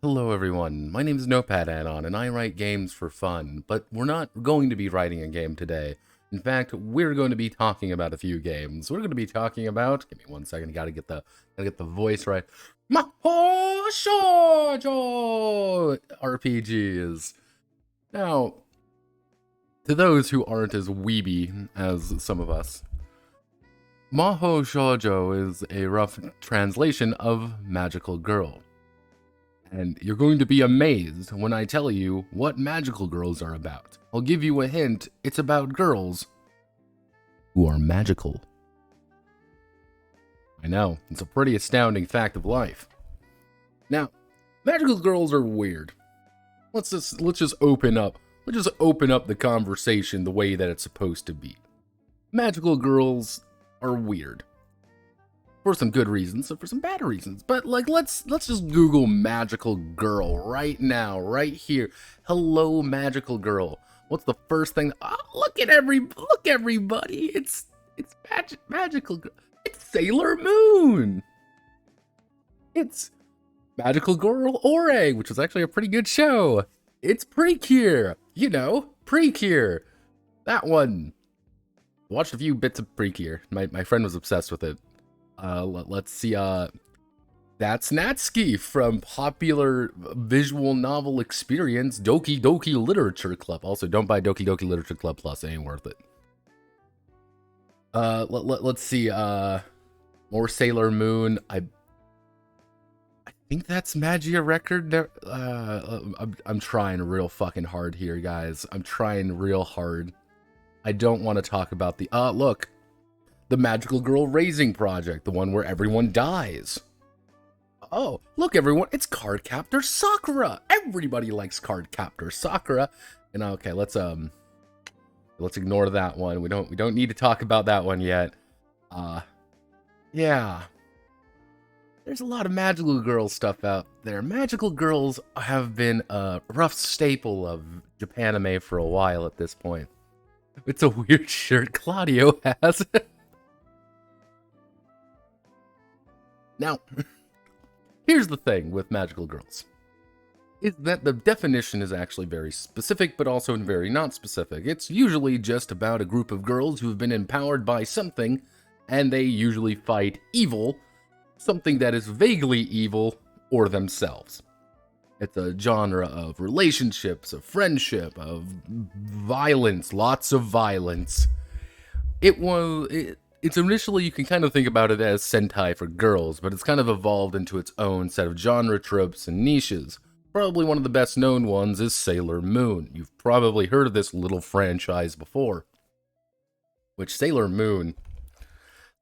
Hello everyone, my name is Notepad Anon and I write games for fun, but we're not going to be writing a game today. In fact, we're going to be talking about a few games. We're going to be talking about, give me 1 second, gotta get the voice right. MAHOUUUU RPGs. Now, to those who aren't as weeby as some of us, MAHOUUUU is a rough translation of magical girl. And you're going to be amazed when I tell you what magical girls are about. I'll give you a hint, it's about girls who are magical. I know, it's a pretty astounding fact of life. Now, magical girls are weird. Let's just open up the conversation the way that it's supposed to be. Magical girls are weird. For some good reasons, and for some bad reasons. But like, let's just Google magical girl right now, right here. Hello, magical girl. What's the first thing? Oh, look everybody. It's magical girl. It's Sailor Moon. It's Magical Girl Ore, which was actually a pretty good show. It's Precure. You know, Precure. That one. Watched a few bits of Precure. My friend was obsessed with it. Let's see, that's Natsuki from popular visual novel experience Doki Doki Literature Club. Also, don't buy Doki Doki Literature Club Plus, it ain't worth it. Let's see, more Sailor Moon. I think that's Magica record. I'm trying real fucking hard here, guys. I'm trying real hard. I don't want to talk about the, look. The Magical Girl Raising Project, the one where everyone dies. Oh, look everyone, it's Cardcaptor Sakura! Everybody likes Cardcaptor Sakura. And okay, let's ignore that one. We don't need to talk about that one yet. Yeah. There's a lot of Magical Girl stuff out there. Magical Girls have been a rough staple of Japanime for a while at this point. It's a weird shirt Claudio has. Now, here's the thing with magical girls, is that the definition is actually very specific, but also very not specific. It's usually just about a group of girls who have been empowered by something, and they usually fight evil, something that is vaguely evil, or themselves. It's a genre of relationships, of friendship, of violence, lots of violence. It's initially, you can kind of think about it as Sentai for girls, but it's kind of evolved into its own set of genre tropes and niches. Probably one of the best known ones is Sailor Moon. You've probably heard of this little franchise before. Which Sailor Moon's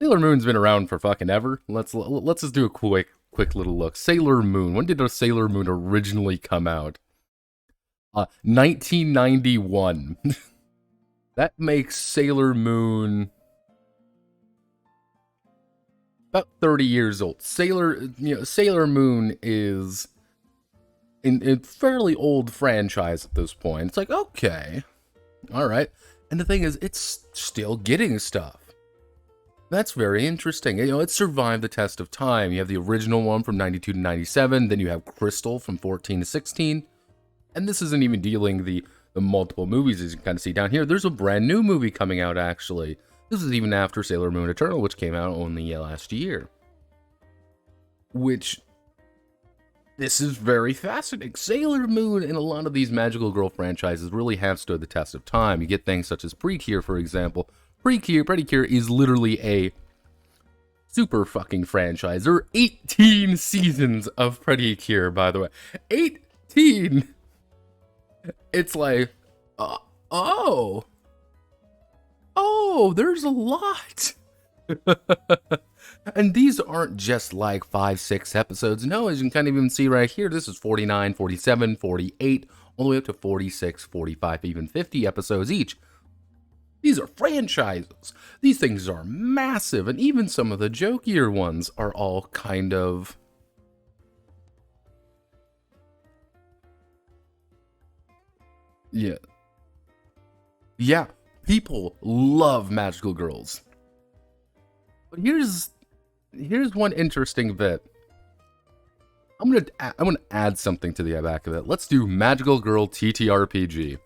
been around for fucking ever. Let's just do a quick little look. Sailor Moon. When did a Sailor Moon originally come out? 1991. That makes Sailor Moon about 30 years old. Sailor Moon is a fairly old franchise at this point. It's like, okay, all right. And the thing is, it's still getting stuff. That's very interesting. You know, it survived the test of time. You have the original one from 92 to 97. Then you have Crystal from 14 to 16. And this isn't even dealing the multiple movies, as you can kind of see down here. There's a brand new movie coming out, actually. This is even after Sailor Moon Eternal, which came out only last year. This is very fascinating. Sailor Moon and a lot of these magical girl franchises really have stood the test of time. You get things such as Precure, for example. Precure is literally a super fucking franchise. There are 18 seasons of Precure, by the way. 18! It's like, oh, there's a lot. And these aren't just like 5-6 episodes. No, as you can kind of even see right here, this is 49, 47, 48, all the way up to 46, 45, even 50 episodes each. These are franchises. These things are massive, and even some of the jokier ones are all kind of... Yeah, people love magical girls. But here's one interesting bit. I'm gonna add something to the back of it. Let's do Magical Girl TTRPG.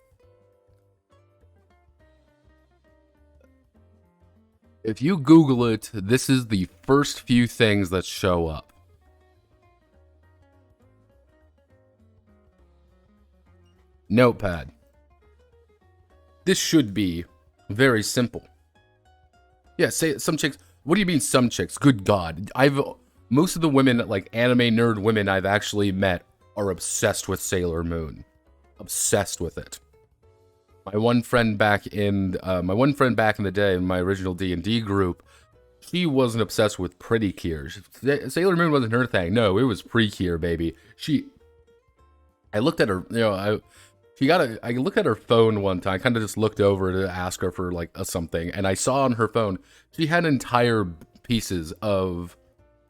If you Google it, this is the first few things that show up. Notepad. This should be very simple. Yeah, say some chicks. What do you mean some chicks? Good God. Most of the women, like anime nerd women I've actually met, are obsessed with Sailor Moon. Obsessed with it. My one friend back in the day in my original D&D group, she wasn't obsessed with Pretty Cure. Sailor Moon wasn't her thing. No, it was Precure, baby. I looked at her, I looked at her phone one time. I kind of just looked over to ask her for like something, and I saw on her phone she had entire pieces of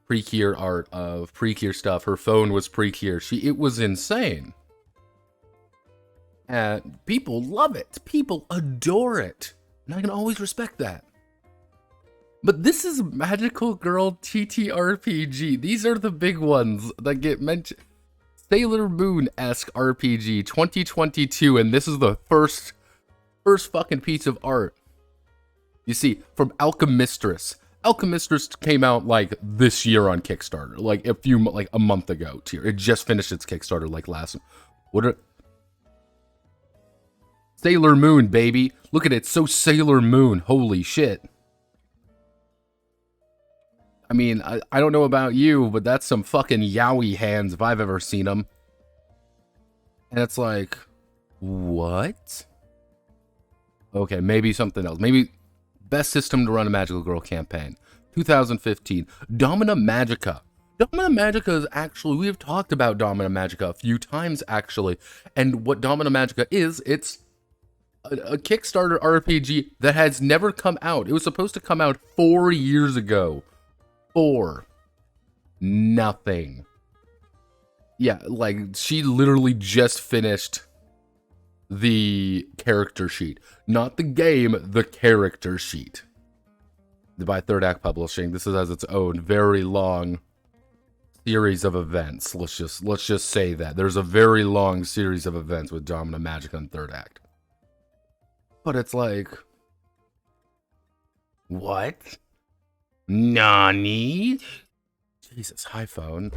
Precure art, of Precure stuff. Her phone was Precure. It was insane. And people love it. People adore it. And I can always respect that. But this is Magical Girl TTRPG. These are the big ones that get mentioned. Sailor Moon-esque RPG 2022, and this is the first fucking piece of art. You see, from Alchemistress. Alchemistress came out like this year on Kickstarter, like a month ago. It just finished its Kickstarter like last. Sailor Moon, baby. Look at it, so Sailor Moon. Holy shit. I mean, I don't know about you, but that's some fucking yaoi hands if I've ever seen them. And it's like, what? Okay, maybe something else. Maybe best system to run a Magical Girl campaign. 2015. Domina Magica. Domina Magica is actually, we have talked about Domina Magica a few times, actually. And what Domina Magica is, it's a Kickstarter RPG that has never come out. It was supposed to come out 4 years ago. Nothing. Yeah, like, she literally just finished the character sheet. Not the game, the character sheet. By Third Act Publishing. This has its own very long series of events. Let's just say that. There's a very long series of events with Domina Magica and Third Act. But it's like, what? Nani? Jesus, hi phone.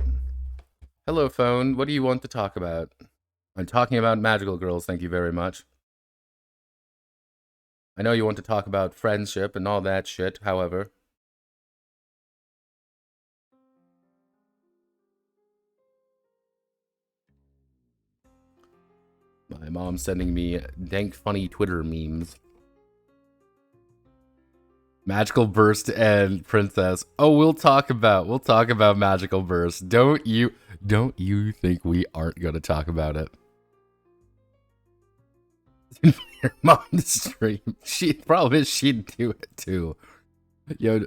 Hello phone, what do you want to talk about? I'm talking about Magical Girls, thank you very much. I know you want to talk about friendship and all that shit, however. My mom's sending me dank funny Twitter memes. Magical Burst and Princess. Oh, we'll talk about Magical Burst. Don't you think we aren't gonna talk about it? Your mom's stream. Problem is she'd do it too. Yo,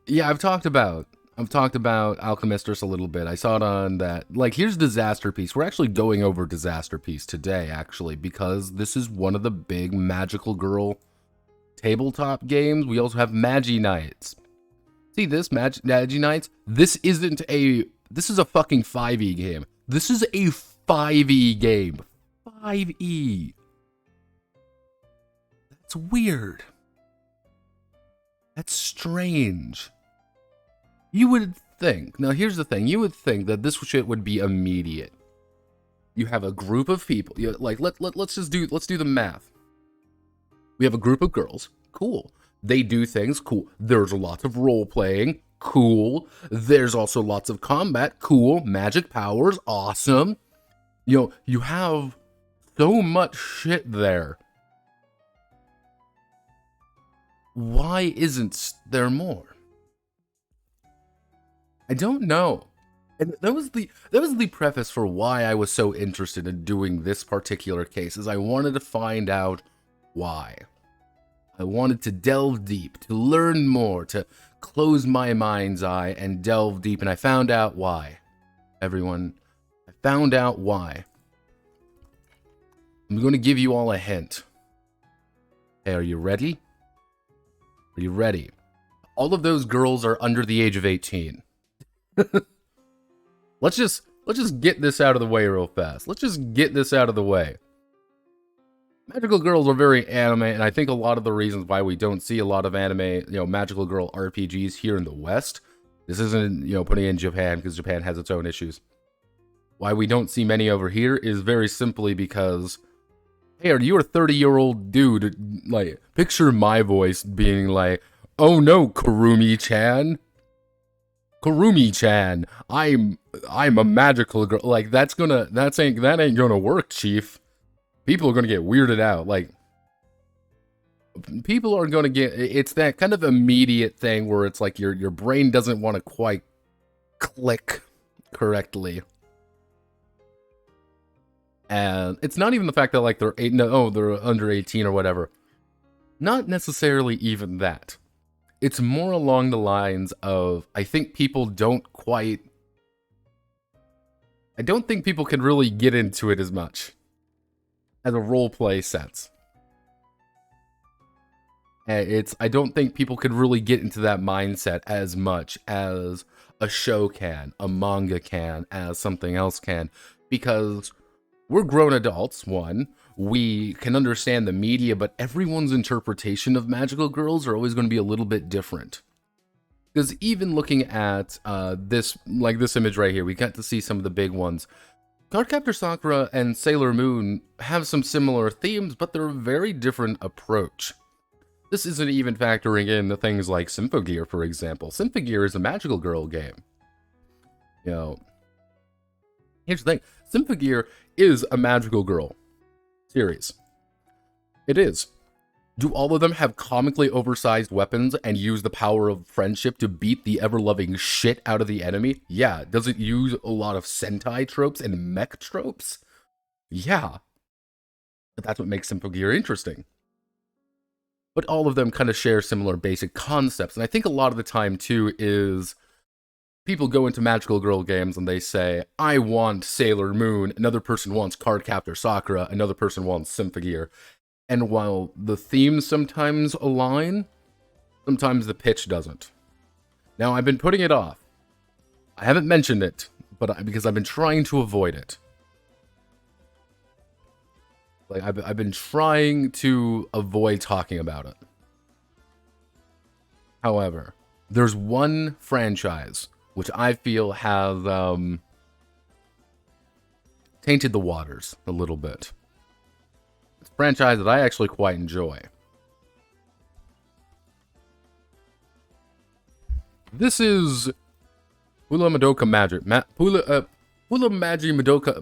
yeah, I've talked about Alchemistress a little bit. I saw it on that. Like, here's Disaster Piece. We're actually going over Disaster Piece today, actually, because this is one of the big Magical Girl tabletop games. We also have Magi Nights. See this? Magi Nights? This is a fucking 5e game. This is a 5e game. 5e. That's weird. That's strange. You would think, now here's the thing, you would think that this shit would be immediate. You have a group of people, like, let's do the math. We have a group of girls, cool. They do things, cool. There's lots of role-playing, cool. There's also lots of combat, cool. Magic powers, awesome. You have so much shit there. Why isn't there more? I don't know. And that was the preface for why I was so interested in doing this particular case, is I wanted to find out why. I wanted to delve deep, to learn more, to close my mind's eye and delve deep, and I found out why. Everyone, I found out why. I'm going to give you all a hint. Hey, are you ready? Are you ready? All of those girls are under the age of 18. let's just get this out of the way real fast. Let's just get this out of the way. Magical girls are very anime, and I think a lot of the reasons why we don't see a lot of anime, magical girl RPGs here in the West, this isn't, putting in Japan, because Japan has its own issues. Why we don't see many over here is very simply because, hey, are you a 30-year-old dude? Like, picture my voice being like, oh no, Kurumi-chan. Kurumi-chan, I'm a magical girl. Like, that ain't gonna work, chief. People are gonna get weirded out. Like, people are gonna get, it's that kind of immediate thing where it's like your brain doesn't want to quite click correctly. And it's not even the fact that, like, they're under 18 or whatever. Not necessarily even that. It's more along the lines of, I think people don't think people can really get into it as much as a roleplay sense. I don't think people could really get into that mindset as much as a show can, a manga can, as something else can, because we're grown adults, one. We can understand the media, but everyone's interpretation of magical girls are always going to be a little bit different. Because even looking at this image right here, we got to see some of the big ones. Cardcaptor Sakura and Sailor Moon have some similar themes, but they're a very different approach. This isn't even factoring in the things like Symphogear, for example. Symphogear is a magical girl game. Here's the thing. Symphogear is a magical girl series. It is. Do all of them have comically oversized weapons and use the power of friendship to beat the ever-loving shit out of the enemy? Yeah. Does it use a lot of Sentai tropes and mech tropes? Yeah. But that's what makes Symphogear interesting. But all of them kind of share similar basic concepts. And I think a lot of the time, too, is people go into magical girl games and they say, I want Sailor Moon, another person wants Cardcaptor Sakura, another person wants Symphogear. And while the themes sometimes align, sometimes the pitch doesn't. Now, I've been putting it off. I haven't mentioned it, but because I've been trying to avoid it. Like, I've been trying to avoid talking about it. However, there's one franchise which I feel has tainted the waters a little bit. It's a franchise that I actually quite enjoy. This is Puella Madoka Magic. Puella Magi Madoka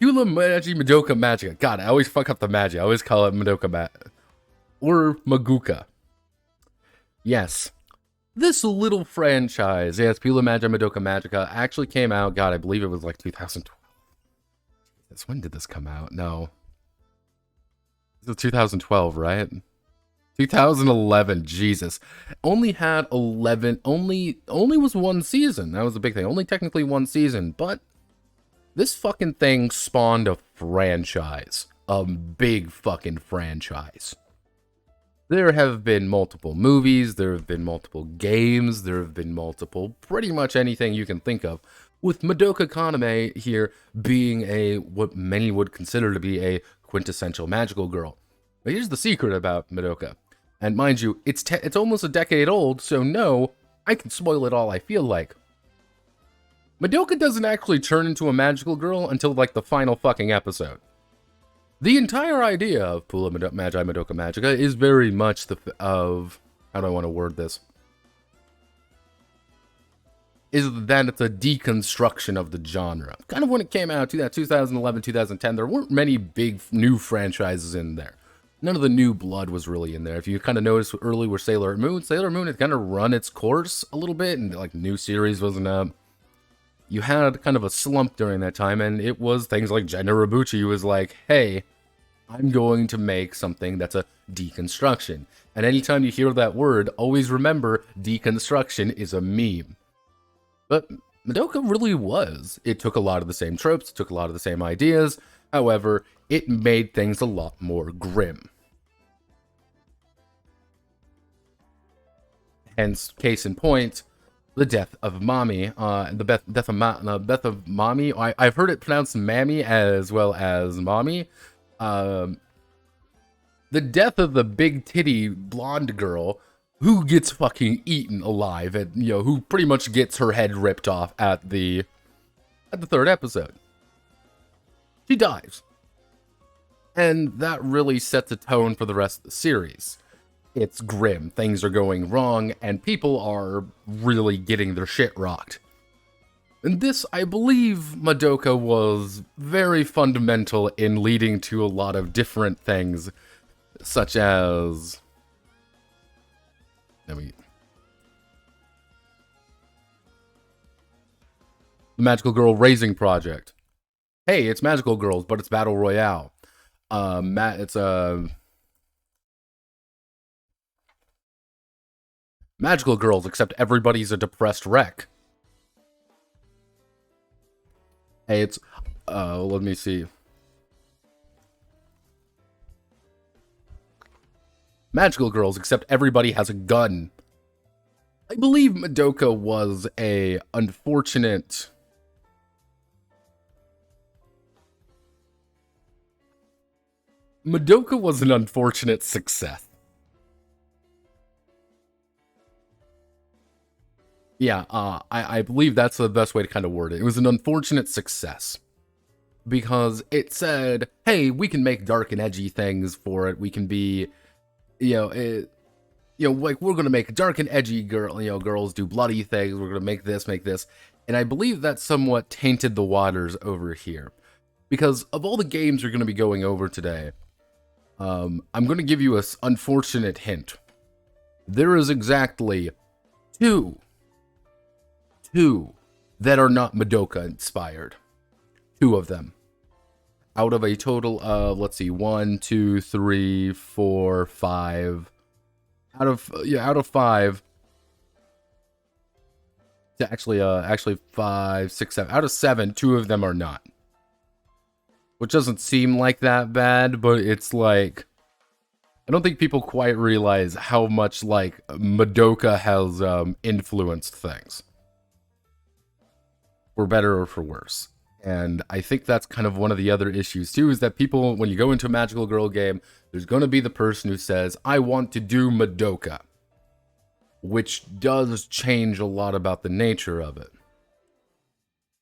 Puella Magi Madoka Magica. God, I always fuck up the Magi. I always call it Madoka or Maguka. Yes. This little franchise, yes, Puella Magi Madoka Magica, actually came out, God, I believe it was like 2012. Jesus, when did this come out? No. This was 2012, right? 2011, Jesus. Only had 11, only was one season. That was the big thing. Only technically one season, but this fucking thing spawned a franchise. A big fucking franchise. There have been multiple movies, there have been multiple games, there have been multiple, pretty much anything you can think of, with Madoka Kaname here being what many would consider to be a quintessential magical girl. But here's the secret about Madoka. And mind you, it's almost a decade old, so no, I can spoil it all I feel like. Madoka doesn't actually turn into a magical girl until like the final fucking episode. The entire idea of Puella Magi Madoka Magica is very much how do I want to word this? Is that it's a deconstruction of the genre. Kind of when it came out, 2011, 2010, there weren't many big new franchises in there. None of the new blood was really in there. If you kind of noticed early with Sailor Moon had kind of run its course a little bit, and like new series wasn't up. You had kind of a slump during that time, and it was things like Gen Urobuchi was like, hey, I'm going to make something that's a deconstruction. And anytime you hear that word, always remember deconstruction is a meme. But Madoka really was. It took a lot of the same tropes, it took a lot of the same ideas. However, it made things a lot more grim. Hence, case in point, the death of Mommy, death of Mommy. I've heard it pronounced Mammy as well as Mommy. The death of the big titty blonde girl who gets fucking eaten alive, and who pretty much gets her head ripped off at the third episode. She dies. And that really sets a tone for the rest of the series. It's grim, things are going wrong, and people are really getting their shit rocked. And this, I believe, Madoka was very fundamental in leading to a lot of different things, such as... the Magical Girl Raising Project. Hey, it's Magical Girls, but it's Battle Royale. It's Magical Girls, except everybody's a depressed wreck. Hey, it's, let me see. Magical Girls, except everybody has a gun. I believe Madoka was a unfortunate... Madoka was an unfortunate success. Yeah, I believe that's the best way to kind of word it. It was an unfortunate success. Because it said, hey, we can make dark and edgy things for it. We can be, like, we're going to make dark and edgy girls do bloody things. We're going to make this. And I believe that somewhat tainted the waters over here. Because of all the games we're going to be going over today, I'm going to give you an unfortunate hint. There is exactly two that are not Madoka inspired. Two of them. Out of a total of, let's see, 1, 2, 3, 4, 5. Out of 5. Actually 5, 6, 7. Out of 7, 2 of them are not. Which doesn't seem like that bad, but it's like... I don't think people quite realize how much, like, Madoka has influenced things. For better or for worse. And I think that's kind of one of the other issues, too, is that people, when you go into a Magical Girl game, there's going to be the person who says, I want to do Madoka. Which does change a lot about the nature of it.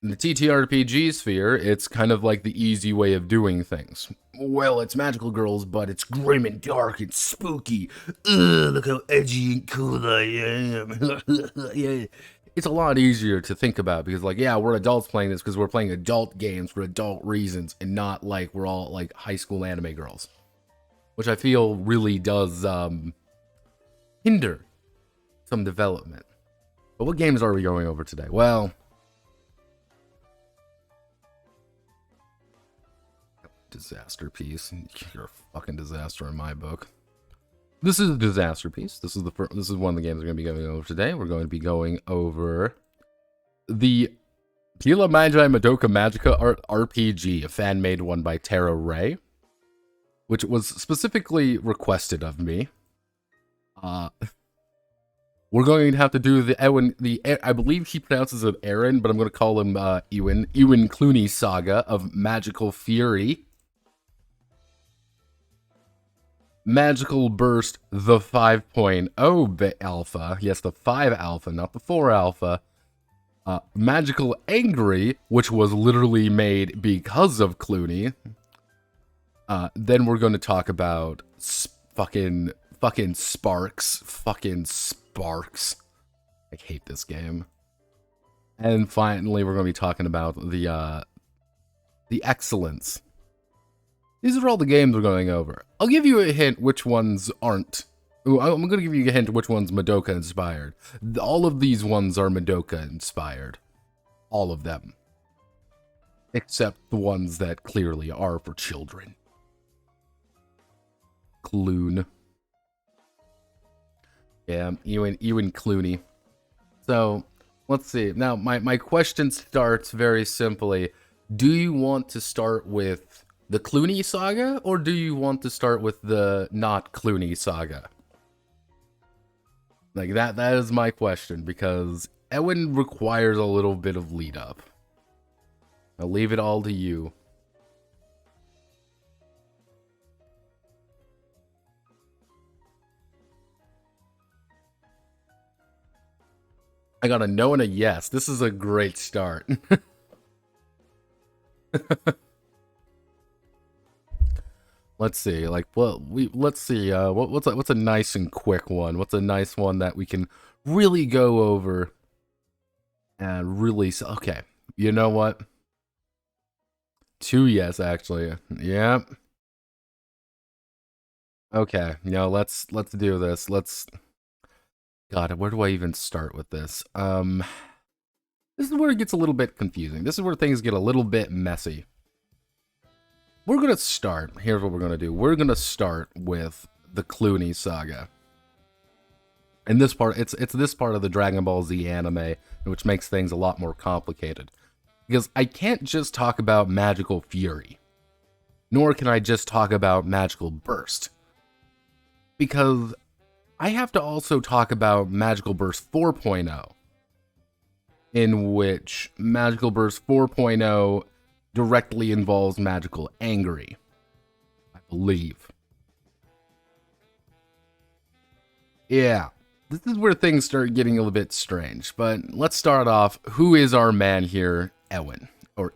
In the TTRPG sphere, it's kind of like the easy way of doing things. Well, it's Magical Girls, but it's grim and dark and spooky. Ugh, look how edgy and cool I am. Yeah. It's a lot easier to think about because, like, yeah, we're adults playing this because we're playing adult games for adult reasons and not like we're all like high school anime girls. Which I feel really does hinder some development. But what games are we going over today? Well... disaster piece. You're a fucking disaster in my book. This is a disaster piece. This is one of the games we're going to be going over today. We're going to be going over the Puella Magi Madoka Magica RPG, a fan-made one by Terra, which was specifically requested of me. We're going to have to do the Ewen, I believe he pronounces it Aaron, but I'm going to call him Ewen Cluney saga of Magical Fury. Magical Burst, the 5.0 alpha. Yes, the 5 alpha, not the 4 alpha. Magical Angry, which was literally made because of Cluney. Then we're going to talk about fucking Sparks. Fucking Sparks. I hate this game. And finally, we're going to be talking about the Excellence. These are all the games we're going over. I'll give you a hint which ones aren't. Ooh, I'm going to give you a hint which one's Madoka inspired. All of these ones are Madoka inspired. All of them. Except the ones that clearly are for children. Clune. Yeah, Ewen Cluney. So, let's see. Now, my question starts very simply. Do you want to start with the Cluney saga, or do you want to start with the not Cluney saga? Like, that is my question, because Ewen requires a little bit of lead up. I'll leave it all to you. I got a no and a yes. This is a great start. Let's see, like, well, let's see, what's a nice and quick one? What's a nice one that we can really go over and really, okay, you know what? 2 yes, actually, yep. Okay, let's do this. God, where do I even start with this? This is where it gets a little bit confusing. This is where things get a little bit messy. We're going to start, here's what we're going to do. We're going to start with the Cluney saga. And this part, it's this part of the Dragon Ball Z anime, which makes things a lot more complicated. Because I can't just talk about Magical Fury. Nor can I just talk about Magical Burst. Because I have to also talk about Magical Burst 4.0. In which Magical Burst 4.0 directly involves Magical Angry, I believe. Yeah, this is where things start getting a little bit strange, but let's start off. Who is our man here? Ewen, or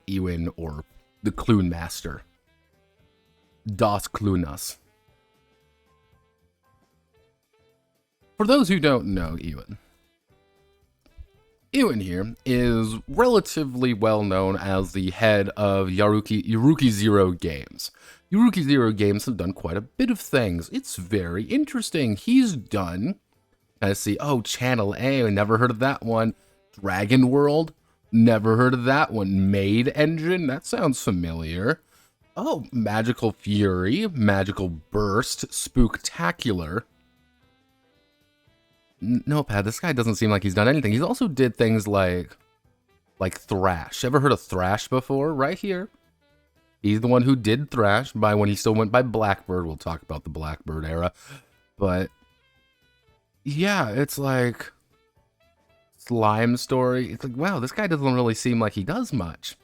the Clune Master. Das Clunas. For those who don't know Ewen here is relatively well known as the head of Yaruki Zero Games. Yaruki Zero Games have done quite a bit of things. It's very interesting. He's done, I see, oh, Channel A, never heard of that one. Dragon World, never heard of that one. Maid Engine, that sounds familiar. Oh, Magical Fury, Magical Burst, Spooktacular. No, Pat, this guy doesn't seem like he's done anything. He's also did things like Thrash. Ever heard of Thrash before? Right here. He's the one who did Thrash when he still went by Blackbird. We'll talk about the Blackbird era. But yeah, it's like Slime Story. It's like, wow, this guy doesn't really seem like he does much.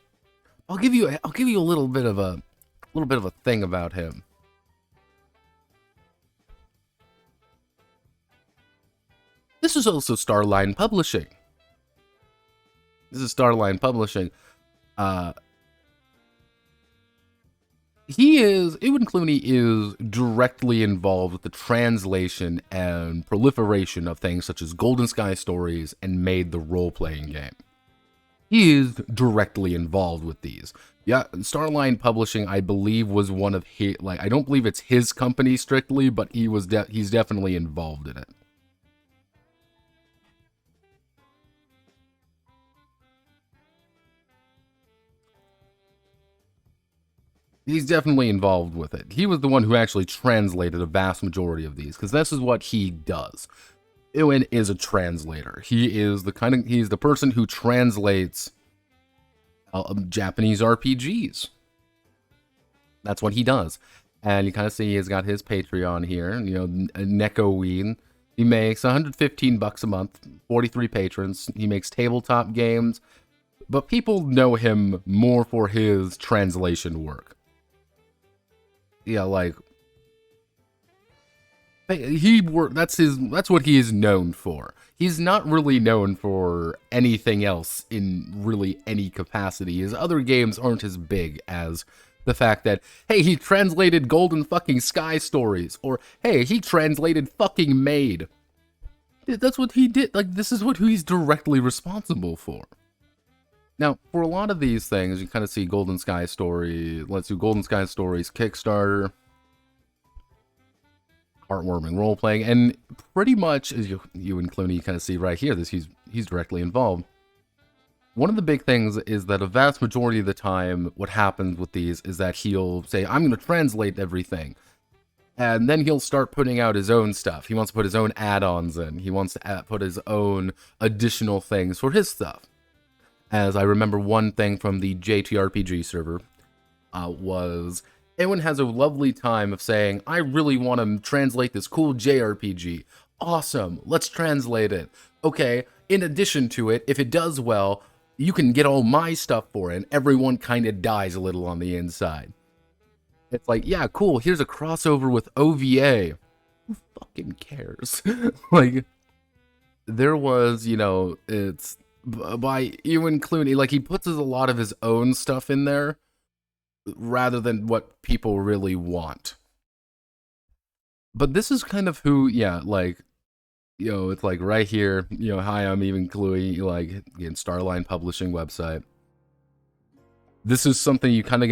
I'll give you a little bit of a thing about him. This is also Starline Publishing. Ewen Cluney is directly involved with the translation and proliferation of things such as Golden Sky Stories and Made the role-playing game. He is directly involved with these. Yeah, Starline Publishing, I believe, was one of his, I don't believe it's his company strictly, but he's definitely involved in it. He's definitely involved with it. He was the one who actually translated a vast majority of these, because this is what he does. Ewen is a translator. He's the person who translates Japanese RPGs. That's what he does. And you kind of see he's got his Patreon here. Nekoween. He makes $115 a month, 43 patrons. He makes tabletop games, but people know him more for his translation work. Yeah, that's what he is known for. He's not really known for anything else in really any capacity. His other games aren't as big as the fact that, hey, he translated Golden fucking Sky Stories, or hey, he translated fucking Maid. That's what he did. This is what he's directly responsible for. Now, for a lot of these things, you kind of see Golden Sky Story. Let's do Golden Sky Stories Kickstarter, heartwarming role playing, and pretty much as Ewen Cluney kind of see right here, he's directly involved. One of the big things is that a vast majority of the time, what happens with these is that he'll say, "I'm going to translate everything," and then he'll start putting out his own stuff. He wants to put his own add-ons in. He wants to put his own additional things for his stuff. As I remember, one thing from the TTRPG server was Ewen has a lovely time of saying, "I really want to translate this cool JRPG. Awesome, let's translate it. Okay, in addition to it, if it does well, you can get all my stuff for it, and everyone kind of dies a little on the inside. It's like, yeah, cool, here's a crossover with OVA. Who fucking cares? Like, there was, you know, it's by Ewen Cluney, like, he puts a lot of his own stuff in there rather than what people really want. But this is kind of who, yeah, like, you know, it's like right here, you know, hi, I'm Ewen Cluney, like, again, Starline Publishing website. This is something you kind of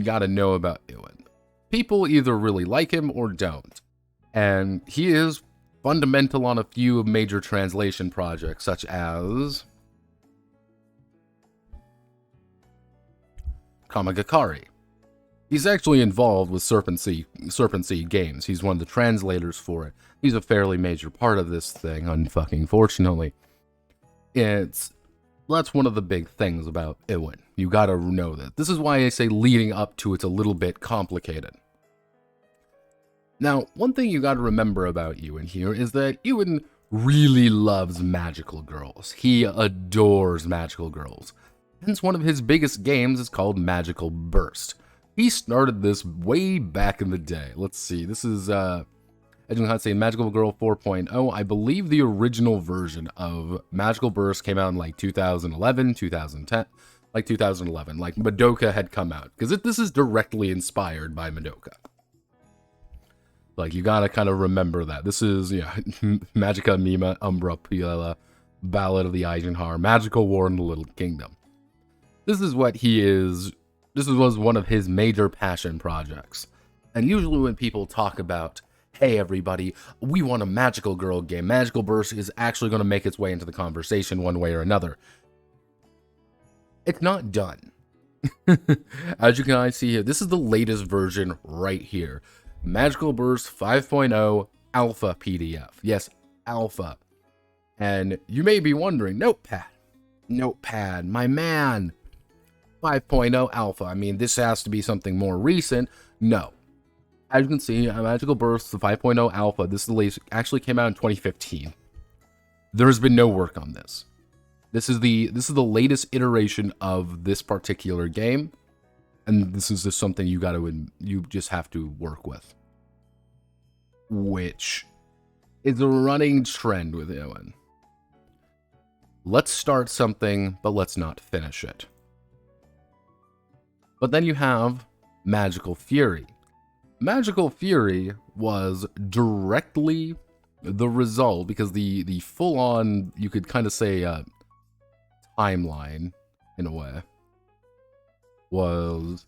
gotta know about Ewen. People either really like him or don't. And he is fundamental on a few major translation projects, such as Kamigakari. He's actually involved with Serpent Sea Games. He's one of the translators for it. He's a fairly major part of this thing, unfucking fortunately. That's one of the big things about Ewen. You gotta know that. This is why I say leading up to it's a little bit complicated. Now, one thing you gotta remember about Ewen here is that Ewen really loves magical girls. He adores magical girls. Hence, one of his biggest games is called Magical Burst. He started this way back in the day. Let's see, this is, as you can say, Magical Girl 4.0. I believe the original version of Magical Burst came out in like 2011, 2010, like 2011. Like Madoka had come out, because this is directly inspired by Madoka. Like, you gotta kind of remember that. This is, yeah, Magica, Mima, Umbra, Puella, Ballad of the Eisenhower, Magical War in the Little Kingdom. This is what he is. This was one of his major passion projects. And usually when people talk about, hey everybody, we want a Magical Girl game, Magical Burst is actually going to make its way into the conversation one way or another. It's not done. As you can see here, this is the latest version right here. Magical Burst 5.0 Alpha PDF. Yes, Alpha. And you may be wondering, Notepad, my man. 5.0 Alpha. I mean, this has to be something more recent. No. As you can see, Magical Burst, the 5.0 Alpha, this is the latest, actually came out in 2015. There's been no work on this. This is the latest iteration of this particular game, and this is just something you just have to work with. Which is a running trend with Ewen. Let's start something, but let's not finish it. But then you have Magical Fury. Magical Fury was directly the result, because the full-on, you could kind of say, timeline, in a way, was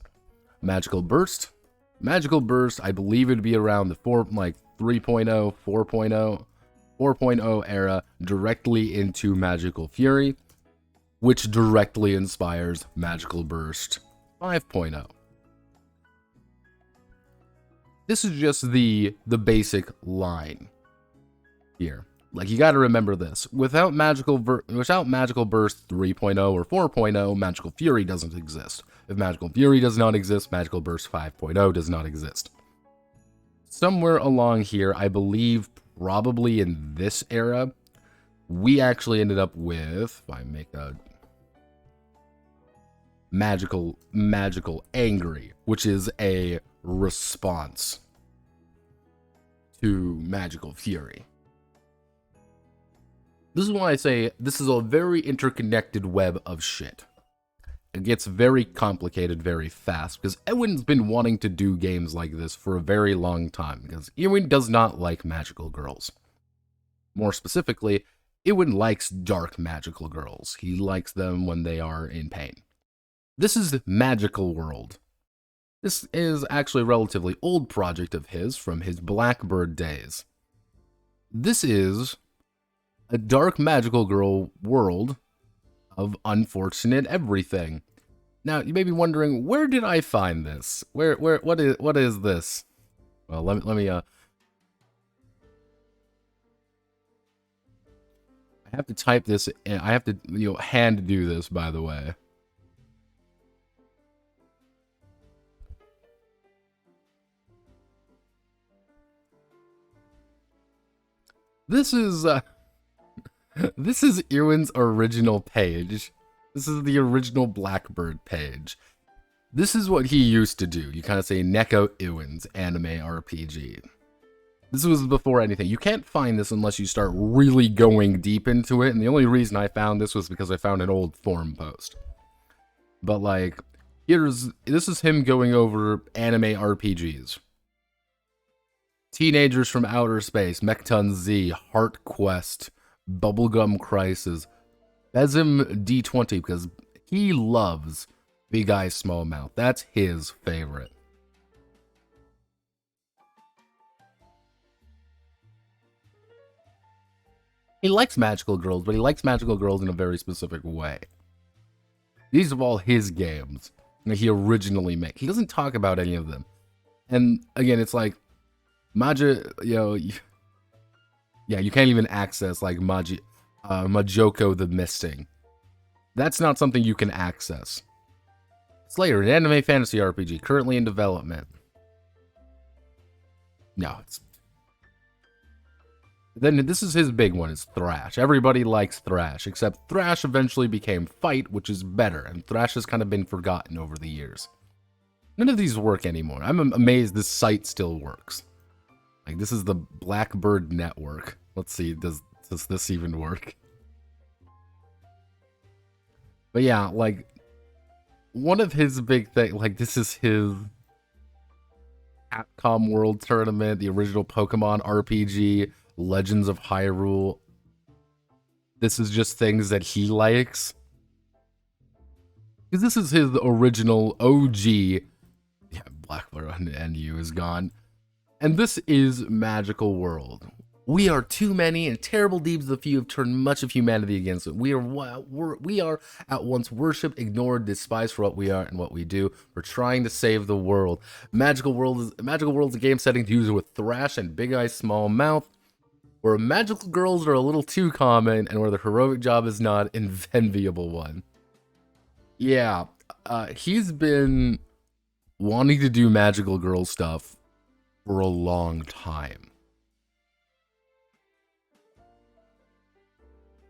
Magical Burst. Magical Burst, I believe it would be around the 3.0, 4.0, 4.0 era, directly into Magical Fury, which directly inspires Magical Burst 5.0. This is just the basic line here. Like, you got to remember this. Without Magical Burst 3.0 or 4.0, Magical Fury doesn't exist. If Magical Fury does not exist, Magical Burst 5.0 does not exist. Somewhere along here, I believe probably in this era, we actually ended up with, if I make a Magical Angry, which is a response to Magical Fury. This is why I say this is a very interconnected web of shit. It gets very complicated very fast, because Ewen's been wanting to do games like this for a very long time, because Ewen does not like magical girls. More specifically, Ewen likes dark magical girls. He likes them when they are in pain. This is Magical World. This is actually a relatively old project of his from his Blackbird days. This is a dark magical girl world of unfortunate everything. Now, you may be wondering, where did I find this? What is this? Well, let me I have to type this in. I have to, hand do this, by the way. This is this is Ewen's original page. This is the original Blackbird page. This is what he used to do. You kind of say Neko Ewen's anime RPG. This was before anything. You can't find this unless you start really going deep into it, and the only reason I found this was because I found an old forum post. But like, this is him going over anime RPGs. Teenagers from Outer Space, Mechton Z, Heart Quest, Bubblegum Crisis, Besim D20, because he loves Big Eye Small Mouth. That's his favorite. He likes magical girls, but he likes magical girls in a very specific way. These are all his games that he originally made. He doesn't talk about any of them. And again, it's like, Magi, yeah, you can't even access like Madoka the Misting. That's not something you can access. Slayer, an anime fantasy RPG, currently in development. No, it's... Then this is his big one, is Thrash. Everybody likes Thrash, except Thrash eventually became Fight, which is better, and Thrash has kind of been forgotten over the years. None of these work anymore. I'm amazed this site still works. Like, this is the Blackbird Network. Let's see, does this even work? But yeah, like, one of his big things, like, this is his Capcom World Tournament, the original Pokemon RPG, Legends of Hyrule. This is just things that he likes. Because this is his original OG. Yeah, Blackbird NU is gone. And this is Magical World. We are too many, and terrible deeds of the few have turned much of humanity against it. We are at once worshipped, ignored, despised for what we are and what we do. We're trying to save the world. Magical World is a game setting to use with Thrash and Big Eye Small Mouth, where magical girls are a little too common, and where the heroic job is not an enviable one. Yeah, he's been wanting to do magical girl stuff for a long time.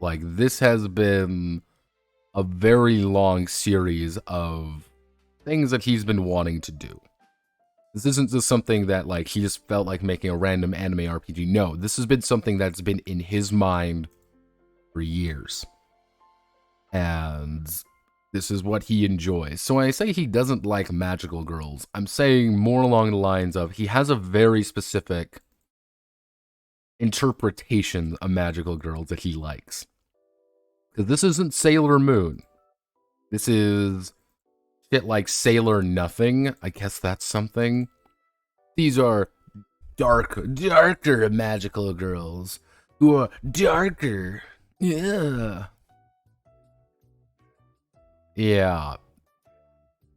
Like, this has been a very long series of things that he's been wanting to do. This isn't just something that, like, he just felt like making a random anime RPG. No, this has been something that's been in his mind for years. And this is what he enjoys. So when I say he doesn't like magical girls, I'm saying more along the lines of he has a very specific interpretation of magical girls that he likes. Because this isn't Sailor Moon. This is shit like Sailor Nothing. I guess that's something. These are darker magical girls who are darker. Yeah. Yeah.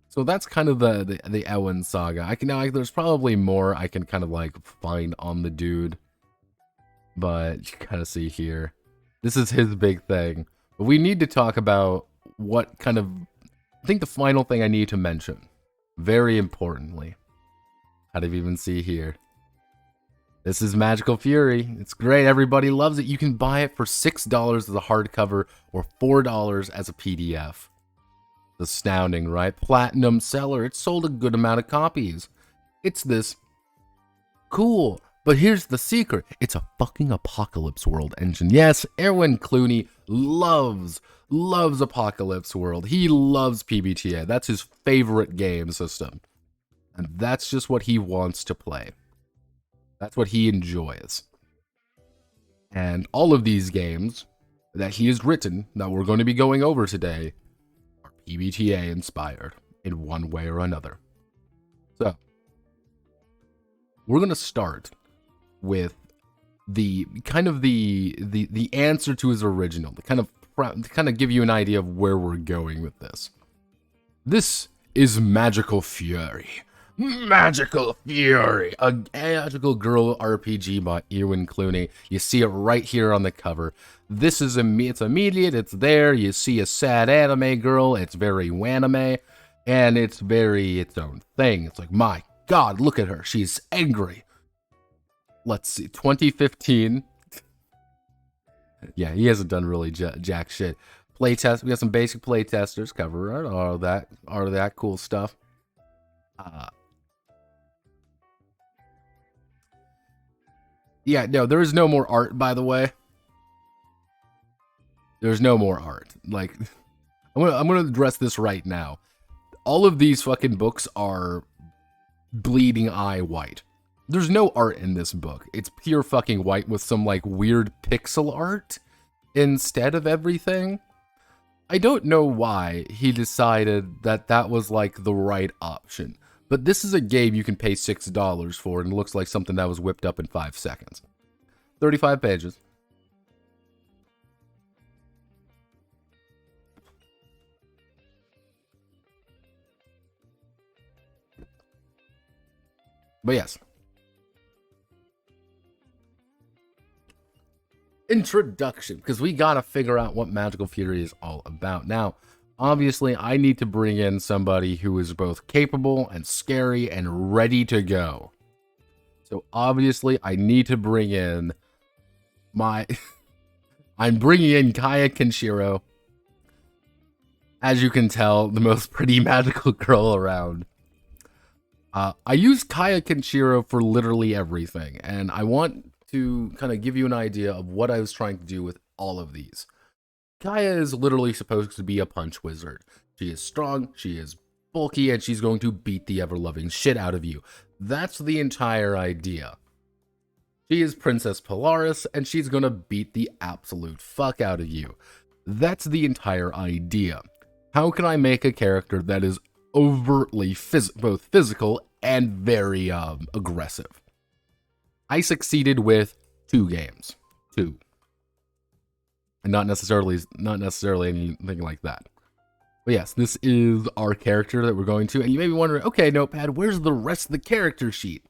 So that's kind of the Ewen saga. There's probably more I can kind of like find on the dude. But you kind of see here. This is his big thing. But we need to talk about what kind of... I think the final thing I need to mention, very importantly, how do you even see here? This is Magical Fury. It's great. Everybody loves it. You can buy it for $6 as a hardcover or $4 as a PDF. It's astounding, right? Platinum seller. It sold a good amount of copies. It's this cool. But here's the secret. It's a fucking Apocalypse World engine. Yes, Ewen Cluney loves Apocalypse World. He loves PBTA. That's his favorite game system. And that's just what he wants to play. That's what he enjoys. And all of these games that he has written, that we're going to be going over today, are PBTA inspired in one way or another. So, we're going to start with the kind of the answer to his original, to kind of give you an idea of where we're going with this. This is Magical Fury. Magical Fury, a magical girl RPG by Ewen Cluney. You see it right here on the cover. This is it's immediate, it's there. You see a sad anime girl, it's very wanime, and it's very its own thing. It's like, my God, look at her, she's angry. Let's see, 2015. Yeah, he hasn't done really jack shit. Playtest. We got some basic playtesters, cover art, all that cool stuff. Yeah, no, there is no more art, by the way. There's no more art. Like, I'm gonna address this right now. All of these fucking books are bleeding eye white. There's no art in this book. It's pure fucking white with some like weird pixel art instead of everything. I don't know why he decided that that was like the right option. But this is a game you can pay $6 for and it looks like something that was whipped up in 5 seconds. 35 pages. But yes. Introduction, because we gotta figure out what Magical Fury is all about. Now, obviously, I need to bring in somebody who is both capable and scary and ready to go. So obviously, I need to bring in my... I'm bringing in Kaya Kenshiro. As you can tell, the most pretty magical girl around. I use Kaya Kenshiro for literally everything, and I want to kind of give you an idea of what I was trying to do with all of these. Kaya is literally supposed to be a punch wizard. She is strong, she is bulky, and she's going to beat the ever-loving shit out of you. That's the entire idea. She is Princess Polaris, and she's gonna beat the absolute fuck out of you. That's the entire idea. How can I make a character that is overtly both physical and very aggressive? I succeeded with 2 games. 2. And not necessarily anything like that. But yes, this is our character that we're going to. And you may be wondering, okay, Notepad, where's the rest of the character sheet?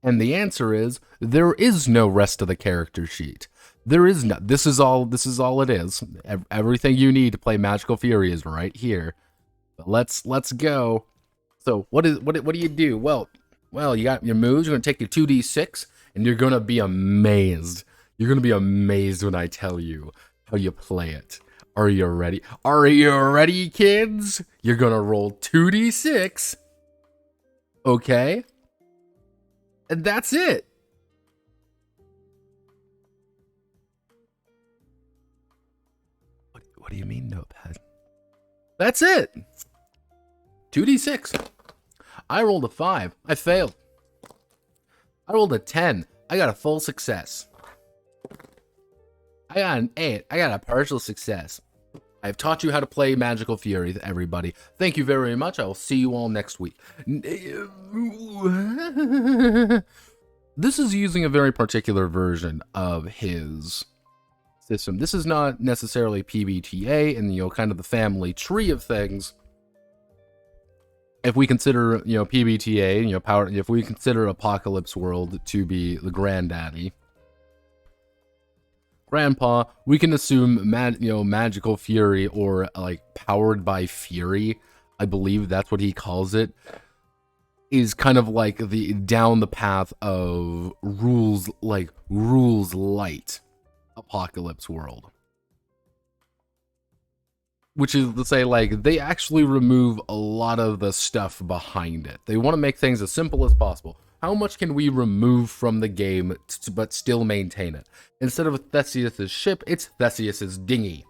And the answer is, there is no rest of the character sheet. There is no, this is all it is. Everything you need to play Magical Fury is right here. But let's go. So what do you do? Well, you got your moves. You're gonna take your 2d6, and you're gonna be amazed. You're gonna be amazed when I tell you how you play it. Are you ready? Are you ready, kids? You're gonna roll 2d6. Okay? And that's it. What do you mean, Notepad? That's it. 2d6. I rolled a 5. I failed. I rolled a 10. I got a full success. I got an 8. I got a partial success. I've taught you how to play Magical Fury, everybody. Thank you very much. I will see you all next week. This is using a very particular version of his system. This is not necessarily PBTA and, kind of the family tree of things. If we consider, PBTA, power, if we consider Apocalypse World to be the granddaddy, grandpa, we can assume Magical Fury, or like Powered by Fury, I believe that's what he calls it, is kind of like the down the path of rules light Apocalypse World. Which is to say, like, they actually remove a lot of the stuff behind it. They want to make things as simple as possible. How much can we remove from the game but still maintain it? Instead of Theseus's ship, it's Theseus's dinghy.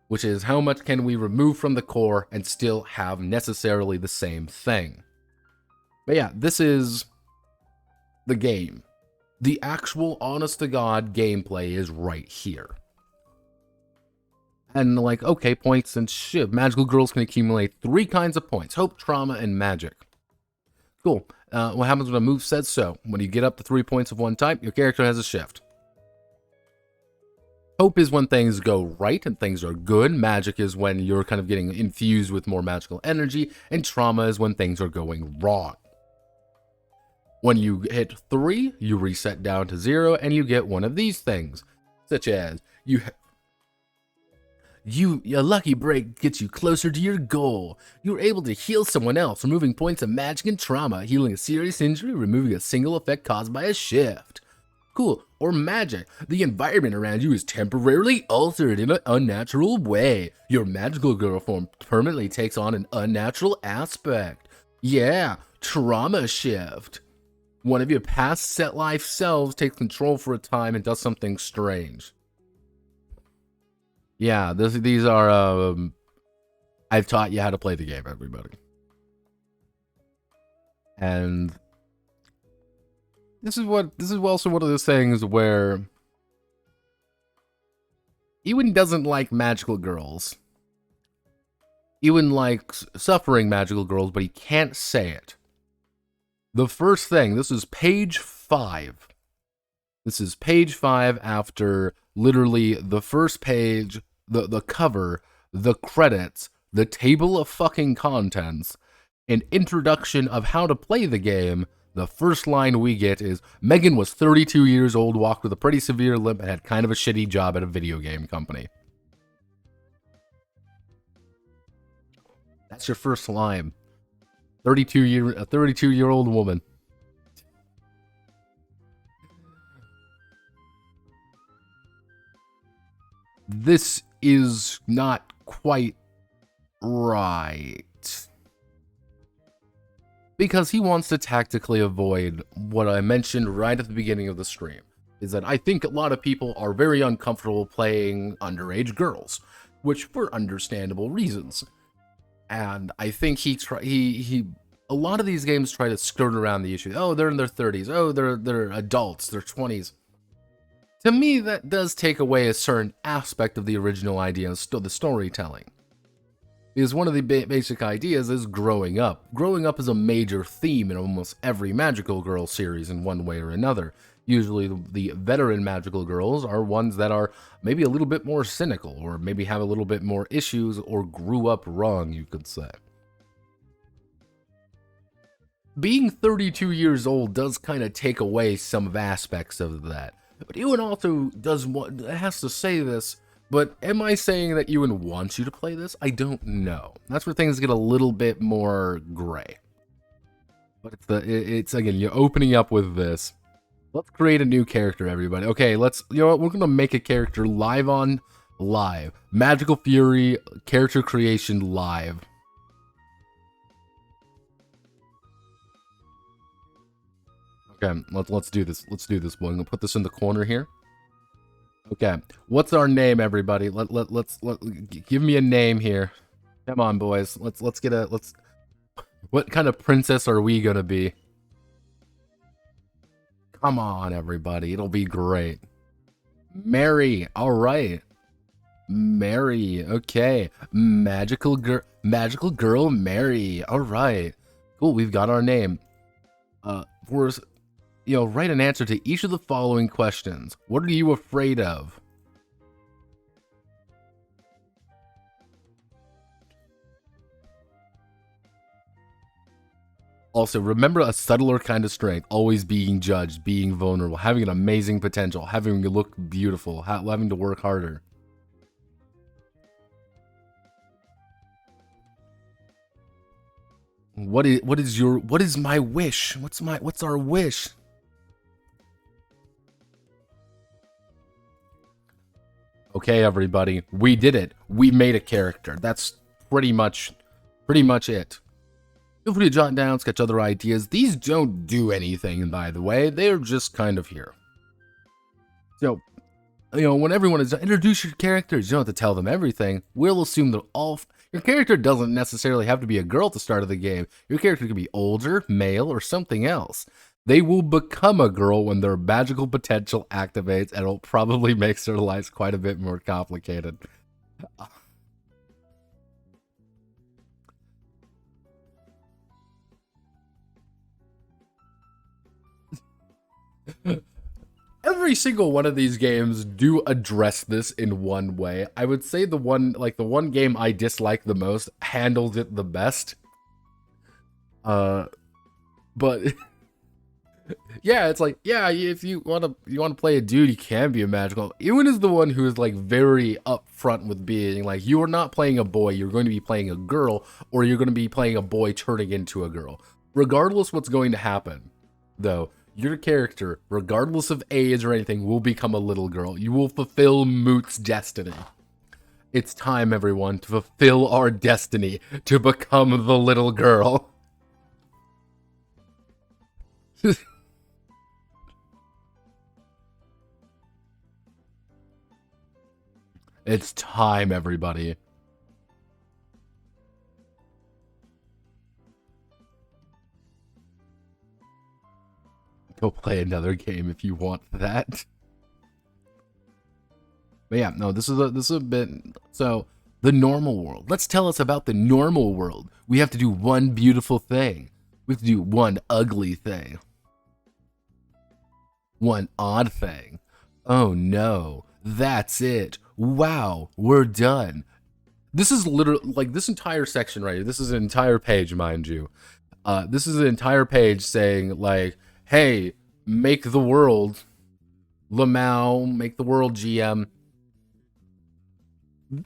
Which is, how much can we remove from the core and still have necessarily the same thing? But yeah, this is the game. The actual honest-to-God gameplay is right here. And like, okay, points and shit. Magical girls can accumulate 3 kinds of points: hope, trauma, and magic. Cool. What happens when a move says so? When you get up to 3 points of one type, your character has a shift. Hope is when things go right and things are good. Magic is when you're kind of getting infused with more magical energy. And trauma is when things are going wrong. When you hit 3, you reset down to 0 and you get one of these things. Such as, your lucky break gets you closer to your goal. You're able to heal someone else, removing points of magic and trauma, healing a serious injury, removing a single effect caused by a shift. Cool. Or magic. The environment around you is temporarily altered in an unnatural way. Your magical girl form permanently takes on an unnatural aspect. Yeah, trauma shift. One of your past set life selves takes control for a time and does something strange. Yeah, these are, I've taught you how to play the game, everybody. And this is also one of those things where Ewen doesn't like magical girls. Ewen likes suffering magical girls, but he can't say it. The first thing, this is page 5. This is page 5 after literally the first page, the cover, the credits, the table of fucking contents, an introduction of how to play the game. The first line we get is, Megan was 32 years old, walked with a pretty severe limp, and had kind of a shitty job at a video game company. That's your first line. A 32-year-old woman. This is not quite right. Because he wants to tactically avoid what I mentioned right at the beginning of the stream, is that I think a lot of people are very uncomfortable playing underage girls, which for understandable reasons. And I think a lot of these games try to skirt around the issue. Oh, they're in their 30s. Oh, they're adults, they're 20s. To me, that does take away a certain aspect of the original idea of the storytelling. Because one of the basic ideas is growing up. Growing up is a major theme in almost every Magical Girl series in one way or another. Usually the veteran Magical Girls are ones that are maybe a little bit more cynical, or maybe have a little bit more issues, or grew up wrong, you could say. Being 32 years old does kind of take away some aspects of that. But Ewen also has to say this, but am I saying that Ewen wants you to play this? I don't know. That's where things get a little bit more gray. But it's again, you're opening up with this. Let's create a new character, everybody. Okay, you know what, we're gonna make a character live on live. Magical Fury, character creation live. Okay, let's do this. Let's do this, boy. I'm gonna put this in the corner here. Okay, what's our name, everybody? Let's give me a name here. Come on, boys. Let's get a What kind of princess are we gonna be? Come on, everybody. It'll be great. Mary. All right. Mary. Okay. Magical girl Mary. All right. Cool. We've got our name. Write an answer to each of the following questions. What are you afraid of? Also, remember a subtler kind of strength, always being judged, being vulnerable, having an amazing potential, having to look beautiful, having to work harder. What is my wish? What's our wish? Okay, everybody, we did it. We made a character. That's pretty much it. Feel free to jot down, sketch other ideas. These don't do anything, by the way. They're just kind of here. So, when everyone is introduce your characters, you don't have to tell them everything. We'll assume that your character doesn't necessarily have to be a girl at the start of the game. Your character can be older, male, or something else. They will become a girl when their magical potential activates, and it'll probably make their lives quite a bit more complicated. Every single one of these games do address this in one way. I would say the one game I dislike the most handled it the best. But yeah, it's like, yeah, if you want to play a dude, you can be a magical. Ewen is the one who is like very upfront with being like, you are not playing a boy, you're going to be playing a girl, or you're going to be playing a boy turning into a girl. Regardless what's going to happen, though, Your character, regardless of age or anything, will become a little girl. You will fulfill Moot's destiny. It's time, everyone, to fulfill our destiny to become the little girl. It's time, everybody. Go play another game if you want that. But yeah, no, this is a bit. So the normal world. Let's tell us about the normal world. We have to do one beautiful thing. We have to do one ugly thing. One odd thing. Oh no, that's it. Wow, we're done. This is literally like this entire section right here. This is an entire page, mind you. This is an entire page saying like, hey, make the world Lamau, make the world GM.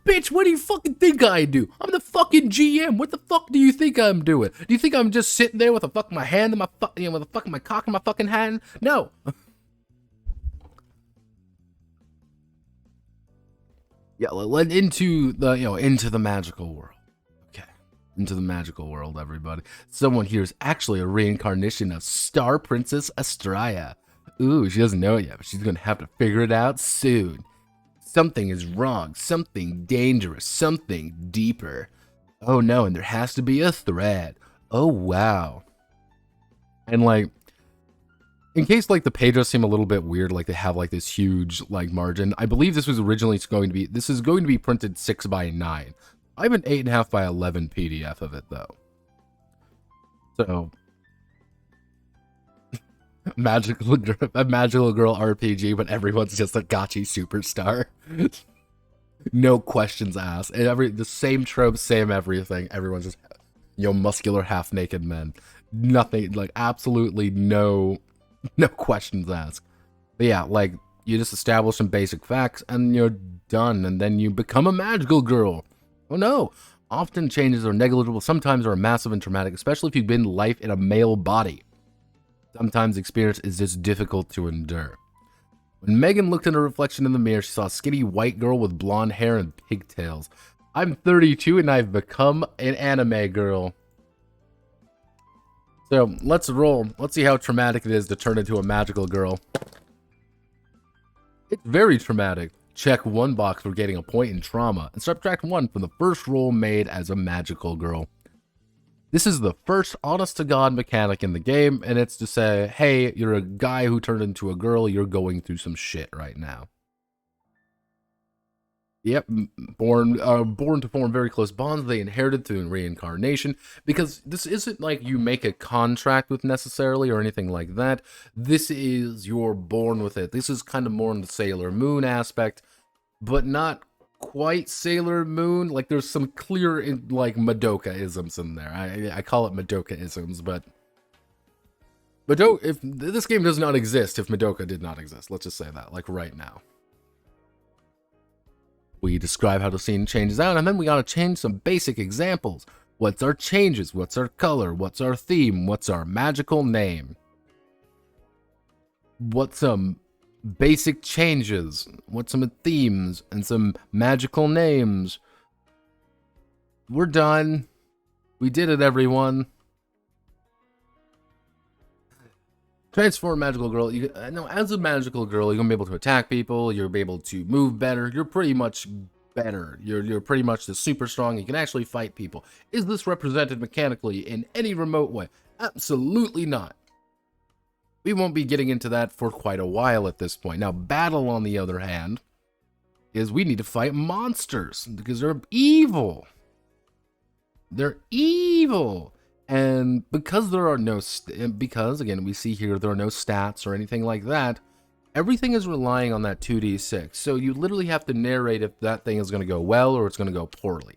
Bitch, what do you fucking think I do? I'm the fucking GM. What the fuck do you think I'm doing? Do you think I'm just sitting there with a fucking my hand in my with a fucking my cock in my fucking hand? No. Yeah, into the into the magical world. Okay, into the magical world, everybody. Someone here is actually a reincarnation of Star Princess Astraea. Ooh, she doesn't know it yet, but she's gonna have to figure it out soon. Something is wrong, something dangerous, something deeper. Oh no, and there has to be a thread. Oh wow. And like, in case like the pages seem a little bit weird, like they have like this huge like margin, I believe this was originally this is going to be printed 6x9. I have an 8.5 by 11 PDF of it though. So a magical girl RPG, but everyone's just a gotchi superstar. No questions asked. And the same tropes, same everything. Everyone's just muscular half naked men. Nothing, like absolutely no questions asked. But yeah, like you just establish some basic facts and you're done, and then you become a magical girl. Oh no. Often changes are negligible, sometimes are massive and traumatic, especially if you've been life in a male body. Sometimes experience is just difficult to endure. When Megan looked in her reflection in the mirror, she saw a skinny white girl with blonde hair and pigtails. I'm 32 and I've become an anime girl. So let's roll. Let's see how traumatic it is to turn into a magical girl. It's very traumatic. Check one box for getting a point in trauma and subtract 1 from the first roll made as a magical girl. This is the first honest-to-God mechanic in the game, and it's to say, hey, you're a guy who turned into a girl, you're going through some shit right now. Yep, born to form very close bonds, they inherited through reincarnation, because this isn't like you make a contract with necessarily or anything like that. This is, you're born with it. This is kind of more in the Sailor Moon aspect, but not quite Sailor Moon. Like there's some clear like Madoka-isms in there. I call it Madoka-isms, but if this game does not exist if Madoka did not exist, let's just say that, like right now. We describe how the scene changes out, and then we gotta change some basic examples. What's our changes? What's our color? What's our theme? What's our magical name? What's some basic changes? What's some themes and some magical names? We're done. We did it, everyone. Transform magical girl. As a magical girl, you're gonna be able to attack people. You'll be able to move better. You're pretty much better. You're pretty much the super strong. You can actually fight people. Is this represented mechanically in any remote way? Absolutely not. We won't be getting into that for quite a while at this point. Now, battle, on the other hand, is we need to fight monsters because they're evil. They're evil. And because there are because again, we see here there are no stats or anything like that, everything is relying on that 2d6. So you literally have to narrate if that thing is going to go well or it's going to go poorly.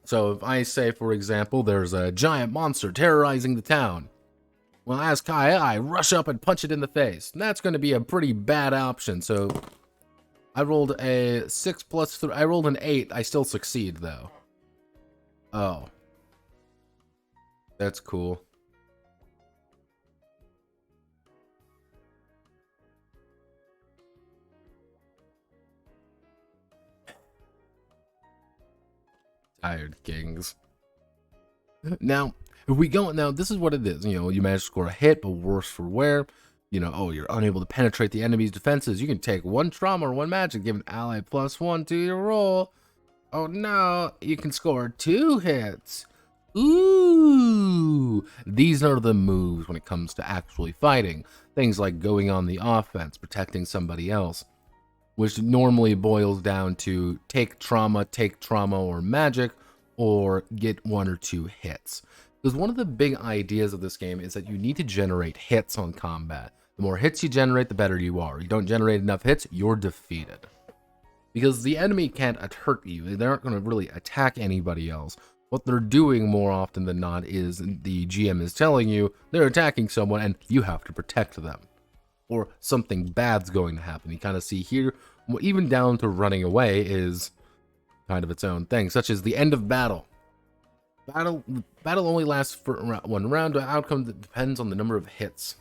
So if I say, for example, there's a giant monster terrorizing the town. Well, as Kai, I rush up and punch it in the face. And that's going to be a pretty bad option. So I rolled a 6 plus 3. I rolled an 8. I still succeed, though. Oh. That's cool. Tired kings. Now, if we go, now this is what it is. You know, you manage to score a hit, but worse for wear. You know, oh, you're unable to penetrate the enemy's defenses. You can take 1 trauma or 1 magic, give an ally +1 to your roll. Oh no, you can score 2 hits. Ooh, these are the moves when it comes to actually fighting. Things like going on the offense, protecting somebody else, which normally boils down to take trauma or magic, or get 1 or 2 hits. Because one of the big ideas of this game is that you need to generate hits on combat. The more hits you generate, the better you are. You don't generate enough hits, you're defeated. Because the enemy can't hurt you. They aren't going to really attack anybody else. What they're doing more often than not is the GM is telling you they're attacking someone and you have to protect them. Or something bad's going to happen. You kind of see here, even down to running away is kind of its own thing, such as the end of battle. Battle only lasts for 1 round. The outcome depends on the number of hits.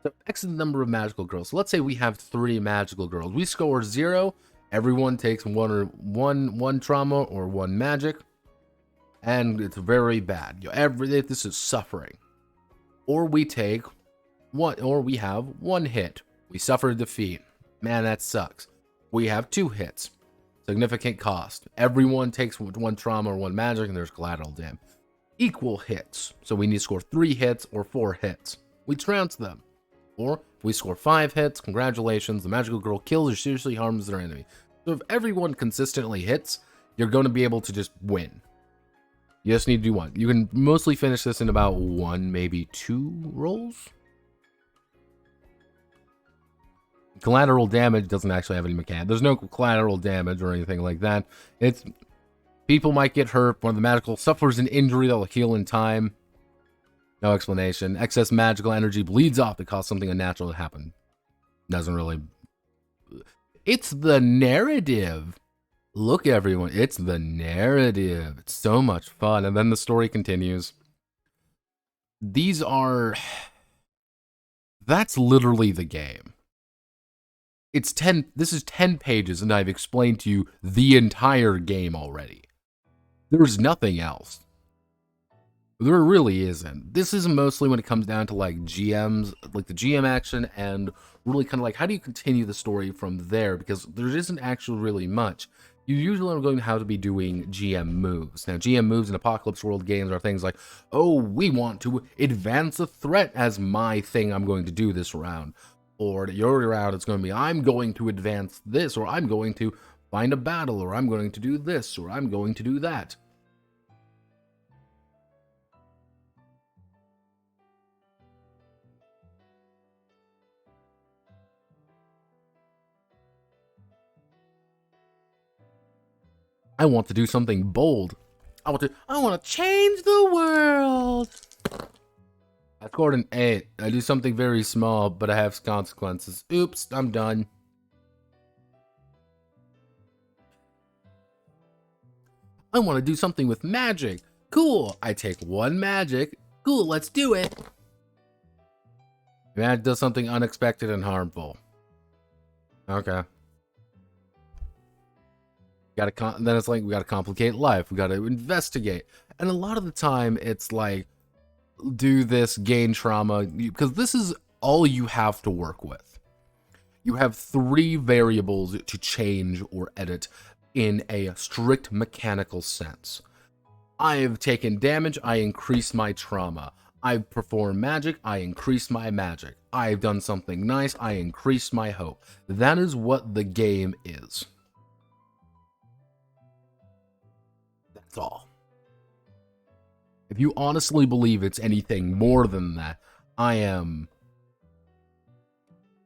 So X is the number of magical girls. So let's say we have 3 magical girls. We score 0. Everyone takes one trauma or 1 magic, and it's very bad. This is suffering. Or we take we have 1 hit. We suffer defeat. Man, that sucks. We have 2 hits. Significant cost. Everyone takes 1 trauma or 1 magic, and there's collateral damage. Equal hits. So we need to score 3 hits or 4 hits. We trounce them. Or if we score 5 hits, congratulations, the magical girl kills or seriously harms their enemy. So if everyone consistently hits, you're going to be able to just win. You just need to do 1. You can mostly finish this in about 1, maybe 2 rolls. Collateral damage doesn't actually have any mechanic. There's no collateral damage or anything like that. It's people might get hurt. One of the magical suffers an injury that will heal in time. No explanation. Excess magical energy bleeds off to cause something unnatural to happen. Doesn't really. It's the narrative. Look, everyone. It's the narrative. It's so much fun. And then the story continues. These are. That's literally the game. It's 10. This is 10 pages, and I've explained to you the entire game already. There's nothing else. There really isn't. This is mostly when it comes down to like GMs, like the GM action, and really kind of like how do you continue the story from there, because there isn't actually really much. You usually are going to have to be doing GM moves. Now, GM moves in Apocalypse World games are things like, oh, we want to advance a threat as my thing I'm going to do this round. Or your round, it's going to be, I'm going to advance this, or I'm going to find a battle, or I'm going to do this, or I'm going to do that. I want to do something bold. I want to change the world. I scored an 8. I do something very small, but I have consequences. Oops, I'm done. I want to do something with magic. Cool, I take 1 magic. Cool, let's do it. Magic does something unexpected and harmful. Okay. Then it's like we gotta complicate life. We gotta investigate, and a lot of the time it's like do this, gain trauma, because this is all you have to work with. You have 3 variables to change or edit in a strict mechanical sense. I've taken damage, I increase my trauma. I've performed magic, I increase my magic. I've done something nice, I increase my hope. That is what the game is. That's all. If you honestly believe it's anything more than that, I am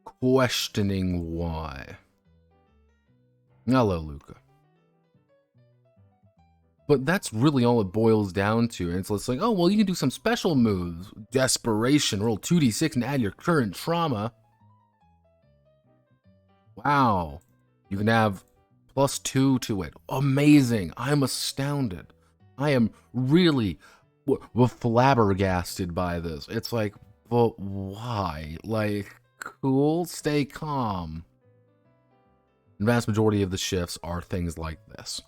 questioning why. Hello, Luca. But that's really all it boils down to. And it's like, oh, well, you can do some special moves. Desperation, roll 2d6 and add your current trauma. Wow. You can have +2 to it. Amazing. I'm astounded. I am really flabbergasted by this. It's like, but why? Like, cool, stay calm. The vast majority of the shifts are things like this.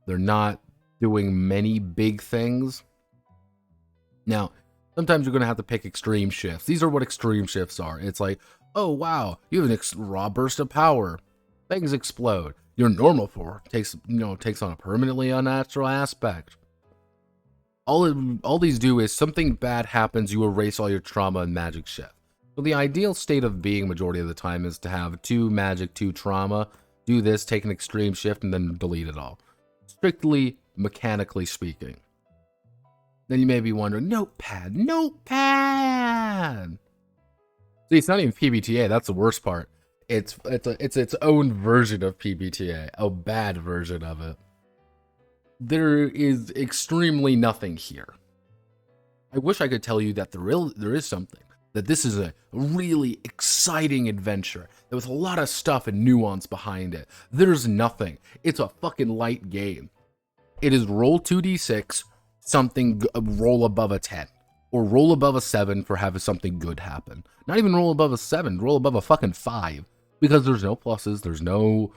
They're not doing many big things. Now, sometimes you're going to have to pick extreme shifts. These are what extreme shifts are. It's like, oh wow, you have an raw burst of power. Things explode. Your normal form takes on a permanently unnatural aspect. All these do is something bad happens, you erase all your trauma and magic shift. So the ideal state of being majority of the time is to have 2 magic, 2 trauma, do this, take an extreme shift, and then delete it all. Strictly mechanically speaking. Then you may be wondering, notepad. See, it's not even PBTA, that's the worst part. It's its own version of PBTA, a bad version of it. There is extremely nothing here. I wish I could tell you that there is something. That this is a really exciting adventure. There was a lot of stuff and nuance behind it. There's nothing. It's a fucking light game. It is roll 2d6, something roll above a 10. Or roll above a 7 for having something good happen. Not even roll above a 7, roll above a fucking 5. Because there's no pluses, there's no...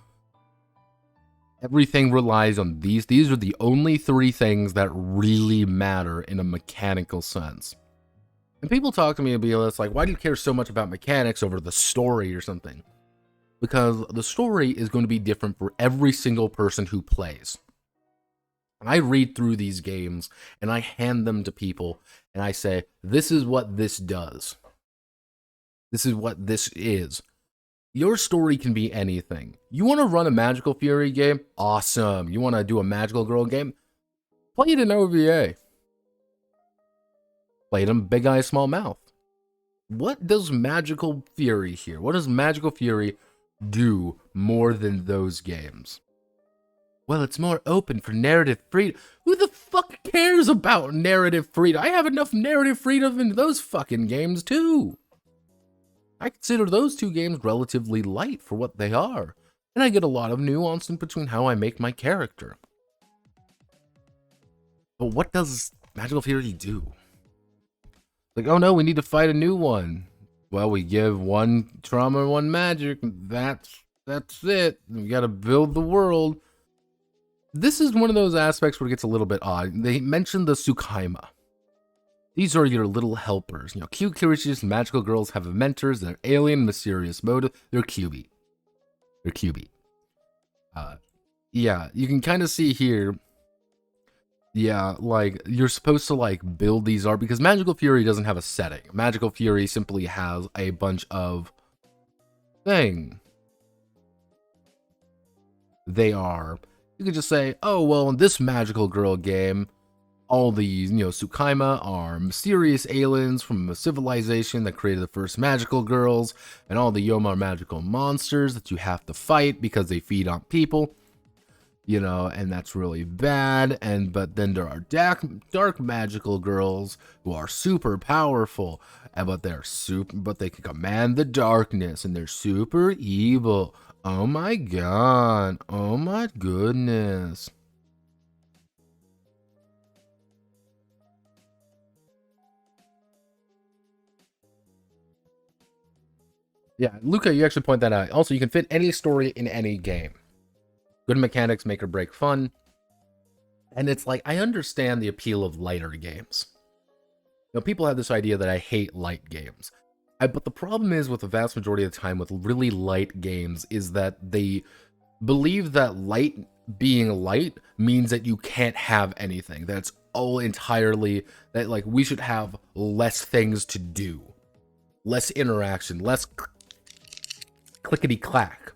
Everything relies on these. These are the only 3 things that really matter in a mechanical sense. And people talk to me and be like, why do you care so much about mechanics over the story or something? Because the story is going to be different for every single person who plays. And I read through these games and I hand them to people and I say, this is what this does. This is what this is. Your story can be anything. You want to run a Magical Fury game? Awesome. You want to do a Magical Girl game? Play it in OVA. Play it in Big Eye, Small Mouth. What does Magical Fury here? What does Magical Fury do more than those games? Well, it's more open for narrative freedom. Who the fuck cares about narrative freedom? I have enough narrative freedom in those fucking games too. I consider those 2 games relatively light for what they are. And I get a lot of nuance in between how I make my character. But what does Magical Fury do? Like, oh no, we need to fight a new one. Well, we give 1 trauma and 1 magic. That's it. We gotta build the world. This is one of those aspects where it gets a little bit odd. They mentioned the Tsukaima. These are your little helpers. You know, cute, curious, magical girls have mentors. They're alien, mysterious motive. They're QB. Yeah, you can kind of see here. Yeah, like, you're supposed to, like, build these art, because Magical Fury doesn't have a setting. Magical Fury simply has a bunch of thing. They are, you could just say, oh, well, in this Magical Girl game, all these, Tsukaima are mysterious aliens from a civilization that created the first magical girls, and all the Yoma are magical monsters that you have to fight because they feed on people. And that's really bad. But then there are dark magical girls who are super powerful, but they can command the darkness, and they're super evil. Oh my god! Oh my goodness! Yeah, Luca, you actually point that out. Also, you can fit any story in any game. Good mechanics make or break fun. And it's like, I understand the appeal of lighter games. People have this idea that I hate light games. But the problem is, with the vast majority of the time with really light games, is that they believe that being light means that you can't have anything. That's all entirely, that like we should have less things to do. Less interaction, less clickety-clack.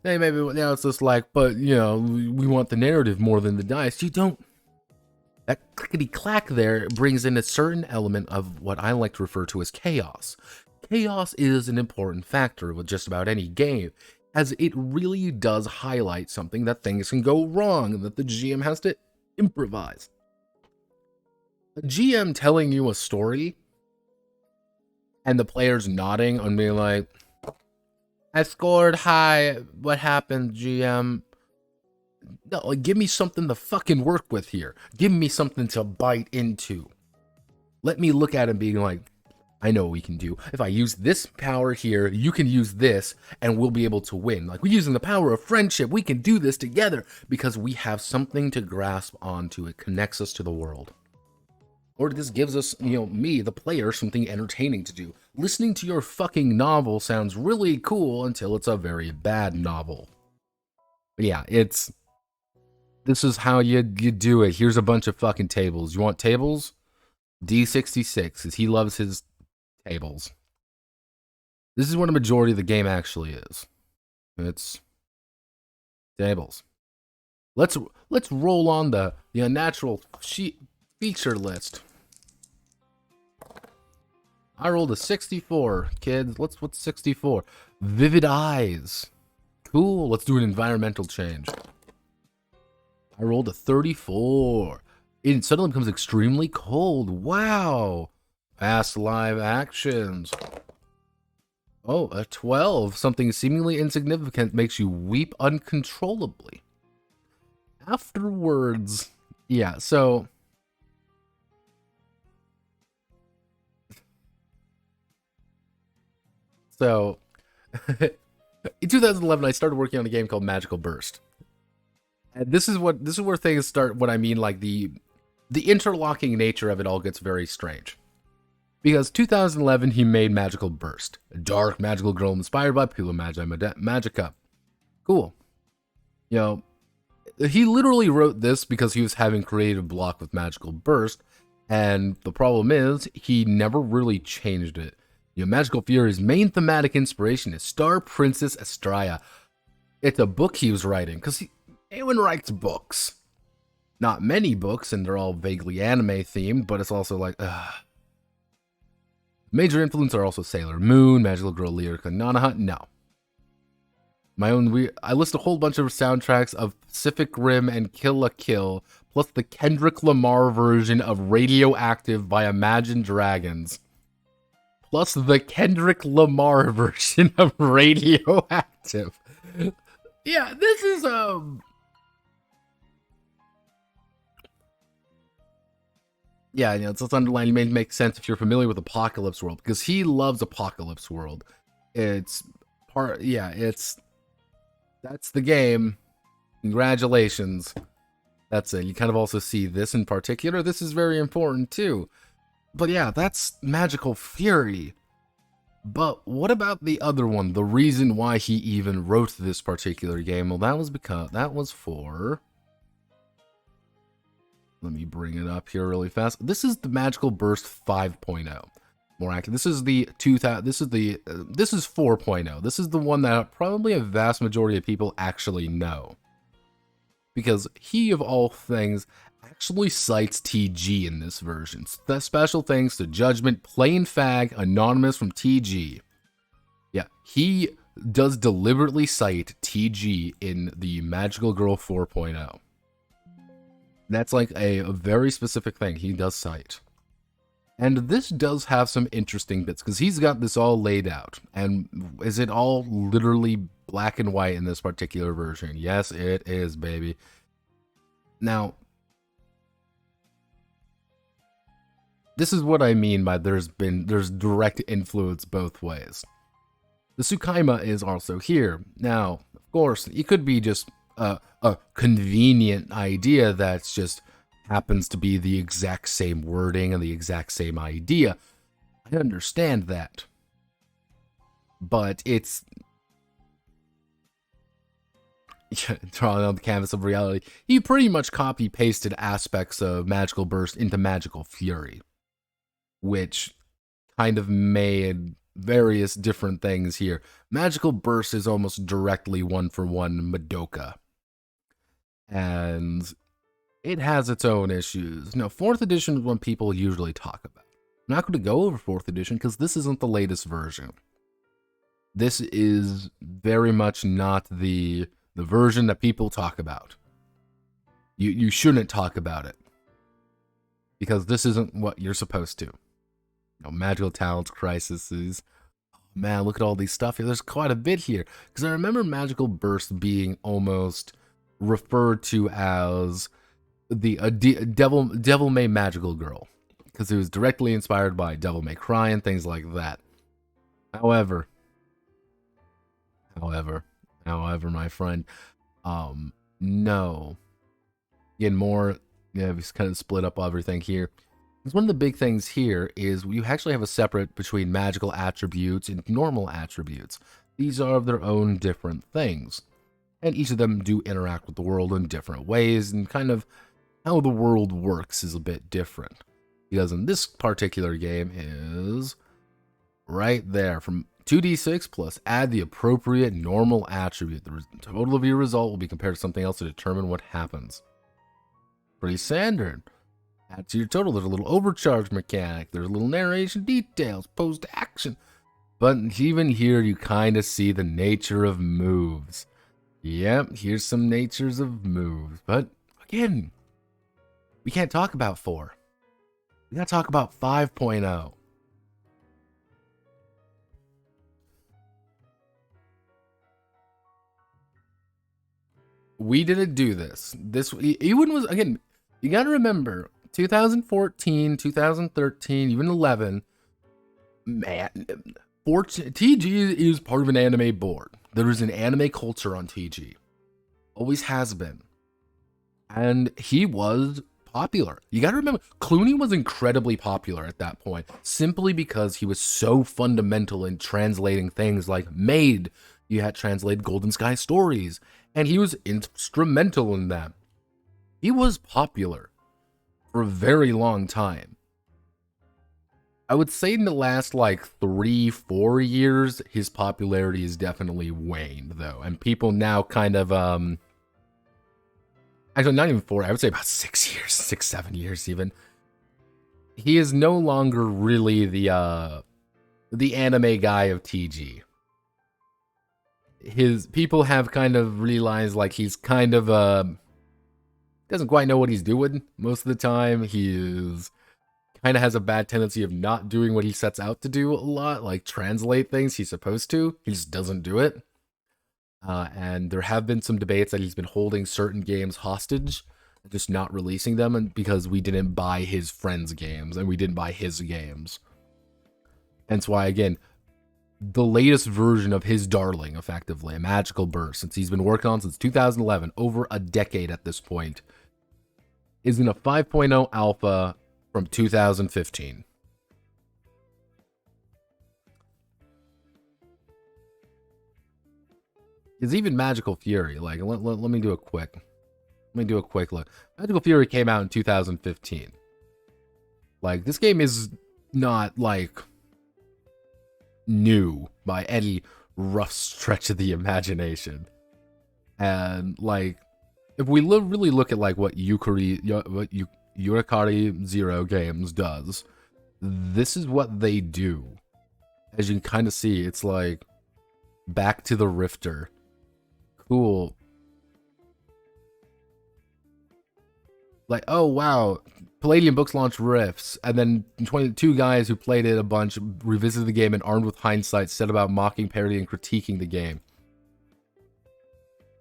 Now, maybe now it's just like, but, we want the narrative more than the dice. You don't. That clickety-clack there brings in a certain element of what I like to refer to as chaos. Chaos is an important factor with just about any game, as it really does highlight something that things can go wrong and that the GM has to improvise. A GM telling you a story and the players nodding and being like, I scored high. What happened, GM? No, like, give me something to fucking work with here. Give me something to bite into. Let me look at it being like, I know what we can do. If I use this power here, you can use this, and we'll be able to win. Like, we're using the power of friendship. We can do this together because we have something to grasp onto. It connects us to the world. Or this gives us, me, the player, something entertaining to do. Listening to your fucking novel sounds really cool until it's a very bad novel. But yeah, this is how you do it. Here's a bunch of fucking tables. You want tables? D66, because he loves his tables. This is what a majority of the game actually is. It's tables. Let's roll on the unnatural feature list. I rolled a 64, kids. What's 64? Vivid eyes. Cool. Let's do an environmental change. I rolled a 34. It suddenly becomes extremely cold. Wow. Past live actions. Oh, a 12. Something seemingly insignificant makes you weep uncontrollably. Afterwards. Yeah, so... So, in 2011, I started working on a game called Magical Burst. And this is where things start, what I mean, like the interlocking nature of it all gets very strange. Because 2011, he made Magical Burst, a dark magical girl inspired by Puella, Magi, Magica. Cool. He literally wrote this because he was having creative block with Magical Burst, and the problem is, he never really changed it. Magical Fury's main thematic inspiration is Star Princess Estrella. It's a book he was writing, because Ewen writes books. Not many books, and they're all vaguely anime themed, but it's also like, Major influences are also Sailor Moon, Magical Girl Lyrica, Nanaha. No. I list a whole bunch of soundtracks of Pacific Rim and Kill la Kill, plus the Kendrick Lamar version of Radioactive by Imagine Dragons. Plus the Kendrick Lamar version of Radioactive. Yeah, this is, Yeah, it's underlined. It makes sense if you're familiar with Apocalypse World, because he loves Apocalypse World. That's the game. Congratulations. That's it. You kind of also see this in particular. This is very important too. But yeah, that's Magical Fury. But what about the other one? The reason why he even wrote this particular game? Well, that was for... Let me bring it up here really fast. This is the Magical Burst 5.0. More accurate. This is 4.0. This is the one that probably a vast majority of people actually know. Because he, of all things, actually cites TG in this version. Special thanks to Judgment, Plain Fag, Anonymous from TG. Yeah, he does deliberately cite TG in the Magical Girl 4.0. That's like a very specific thing he does cite. And this does have some interesting bits, because he's got this all laid out. And is it all literally black and white in this particular version? Yes, it is, baby. Now, this is what I mean by there's direct influence both ways. The Tsukaima is also here. Now, of course, it could be just a convenient idea that's just happens to be the exact same wording and the exact same idea. I understand that. But it's... drawing on the canvas of reality, he pretty much copy-pasted aspects of Magical Burst into Magical Fury, which kind of made various different things here. Magical Burst is almost directly one-for-one Madoka. And it has its own issues. Now, 4th edition is what people usually talk about. I'm not going to go over 4th edition because this isn't the latest version. This is very much not the version that people talk about. You shouldn't talk about it. Because this isn't what you're supposed to. Magical Talents, Crises. Oh, man, look at all these stuff here. There's quite a bit here. Because I remember Magical Burst being almost referred to as the Devil May Magical Girl. because it was directly inspired by Devil May Cry and things like that. However, my friend, no. Again, more, yeah, we kind of split up everything here. Because one of the big things here is you actually have a separate between magical attributes and normal attributes. These are their own different things. And each of them do interact with the world in different ways, and kind of how the world works is a bit different. Because in this particular game is right there, from 2d6 plus add the appropriate normal attribute. The total of your result will be compared to something else to determine what happens. Pretty standard. Add to your total. There's a little overcharge mechanic. There's a little narration details, post-action. But even here, you kind of see the nature of moves. Yep, here's some natures of moves. But again, we can't talk about 4. We gotta talk about 5.0. We didn't do this. Ewen was, again, you gotta remember, 2014, 2013, even 11, man, TG is part of an anime board. There is an anime culture on TG. Always has been. And he was popular. You gotta remember, Cluney was incredibly popular at that point, simply because he was so fundamental in translating things like Maid. You had translated Golden Sky Stories, and he was instrumental in that. He was popular for a very long time. I would say in the last like 3-4 years, his popularity has definitely waned though. And people now kind of, actually not even 4, I would say about 6 years, 6-7 years even. He is no longer really the anime guy of TG. His people have kind of realized like he's kind of, doesn't quite know what he's doing most of the time. He is kind of has a bad tendency of not doing what he sets out to do a lot, like translate things he's supposed to. He just doesn't do it. And there have been some debates that he's been holding certain games hostage, just not releasing them, and because we didn't buy his friends' games and we didn't buy his games. Hence why, again, the latest version of his darling, effectively, a Magical Burst, since he's been working on since 2011, over a decade at this point, is in a 5.0 alpha from 2015. Is even Magical Fury, like, let me do a quick look. Magical Fury came out in 2015. Like, this game is not, like, new by any rough stretch of the imagination. And, like, if we really look at, like, what Yurikari Zero Games does, this is what they do. As you can kind of see, it's like, back to the Rifter. Cool. Like, oh wow, Palladium Books launched Rifts, and then 22 guys who played it a bunch revisited the game and, armed with hindsight, set about mocking, parodying, and critiquing the game.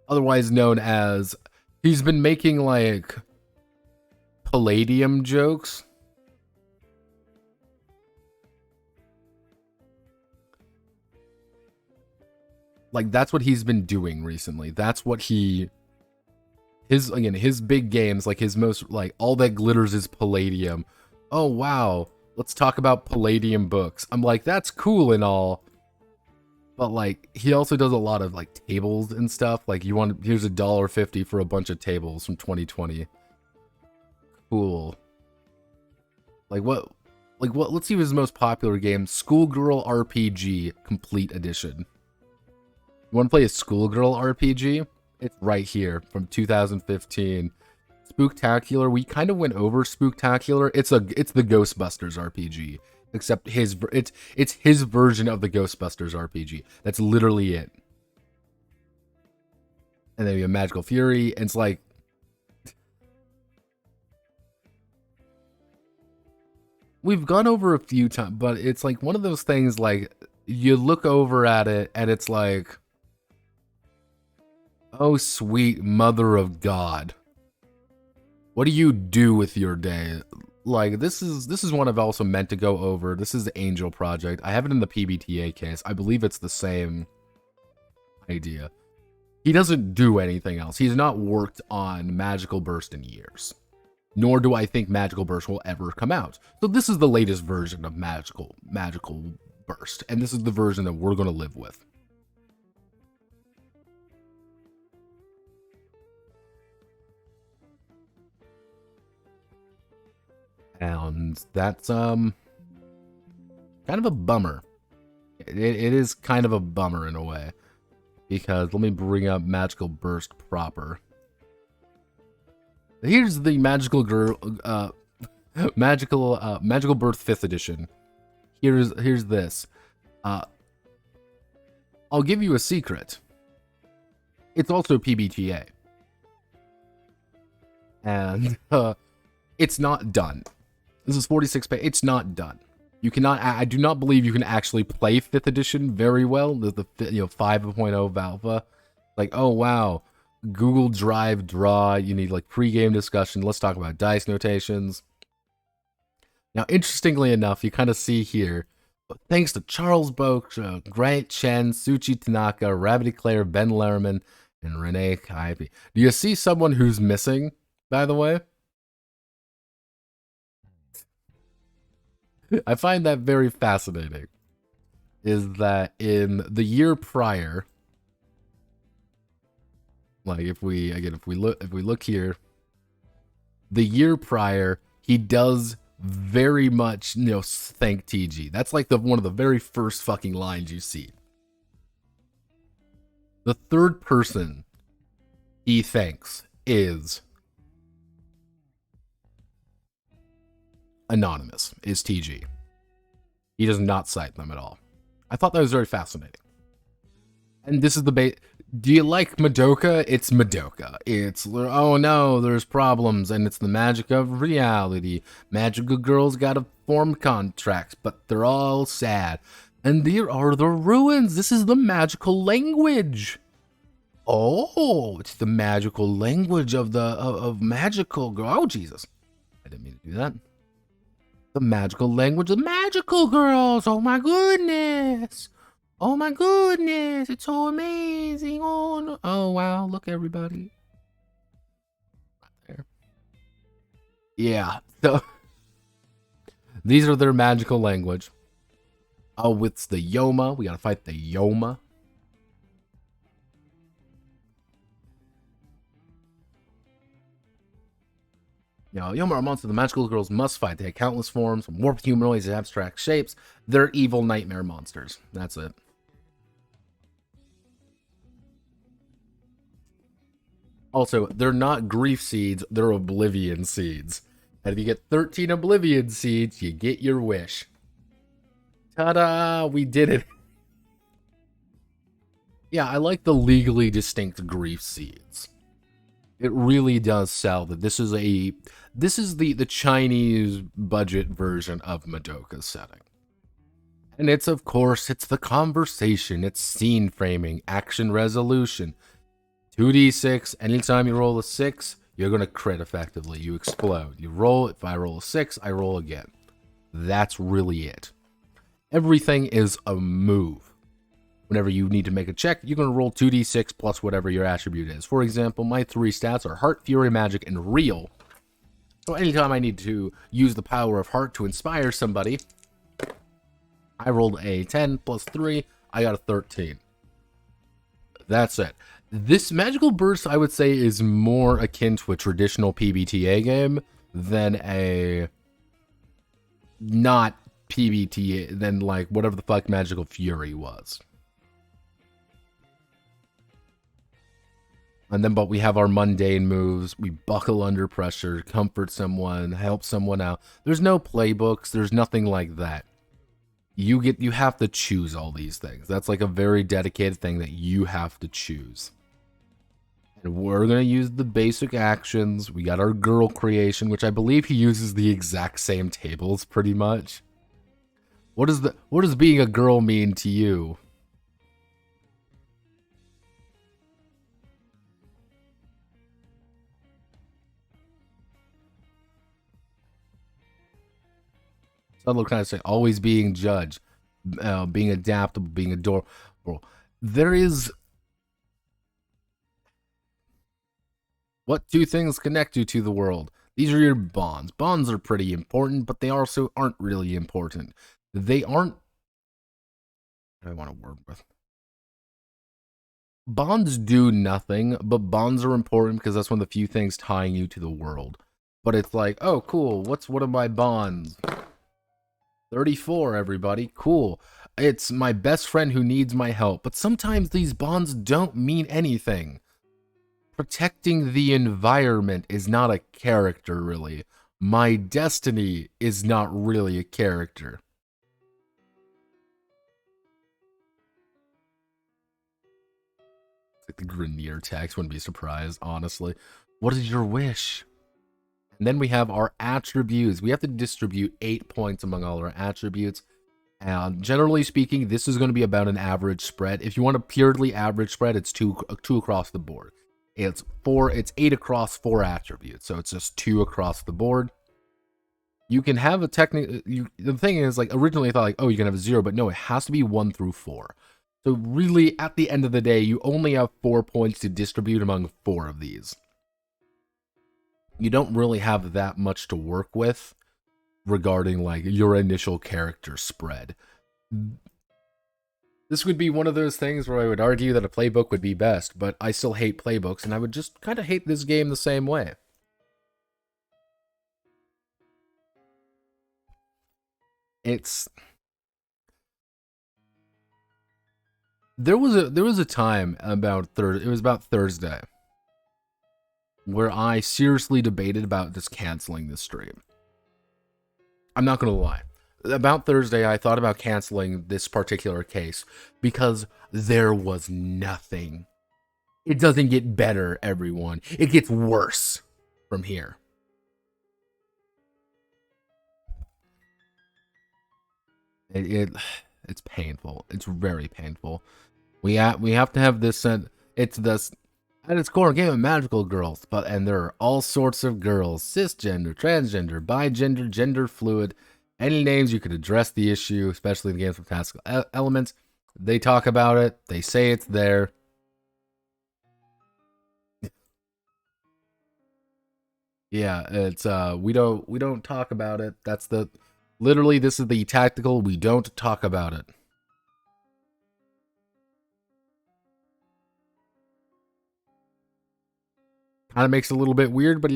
Otherwise known as, he's been making like Palladium jokes. Like, that's what he's been doing recently. That's what his big games, like his most, like, all that glitters is Palladium. Oh wow, let's talk about Palladium books. I'm like, that's cool and all, but like, he also does a lot of like tables and stuff. Like, here's $1.50 for a bunch of tables from 2020. Cool. Like what, let's see his most popular game, Schoolgirl RPG Complete Edition. You want to play a Schoolgirl RPG? It's right here from 2015. Spooktacular. We kind of went over Spooktacular. It's the Ghostbusters RPG, except it's his version of the Ghostbusters RPG. That's literally it. And then you have Magical Fury, and it's like, we've gone over a few times, but it's like one of those things, like, you look over at it and it's like, oh, sweet mother of God. What do you do with your day? Like, this is one I've also meant to go over. This is the Angel Project. I have it in the PBTA case. I believe it's the same idea. He doesn't do anything else. He's not worked on Magical Burst in years. Nor do I think Magical Burst will ever come out. So this is the latest version of Magical Burst. And this is the version that we're going to live with. And that's kind of a bummer. It is kind of a bummer in a way, because let me bring up Magical Burst proper. Here's the Magical Magical Burst 5th edition. Here's this. I'll give you a secret. It's also PBTA, and it's not done. This is 46 pages. It's not done. You cannot. I do not believe you can actually play 5th edition very well. The 5.0 alpha. Like, oh wow, Google Drive draw. You need like pre-game discussion. Let's talk about dice notations. Now, interestingly enough, you kind of see here, thanks to Charles Boak, Grant Chen, Suchi Tanaka, Rabbity Claire, Ben Lerman, and Renee Kaipi. Do you see someone who's missing, by the way? I find that very fascinating. Is that in the year prior, like if we look here, the year prior, he does very much, thank TG. That's like one of the very first fucking lines you see. The third person he thanks is anonymous, is TG. He does not cite them at all. I thought that was very fascinating. And this is the bait. Do you like Madoka? It's Madoka. It's, oh no, there's problems, and it's the magic of reality. Magical girls gotta form contracts, but they're all sad. And there are the ruins. This is the magical language. Oh, it's the magical language of magical girl. Oh, Jesus. I didn't mean to do that. The magical language of magical girls. Oh my goodness. Oh my goodness, it's so amazing. Oh, no. Oh wow, look everybody. Right there. Yeah, so these are their magical language. Oh, it's the Yoma. We gotta fight the Yoma. Yoma are monsters the magical girls must fight. They have countless forms, from warped humanoids to abstract shapes. They're evil nightmare monsters. That's it. Also, they're not grief seeds, they're oblivion seeds. And if you get 13 oblivion seeds, you get your wish. Ta-da! We did it. Yeah, I like the legally distinct grief seeds. It really does sell that this is the Chinese budget version of Madoka's setting. And it's, of course, it's the conversation, it's scene framing, action resolution. 2d6, anytime you roll a 6, you're going to crit effectively. You explode. You roll, if I roll a 6, I roll again. That's really it. Everything is a move. Whenever you need to make a check, you're going to roll 2d6 plus whatever your attribute is. For example, my 3 stats are Heart, Fury, Magic, and Real. So anytime I need to use the power of Heart to inspire somebody, I rolled a 10 plus 3, I got a 13. That's it. This Magical Burst, I would say, is more akin to a traditional PBTA game than a not PBTA, than like whatever the fuck Magical Fury was. And then, but we have our mundane moves. We buckle under pressure, comfort someone, help someone out. There's no playbooks. There's nothing like that. You have to choose all these things. That's like a very dedicated thing that you have to choose. And we're going to use the basic actions. We got our girl creation, which I believe he uses the exact same tables pretty much. What does being a girl mean to you? subtle kind of say, always being judged, being adaptable, being adorable. There is... What two things connect you to the world? These are your bonds. Bonds are pretty important, but they also aren't really important. They aren't... I want to work with... Bonds do nothing, but bonds are important because that's one of the few things tying you to the world. But it's like, oh, cool, what's one of my bonds? 34, everybody, cool. It's my best friend who needs my help. But sometimes these bonds don't mean anything. Protecting the environment is not a character, really. My destiny is not really a character. Like the Grenier text, wouldn't be surprised, honestly. What is your wish? And then we have our attributes. We have to distribute 8 points among all our attributes. And generally speaking, this is going to be about an average spread. If you want a purely average spread, it's two across the board. It's 8 across 4 attributes, so it's just 2 across the board. You can have a the thing is, like, originally I thought, like, oh, you can have a 0, but no, it has to be 1 through 4. So really, at the end of the day, you only have 4 points to distribute among 4 of these. You don't really have that much to work with regarding, like, your initial character spread. This would be one of those things where I would argue that a playbook would be best, but I still hate playbooks, and I would just kind of hate this game the same way. There was a time about Thursday where I seriously debated about just canceling this stream. I'm not gonna lie. About Thursday, I thought about canceling this particular case because there was nothing. It doesn't get better, everyone. It gets worse from here. It's painful. It's very painful. We have to have this, it's this, at its core, a game of magical girls, and there are all sorts of girls, cisgender, transgender, bigender, gender fluid, any names you could address the issue, especially in the game's fantastical elements. They talk about it, they say it's there. Yeah, it's, we don't talk about it. That's literally, this is the tactical, we don't talk about it. Kind of makes it a little bit weird, but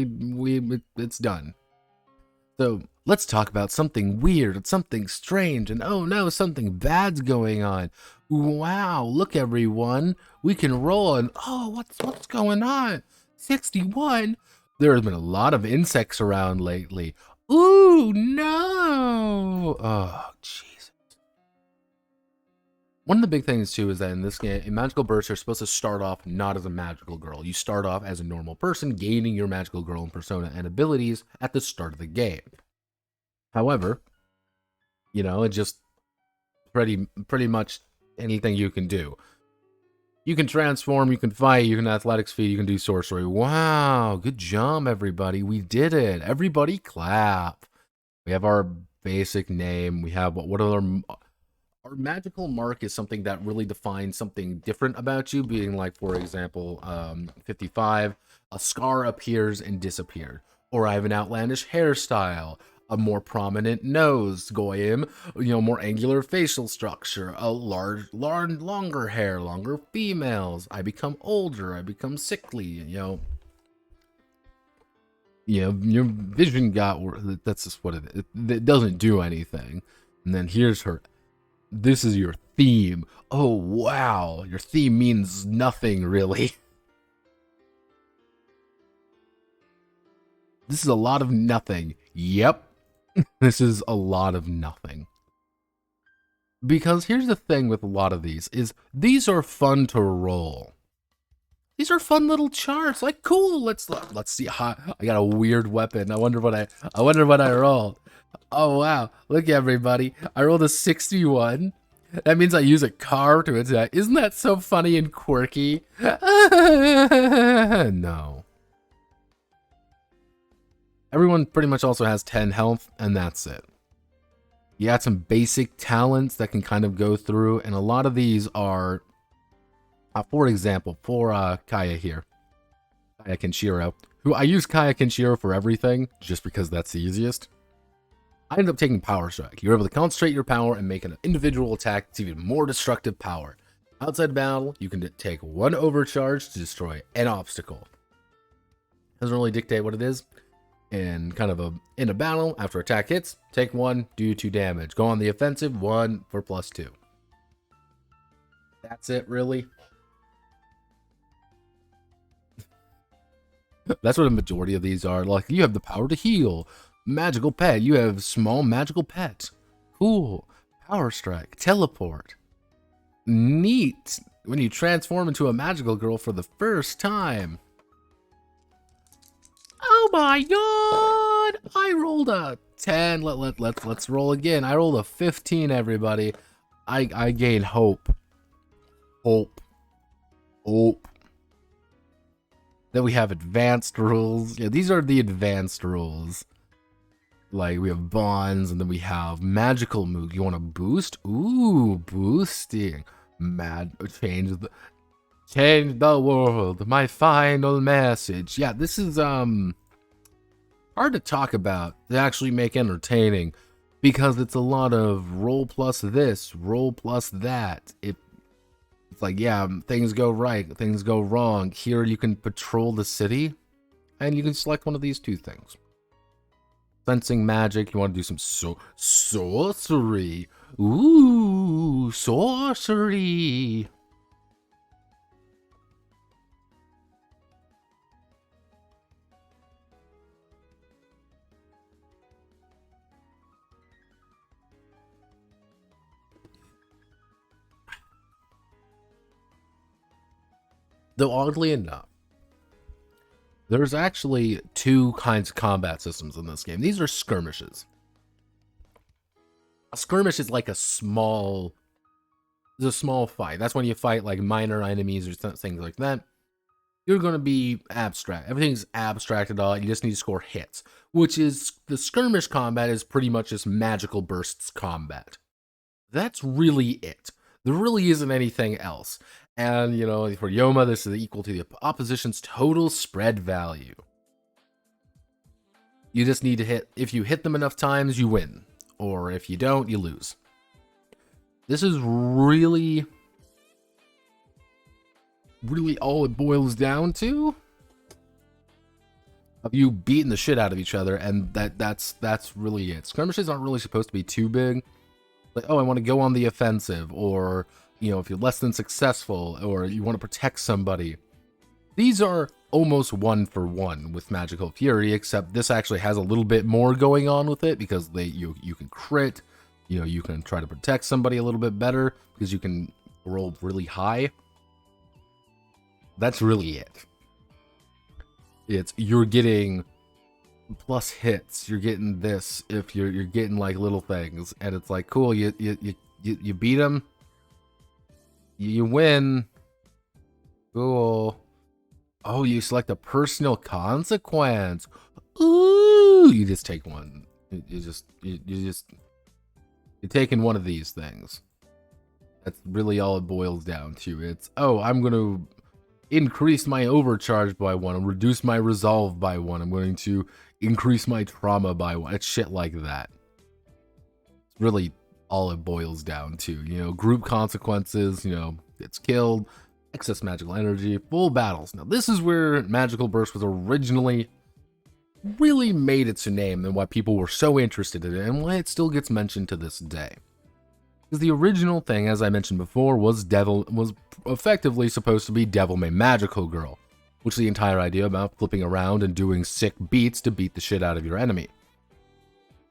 it's done. So let's talk about something weird, something strange, and oh no, something bad's going on. Wow, look everyone, we can roll, and oh, what's going on? 61? There has been a lot of insects around lately. Ooh, no! Oh, jeez. One of the big things, too, is that in this game, in Magical Burst, you're supposed to start off not as a magical girl. You start off as a normal person, gaining your magical girl and persona and abilities at the start of the game. However, you know, it's just pretty much anything you can do. You can transform, you can fight, you can athletics feat, you can do sorcery. Wow, good job, everybody. We did it. Everybody clap. We have our basic name. We have what are our magical mark is something that really defines something different about you, being like, for example, 55, a scar appears and disappeared. Or I have an outlandish hairstyle, a more prominent nose, goyim, more angular facial structure, a longer hair, longer females. I become older, I become sickly, your vision got, that's just what it is. It doesn't do anything. And then here's her. This is your theme. Oh, wow. Your theme means nothing, really. This is a lot of nothing. Yep. This is a lot of nothing. Because here's the thing with a lot of these, is these are fun to roll. These are fun little charts. Like, cool, let's see. I got a weird weapon. I wonder what I rolled. Oh, wow. Look, everybody. I rolled a 61. That means I use a car to attack. Isn't that so funny and quirky? No. Everyone pretty much also has 10 health, and that's it. You got some basic talents that can kind of go through, and a lot of these are, for example, for Kaya here, Kaya Kenshiro, who I use Kaya Kenshiro for everything, just because that's the easiest. I ended up taking Power Strike. You're able to concentrate your power and make an individual attack that's even more destructive power. Outside battle, you can take one overcharge to destroy an obstacle. Doesn't really dictate what it is. And kind of in a battle, after attack hits, take 1, do 2 damage. Go on the offensive, 1 for +2. That's it, really. That's what a majority of these are. Like, you have the power to heal. Magical pet. You have small magical pet. Cool. Power strike. Teleport. Neat. When you transform into a magical girl for the first time. Oh my god! I rolled a 10. Let's roll again. I rolled a 15, everybody. I gain hope. Hope. Then we have advanced rules. Yeah, these are the advanced rules. Like, we have bonds, and then we have magical move. You want to boost? Ooh, boosting. Change the world. My final message. Yeah, this is hard to talk about to actually make entertaining, because it's a lot of roll plus this, roll plus that. It's like, yeah, things go right, things go wrong. Here you can patrol the city, and you can select one of these 2 things. Sensing magic, you want to do some sorcery. Ooh, sorcery. Though oddly enough, there's actually 2 kinds of combat systems in this game. These are skirmishes. A skirmish is like a small fight. That's when you fight like minor enemies or things like that. You're going to be abstract. Everything's abstracted all. You just need to score hits, which is the skirmish combat is pretty much just magical bursts combat. That's really it. There really isn't anything else. And, you know, for Yoma, this is equal to the opposition's total spread value. You just need to hit, if you hit them enough times, you win. Or if you don't, you lose. This is really all it boils down to. Of you beating the shit out of each other, and that's really it. Skirmishes aren't really supposed to be too big. Like, oh, I want to go on the offensive, or, you know, if you're less than successful, or you want to protect somebody. These are almost 1-for-1 with Magical Fury, except this actually has a little bit more going on with it, because you can crit, you know, you can try to protect somebody a little bit better, because you can roll really high. That's really it. You're getting plus hits, you're getting this, if you're getting like little things, and it's like, cool, you beat them, you win, cool. Oh, you select a personal consequence. Ooh, you just take one. You're taking one of these things. That's really all it boils down to. It's, oh, I'm going to increase my overcharge by 1, reduce my resolve by 1. I'm going to increase my trauma by 1. It's shit like that. It's really all it boils down to. You know, group consequences, you know, gets killed, excess magical energy, full battles. Now, this is where Magical Burst was originally really made its name and why people were so interested in it, and why it still gets mentioned to this day. Because the original thing, as I mentioned before, was effectively supposed to be Devil May Magical Girl, which is the entire idea about flipping around and doing sick beats to beat the shit out of your enemy.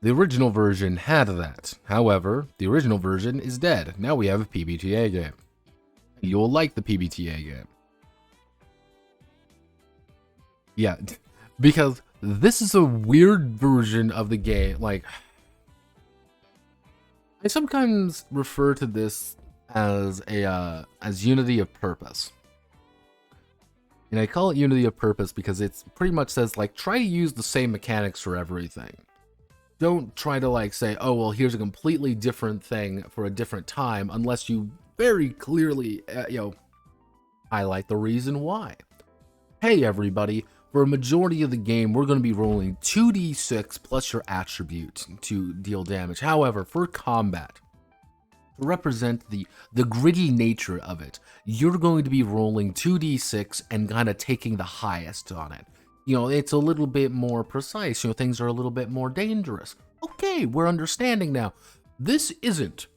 The original version had that. However, the original version is dead. Now we have a PBTA game. You'll like the PBTA game. Yeah, because this is a weird version of the game. Like, I sometimes refer to this as as unity of purpose. And I call it unity of purpose because it's pretty much says, like, try to use the same mechanics for everything. don't try to like say, oh, well, here's a completely different thing for a different time, unless you very clearly, highlight the reason why. Hey, everybody, for a majority of the game, we're going to be rolling 2d6 plus your attribute to deal damage. However, for combat, to represent the gritty nature of it, you're going to be rolling 2d6 and kind of taking the highest on it. It's a little bit more precise. Things are a little bit more dangerous. Okay, we're understanding now. This isn't.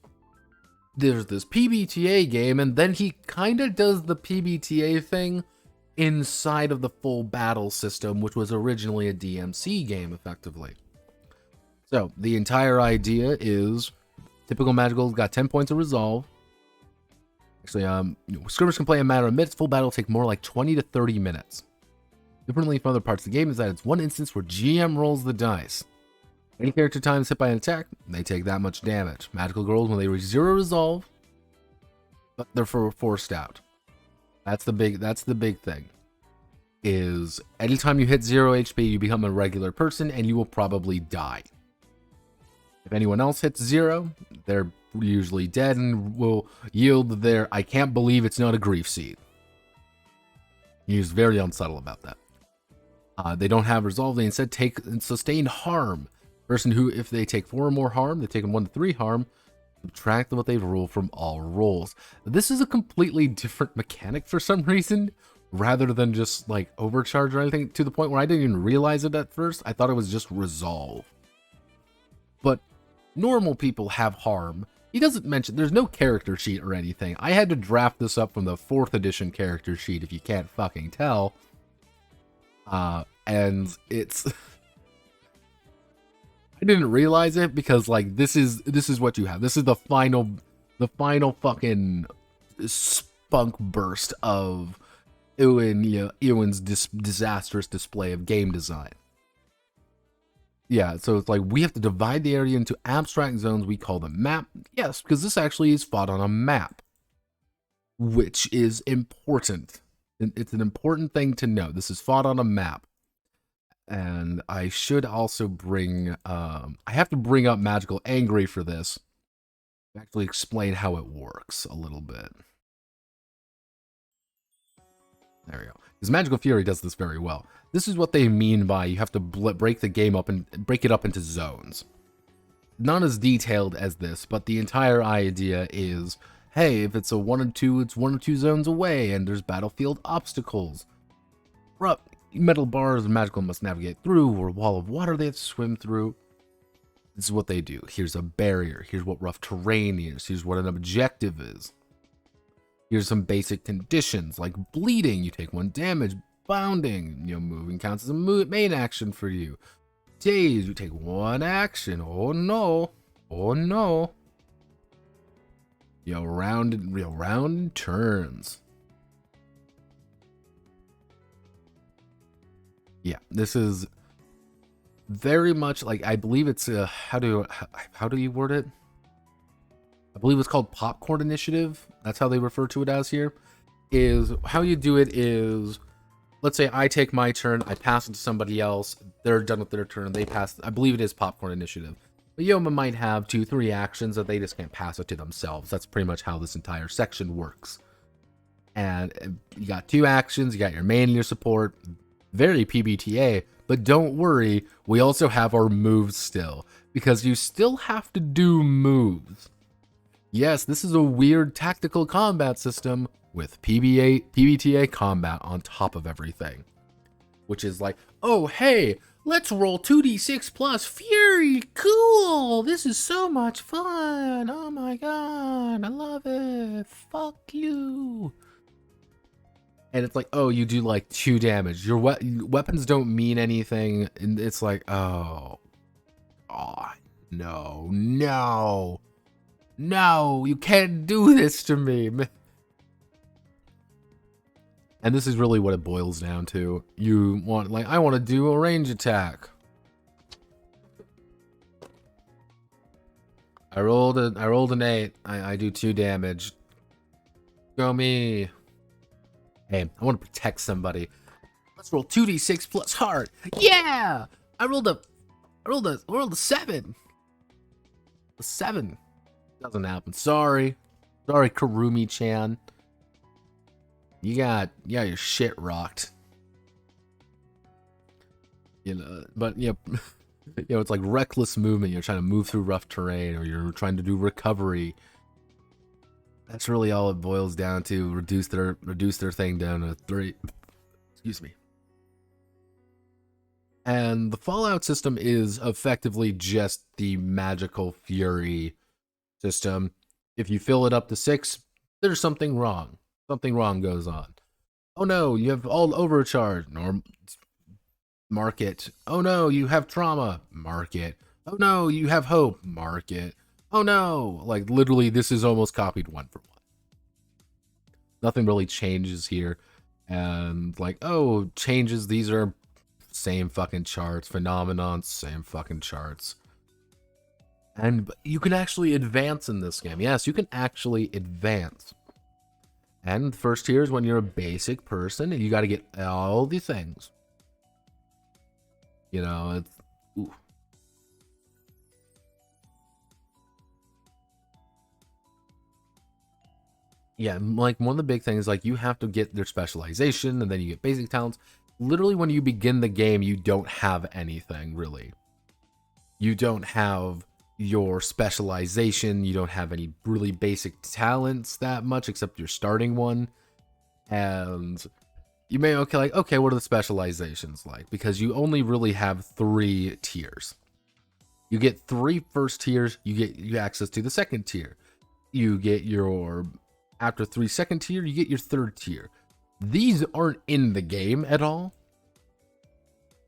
There's this PBTA game, and then he kind of does the PBTA thing inside of the full battle system, which was originally a DMC game, effectively. So, the entire idea is, typical Magical's got 10 points of resolve. Actually, skirmish can play a matter of minutes. Full battle will take more like 20 to 30 minutes. Differently from other parts of the game is that it's one instance where GM rolls the dice. Any character time is hit by an attack, they take that much damage. Magical girls, when they reach 0 resolve, but they're forced out. That's the big thing. Is anytime you hit 0 HP, you become a regular person and you will probably die. If anyone else hits 0, they're usually dead and will yield their I can't believe it's not a grief seed. He's very unsubtle about that. They don't have resolve, they instead take sustained harm. Person who, if they take 4 or more harm, they take 1 to 3 harm, subtract what they've rolled from all rolls. This is a completely different mechanic for some reason, rather than just like overcharge or anything, to the point where I didn't even realize it at first. I thought it was just resolve. But normal people have harm. He doesn't mention, there's no character sheet or anything. I had to draft this up from the 4th edition character sheet, if you can't fucking tell. And it's I didn't realize it because like this is what you have. This is the final fucking spunk burst of Ewen's disastrous display of game design. Yeah, so it's like we have to divide the area into abstract zones. We call them map. Yes, because this actually is fought on a map, which is important. It's an important thing to know. This is fought on a map. And I should also bring, I have to bring up Magical Angry for this. Actually explain how it works a little bit. There we go. Because Magical Fury does this very well. This is what they mean by you have to break the game up and break it up into zones. Not as detailed as this, but the entire idea is, hey, if it's a 1 or 2, it's 1 or 2 zones away, and there's battlefield obstacles. Metal bars Magical must navigate through, or a wall of water they have to swim through. This is what they do. Here's a barrier. Here's what rough terrain is. Here's what an objective is. Here's some basic conditions, like bleeding, you take 1 damage. Bounding, moving counts as a main action for you. Daze, you take 1 action. Oh no. Oh no. Round and turns. Yeah, this is very much like, I believe it's how do you word it? I believe it's called Popcorn Initiative. That's how they refer to it as here. Is how you do it is, let's say I take my turn, I pass it to somebody else, they're done with their turn, they pass. I believe it is Popcorn Initiative. But Yoma might have 2-3 actions that they just can't pass it to themselves. That's pretty much how this entire section works. And you got 2 actions, you got your main and your support. Very PBTA, but don't worry, we also have our moves still, because you still have to do moves. Yes, this is a weird tactical combat system with PBTA combat on top of everything. Which is like, oh hey, let's roll 2d6 plus fury, cool, this is so much fun, oh my god, I love it, fuck you. And it's like, oh, you do like 2 damage. Your weapons don't mean anything. And it's like, oh, no, you can't do this to me. And this is really what it boils down to. You want, like, I want to do a range attack. I rolled an 8. I do 2 damage. Go me. Hey, I want to protect somebody. Let's roll 2d6 plus heart. Yeah! I rolled a Roll the 7. The 7 doesn't happen. Sorry, Karumi-chan. You got your shit rocked. You know, but you know, it's like reckless movement. You're trying to move through rough terrain, or you're trying to do recovery. That's really all it boils down to. Reduce their thing down to 3. Excuse me. And the Fallout system is effectively just the magical fury system. If you fill it up to 6, there's something wrong. Something wrong goes on. Oh no, you have all overcharge. Mark it. Oh no, you have trauma. Mark it. Oh no, you have hope. Mark it. Oh no. Like, literally, this is almost copied 1 for 1. Nothing really changes here. And, like, oh, changes, these are same fucking charts. Phenomenon, same fucking charts. And you can actually advance in this game. Yes, you can actually advance. And the first tier is when you're a basic person and you got to get all the things. You know, it's... Ooh. Yeah, like, one of the big things, like, you have to get their specialization, and then you get basic talents. Literally, when you begin the game, you don't have anything, really. You don't have your specialization, you don't have any really basic talents that much, except your starting one. And you may, okay, what are the specializations like? Because you only really have 3 tiers. You get 3 first tiers, you get access to the second tier. You get your... After 3 second tier, you get your 3rd tier. These aren't in the game at all.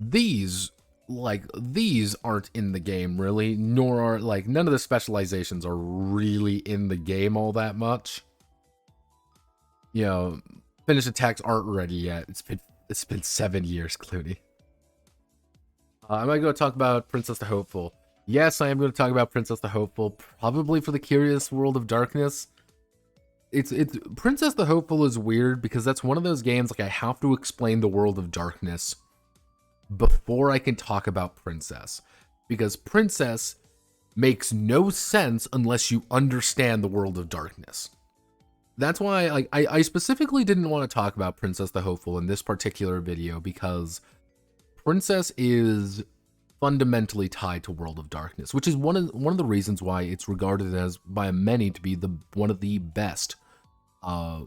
These aren't in the game, really. Nor are, like, none of the specializations are really in the game all that much. You know, finished attacks aren't ready yet. It's been 7 years, Cluney. I'm going to go talk about Princess the Hopeful. Yes, I am going to talk about Princess the Hopeful, probably for the Curious World of Darkness. It's Princess the Hopeful is weird because that's one of those games, like, I have to explain the World of Darkness before I can talk about Princess, because Princess makes no sense unless you understand the World of Darkness. That's why, like, I specifically didn't want to talk about Princess the Hopeful in this particular video, because Princess is fundamentally tied to World of Darkness, which is one of the reasons why it's regarded as by many to be one of the best I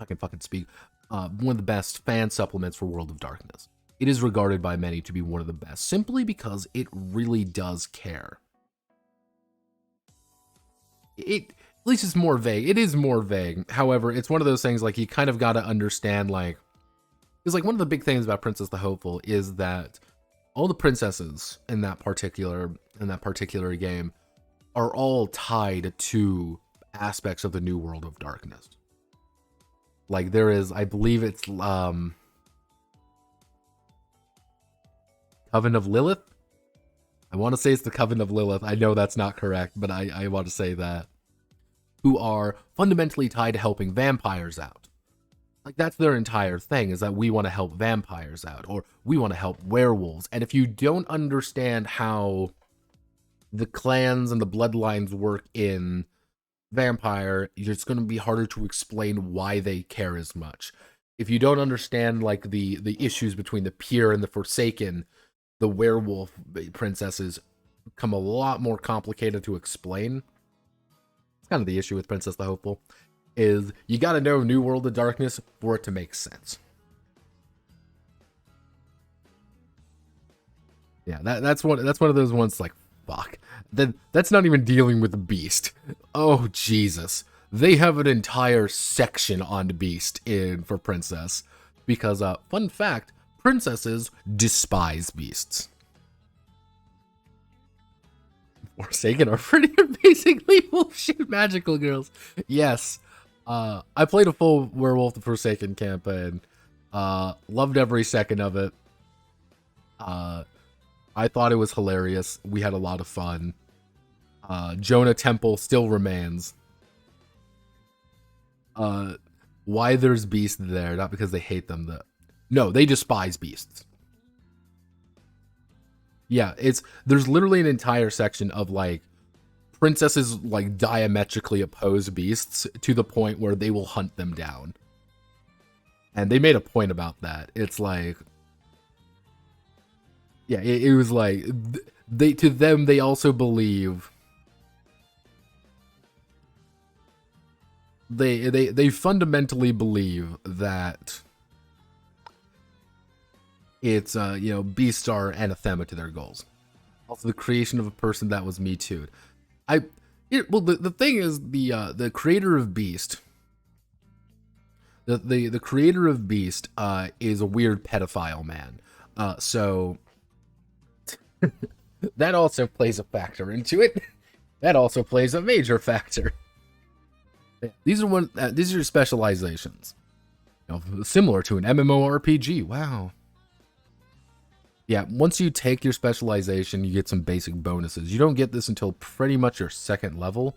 can fucking speak one of the best fan supplements for World of Darkness. It is regarded by many to be one of the best, simply because it really does care. At least it's more vague. It is more vague. However, it's one of those things, like, you kind of got to understand, like, because, like, one of the big things about Princess the Hopeful is that all the princesses in that particular game are all tied to aspects of the new World of Darkness. Like, there is, I believe it's Coven of Lilith. I want to say it's the Coven of Lilith. I know that's not correct, but I want to say that. Who are fundamentally tied to helping vampires out. Like, that's their entire thing, is that we want to help vampires out, or we want to help werewolves. And if you don't understand how the clans and the bloodlines work in vampire, it's going to be harder to explain why they care as much. If you don't understand, like, the issues between the pure and the forsaken, the werewolf princesses become a lot more complicated to explain. It's kind of the issue with Princess the Hopeful, is you got to know New World of Darkness for it to make sense. Yeah, that's one of those ones, like, fuck. Then that's not even dealing with the Beast. Oh Jesus, they have an entire section on Beast for Princess, because fun fact, princesses despise beasts. Forsaken are pretty basically bullshit magical girls. Yes. I played a full Werewolf the Forsaken campaign. Loved every second of it. I thought it was hilarious. We had a lot of fun. Jonah Temple still remains. Why there's beasts there? Not because they hate them. No, they despise beasts. Yeah, there's literally an entire section of like princesses like diametrically opposed beasts to the point where they will hunt them down. And they made a point about that. It's like, yeah, it was like to them they also believe they fundamentally believe that it's beasts are anathema to their goals. Also, the creation of a person that was Me Too'd. The thing is, the creator of Beast, the creator of Beast is a weird pedophile man. So that also plays a factor into it. That also plays a major factor. These are your specializations. Similar to an MMORPG. Wow. Yeah, once you take your specialization, you get some basic bonuses. You don't get this until pretty much your second level.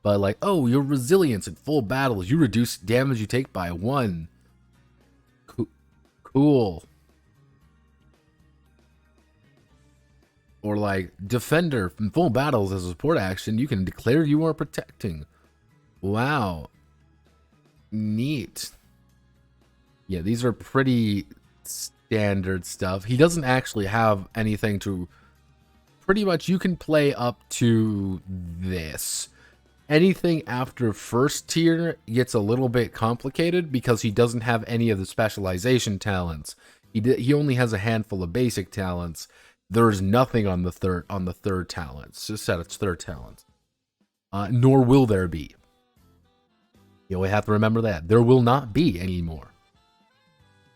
But like, oh, your resilience in full battles. You reduce damage you take by 1. Cool. Or like, defender in full battles as a support action. You can declare you are protecting. Wow. Neat. Yeah, these are pretty standard stuff. He doesn't actually have anything to... Pretty much you can play up to this. Anything after first tier gets a little bit complicated because he doesn't have any of the specialization talents. He only has a handful of basic talents. There's nothing on the third talents. Just set its third talents. Nor will there be. You only have to remember that. There will not be anymore.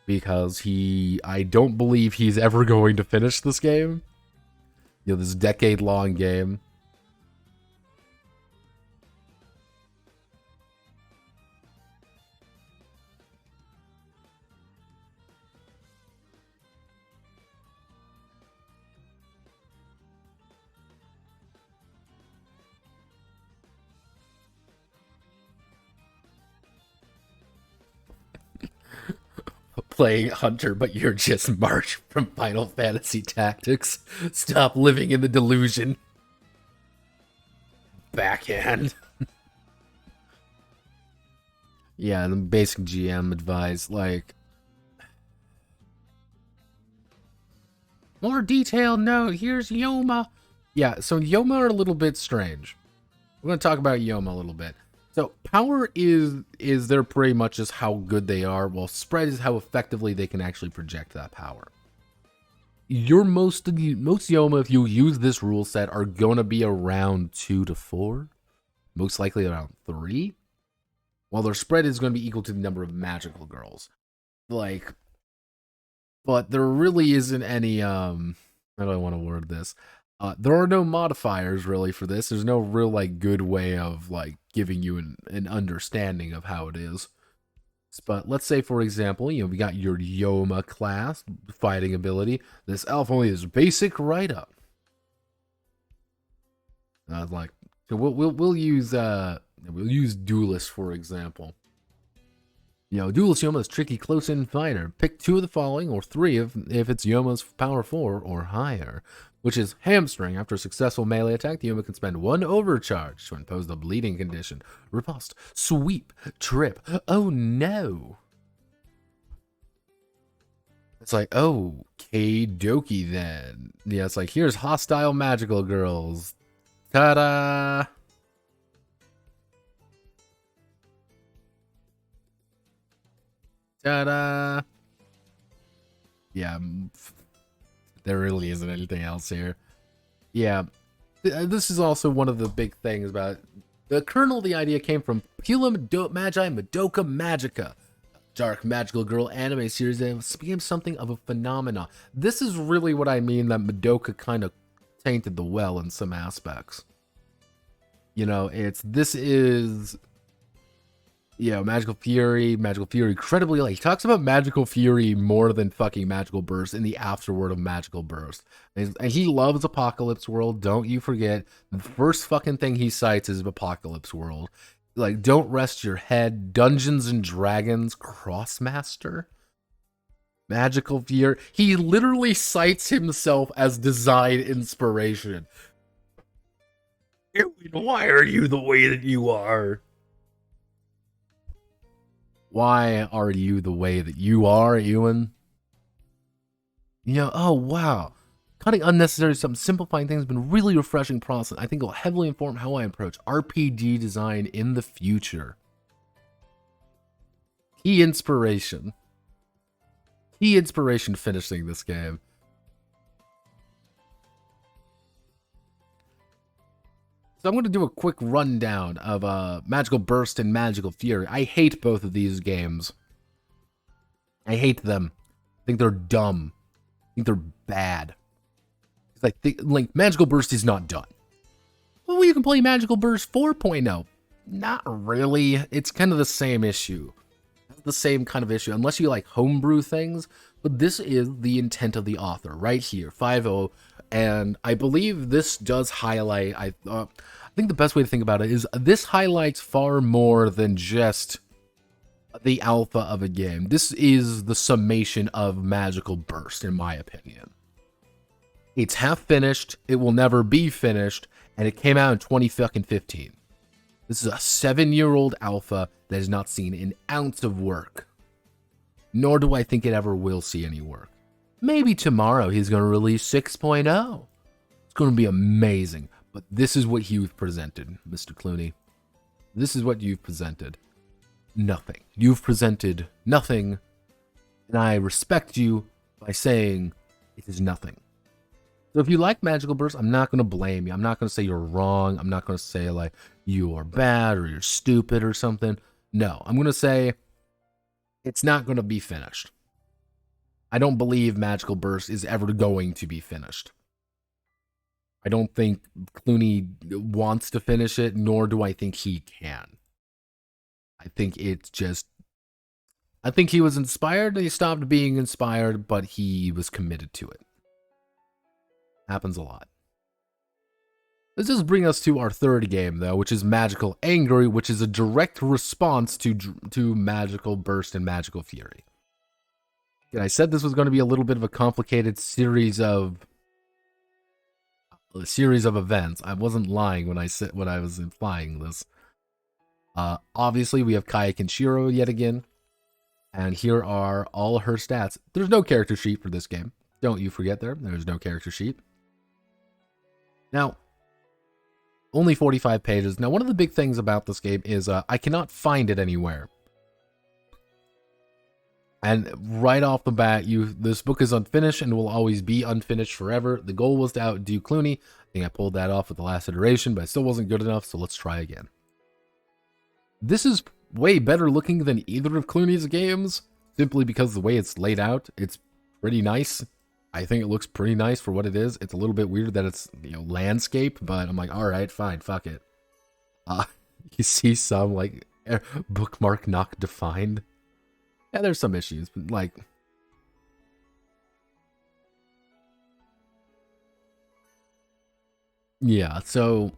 Because I don't believe he's ever going to finish this game. This decade-long game. Playing Hunter, but you're just March from Final Fantasy Tactics. Stop living in the delusion. Backhand. Yeah, the basic GM advice, like... More detailed note, here's Yoma. Yeah, so Yoma are a little bit strange. We're going to talk about Yoma a little bit. So power is there pretty much just how good they are, while spread is how effectively they can actually project that power. Most Yoma, if you use this rule set, are going to be around 2 to 4. Most likely around 3. While their spread is going to be equal to the number of magical girls. Like, but there really isn't any, how do I want to word this? There are no modifiers really for this. There's no real like good way of like giving you an understanding of how it is. But let's say, for example, we got your Yoma class fighting ability. This elf only is basic right up. Like, so we'll use Duelist for example. Duelist Yoma is tricky close-in fighter. Pick 2 of the following, or 3 if it's Yoma's power 4 or higher, which is hamstring. After a successful melee attack, the Yoma can spend 1 overcharge to impose the bleeding condition. Riposte, sweep, trip. Oh no! It's like, oh, K-Doki then. Yeah, it's like, here's hostile magical girls. Ta-da! Ta-da! Yeah, there really isn't anything else here. Yeah, this is also one of the big things about the kernel of the idea came from Puella, Magi, Madoka, Magica, dark magical girl anime series that became something of a phenomenon. This is really what I mean that Madoka kind of tainted the well in some aspects. This is Magical Fury, incredibly like he talks about Magical Fury more than fucking Magical Burst in the afterword of Magical Burst. And he loves Apocalypse World, don't you forget. The first fucking thing he cites is Apocalypse World. Like, don't rest your head, Dungeons and Dragons Crossmaster. Magical Fear. He literally cites himself as design inspiration. Ewen, why are you the way that you are? Why are you the way that you are, Ewen? You know, oh wow. Cutting unnecessary stuff, simplifying things has been a really refreshing process. I think it will heavily inform how I approach RPG design in the future. Key inspiration. Key inspiration finishing this game. So I'm going to do a quick rundown of Magical Burst and Magical Fury. I hate both of these games. I hate them. I think they're dumb. I think they're bad. I think, like, Magical Burst is not done. Well, you can play Magical Burst 4.0. Not really. It's kind of the same issue. The same kind of issue, unless you like homebrew things. But this is the intent of the author right here, 5.0. And I believe this does highlight, I think the best way to think about it is this highlights far more than just the alpha of a game. This is the summation of Magical Burst, in my opinion. It's half finished, it will never be finished, and it came out in 2015. This is a 7-year-old alpha that has not seen an ounce of work. Nor do I think it ever will see any work. Maybe tomorrow he's going to release 6.0. It's going to be amazing. But this is what you've presented, Mr. Cluney. This is what you've presented. Nothing. You've presented nothing. And I respect you by saying it is nothing. So if you like Magical Burst, I'm not going to blame you. I'm not going to say you're wrong. I'm not going to say, like, you are bad or you're stupid or something. No, I'm going to say it's not going to be finished. I don't believe Magical Burst is ever going to be finished. I don't think Cluney wants to finish it, nor do I think he can. I think it's just... I think he was inspired, he stopped being inspired, but he was committed to it. Happens a lot. This does bring us to our third game, though, which is Magical Angry, which is a direct response to Magical Burst and Magical Fury. And I said this was going to be a little bit of a complicated series of events. I wasn't lying when I was implying this. Obviously, we have Kaia Kenshiro yet again, and here are all her stats. There's no character sheet for this game. Don't you forget there's no character sheet. Now, only 45 pages. Now, one of the big things about this game is I cannot find it anywhere. And right off the bat, this book is unfinished and will always be unfinished forever. The goal was to outdo Cluney. I think I pulled that off with the last iteration, but it still wasn't good enough, so let's try again. This is way better looking than either of Cluney's games, simply because the way it's laid out, it's pretty nice. I think it looks pretty nice for what it is. It's a little bit weird that it's, you know, landscape, but I'm like, all right, fine, fuck it. You see some, like, bookmark not defined. Yeah, there's some issues, but, like... Yeah, so...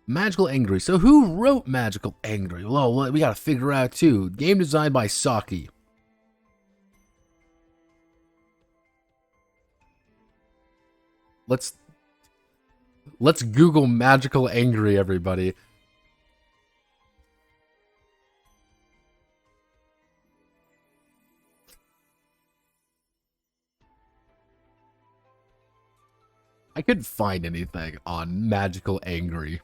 Magical Angry. So who wrote Magical Angry? Well, we gotta figure out, too. Game designed by Saki. Let's Google Magical Angry, everybody. I couldn't find anything on Magical Angry.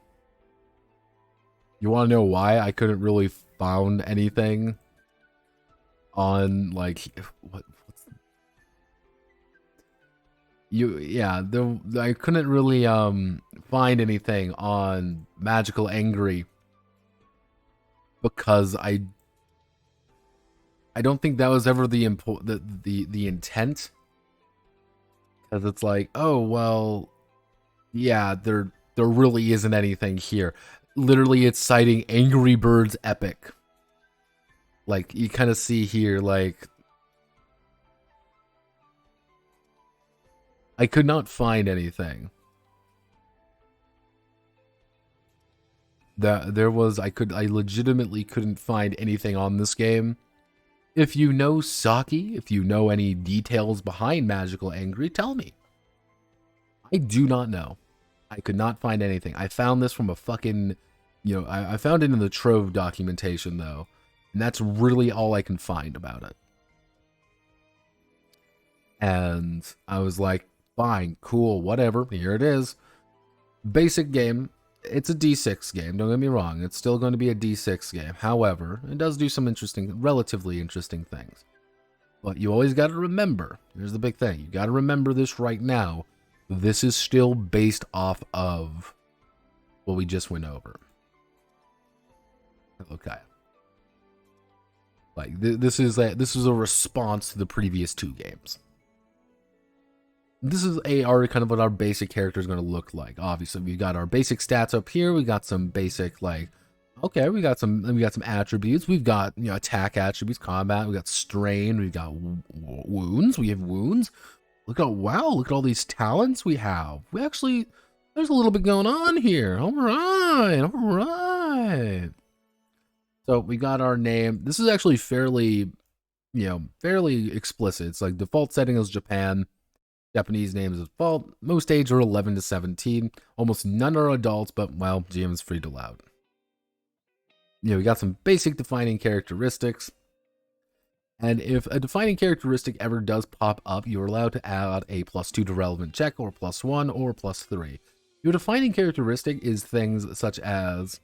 You want to know why I couldn't really found anything on, like, I couldn't really find anything on Magical Angry because I don't think that was ever the intent. Because it's like, oh well, yeah, there really isn't anything here. Literally, it's citing Angry Birds Epic. Like, you kind of see here, like, I could not find anything. I legitimately couldn't find anything on this game If you know Saki, if you know any details behind Magical Angry, tell me. I do not know. I could not find anything. I found this from a fucking, I found it in the Trove documentation, though. And that's really all I can find about it. And I was like, fine, cool, whatever, here it is. Basic game. It's a D6 game, don't get me wrong. It's still going to be a D6 game. However, it does do some relatively interesting things. But you always got to remember, here's the big thing, you got to remember this right now. This is still based off of what we just went over. Okay. Like, this is a response to the previous 2 games. This is kind of what our basic character is going to look like. Obviously, we got our basic stats up here. We got some basic, we got some attributes. We've got, attack attributes, combat. We got strain. We've got wounds. We have wounds. Look at all these talents we have. There's a little bit going on here. All right. So we got our name. This is actually fairly explicit. It's like default setting is Japan. Japanese names as default. Most age are 11 to 17. Almost none are adults, but, well, GM is free to loud. We got some basic defining characteristics. And if a defining characteristic ever does pop up, you're allowed to add a +2 to relevant check, or +1, or +3. Your defining characteristic is things such as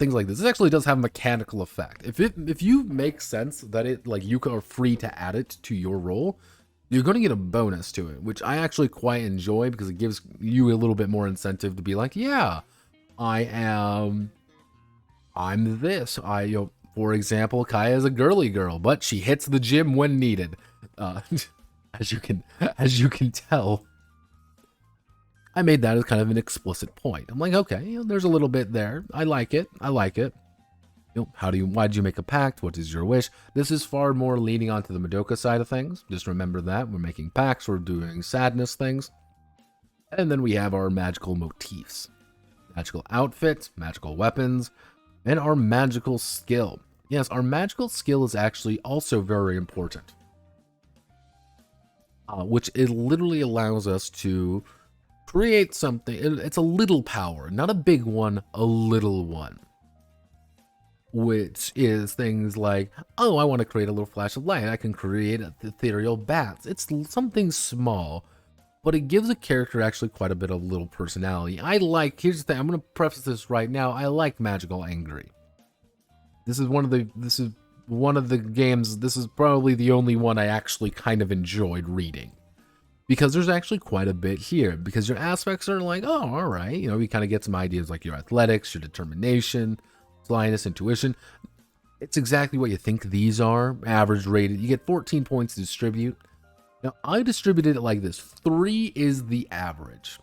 things like this. This actually does have a mechanical effect. If you make sense that you are free to add it to your role, you're going to get a bonus to it, which I actually quite enjoy because it gives you a little bit more incentive to be like, yeah, I'm this. For example, Kaya is a girly girl, but she hits the gym when needed. As you can tell, I made that as kind of an explicit point. I'm like, okay, there's a little bit there. I like it. Why did you make a pact? What is your wish? This is far more leaning onto the Madoka side of things. Just remember that. We're making pacts, we're doing sadness things. And then we have our magical motifs. Magical outfit, magical weapons, and our magical skill. Yes, our magical skill is actually also very important. Which it literally allows us to create something. It's a little power, not a big one, a little one. Which is things like, oh, I want to create a little flash of light. I can create ethereal bats. It's something small, but it gives a character actually quite a bit of little personality. Here's the thing, I'm going to preface this right now. I like Magical Angry. This is one of the games, this is probably the only one I actually kind of enjoyed reading. Because there's actually quite a bit here. Because your aspects are like, oh, all right. We kind of get some ideas like your athletics, your determination, slyness, intuition. It's exactly what you think these are. Average rated. You get 14 points to distribute. Now, I distributed it like this. 3 is the average.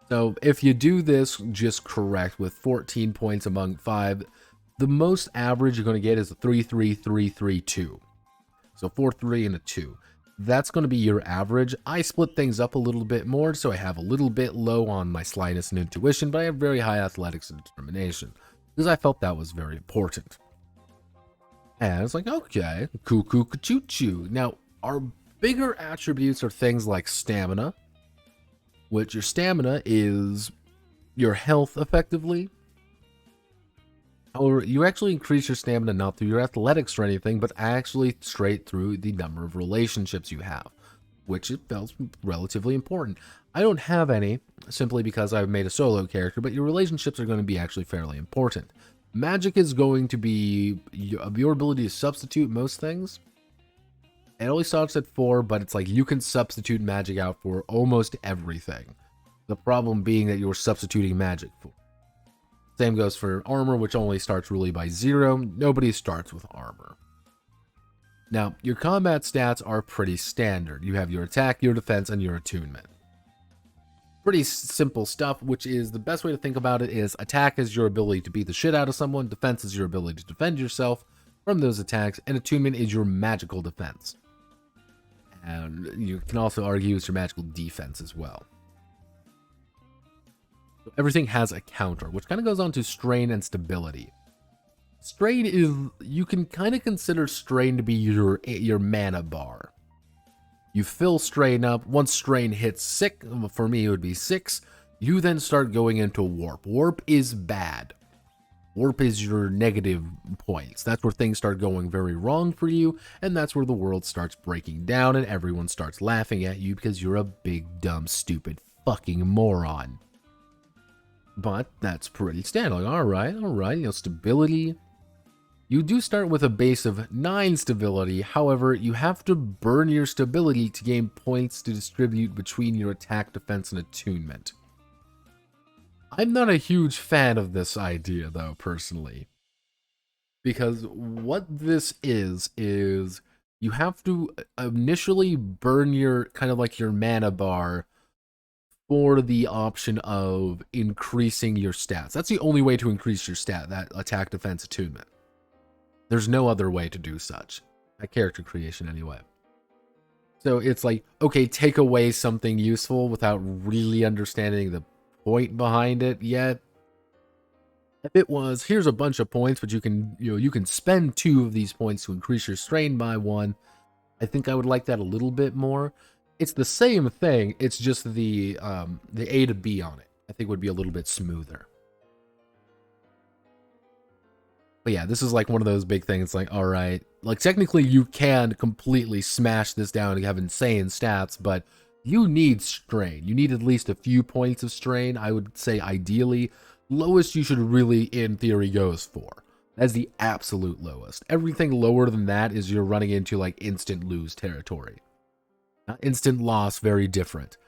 So if you do this just correct with 14 points among 5, the most average you're going to get is a 3, 3, 3, 3, 2. So 4, 3, and a 2. That's going to be your average. I split things up a little bit more, so I have a little bit low on my slyness and intuition, but I have very high athletics and determination. Because I felt that was very important. And it's like, okay, cuckoo choo choo. Now, our bigger attributes are things like stamina, which your stamina is your health effectively. However, you actually increase your stamina not through your athletics or anything, but actually straight through the number of relationships you have, which it felt relatively important. I don't have any, simply because I've made a solo character, but your relationships are going to be actually fairly important. Magic is going to be your ability to substitute most things. It only starts at 4, but it's like you can substitute magic out for almost everything. The problem being that you're substituting magic for. Same goes for armor, which only starts really by 0. Nobody starts with armor. Now, your combat stats are pretty standard. You have your attack, your defense, and your attunement. Pretty simple stuff, which is the best way to think about it is attack is your ability to beat the shit out of someone, defense is your ability to defend yourself from those attacks, and attunement is your magical defense. And you can also argue it's your magical defense as well. Everything has a counter, which kind of goes on to strain and stability. Strain is, you can kind of consider strain to be your mana bar. You fill strain up. Once strain hits 6, for me it would be 6, you then start going into warp. Warp is bad. Warp is your negative points. That's where things start going very wrong for you, and that's where the world starts breaking down and everyone starts laughing at you because you're a big, dumb, stupid fucking moron. But that's pretty standard. Like, alright, you know, stability. You do start with a base of 9 stability, however, you have to burn your stability to gain points to distribute between your attack, defense, and attunement. I'm not a huge fan of this idea, though, personally. Because what this is you have to initially burn your, kind of like your mana bar for the option of increasing your stats. That's the only way to increase your stat, that attack, defense, attunement. There's no other way to do such. At character creation, anyway. So it's like, okay, take away something useful without really understanding the point behind it yet. If it was, here's a bunch of points, but you can spend 2 of these points to increase your strain by 1. I think I would like that a little bit more. It's the same thing. It's just the A to B on it, I think, would be a little bit smoother. But yeah, this is like one of those big things. Like, all right, like technically you can completely smash this down and have insane stats, but you need strain. You need at least a few points of strain. I would say ideally, lowest you should really, in theory, goes for. That's the absolute lowest. Everything lower than that is you're running into like instant lose territory. Instant loss, very different.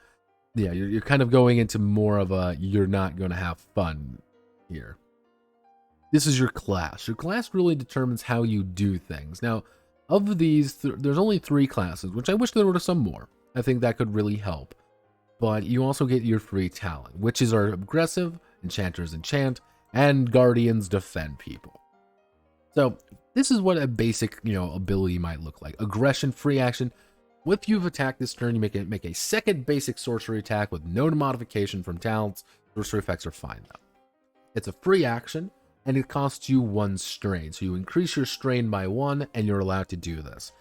Yeah, you're kind of going into more of a you're not going to have fun here. This is your class. Your class really determines how you do things. Now, of these, there's only 3 classes, which I wish there were some more. I think that could really help. But you also get your 3 talent. Witches are aggressive, enchanters enchant, and guardians defend people. So this is what a basic, ability might look like. Aggression, free action. If you've attacked this turn, you make a second basic sorcery attack with no modification from talents. Sorcery effects are fine though. It's a free action, and it costs you 1 strain. So you increase your strain by 1, and you're allowed to do this.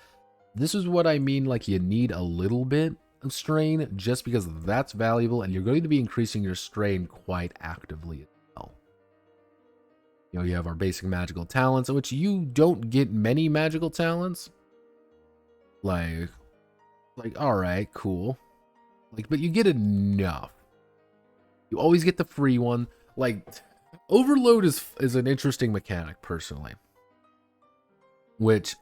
This is what I mean, like you need a little bit of strain, just because that's valuable, and you're going to be increasing your strain quite actively as well. You have our basic magical talents, which you don't get many magical talents. Like, alright, cool. But you get enough. You always get the free one. Overload is an interesting mechanic, personally. Which,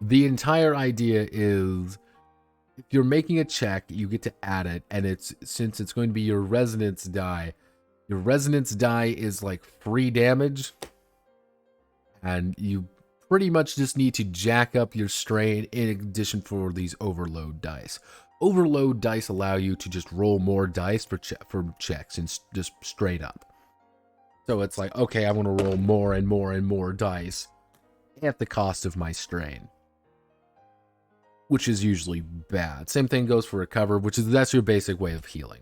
the entire idea is, if you're making a check, you get to add it, and since it's going to be your resonance die is like free damage, and you pretty much just need to jack up your strain in addition for these overload dice. Overload dice allow you to just roll more dice for checks, and just straight up. So it's like, okay, I want to roll more and more and more dice at the cost of my strain, which is usually bad. Same thing goes for recover, that's your basic way of healing.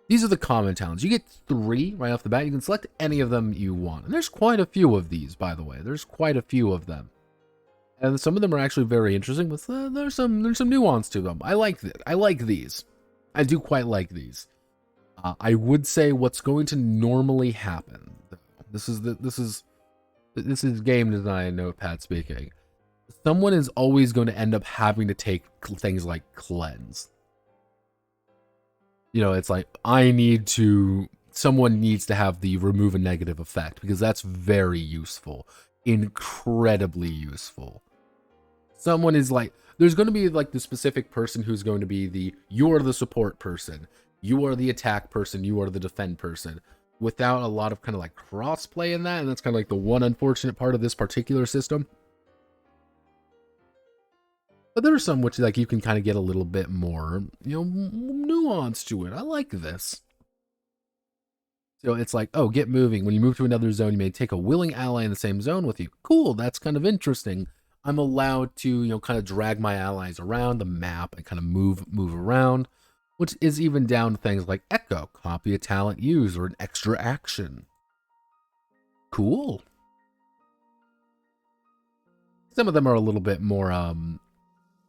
These are the common talents. You get 3 right off the bat. You can select any of them you want. And there's quite a few of these, by the way. There's quite a few of them. And some of them are actually very interesting, but there's some nuance to them. I like these. I do quite like these. I would say what's going to normally happen. This is game design notepad speaking. Someone is always going to end up having to take things like cleanse. It's like, someone needs to have the remove a negative effect, because that's very useful. Incredibly useful. Someone is like, there's going to be like the specific person who's going to be you are the support person, you are the attack person, you are the defend person, without a lot of kind of like cross play in that. And that's kind of like the one unfortunate part of this particular system. But there are some which like you can kind of get a little bit more, nuance to it. I like this. So it's like, oh, get moving. When you move to another zone, you may take a willing ally in the same zone with you. Cool, that's kind of interesting. I'm allowed to, kind of drag my allies around the map and kind of move around, which is even down to things like echo, copy a talent used, or an extra action. Cool. Some of them are a little bit more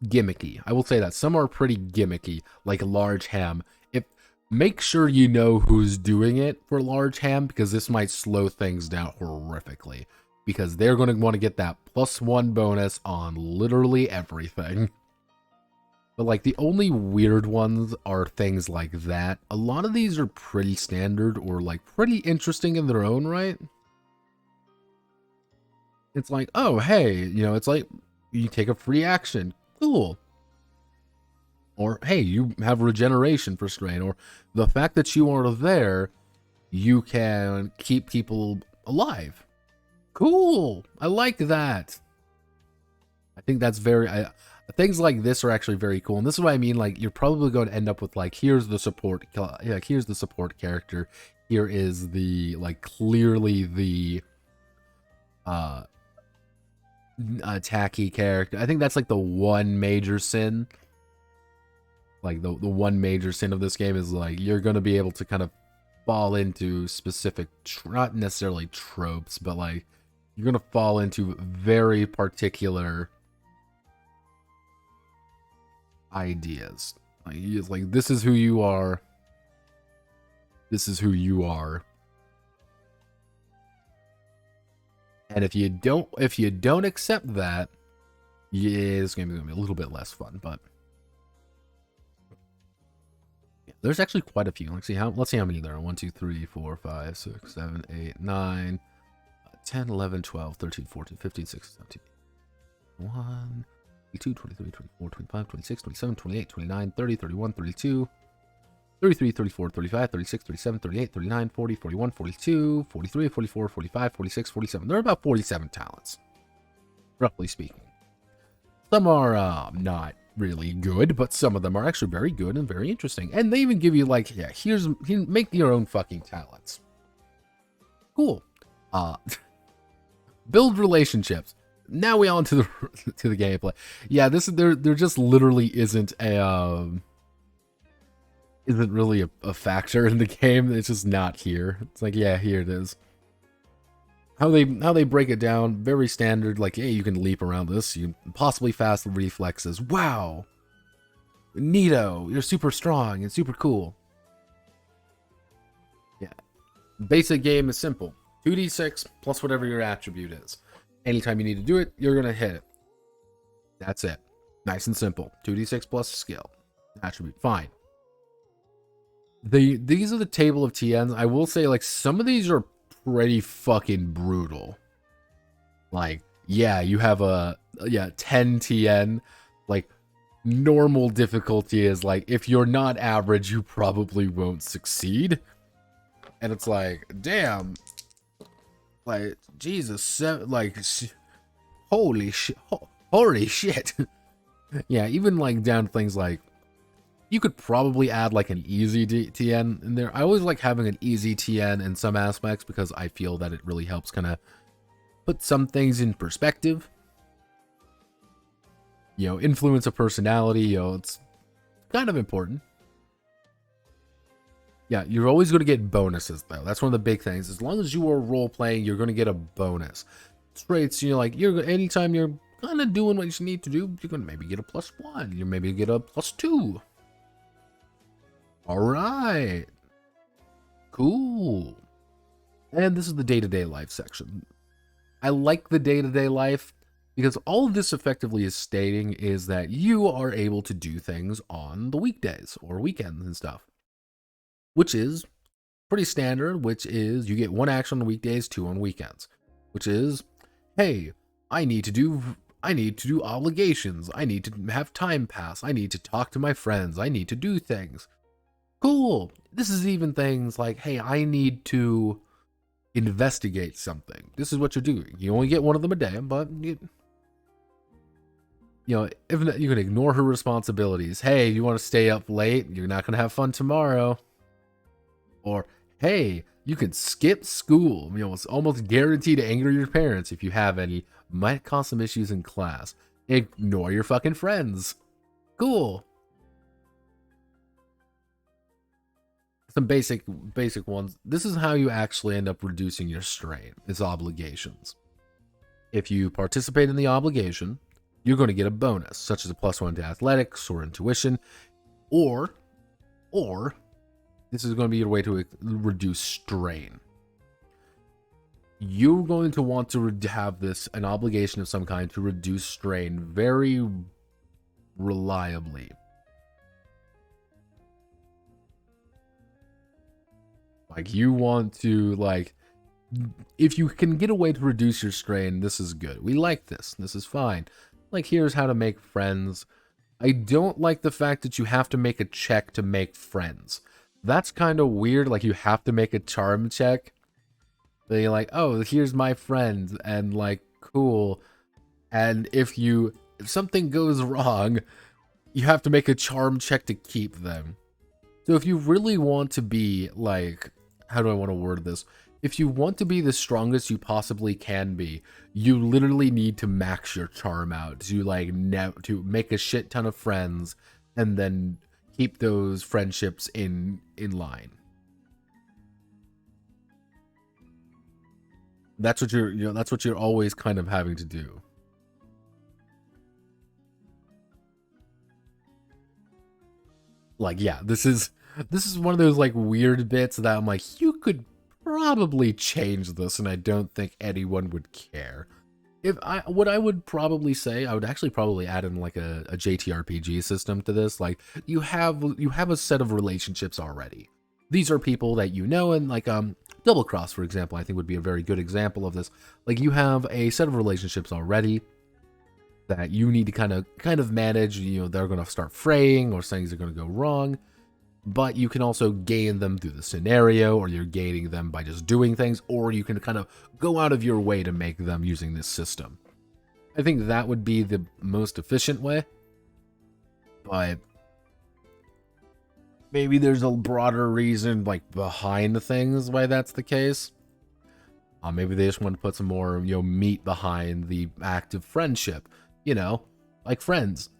gimmicky. I will say that some are pretty gimmicky, like large ham. If make sure you know who's doing it for large ham, because this might slow things down horrifically. Because they're going to want to get that +1 bonus on literally everything. But like the only weird ones are things like that. A lot of these are pretty standard or like pretty interesting in their own right. It's like, oh, hey, you know, it's like you take a free action. Cool. Or, hey, you have regeneration for strain. Or the fact that you are there, you can keep people alive. Cool. I like that. I think that's very... things like this are actually very cool. And this is what I mean. Like, you're probably going to end up with, like, here's the support... Like, here's the support character. Here is the, like, clearly the... tacky character. I think that's like the one major sin. Like the one major sin of this game is like you're going to be able to kind of fall into specific, not necessarily tropes, but like you're going to fall into very particular ideas. Like, it's like this is who you are. This is who you are. And if you don't accept that, yeah, this game is gonna be a little bit less fun. But yeah, there's actually quite a few. Let's see how many there are. 1, 2, 3, 4, 5, 6, 7, 8, 9, 10, 11, 12, 13, 14, 15, 16, 17, 1, 22, 23, 24, 25, 26, 27, 28, 29, 30, 31, 32. 33, 34, 35, 36, 37, 38, 39, 40, 41, 42, 43, 44, 45, 46, 47. There are about 47 talents, roughly speaking. Some are not really good, but some of them are actually very good and very interesting. And they even give you like, yeah, make your own fucking talents. Cool. Build relationships. Now we on to the gameplay. Yeah, there just literally isn't really a factor in the game. It's just not here. It's like, yeah, here it is. How they break it down, very standard. Like, hey, you can leap around this. You possibly fast reflexes. Wow, neato. You're super strong and super cool. Yeah, basic game is simple. 2d6 plus whatever your attribute is. Anytime you need to do it, you're gonna hit it. That's it. Nice and simple. 2d6 plus skill attribute. Fine. These are the table of TNs. I will say, like, some of these are pretty fucking brutal. Like, yeah, you have 10 TN. Like, normal difficulty is, like, if you're not average, you probably won't succeed. And it's like, damn. Like, Jesus, like, holy shit. Holy shit. Yeah, even, like, down to things like, you could probably add like an easy TN in there. I always like having an easy TN in some aspects because I feel that it really helps kind of put some things in perspective. You know, influence of personality, you know, it's kind of important. Yeah, you're always going to get bonuses though. That's one of the big things. As long as you are role playing, you're going to get a bonus. Traits, you know, like anytime you're kind of doing what you need to do, you're going to maybe get a +1. You maybe get a +2. All right, cool. And this is the day-to-day life section. I like the day-to-day life because all of this effectively is stating is that you are able to do things on the weekdays or weekends and stuff, which is pretty standard, which is you get 1 action on weekdays, 2 on weekends, which is, hey, I need to do obligations. I need to have time pass. I need to talk to my friends. I need to do things. Cool. This is even things like, hey, I need to investigate something. This is what you're doing. You only get 1 of them a day, but you know, if you can ignore her responsibilities. Hey, you want to stay up late? You're not going to have fun tomorrow. Or, hey, you can skip school. You know, it's almost guaranteed to anger your parents if you have any. Might cause some issues in class. Ignore your fucking friends. Cool. Some basic ones. This is how you actually end up reducing your strain. It's obligations. If you participate in the obligation, you're going to get a bonus, such as a +1 to athletics or intuition, or this is going to be your way to reduce strain. You're going to want to have this, an obligation of some kind to reduce strain very reliably. Like, you want to, like, if you can get a way to reduce your strain, this is good. We like this. This is fine. Like, here's how to make friends. I don't like the fact that you have to make a check to make friends. That's kind of weird. Like, you have to make a charm check. Then you're like, oh, here's my friend, and like, cool. And if something goes wrong, you have to make a charm check to keep them. So if you really want to be like, how do I want to word this? If you want to be the strongest you possibly can be, you literally need to max your charm out to like to make a shit ton of friends and then keep those friendships in line. That's what that's what you're always kind of having to do. Like, yeah, this is one of those like weird bits that I'm like, you could probably change this and I don't think anyone would care. What I would probably say, I would actually probably add in like a JTRPG system to this. Like, you have a set of relationships already. These are people that you know, and like Double Cross, for example, I think would be a very good example of this. Like, you have a set of relationships already that you need to kind of manage. You know, they're going to start fraying or things are going to go wrong, but you can also gain them through the scenario, or you're gaining them by just doing things, or you can kind of go out of your way to make them using this system. I think that would be the most efficient way, but maybe there's a broader reason like behind the things why that's the case. Maybe they just want to put some more, meat behind the act of friendship, like friends.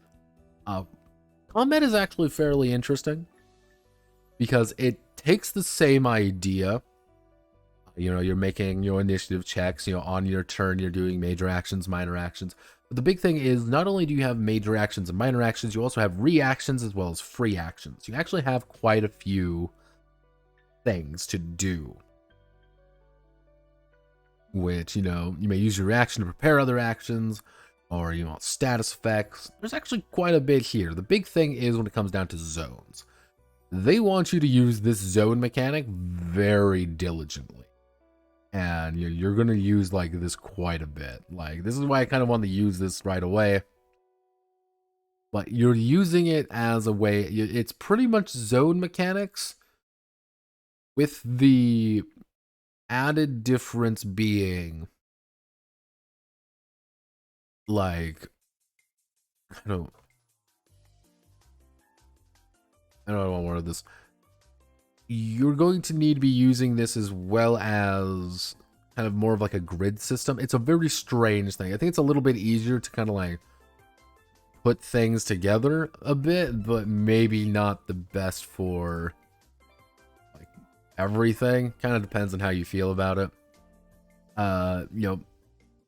Combat is actually fairly interesting because it takes the same idea. You're making your initiative checks, on your turn, you're doing major actions, minor actions. But the big thing is, not only do you have major actions and minor actions, you also have reactions as well as free actions. You actually have quite a few things to do. Which, you may use your reaction to prepare other actions, or, status effects. There's actually quite a bit here. The big thing is when it comes down to zones. They want you to use this zone mechanic very diligently. And you're going to use like this quite a bit. Like, this is why I kind of want to use this right away. But you're using it as a way, it's pretty much zone mechanics with the added difference being like, I don't know how to word this. You're going to need to be using this as well as kind of more of like a grid system. It's a very strange thing. I think it's a little bit easier to kind of like put things together a bit, but maybe not the best for like everything. Kind of depends on how you feel about it.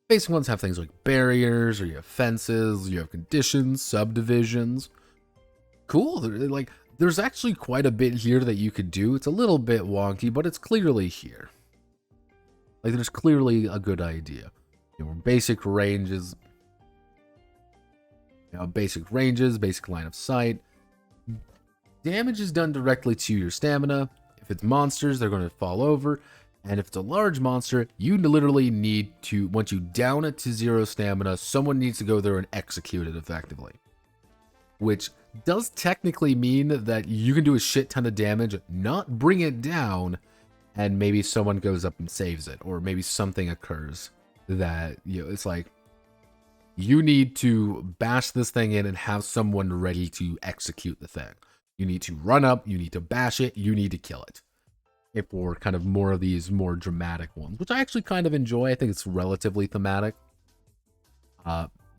Basic ones have things like barriers, or you have fences, you have conditions, subdivisions. Cool. Like, there's actually quite a bit here that you could do. It's a little bit wonky, but it's clearly here. Like, there's clearly a good idea. Basic ranges. Basic line of sight. Damage is done directly to your stamina. If it's monsters, they're going to fall over. And if it's a large monster, you literally need to, once you down it to 0 stamina, someone needs to go there and execute it effectively. Which does technically mean that you can do a shit ton of damage, not bring it down, and maybe someone goes up and saves it, or maybe something occurs that, it's like, you need to bash this thing in and have someone ready to execute the thing. You need to run up, you need to bash it, you need to kill it. If we're kind of more of these more dramatic ones, which I actually kind of enjoy. I think it's relatively thematic.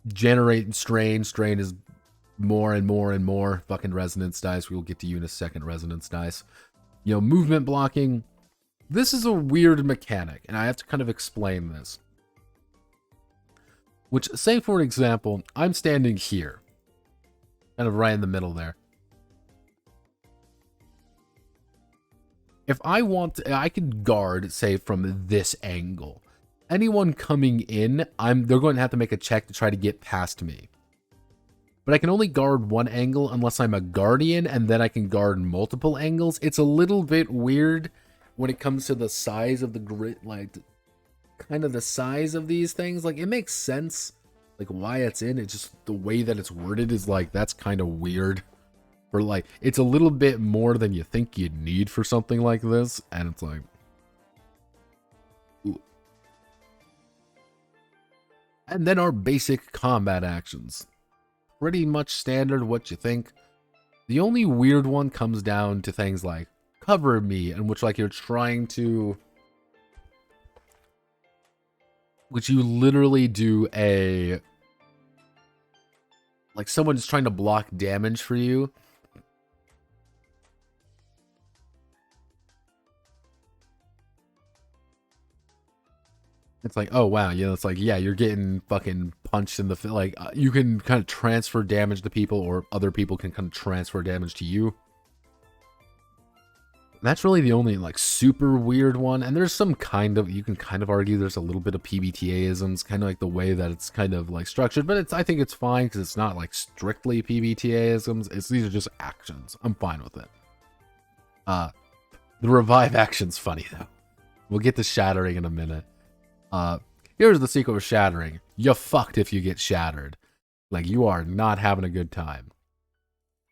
Generate strain. Strain is more and more and more fucking resonance dice. We will get to you in a second, resonance dice. Movement blocking. This is a weird mechanic, and I have to kind of explain this. Which, say for example, I'm standing here, kind of right in the middle there. If I want, I can guard, say, from this angle. Anyone coming in, they're going to have to make a check to try to get past me. But I can only guard one angle unless I'm a guardian, and then I can guard multiple angles. It's a little bit weird when it comes to the size of the grid, like, kind of the size of these things. Like, it makes sense, like, why it's in. It's just the way that it's worded is, like, that's kind of weird. Or, like, it's a little bit more than you think you'd need for something like this, and it's like... Ooh. And then our basic combat actions. Pretty much standard what you think. The only weird one comes down to things like cover me, in which like you're trying to, which you literally do a, like someone's trying to block damage for you. It's like, oh wow, you know, it's like, yeah, you're getting fucking punched in the like you can kind of transfer damage to people, or other people can kind of transfer damage to you. That's really the only like super weird one, and there's some kind of, you can kind of argue there's a little bit of PBTA-isms, kind of like the way that it's kind of like structured, but it's, I think it's fine because it's not like strictly PBTA-isms. These are just actions. I'm fine with it. The revive action's funny though. We'll get to shattering in a minute. Here's the secret of shattering. You're fucked if you get shattered. Like, you are not having a good time.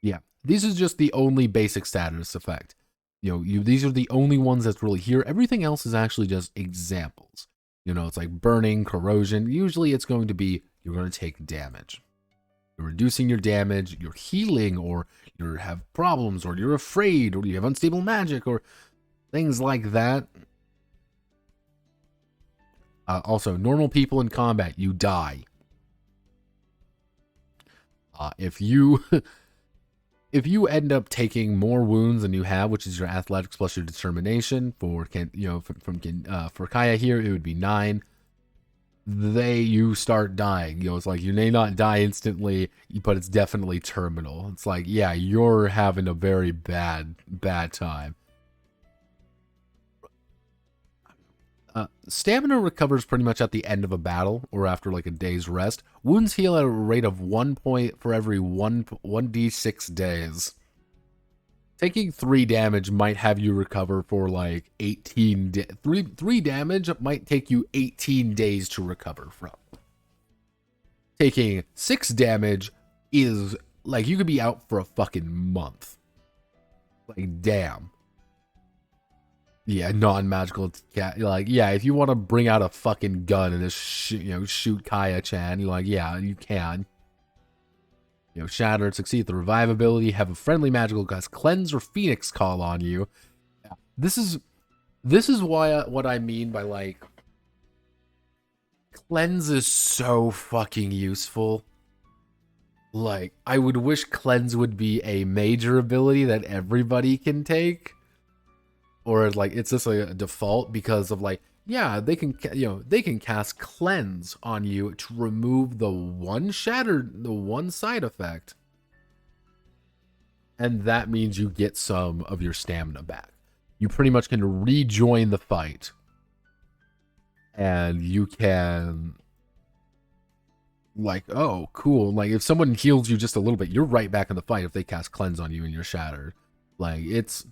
Yeah, these is just the only basic status effect. You know, these are the only ones that's really here. Everything else is actually just examples. You know, it's like burning, corrosion. Usually it's going to be, you're going to take damage. You're reducing your damage, you're healing, or you have problems, or you're afraid, or you have unstable magic, or things like that. Also, normal people in combat, you die. If you end up taking more wounds than you have, which is your athletics plus your determination, for Kaya here, it would be 9. You start dying. You know, it's like you may not die instantly, but it's definitely terminal. It's like, yeah, you're having a very bad time. Stamina recovers pretty much at the end of a battle or after like a day's rest. Wounds heal at a rate of 1 point for every 1d6 days. Taking 3 damage might have you recover for like 18 days. 3 damage might take you 18 days to recover from. Taking 6 damage is like you could be out for a fucking month. Like, damn. Yeah, non-magical cat. Like, yeah, if you want to bring out a fucking gun and just shoot Kaya-chan, you're like, yeah, you can. You know, shatter, succeed the revive ability, have a friendly magical gust, cleanse or phoenix call on you. Yeah. This is why what I mean by like cleanse is so fucking useful. Like, I would wish cleanse would be a major ability that everybody can take. Or like it's just like a default, because of like, yeah, they can, they can cast cleanse on you to remove the one side effect, and that means you get some of your stamina back. You pretty much can rejoin the fight, and you can, like, oh cool, like if someone heals you just a little bit, you're right back in the fight if they cast cleanse on you and you're shattered. Like, it's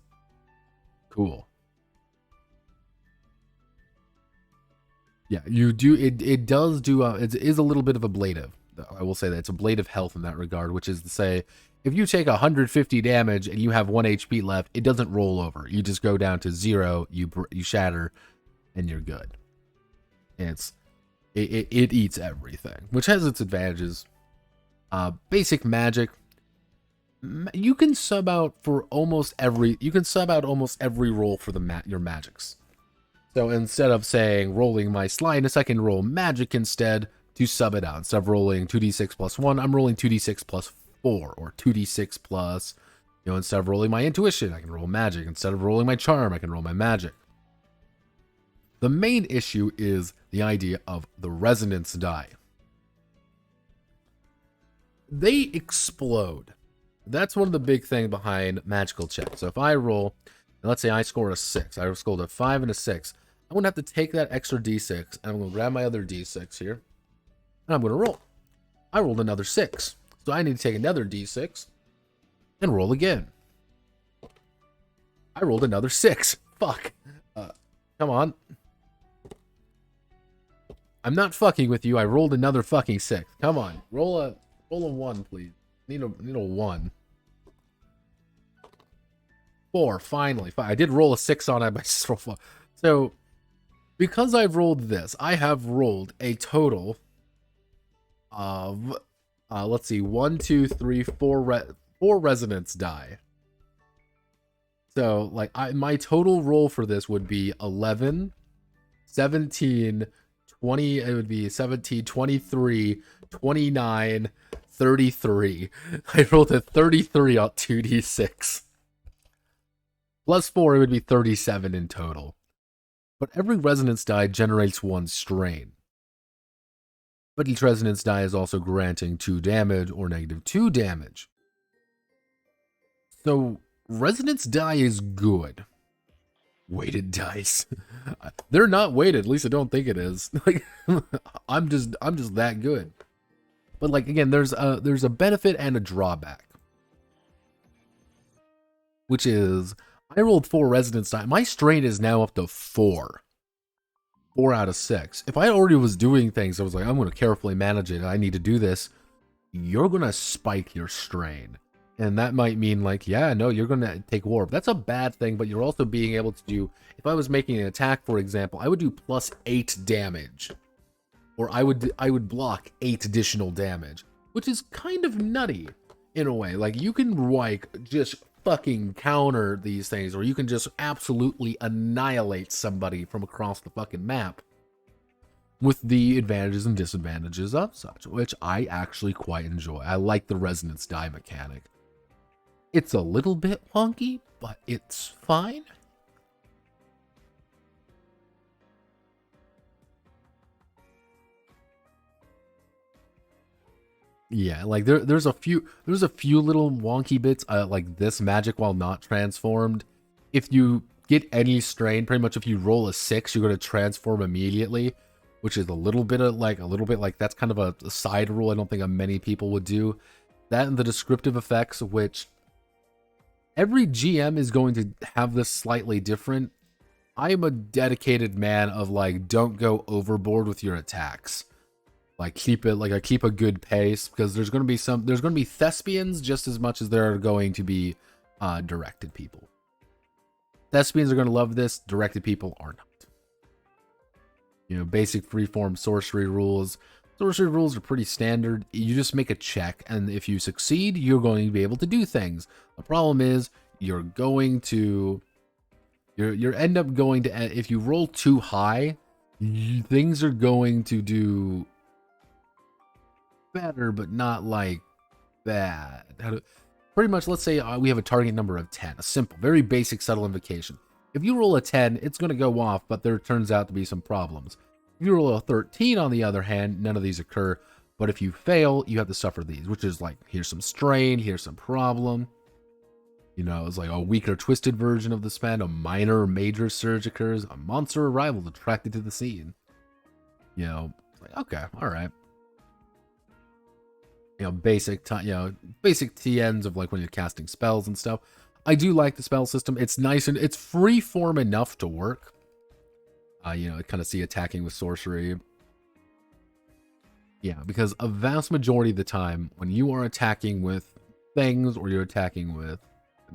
cool. Yeah, you do. It does do. It is a little bit of ablative. I will say that it's ablative health in that regard, which is to say, if you take 150 damage and you have 1 HP left, it doesn't roll over. You just go down to 0. You shatter, and you're good. And it eats everything, which has its advantages. Basic magic. You can sub out almost every roll for your magics. So instead of saying rolling my slyness, I can roll magic instead to sub it out. Instead of rolling 2d6 plus 1, I'm rolling 2d6 plus 4, or 2d6 plus, instead of rolling my intuition, I can roll magic. Instead of rolling my charm, I can roll my magic. The main issue is the idea of the resonance die. they explode. That's one of the big things behind magical checks. So if I roll, let's say I score a 6. I scored a 5 and a 6. I'm going to have to take that extra d6, and I'm going to grab my other d6 here, and I'm going to roll. I rolled another 6. So I need to take another d6 and roll again. I rolled another 6. Fuck. Come on. I'm not fucking with you. I rolled another fucking 6. Come on. Roll a 1, please. Need a 1. 4, finally. I did roll a 6 on it, but so because I've rolled this, I have rolled a total of let's see, 1, 2, 3, 4 resonance die. So like my total roll for this would be 11, 17, 20, it would be 17, 23, 29, 33. I rolled a 33 on 2d6. Plus 4, it would be 37 in total. But every resonance die generates 1 strain. But each resonance die is also granting 2 damage or -2 damage. So resonance die is good. Weighted dice. They're not weighted, at least I don't think it is. Like I'm just that good. But like again, there's a benefit and a drawback. Which is I rolled 4 resonance die. My strain is now up to 4. 4 out of 6. If I already was doing things, I was like, I'm going to carefully manage it. I need to do this. You're going to spike your strain. And that might mean like, yeah, no, you're going to take warp. That's a bad thing, but you're also being able to do, if I was making an attack, for example, I would do +8 damage. Or I would block 8 additional damage, which is kind of nutty in a way. Like you can like just fucking counter these things, or you can just absolutely annihilate somebody from across the fucking map with the advantages and disadvantages of such, which I actually quite enjoy. I like the resonance die mechanic. It's a little bit wonky, but it's fine. Yeah, like there's a few little wonky bits like this magic while not transformed. If you get any strain, pretty much if you roll a 6, you're going to transform immediately, which is a little bit like that's kind of a side rule I don't think many people would do. That and the descriptive effects, which every GM is going to have this slightly different. I'm a dedicated man of like don't go overboard with your attacks. Like keep a good pace, because there's going to be thespians just as much as there are going to be directed people. Thespians are going to love this, directed people are not. You know, basic freeform sorcery rules. Sorcery rules are pretty standard. You just make a check, and if you succeed, you're going to be able to do things. The problem is you're going to end up going to, if you roll too high, things are going to do better, but not like bad. Pretty much, let's say we have a target number of 10, a simple, very basic subtle invocation. If you roll a 10, it's going to go off, but there turns out to be some problems. If you roll a 13, on the other hand, none of these occur, but if you fail, you have to suffer these, which is like, here's some strain, here's some problem. You know, it's like a weaker, twisted version of the spell. A minor or major surge occurs. A monster arrival attracted to the scene. You know, it's like, okay, all right. You know, basic TNs of like when you're casting spells and stuff. I do like the spell system. It's nice and it's free form enough to work. You know, I kind of see attacking with sorcery. Yeah, because a vast majority of the time, when you are attacking with things or you're attacking with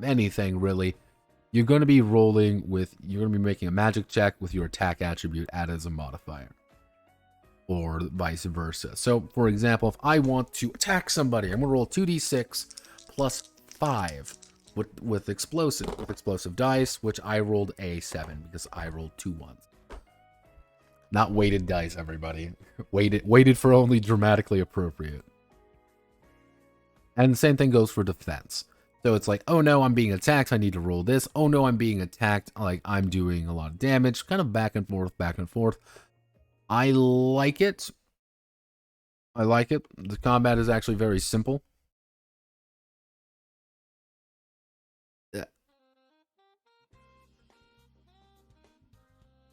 anything really, you're going to be making a magic check with your attack attribute added as a modifier. Or vice versa. So, for example, if I want to attack somebody, I'm going to roll 2d6 plus 5 with explosive dice, which I rolled a 7 because I rolled 2 ones. Not weighted dice, everybody. Weighted for only dramatically appropriate. And the same thing goes for defense. So it's like, oh no, I'm being attacked, I need to roll this. Oh no, I'm being attacked, like I'm doing a lot of damage. Kind of back and forth, back and forth. I like it. I like it. The combat is actually very simple.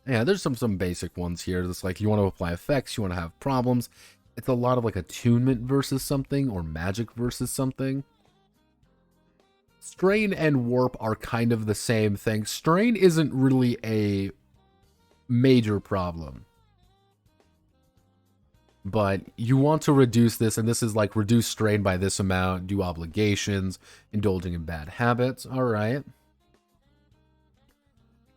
Yeah, there's some basic ones here. It's like you want to apply effects, you want to have problems. It's a lot of like attunement versus something or magic versus something. Strain and warp are kind of the same thing. Strain isn't really a major problem, but you want to reduce this, and this is like reduce strain by this amount, do obligations, indulging in bad habits. All right.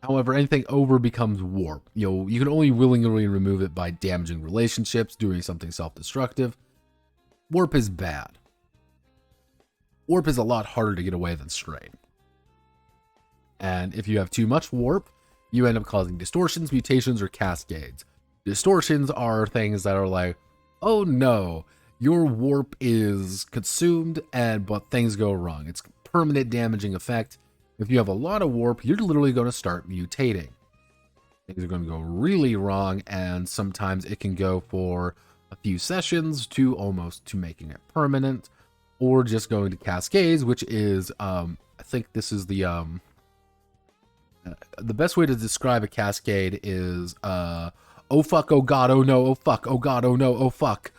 However, anything over becomes warp. You know, you can only willingly remove it by damaging relationships, doing something self-destructive. Warp is bad. Warp is a lot harder to get away than strain. And if you have too much warp, you end up causing distortions, mutations, or cascades. Distortions are things that are like, oh no, your warp is consumed, but things go wrong. It's a permanent damaging effect. If you have a lot of warp, you're literally going to start mutating. Things are going to go really wrong, and sometimes it can go for a few sessions to almost to making it permanent, or just going to cascades, which is, I think this is the best way to describe a cascade is, oh fuck, oh god, oh no, oh fuck, oh god, oh no, oh fuck,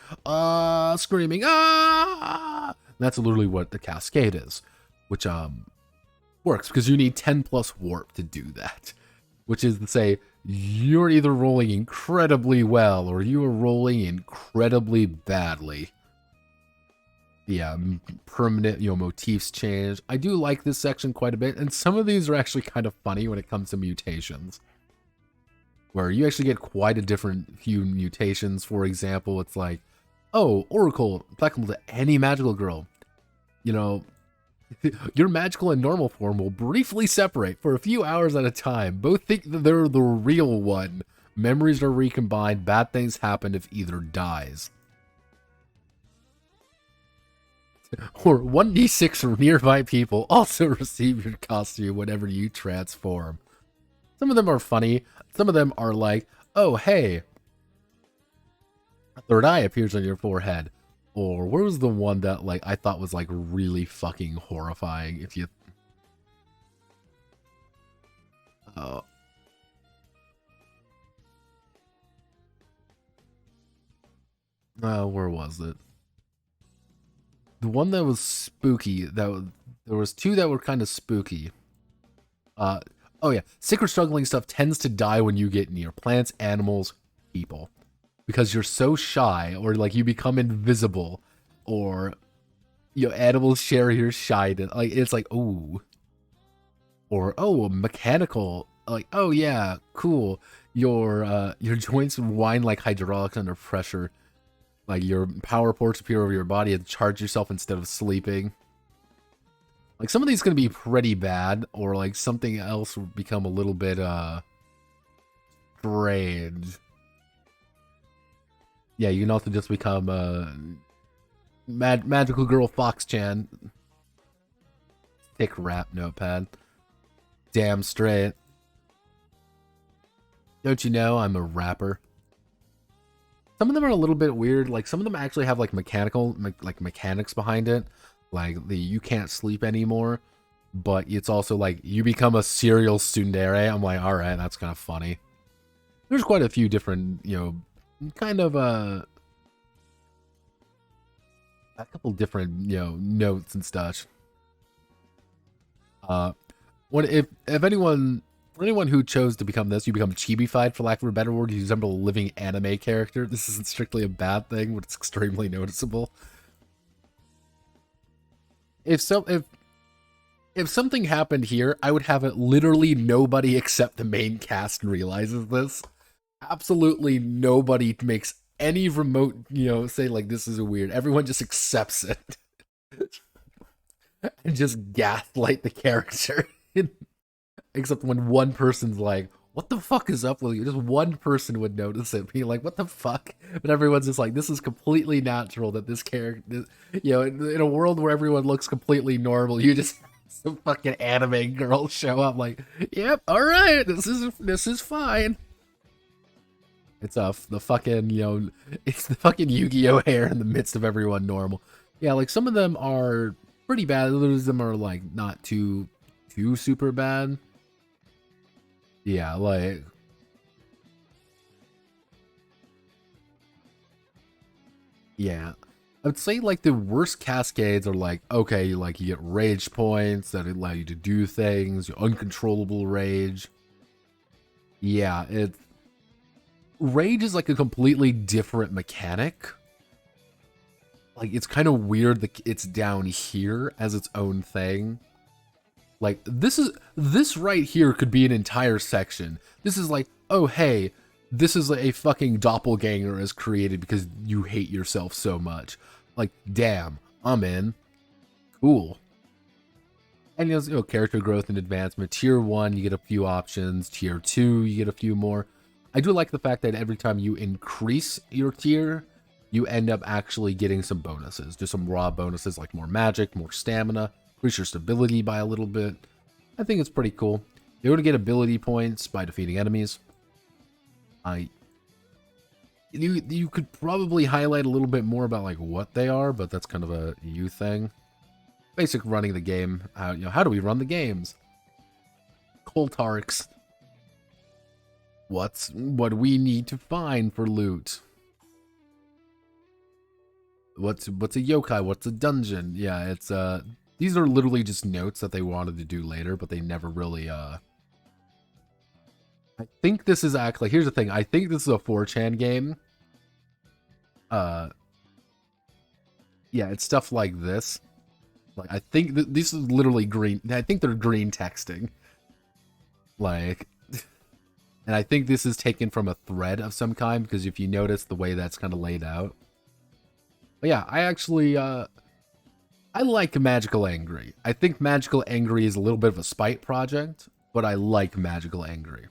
screaming, ah! That's literally what the cascade is, which, works because you need 10 plus warp to do that, which is to say you're either rolling incredibly well or you are rolling incredibly badly. Yeah, permanent, motifs change. I do like this section quite a bit, and some of these are actually kind of funny when it comes to mutations, where you actually get quite a different few mutations. For example, it's like, oh, Oracle, applicable to any magical girl. Your magical and normal form will briefly separate for a few hours at a time. Both think that they're the real one. Memories are recombined. Bad things happen if either dies. Or 1d6 from nearby people also receive your costume whenever you transform. Some of them are funny. Some of them are like, oh, hey, a third eye appears on your forehead. Or where was the one that like I thought was like really fucking horrifying? If you, where was it? The one that was spooky. There was two that were kind of spooky. Oh yeah, sick or struggling stuff tends to die when you get near plants, animals, people. Because you're so shy, or like you become invisible, or animals share your shyness. Like it's like, ooh, or oh, mechanical. Like, oh yeah, cool. Your joints whine like hydraulics under pressure. Like your power ports appear over your body and charge yourself instead of sleeping. Like some of these gonna be pretty bad, or like something else will become a little bit strange. Yeah, you can also just become magical girl Fox-chan. Thick rap notepad. Damn straight. Don't you know I'm a rapper? Some of them are a little bit weird. Like some of them actually have like mechanics behind it. Like you can't sleep anymore. But it's also like you become a serial tsundere. I'm like, all right, that's kind of funny. There's quite a few different, kind of a couple different notes and stuff. If anyone who chose to become this, you become chibified, for lack of a better word. You resemble a living anime character. This isn't strictly a bad thing, but it's extremely noticeable. If something happened here, I would have it literally nobody except the main cast realizes this. Absolutely nobody makes any remote, say like this is weird. Everyone just accepts it. And just gaslight the character. Except when one person's like, what the fuck is up with you? Just one person would notice it, be like, what the fuck? But everyone's just like, this is completely natural that this character, in a world where everyone looks completely normal, you just some fucking anime girl show up like, yep, all right, this is fine. It's the fucking, it's the fucking Yu-Gi-Oh hair in the midst of everyone normal. Yeah, like some of them are pretty bad. Others of them are like not too super bad. Yeah, like yeah. I would say like the worst cascades are like, okay, like you get rage points that allow you to do things, uncontrollable rage. Yeah, rage is like a completely different mechanic. Like it's kind of weird that it's down here as its own thing. Like this right here could be an entire section. This is like, oh hey, this is a fucking doppelganger is created because you hate yourself so much. Like, damn, I'm in. Cool. And character growth and advancement. Tier 1, you get a few options. Tier 2, you get a few more. I do like the fact that every time you increase your tier, you end up actually getting some bonuses. Just some raw bonuses like more magic, more stamina, increase your stability by a little bit. I think it's pretty cool. You're going to get ability points by defeating enemies. You could probably highlight a little bit more about like what they are, but that's kind of a you thing. Basic running the game. How do we run the games? Coltarks. What we need to find for loot? What's a yokai? What's a dungeon? Yeah, it's these are literally just notes that they wanted to do later, but they never really I think this is actually, here's the thing, I think this is a 4chan game. Yeah, it's stuff like this. Like, I think this is literally green. I think they're green texting. Like, and I think this is taken from a thread of some kind, because if you notice the way that's kind of laid out. But yeah, I actually, I like Magical Angry. I think Magical Angry is a little bit of a spite project, but I like Magical Angry.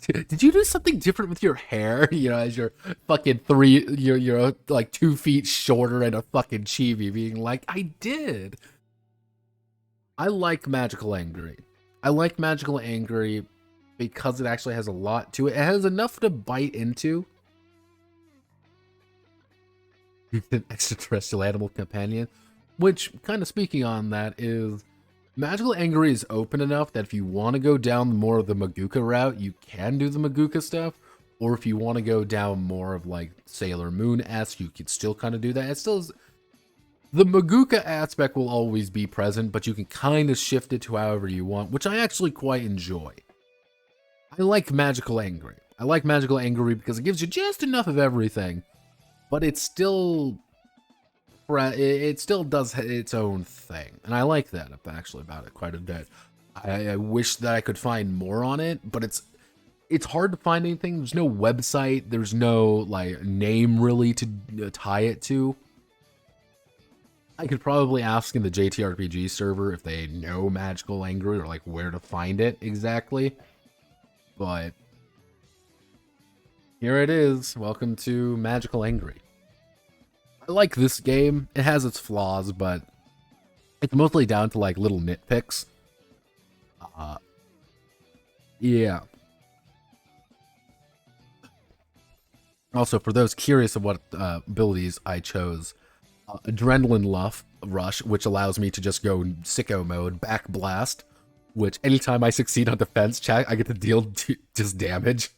Did you do something different with your hair? As you're fucking you're like 2 feet shorter and a fucking chibi, being like, I did. I like Magical Angry. I like Magical Angry because it actually has a lot to it. It has enough to bite into. An extraterrestrial animal companion, which, kind of speaking on that, is Magical Angry is open enough that if you want to go down more of the Magica route, you can do the Magica stuff. Or if you want to go down more of like Sailor Moon-esque, you can still kind of do that. It still is, the Magica aspect will always be present, but you can kind of shift it to however you want, which I actually quite enjoy. I like Magical Angry. I like Magical Angry because it gives you just enough of everything, but it still does its own thing, and I like that actually about it quite a bit. I wish that I could find more on it, but it's hard to find anything. There's no website, there's no like name really to tie it to. I could probably ask in the JTRPG server if they know Magical Angry or like where to find it exactly, but here it is. Welcome to Magical Angry. I like this game. It has its flaws, but it's mostly down to like little nitpicks. Yeah. Also, for those curious of what abilities I chose, Adrenaline Rush, which allows me to just go sicko mode, Back Blast, which anytime I succeed on defense check, I get to deal just damage.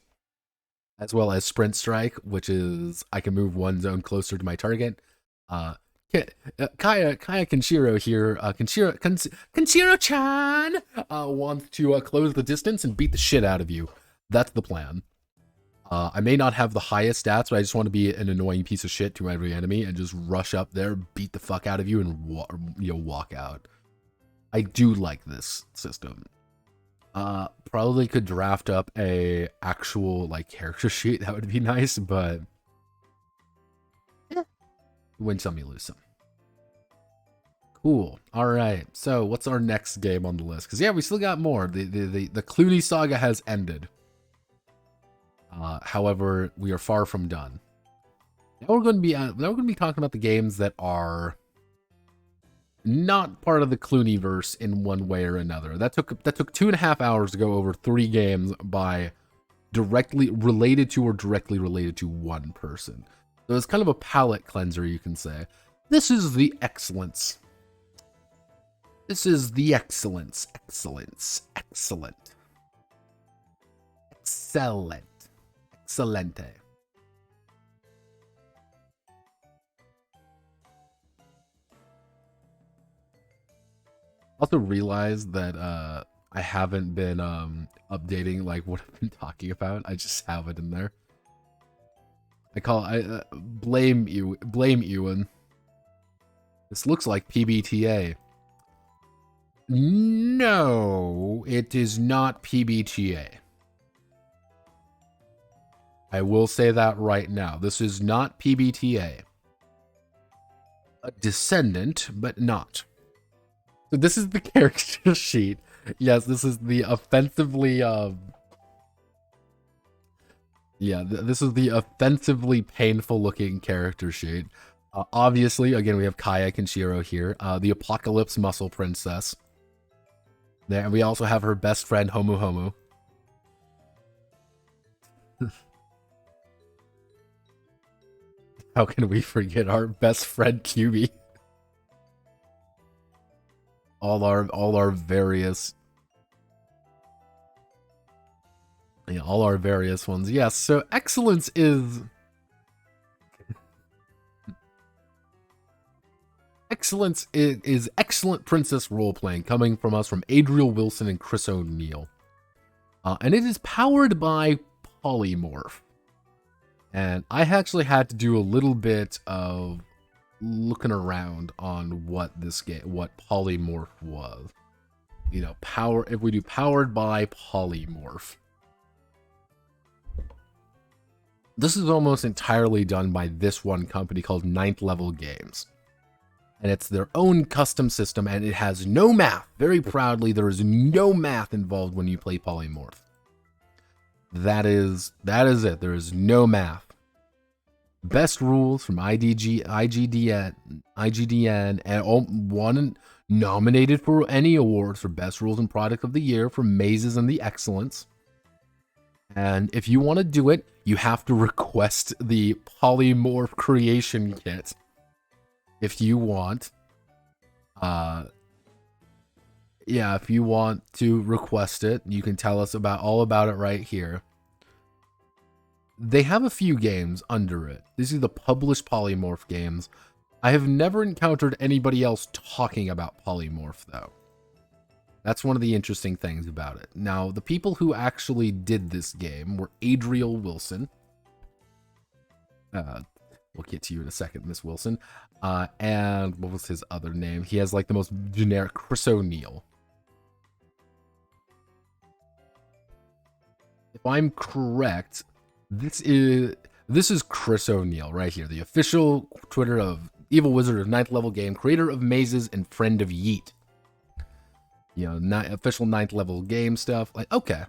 As well as Sprint Strike, which is I can move one zone closer to my target. Kaya Kenshiro here, Kenshiro-chan wants to close the distance and beat the shit out of you. That's the plan. I may not have the highest stats, but I just want to be an annoying piece of shit to every enemy and just rush up there, beat the fuck out of you, and walk out. I do like this system. Probably could draft up a actual like character sheet. That would be nice, but yeah, you win some, you lose some. Cool. All right. So what's our next game on the list? Because yeah, we still got more. The Cluney saga has ended. However, we are far from done. Now we're going to be talking about the games that are not part of the Cluneyverse in one way or another. That took 2.5 hours to go over 3 games by directly related to or directly related to one person. So it's kind of a palate cleanser, you can say. This is the excellence. This is the excellence. Excellence. Excellent. Excellent. Excelente. Also realized that I haven't been updating like what I've been talking about. I just have it in there. Blame Ewen. This looks like PBTA. No, it is not PBTA. I will say that right now. This is not PBTA. A descendant, but not. So this is the character sheet. Yes, this is the offensively this is the offensively painful looking character sheet. Obviously, again, we have Kaya Kenshiro here, the Apocalypse Muscle Princess. There, we also have her best friend Homu Homu. How can we forget our best friend QB? All our various all our various ones. Yes, so excellence is excellent princess role-playing coming from us from Adriel Wilson and Chris O'Neill. And it is powered by Polymorph. And I actually had to do a little bit of looking around on what Polymorph was. You know, if we do powered by Polymorph. This is almost entirely done by this one company called Ninth Level Games. And it's their own custom system, and it has no math. Very proudly, there is no math involved when you play Polymorph. That is it. There is no math. Best rules from IGDN, and one nominated for any awards for Best Rules and Product of the Year for Mazes and the Excellence. And if you want to do it, you have to request the Polymorph Creation Kit. If you want, if you want to request it, you can tell us all about it right here. They have a few games under it. These are the published Polymorph games. I have never encountered anybody else talking about Polymorph, though. That's one of the interesting things about it. Now, the people who actually did this game were Adriel Wilson. We'll get to you in a second, Miss Wilson. And what was his other name? He has like the most generic, Chris O'Neill. If I'm correct, this is Chris O'Neill right here, the official Twitter of Evil Wizard of Ninth Level Game, creator of Mazes and friend of Yeet. You know, official Ninth Level Game stuff. Like, okay.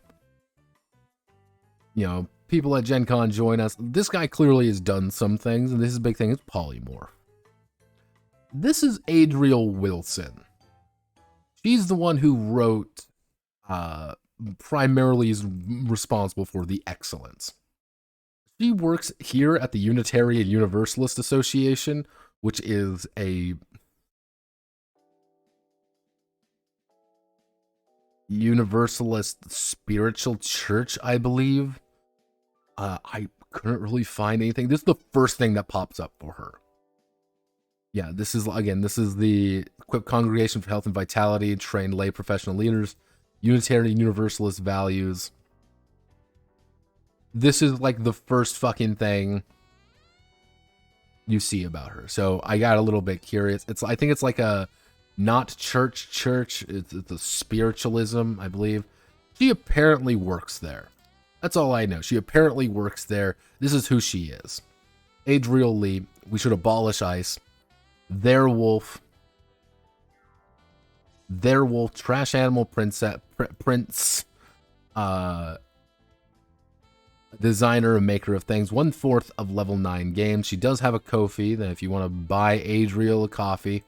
You know, people at Gen Con join us. This guy clearly has done some things, and this is a big thing. It's Polymorph. This is Adriel Wilson. She's the one who wrote, primarily is responsible for the Excellence. She works here at the Unitarian Universalist Association, which is a Universalist spiritual church, I believe. I couldn't really find anything. This is the first thing that pops up for her. Yeah, this is the Equipped Congregation for Health and Vitality, trained lay professional leaders, Unitarian Universalist values. This is like the first fucking thing you see about her. So I got a little bit curious. I think it's like a not church. It's a spiritualism, I believe. She apparently works there. That's all I know. She apparently works there. This is who she is. Adriel Lee. We should abolish ICE. Their wolf. Trash animal prince. Designer and maker of things. 1/4 of level 9 games. She does have a Ko-fi. Then if you want to buy Adriel a coffee,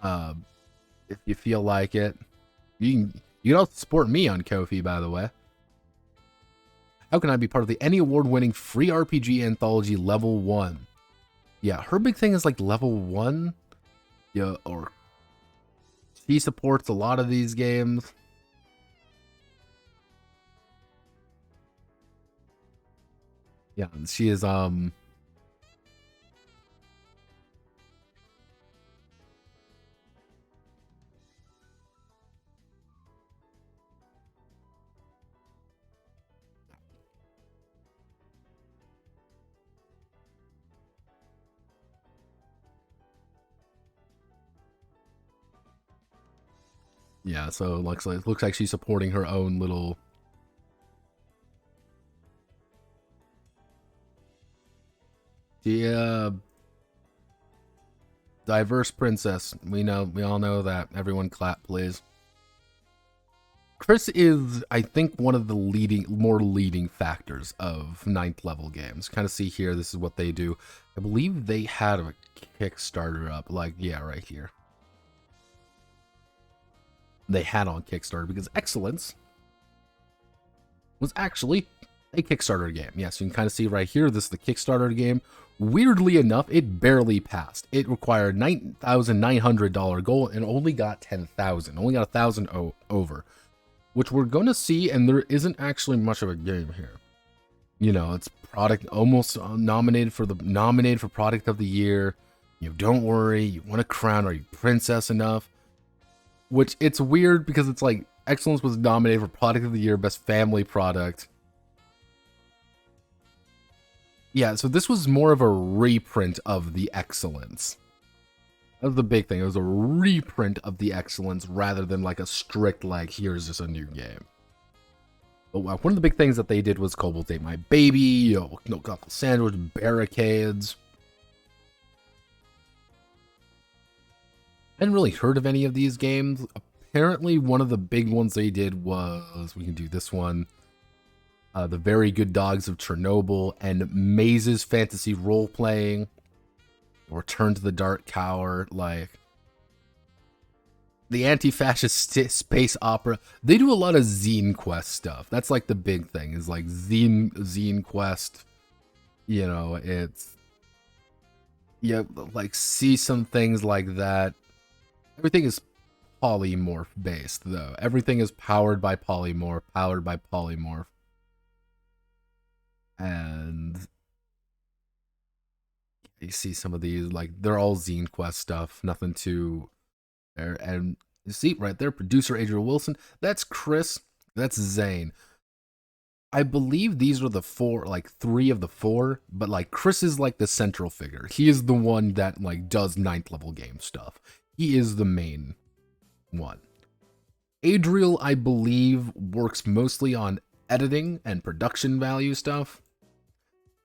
if you feel like it, you can also support me on Ko-fi, by the way. How can I be part of the any award-winning free RPG anthology level 1? Yeah, her big thing is like level 1. Yeah, or she supports a lot of these games. Yeah, she is yeah, so it looks like she's supporting her own little. Yeah, diverse princess. We all know that. Everyone clap, please. Chris is, I think, one of the more leading factors of 9th level games. Kind of see here, this is what they do. I believe they had a Kickstarter up, like, yeah, right here. They had on Kickstarter because Excellence was actually a Kickstarter game. Yes, you can kind of see right here, this is the Kickstarter game. Weirdly enough, it barely passed. It required $9,900 goal and only got 10,000. Only got 1,000 over, which we're going to see, and there isn't actually much of a game here. You know, it's product almost nominated for product of the year. You know, don't worry, you want a crown, are you princess enough? Which it's weird because it's like Excellence was nominated for product of the year, best family product. Yeah, so this was more of a reprint of the Excellence. That was the big thing. It was a reprint of the Excellence rather than like a strict, like, here's just a new game. But one of the big things that they did was Cobalt Ate My Baby, you know, No Knuckle Sandwich, Barricades. I hadn't really heard of any of these games. Apparently, one of the big ones they did was, we can do this one, The Very Good Dogs of Chernobyl, and Maze's Fantasy Role-Playing, Return to the Dark Tower, like, the anti-fascist space opera. They do a lot of Zine Quest stuff. That's like the big thing, is like Zine Quest. You know, it's, yeah, like, see some things like that. Everything is polymorph based, though. Everything is powered by polymorph, and you see some of these, like, they're all Zine Quest stuff, nothing too there. And you see right there, producer Adrian Wilson, that's Chris, that's Zane. I believe these are the four, like, 3 of the 4, but like Chris is like the central figure. He is the one that like does 9th level game stuff. He is the main one. Adriel, I believe, works mostly on editing and production value stuff.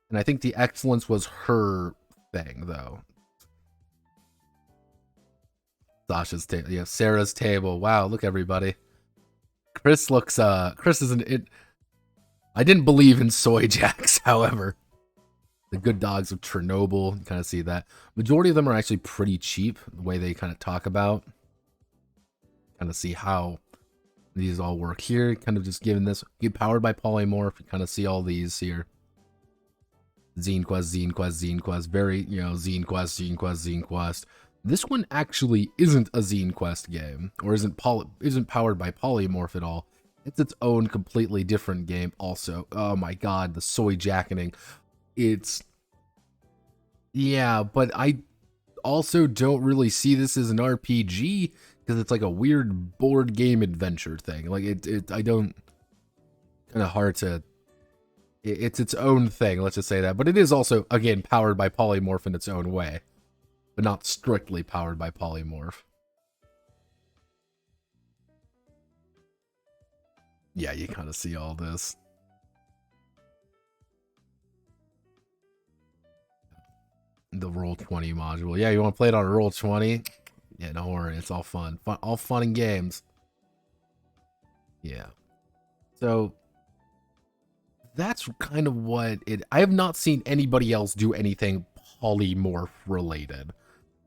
And I think the Excellence was her thing, though. Sasha's table. Yeah, Sarah's table. Wow, look, everybody. Chris looks, Chris isn't it. I didn't believe in soy jacks, however. The Good Dogs of Chernobyl, you kind of see that. Majority of them are actually pretty cheap, the way they kind of talk about. Kind of see how these all work here. Kind of just giving this, get powered by polymorph. You kind of see all these here. Zine Quest, Zine Quest, Zine Quest. Very, you know, Zine Quest, Zine Quest, Zine Quest. This one actually isn't a Zine Quest game, or isn't powered by polymorph at all. It's its own completely different game also. Oh my god, the soy jacketing. It's, yeah, but I also don't really see this as an RPG because it's like a weird board game adventure thing. Like I don't, kind of hard to, it's its own thing, let's just say that. But it is also, again, powered by polymorph in its own way, but not strictly powered by polymorph. Yeah, you kind of see all this. The Roll20 module. Yeah, you want to play it on Roll20? Yeah, don't worry, it's all fun. All fun and games. Yeah. So that's kind of what it. I have not seen anybody else do anything polymorph related.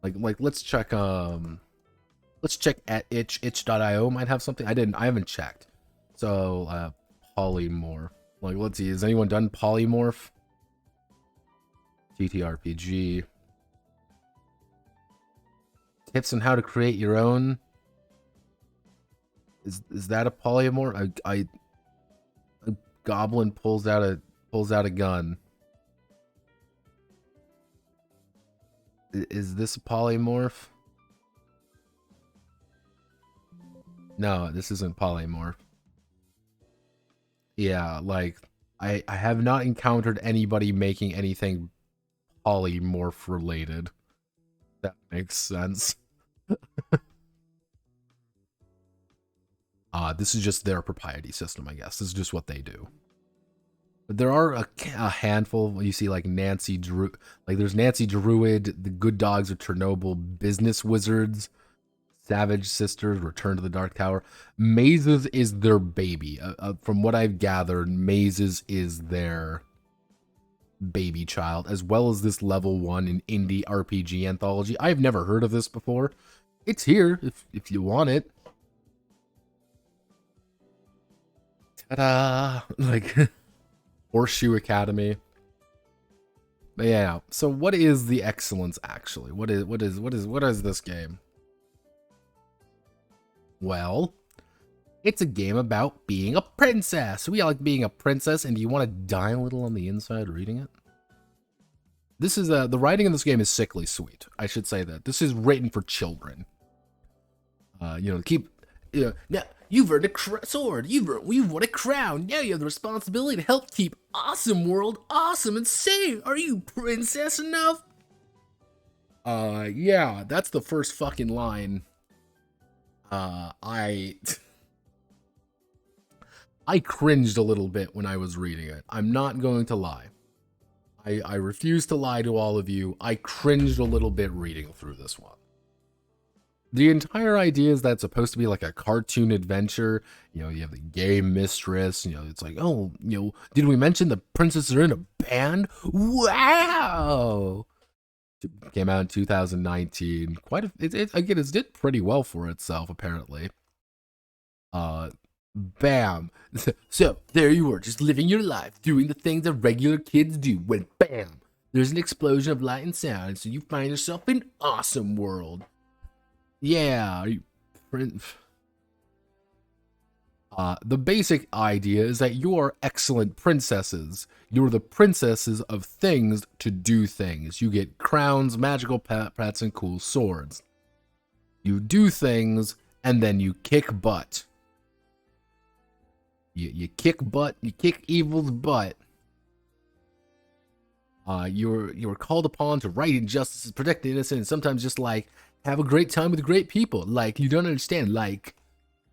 Like let's check at itch.io might have something. I haven't checked. So polymorph. Like, let's see, has anyone done Polymorph? TTRPG. Tips on how to create your own. Is that a polymorph? A goblin pulls out a gun. Is this a polymorph? No, this isn't polymorph. Yeah, like I have not encountered anybody making anything polymorph related. That makes sense. This is just their propriety system, I guess. This is just what they do. But there are a handful. You see, like Nancy Drew, like there's Nancy Druid, the Good Dogs of Chernobyl, Business Wizards, Savage Sisters, Return to the Dark Tower. Mazes is their baby. From what I've gathered, Mazes is their baby child, as well as this level 1 in indie RPG anthology. I've never heard of this before. It's here if you want it. Ta-da! Like Horseshoe Academy. But yeah, so what is the excellence actually? What is this game? Well, it's a game about being a princess. We like being a princess, and do you want to die a little on the inside reading it? This is the writing in this game is sickly sweet. I should say that this is written for children. Now you've earned a sword. You've won a crown. Now you have the responsibility to help keep awesome world awesome and safe. Are you princess enough? Yeah, that's the first fucking line. I cringed a little bit when I was reading it. I'm not going to lie. I refuse to lie to all of you. I cringed a little bit reading through this one. The entire idea is that it's supposed to be like a cartoon adventure. You know, you have the gay mistress. You know, it's like, oh, you know, did we mention the princesses are in a band? Wow! It came out in 2019. It did pretty well for itself, apparently. Bam. So, there you were, just living your life, doing the things that regular kids do, when bam, there's an explosion of light and sound, and so you find yourself in awesome world. Yeah, the basic idea is that you are excellent princesses. You're the princesses of things to do things. You get crowns, magical pets, and cool swords. You do things, and then you kick butt. You kick butt, you kick evil's butt. You're called upon to right injustices, protect the innocent, and sometimes just like have a great time with great people. Like, you don't understand. Like,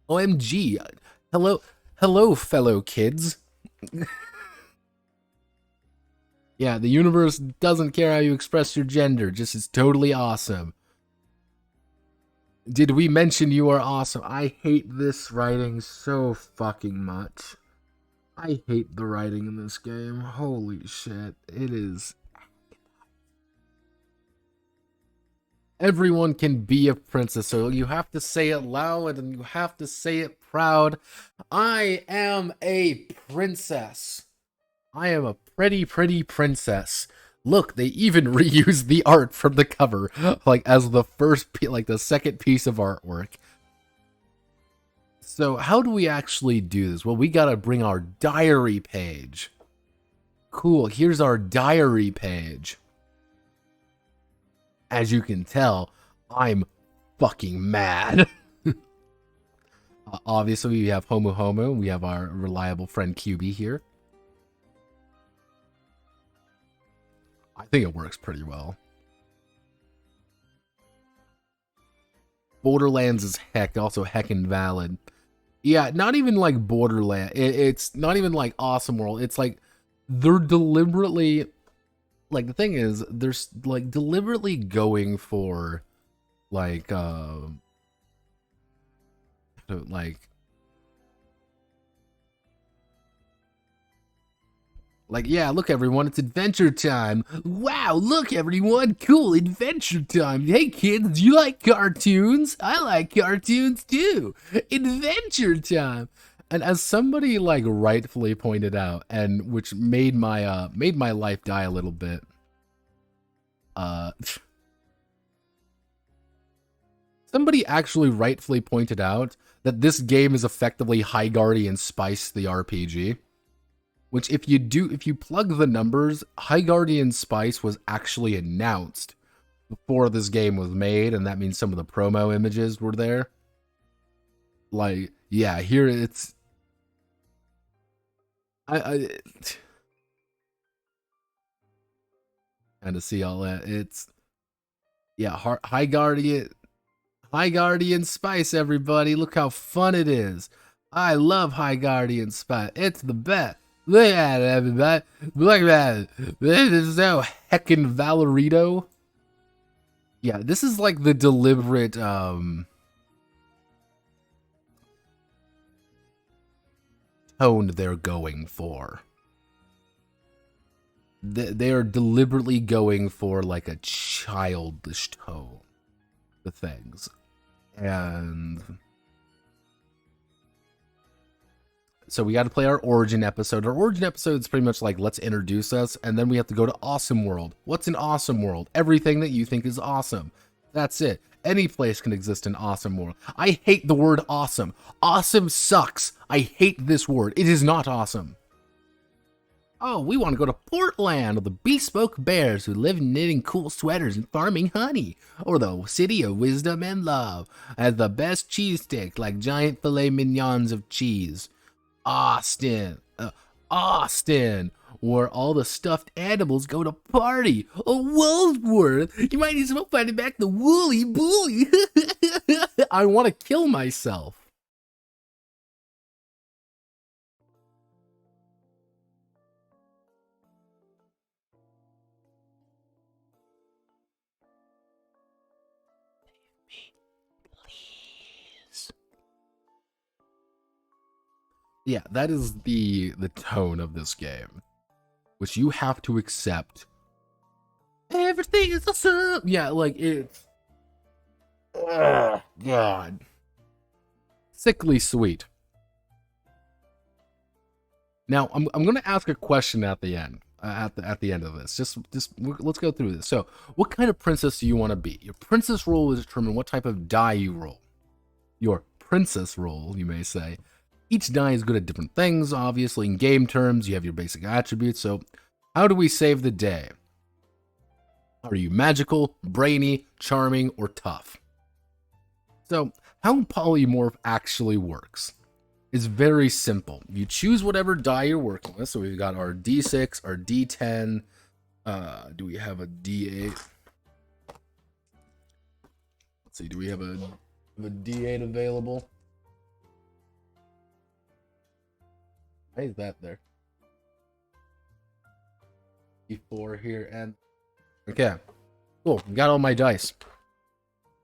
OMG. Hello, fellow kids. Yeah, the universe doesn't care how you express your gender. Just is totally awesome. Did we mention you are awesome? I hate this writing so fucking much. I hate the writing in this game. Holy shit. It is. Everyone can be a princess, so you have to say it loud and you have to say it proud. I am a princess. I am a pretty princess. Look, they even reused the art from the cover, like as the the second piece of artwork. So how do we actually do this? Well, we gotta bring our diary page. Cool, here's our diary page. As you can tell, I'm fucking mad. Obviously, we have MAHOUUUU. We have our reliable friend QB here. I think it works pretty well. Borderlands is also heckin' valid. Yeah, not even like Borderlands. It's not even like Awesome World. It's like they're deliberately... Like, the thing is, they're like deliberately going for like yeah, look everyone, it's adventure time. Wow, look everyone, cool adventure time. Hey kids, do you like cartoons? I like cartoons too. Adventure time. And as somebody like rightfully pointed out, and which made my life die a little bit. Somebody actually rightfully pointed out that this game is effectively High Guardian Spice the RPG. Which if you plug the numbers, High Guardian Spice was actually announced before this game was made, and that means some of the promo images were there. Like, yeah, here it's I kind of see all that. It's yeah, High Guardian Spice, everybody. Look how fun it is. I love High Guardian Spice. It's the best. Look at it, everybody. Look at it. This is so heckin' Valerito. Yeah, this is like the deliberate tone they're going for. They are deliberately going for like a childish tone to things. And so we got to play our origin episode. Our origin episode is pretty much like, let's introduce us, and then we have to go to Awesome World. What's an Awesome World? Everything that you think is awesome. That's it. Any place can exist in Awesome World. I hate the word awesome. Awesome sucks. I hate this word. It is not awesome. Oh, we want to go to Portland, or the bespoke bears who live knitting cool sweaters and farming honey, or the city of wisdom and love, has the best cheese sticks like giant filet mignons of cheese. Austin, where all the stuffed animals go to party. Oh, Woolsworth, you might need some help finding back the woolly bully. I want to kill myself. Yeah, that is the tone of this game, which you have to accept. Everything is awesome. Yeah, like it's God, sickly sweet. Now I'm gonna ask a question at the end. At the end of this, just let's go through this. So, what kind of princess do you want to be? Your princess role will determine what type of die you roll. Your princess role, you may say. Each die is good at different things, obviously. In game terms, you have your basic attributes. So, how do we save the day? Are you magical, brainy, charming, or tough? So, how polymorph actually works is very simple. You choose whatever die you're working with. So, we've got our D6, our D10. Do we have a D8? Let's see, do we have a D8 available? Why is that there? D4 here, and okay, cool. Got all my dice.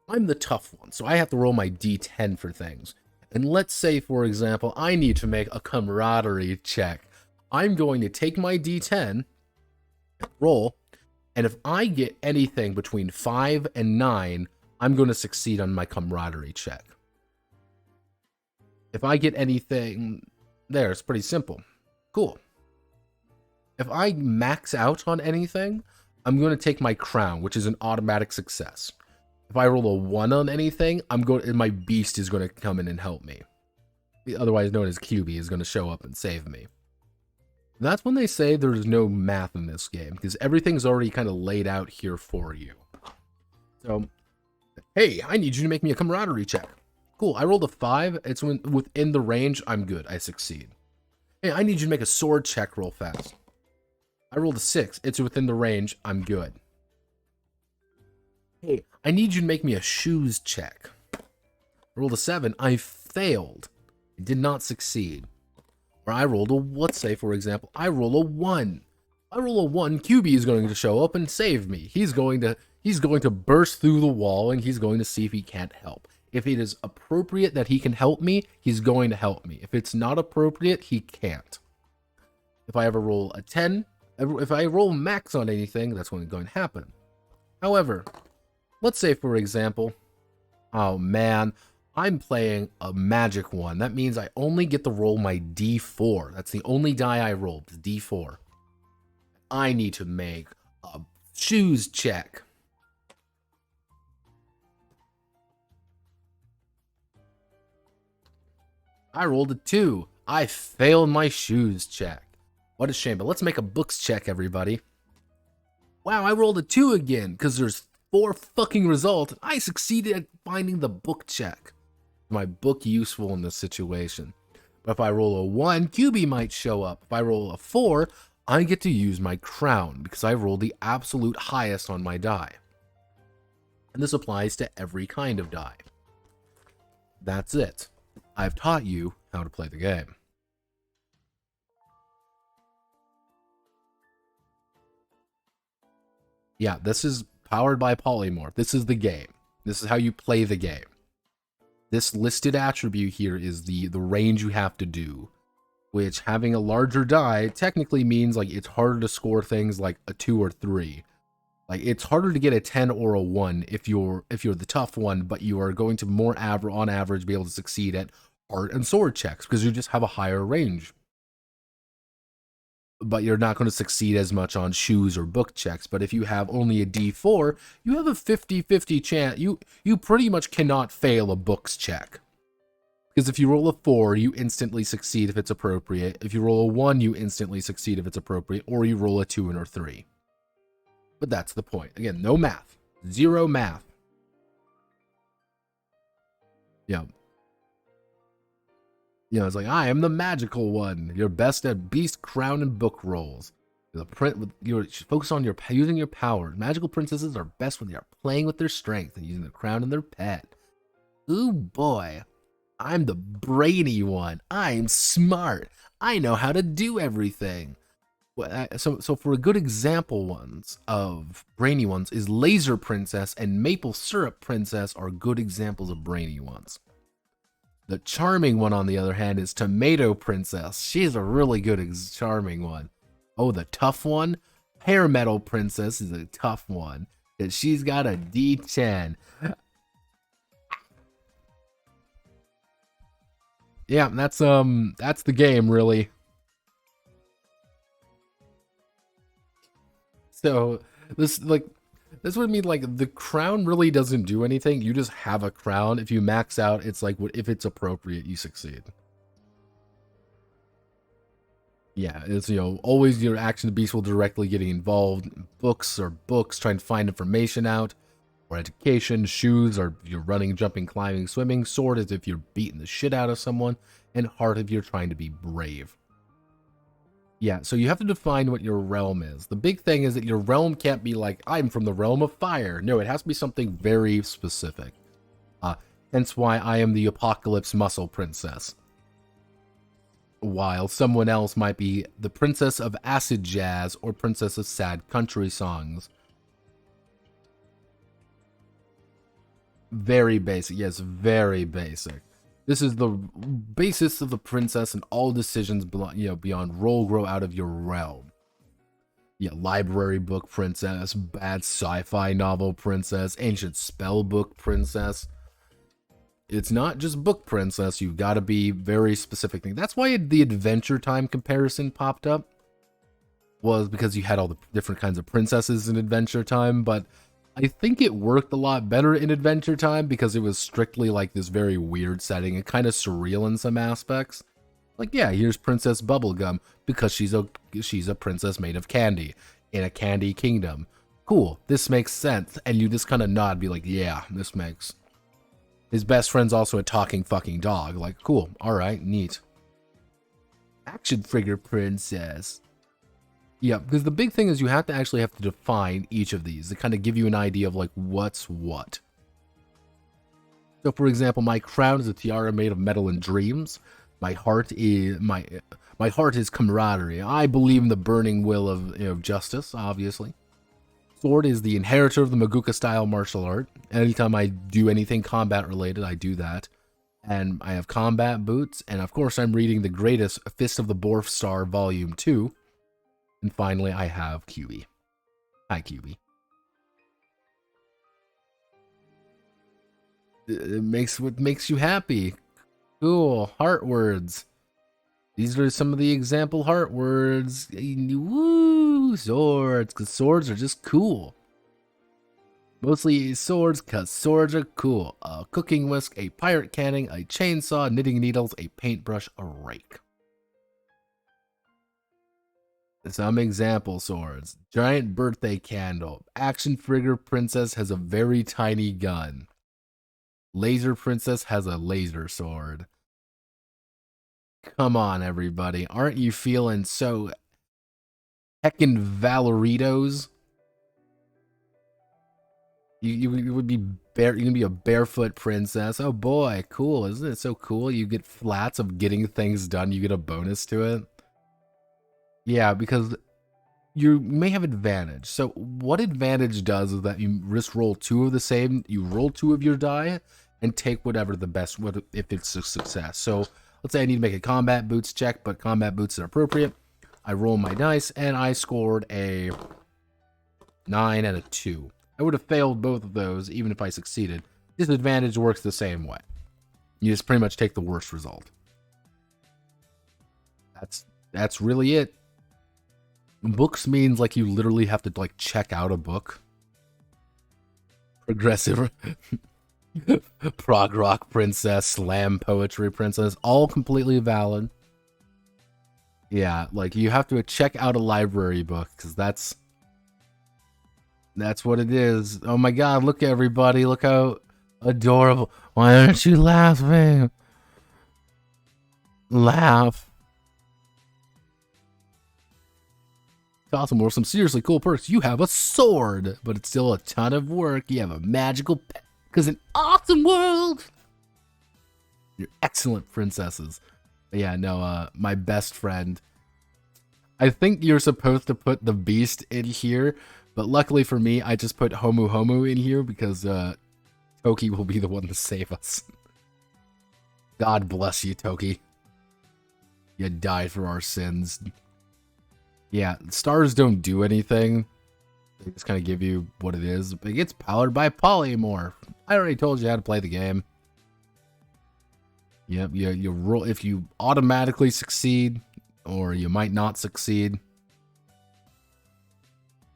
I'm the tough one, so I have to roll my D10 for things. And let's say, for example, I need to make a camaraderie check. I'm going to take my D10, roll, and if I get anything between 5 and 9, I'm going to succeed on my camaraderie check. If I get anything there, it's pretty simple. Cool. If I max out on anything, I'm going to take my crown, which is an automatic success. If I roll a 1 on anything, my beast is going to come in and help me. Otherwise known as QB is going to show up and save me. That's when they say there's no math in this game, because everything's already kind of laid out here for you. So, hey, I need you to make me a camaraderie check. Cool, I rolled a 5. It's within the range, I'm good. I succeed. Hey, I need you to make a sword check real fast. I rolled a 6. It's within the range, I'm good. Hey, I need you to make me a shoes check. I rolled a 7. I failed. I did not succeed. Or I rolled a, let's say, for example, I roll a 1. I roll a 1, QB is going to show up and save me. He's going to burst through the wall, and he's going to see if he can't help. If it is appropriate that he can help me, he's going to help me. If it's not appropriate, he can't. If I ever roll a 10, if I roll max on anything, that's when it's going to happen. However, let's say, for example, oh man, I'm playing a magic one. That means I only get to roll my D4. That's the only die I rolled, is D4. I need to make a shoes check. I rolled a 2. I failed my shoes check. What a shame, but let's make a books check, everybody. Wow, I rolled a 2 again, because there's 4 fucking results. I succeeded at finding the book check. My book useful in this situation. But if I roll a 1, QB might show up. If I roll a 4, I get to use my crown, because I rolled the absolute highest on my die. And this applies to every kind of die. That's it. I've taught you how to play the game. Yeah, this is powered by Polymorph. This is the game. This is how you play the game. This listed attribute here is the range you have to do, which having a larger die technically means like it's harder to score things like a 2 or 3. Like it's harder to get a 10 or a 1 if you're the tough one, but you are going to more on average be able to succeed at art and sword checks because you just have a higher range. But you're not going to succeed as much on shoes or book checks. But if you have only a D4, you have a 50-50 chance. You pretty much cannot fail a books check. Because if you roll a 4, you instantly succeed if it's appropriate. If you roll a 1, you instantly succeed if it's appropriate. Or you roll a 2 and or 3. But that's the point. Again, no math. 0 math. Yeah. You know, it's like, I am the magical one. You're best at beast, crown, and book rolls. You're focus on using your power. Magical princesses are best when they are playing with their strength and using their crown and their pet. Ooh boy, I'm the brainy one. I'm smart. I know how to do everything. So for a good example ones of brainy ones is Laser Princess and Maple Syrup Princess are good examples of brainy ones. The charming one, on the other hand, is Tomato Princess. She's a really good charming one. Oh, the tough one? Hair Metal Princess is a tough one. Because she's got a D10. Yeah, that's the game, really. So, this would mean, like, the crown really doesn't do anything. You just have a crown. If you max out, it's like, if it's appropriate, you succeed. Yeah, it's, you know, always your action beast will directly getting involved. Books, trying to find information out. Or education. Shoes are if you're running, jumping, climbing, swimming. Sword is if you're beating the shit out of someone. And heart if you're trying to be brave. Yeah, so you have to define what your realm is. The big thing is that your realm can't be like, I'm from the realm of fire. No, it has to be something very specific. Hence why I am the Apocalypse Muscle Princess. While someone else might be the Princess of Acid Jazz or Princess of Sad Country Songs. Very basic, yes, very basic. This is the basis of the princess, and all decisions beyond roll grow out of your realm. Yeah, library book princess, bad sci-fi novel princess, ancient spell book princess. It's not just book princess, you've got to be very specific. That's why the Adventure Time comparison popped up. Was because you had all the different kinds of princesses in Adventure Time, but I think it worked a lot better in Adventure Time because it was strictly like this very weird setting and kind of surreal in some aspects. Like, yeah, here's Princess Bubblegum because she's a princess made of candy in a candy kingdom. Cool, this makes sense. And you just kind of nod, be like, yeah, this makes. His best friend's also a talking fucking dog. Like, cool, all right, neat. Action figure princess. Yeah, because the big thing is you have to define each of these to kind of give you an idea of like what's what. So for example, my crown is a tiara made of metal and dreams. My heart is my heart is camaraderie. I believe in the burning will of justice, obviously. Sword is the inheritor of the Madoka style martial art. Anytime I do anything combat related, I do that. And I have combat boots, and of course I'm reading the greatest Fist of the Borf Star Volume 2. And finally, I have QB. Hi, QB. It makes what makes you happy. Cool. Heart words. These are some of the example heart words. Woo! Swords, because swords are just cool. Mostly swords, because swords are cool. A cooking whisk, a pirate canning, a chainsaw, knitting needles, a paintbrush, a rake. Some example swords. Giant birthday candle. Action figure princess has a very tiny gun. Laser princess has a laser sword. Come on, everybody. Aren't you feeling so heckin' Valeritos? You would be you can be a barefoot princess. Oh boy, cool. Isn't it so cool? You get flats of getting things done. You get a bonus to it. Yeah, because you may have advantage. So what advantage does is that you risk roll 2 of the same. You roll 2 of your die and take whatever the best, if it's a success. So let's say I need to make a combat boots check, but combat boots are appropriate. I roll my dice and I scored a 9 and a 2. I would have failed both of those even if I succeeded. Disadvantage works the same way. You just pretty much take the worst result. That's really it. Books means like you literally have to like check out a book. Progressive prog rock princess, slam poetry princess, all completely valid. Yeah, like you have to check out a library book because that's what it is. Oh my god, look everybody, look how adorable. Why aren't you laughing? Laugh. Awesome. Well, some seriously cool perks. You have a sword, but it's still a ton of work. You have a magical pet, because an awesome world. You're excellent princesses. But yeah, no, my best friend. I think you're supposed to put the beast in here, but luckily for me, I just put MAHOUUUU in here because Toki will be the one to save us. God bless you, Toki. You died for our sins. Yeah, stars don't do anything. They just kind of give you what it is. It gets powered by polymorph. I already told you how to play the game. Yep, you roll if you automatically succeed, or you might not succeed.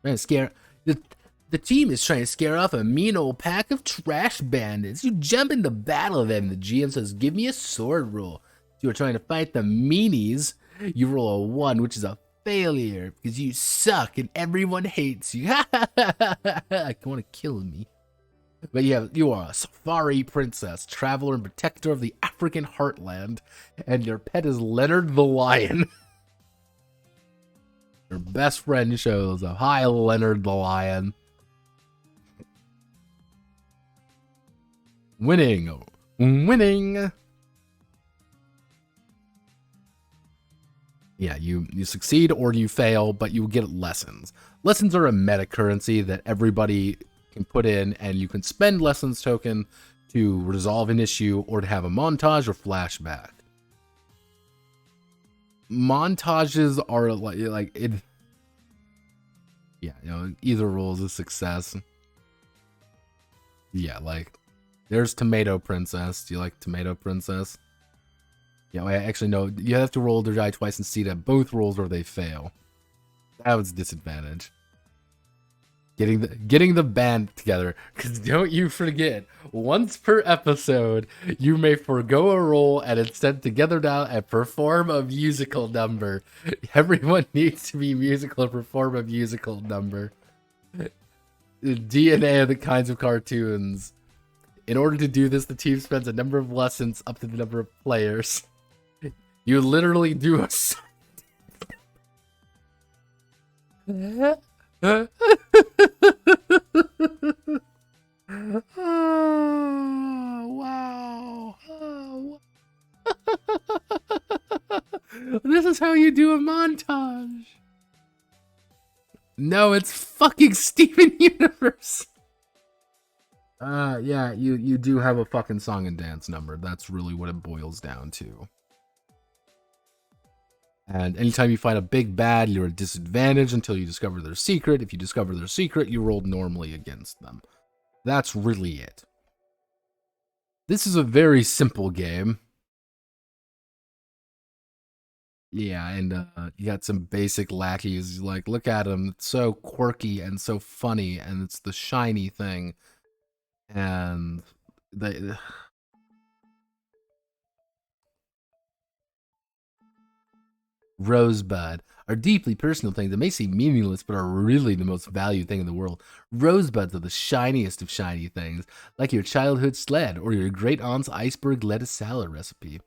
Trying to scare the team is trying to scare off a mean old pack of trash bandits. You jump into battle with them. The GM says, "Give me a sword roll." You are trying to fight the meanies. You roll a 1, which is a failure because you suck and everyone hates you. I want to kill me. But yeah, you are a safari princess, traveler and protector of the African heartland, and your pet is Leonard the lion. Your best friend shows up. Hi, Leonard the lion. Winning. Yeah, you succeed or you fail, but you get lessons. Lessons are a meta currency that everybody can put in, and you can spend lessons token to resolve an issue or to have a montage or flashback. Montages are like it. Yeah, you know, either role is a success. Yeah, like there's Tomato Princess. Do you like Tomato Princess? Yeah, I actually know you have to roll their die twice and see that both rolls or they fail. That was disadvantage. Getting the band together, because don't you forget, once per episode, you may forgo a roll and instead together now and perform a musical number. Everyone needs to be musical and perform a musical number. The DNA of the kinds of cartoons. In order to do this, the team spends a number of lessons up to the number of players. You literally do a... Oh, wow. Oh. This is how you do a montage. No, it's fucking Steven Universe. Yeah, you do have a fucking song and dance number. That's really what it boils down to. And anytime you find a big bad, you're at a disadvantage until you discover their secret. If you discover their secret, you roll normally against them. That's really it. This is a very simple game. Yeah, and you got some basic lackeys. Like, look at him. It's so quirky and so funny, and it's the shiny thing. And they... Rosebud are deeply personal things that may seem meaningless but are really the most valued thing in the world. Rosebuds are the shiniest of shiny things, like your childhood sled or your great aunt's iceberg lettuce salad recipe.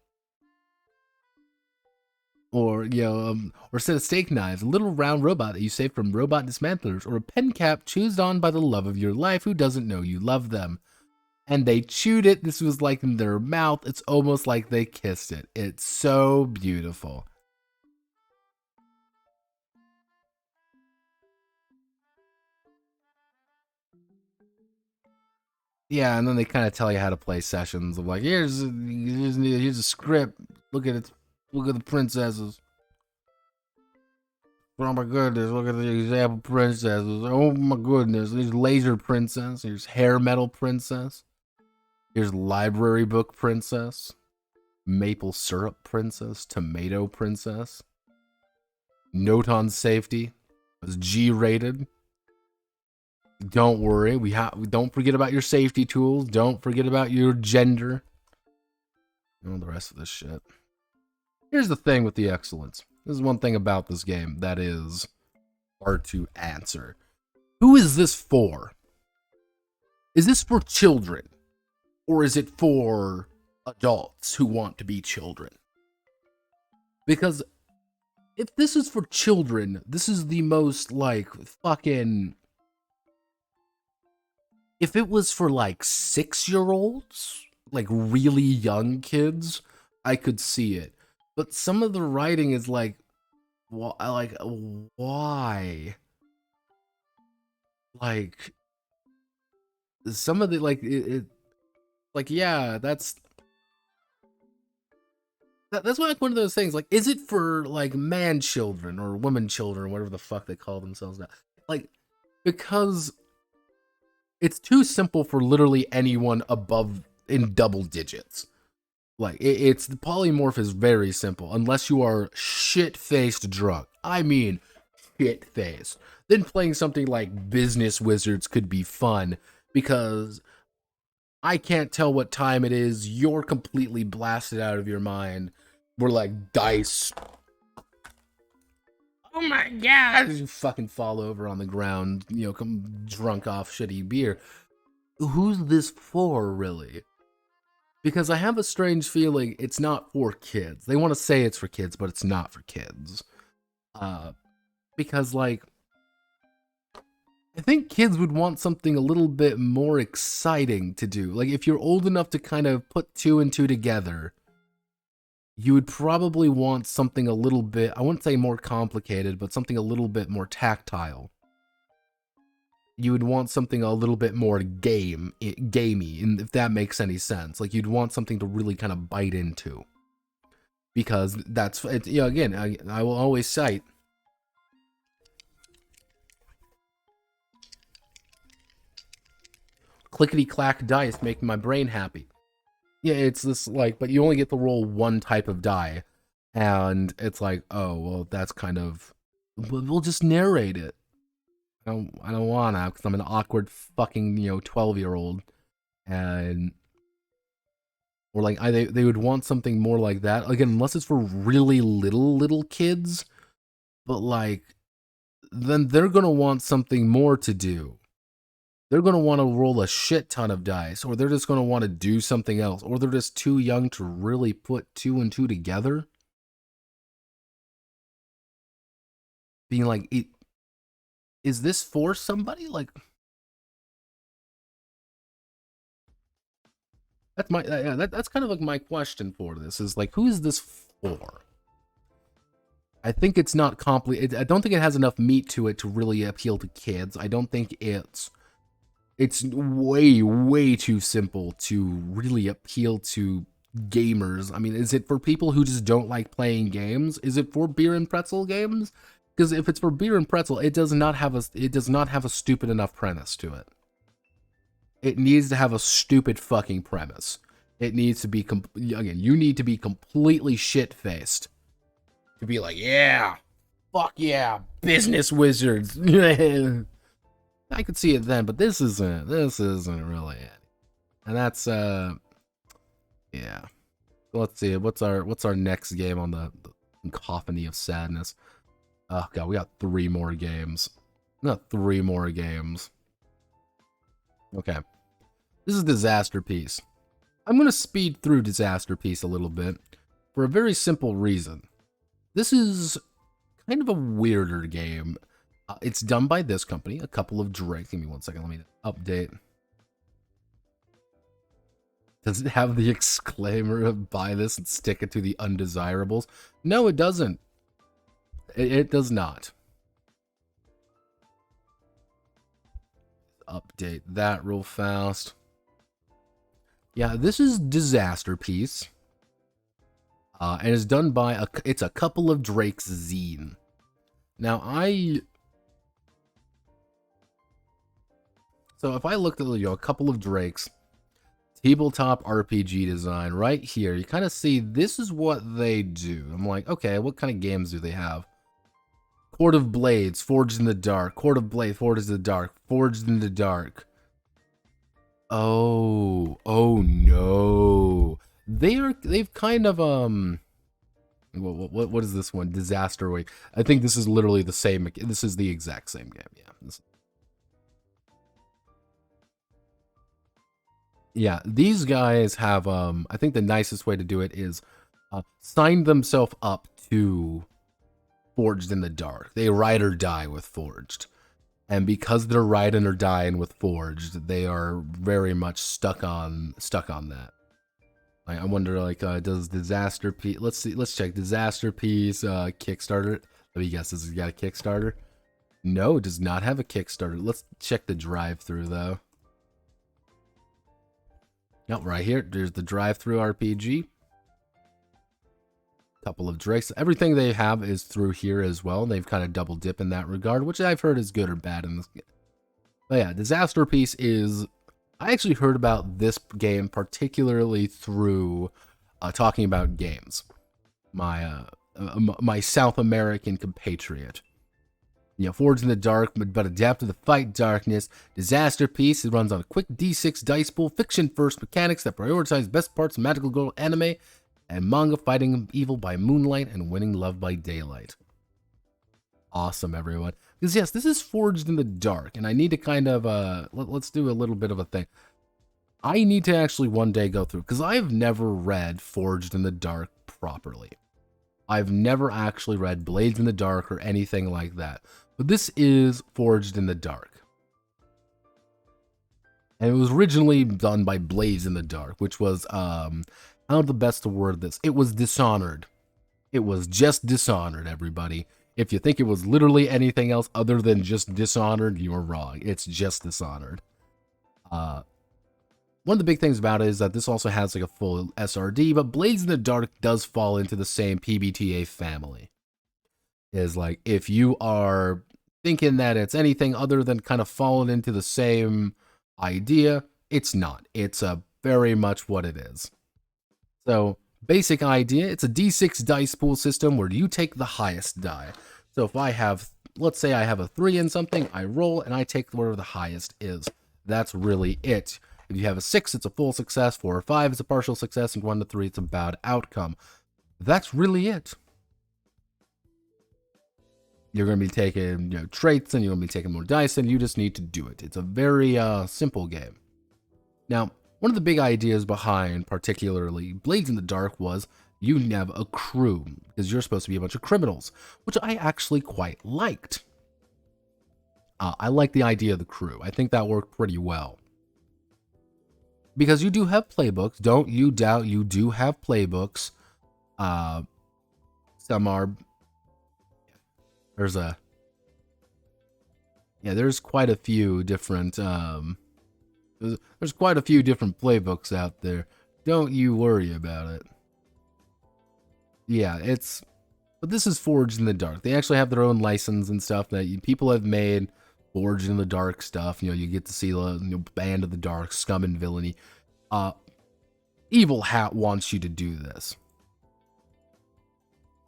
Or, or a set of steak knives, a little round robot that you save from robot dismantlers, or a pen cap chewed on by the love of your life who doesn't know you love them. And they chewed it. This was like in their mouth. It's almost like they kissed it. It's so beautiful. Yeah, and then they kind of tell you how to play sessions of like, here's a script. Look at it. Look at the princesses. Oh my goodness, look at the example princesses. Oh my goodness, there's laser princess. Here's hair metal princess. Here's library book princess. Maple syrup princess. Tomato princess. Note on safety. It's G-rated. Don't worry, don't forget about your safety tools. Don't forget about your gender. And all the rest of this shit. Here's the thing with the excellence. This is one thing about this game that is hard to answer. Who is this for? Is this for children? Or is it for adults who want to be children? Because if this is for children, this is the most, like, fucking... If it was for, like, 6-year-olds, like, really young kids, I could see it. But some of the writing is like, why? Like, some of the, like, like, yeah, that's like one of those things. Like, is it for, like, man children or woman children, whatever the fuck they call themselves now? Like, because it's too simple for literally anyone above in double digits. Like, the polymorph is very simple, unless you are shit-faced drunk. I mean, shit-faced. Then playing something like Business Wizards could be fun, because I can't tell what time it is, you're completely blasted out of your mind. We're like, dice. Oh my god! You fucking fall over on the ground, come drunk off shitty beer. Who's this for, really? Because I have a strange feeling it's not for kids. They want to say it's for kids, but it's not for kids. Because, like, I think kids would want something a little bit more exciting to do. Like, if you're old enough to kind of put 2 and 2 together, you would probably want something a little bit, I wouldn't say more complicated, but something a little bit more tactile. You would want something a little bit more gamey, if that makes any sense. Like, you'd want something to really kind of bite into. Because that's, again, I will always cite, clickety-clack dice make my brain happy. Yeah, it's this, like, but you only get to roll one type of die. And it's like, oh, well, that's kind of, we'll just narrate it. I don't wanna, because I'm an awkward fucking, 12-year-old. And, or like, they would want something more like that. Again, unless it's for really little kids. But, like, then they're gonna want something more to do. They're gonna want to roll a shit ton of dice, or they're just gonna want to do something else, or they're just too young to really put 2 and 2 together. Being like, is this for somebody? Like, that's my that's kind of like my question for this, is like, who is this for? I think it's not I don't think it has enough meat to it to really appeal to kids. I don't think it's way too simple to really appeal to gamers. I mean, is it for people who just don't like playing games? Is it for beer and pretzel games? Because if it's for beer and pretzel, it does not have a stupid enough premise to it. It needs to have a stupid fucking premise. It needs to be, again, you need to be completely shit-faced. To be like, yeah, fuck yeah, business wizards. I could see it then, but this isn't really it. And that's, yeah. Let's see, what's our next game on the cacophony of sadness? Oh god, we got 3 more games. We got 3 more games. Okay. This is Disaster Piece. I'm going to speed through Disaster Piece a little bit for a very simple reason. This is kind of a weirder game. It's done by this company, A Couple of Drakes. Give me 1 second, let me update. Does it have the exclaimer of buy this and stick it to the undesirables? No, it doesn't. It does not. Update that real fast. Yeah, this is Disaster Piece. And it's done by it's A Couple of Drakes zine. Now, so if I looked at, A Couple of Drakes tabletop RPG design right here, you kind of see this is what they do. I'm like, okay, what kind of games do they have? Court of Blades, Forged in the Dark. Court of Blades, Forged in the Dark. Forged in the Dark. Oh no. They've kind of, what is this one? Disaster Wake. I think this is literally the same, this is the exact same game, yeah. Yeah, these guys have, I think the nicest way to do it is sign themselves up to Forged in the Dark. They ride or die with Forged. And because they're riding or dying with Forged, they are very much stuck on that. I wonder, like, does Disaster Piece, let's check, Disaster Piece, Kickstarter, let me guess, has it got a Kickstarter? No, it does not have a Kickstarter. Let's check the drive-thru, though. Yep, right here, there's the drive-thru RPG. Couple of Drakes. Everything they have is through here as well. They've kind of double dip in that regard, which I've heard is good or bad in this game. But yeah, Disaster Piece is... I actually heard about this game particularly through talking about games. My South American compatriot. You know, Forged in the Dark, but adapt to the fight darkness. Disaster Piece, it runs on a quick D6 dice pool, fiction-first mechanics that prioritize best parts of Magical Girl anime and manga, fighting evil by moonlight and winning love by daylight. Awesome, everyone. Because yes, this is Forged in the Dark, and I need to kind of, let's do a little bit of a thing. I need to actually one day go through, because I've never read Forged in the Dark properly. I've never actually read Blades in the Dark or anything like that. But this is Forged in the Dark. And it was originally done by Blades in the Dark, which was, how the best to word this? It was Dishonored. It was just Dishonored, everybody. If you think it was literally anything else other than just Dishonored, you're wrong. It's just Dishonored. One of the big things about it is that this also has like a full SRD, but Blades in the Dark does fall into the same PBTA family. Is like, if you are thinking that it's anything other than kind of falling into the same idea, it's not. It's very much what it is. So, basic idea, it's a D6 dice pool system where you take the highest die. So if I have, let's say I have a 3 in something, I roll and I take whatever the highest is. That's really it. If you have a 6, it's a full success, 4 or 5 is a partial success, and 1 to 3, it's a bad outcome. That's really it. You're going to be taking, you know, traits, and you're going to be taking more dice, and you just need to do it. It's a very simple game. Now, one of the big ideas behind, particularly Blades in the Dark, was you have a crew, because you're supposed to be a bunch of criminals, which I actually quite liked. I like the idea of the crew. I think that worked pretty well. Because you do have playbooks. Don't you doubt you do have playbooks. Some are... There's quite a few different... There's quite a few different playbooks out there. Don't you worry about it. Yeah, but this is Forged in the Dark. They actually have their own license and stuff that people have made. Forged in the Dark stuff. You know, you get to see the Band of the Dark, Scum and Villainy. Evil Hat wants you to do this.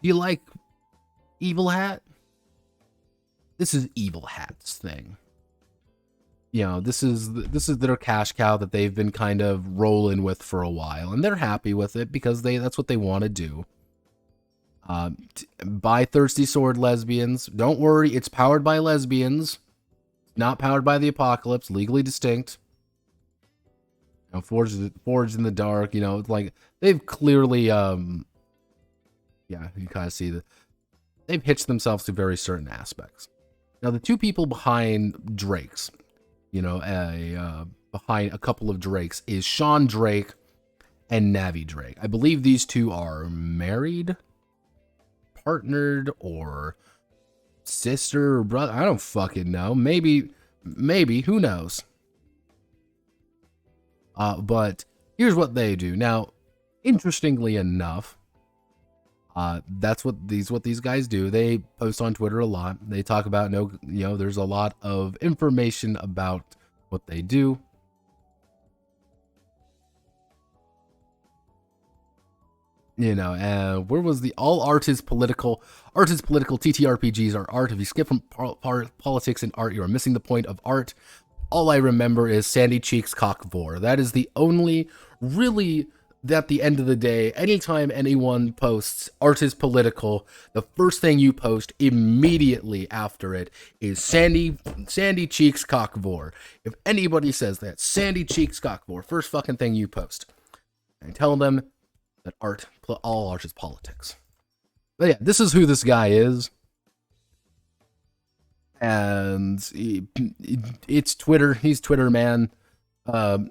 Do you like Evil Hat? This is Evil Hat's thing. You know, this is their cash cow that they've been kind of rolling with for a while, and they're happy with it because that's what they want to do. Buy Thirsty Sword lesbians. Don't worry, it's powered by lesbians, not powered by the apocalypse. Legally distinct. You know, forged in the dark. You know, it's like they've clearly, yeah, you kind of see that they've hitched themselves to very certain aspects. Now, the two people behind Drake's, you know, behind a couple of Drakes is Sean Drake and Navi Drake. I believe these two are married, partnered, or sister or brother. I don't fucking know. Maybe, who knows? But here's what they do. Now, interestingly enough, that's what these guys do. They post on Twitter a lot. They talk about, you know, there's a lot of information about what they do. You know, where was the all art is political? Art is political. TTRPGs are art. If you skip from politics and art, you are missing the point of art. All I remember is Sandy Cheeks Cockvore. That is the only really, at the end of the day, anytime anyone posts art is political, the first thing you post immediately after it is Sandy Cheeks Cockvore. If anybody says that, Sandy Cheeks Cockvore, first fucking thing you post. And tell them that all art is politics. But yeah, this is who this guy is. And it's Twitter. He's Twitter, man. For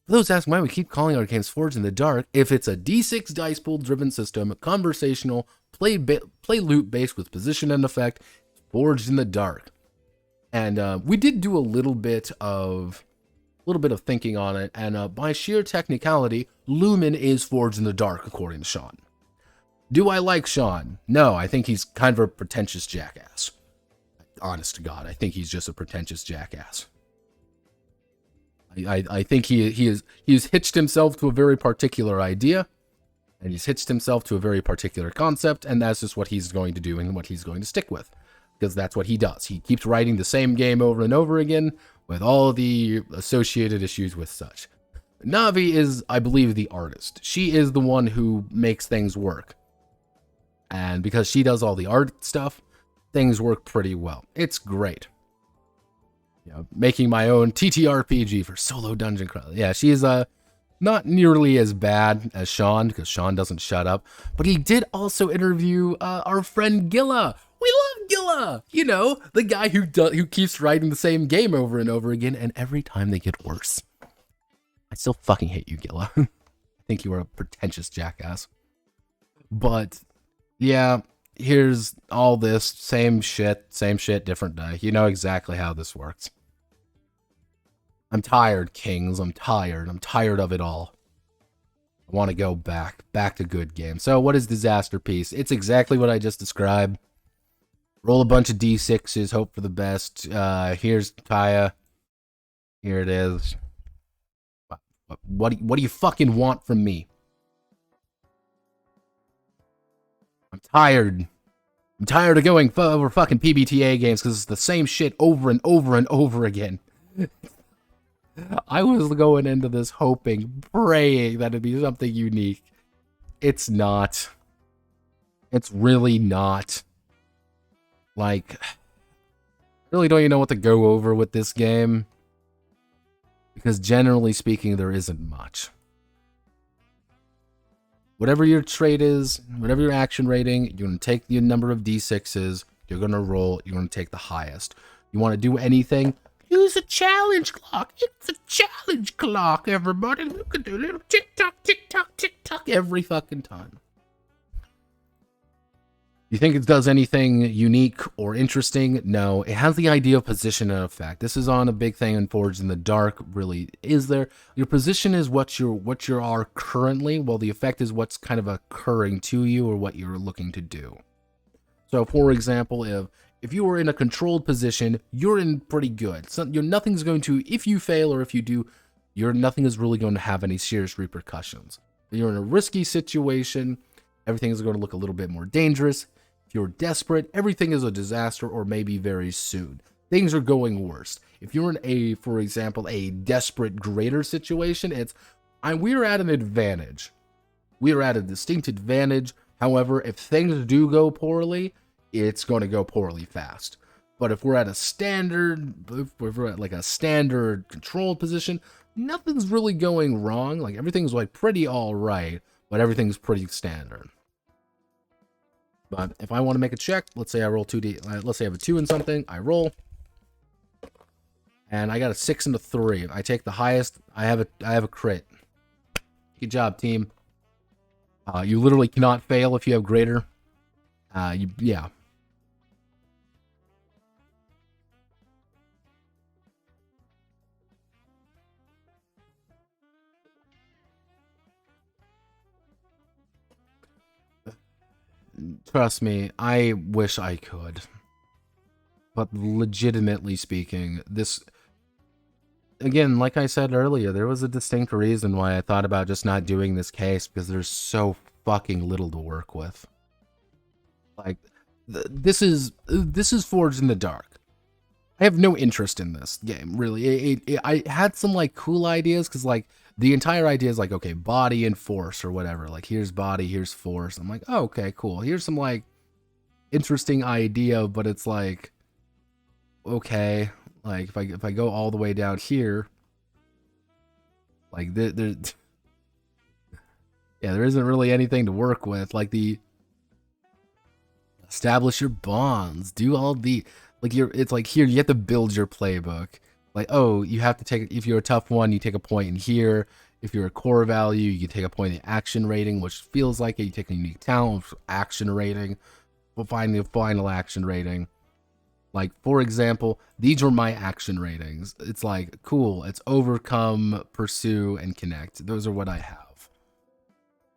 those asking why we keep calling our games Forged in the Dark, if it's a D6 dice pool driven system, conversational, play loop based with position and effect, Forged in the Dark. And we did do a little bit of thinking on it, and by sheer technicality, Lumen is Forged in the Dark, according to Sean. Do I like Sean? No, I think he's kind of a pretentious jackass. Honest to God, I think he's just a pretentious jackass. I think he's hitched himself to a very particular idea, and he's hitched himself to a very particular concept, and that's just what he's going to do and what he's going to stick with, because that's what he does. He keeps writing the same game over and over again with all the associated issues with such. Navi is, I believe, the artist. She is the one who makes things work, and because she does all the art stuff, things work pretty well. It's great. You know, making my own TTRPG for solo dungeon crawl. Yeah, she's not nearly as bad as Sean, because Sean doesn't shut up. But he did also interview our friend Gilla. We love Gilla. You know, the guy who keeps writing the same game over and over again, and every time they get worse. I still fucking hate you, Gilla. I think you are a pretentious jackass. But yeah. Here's all this, same shit, different day. You know exactly how this works. I'm tired, Kings. I'm tired of it all. I want to go back to good games. So what is Disaster Piece? It's exactly what I just described. Roll a bunch of D6s, hope for the best. Here's Kaya. Here it is. What do you fucking want from me? I'm tired. I'm tired of going over fucking PBTA games because it's the same shit over and over and over again. I was going into this hoping, praying that it'd be something unique. It's not. It's really not. Like, I really don't even know what to go over with this game. Because generally speaking, there isn't much. Whatever your trait is, whatever your action rating, you're going to take the number of D6s, you're going to roll, you're going to take the highest. You want to do anything? Use a challenge clock. It's a challenge clock, everybody. Look at the little tick-tock, tick-tock, tick-tock every fucking time. You think it does anything unique or interesting? No, it has the idea of position and effect. This is on a big thing in Forged in the Dark, really is there. Your position is what you are currently, while the effect is what's kind of occurring to you or what you're looking to do. So, for example, if you were in a controlled position, you're in pretty good. So nothing's going to, if you fail or if you do, nothing is really going to have any serious repercussions. You're in a risky situation, everything is going to look a little bit more dangerous. If you're desperate, everything is a disaster or maybe very soon. Things are going worse. If you're in for example, a desperate greater situation, we're at an advantage. We are at a distinct advantage. However, if things do go poorly, it's going to go poorly fast. But if we're at a standard, if we're at like a standard controlled position, nothing's really going wrong. Like everything's like pretty all right, but everything's pretty standard. But if I want to make a check, let's say I roll 2D, let's say I have a 2 in something, I roll, and I got a 6 and a 3. I take the highest, I have a crit. Good job, team. You literally cannot fail if you have greater. Yeah. Trust me, I wish I could. But legitimately speaking, this... Again, like I said earlier, there was a distinct reason why I thought about just not doing this case, because there's so fucking little to work with. Like, this is Forged in the Dark. I have no interest in this game, really. I had some, like, cool ideas, because, like, the entire idea is, like, okay, body and force, or whatever. Like, here's body, here's force. I'm like, oh, okay, cool. Here's some, like, interesting idea, but it's like, okay... Like, if I go all the way down here, like, there isn't really anything to work with. Like, establish your bonds, do all the, like, it's like, here, you have to build your playbook. Like, oh, you have to take, if you're a tough one, you take a point in here. If you're a core value, you take a point in action rating, which feels like it. You take a unique talent, action rating, we'll find the final action rating. Like, for example, these were my action ratings. It's like, cool, it's overcome, pursue, and connect. Those are what I have.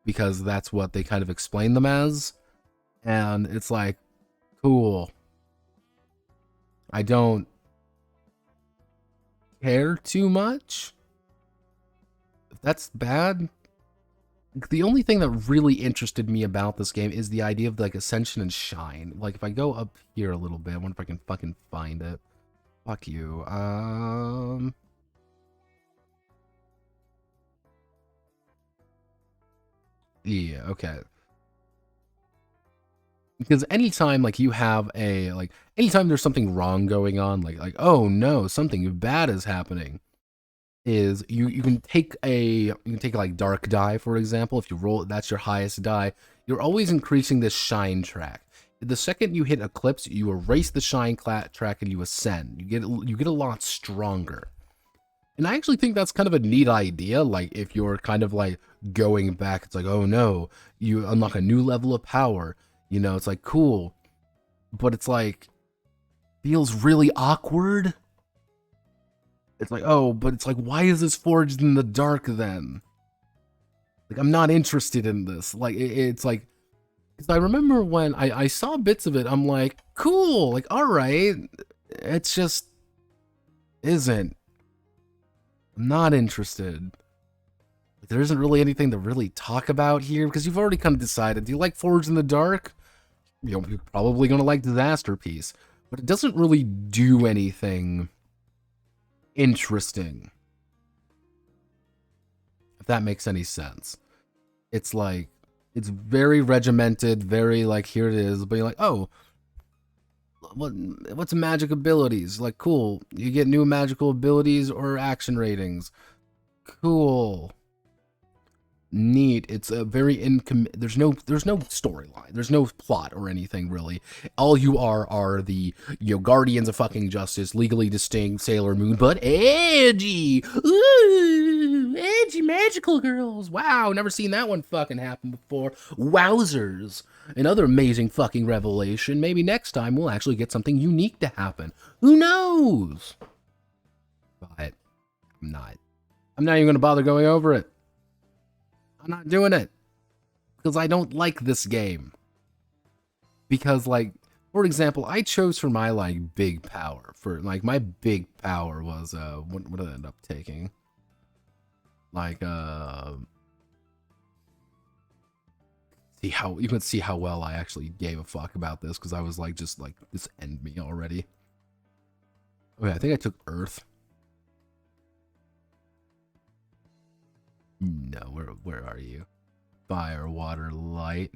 Because that's what they kind of explain them as. And it's like, cool. I don't care too much. If that's bad... The only thing that really interested me about this game is the idea of, like, ascension and shine. Like, if I go up here a little bit, I wonder if I can fucking find it. Fuck you. Yeah, okay. Because anytime, like, you have anytime there's something wrong going on, like, oh no, something bad is happening, is you can take like dark die, for example. If you roll, that's your highest die, you're always increasing this shine track. The second you hit eclipse, you erase the shine track and you ascend. You get a lot stronger. And I actually think that's kind of a neat idea. Like, if you're kind of like going back, it's like, oh no, you unlock a new level of power, you know. It's like, cool, but it's like, feels really awkward. It's like, oh, but it's like, why is this Forged in the Dark then? Like, I'm not interested in this. Like, it's like, because I remember when I saw bits of it, I'm like, cool, like, all right. It's just isn't. I'm not interested. Like, there isn't really anything to really talk about here, because you've already kind of decided. Do you like Forged in the Dark? You know, you're probably going to like Disaster Piece, but it doesn't really do anything interesting, if that makes any sense. It's like, it's very regimented, very like, here it is, but you're like, oh, what's magic abilities? Like, cool, you get new magical abilities or action ratings. Cool, neat. It's a very there's no storyline, there's no plot or anything really. All you are the, you know, guardians of fucking justice, legally distinct, Sailor Moon, but edgy. Ooh, edgy magical girls. Wow, never seen that one fucking happen before. Wowzers. Another amazing fucking revelation. Maybe next time we'll actually get something unique to happen. Who knows? But I'm not even gonna bother going over it. I'm not doing it, because I don't like this game. Because, like, for example, I chose for my, like, big power. For, like, my big power was, what did I end up taking? Like, You can see how well I actually gave a fuck about this, because I was like, just like, this end me already. Okay, I think I took Earth. No, where are you? Fire, water, light.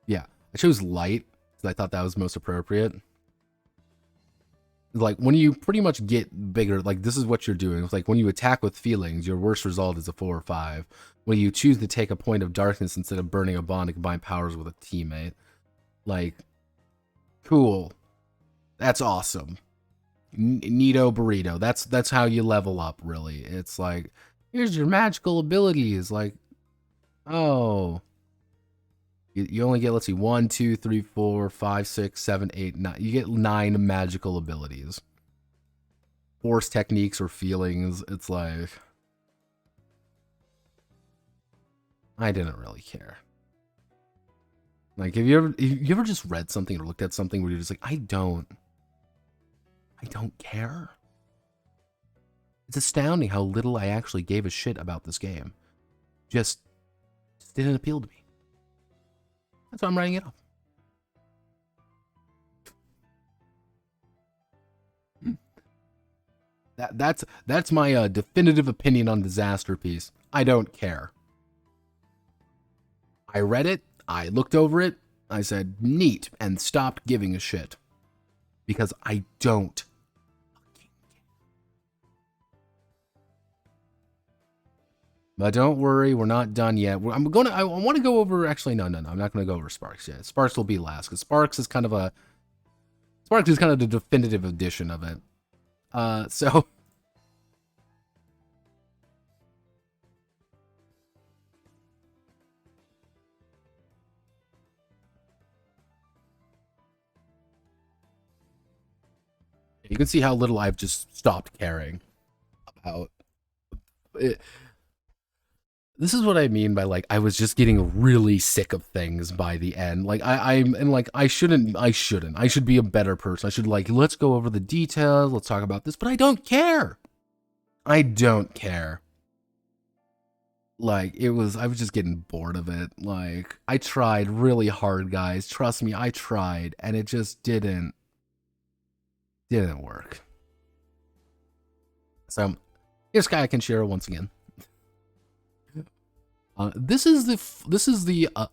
Yeah, I chose light because I thought that was most appropriate. Like, when you pretty much get bigger, like, this is what you're doing. It's like, when you attack with feelings, your worst result is a 4 or 5. When you choose to take a point of darkness instead of burning a bond to combine powers with a teammate. Like, cool. That's awesome. Neato burrito. That's how you level up, really. It's like, here's your magical abilities. Like, oh. You only get, let's see, 1, 2, 3, 4, 5, 6, 7, 8, 9. You get 9 magical abilities. Force techniques or feelings. It's like, I didn't really care. Like, have you ever just read something or looked at something where you're just like, I don't care? It's astounding how little I actually gave a shit about this game. Just didn't appeal to me. That's why I'm writing it off. That's my definitive opinion on Disasterpiece. I don't care. I read it, I looked over it, I said, neat, and stopped giving a shit. Because I don't. But don't worry, we're not done yet. I want to go over, actually, no, I'm not going to go over Sparks yet. Sparks will be last, because Sparks is kind of the definitive edition of it. So... You can see how little I've just stopped caring about it. This is what I mean by, like, I was just getting really sick of things by the end. Like, I should be a better person. I should, like, let's go over the details, let's talk about this, but I don't care. I don't care. Like, I was just getting bored of it. Like, I tried really hard, guys. Trust me, I tried, and it just didn't work. So, here's Kaya Kenshiro once again. This is the Puella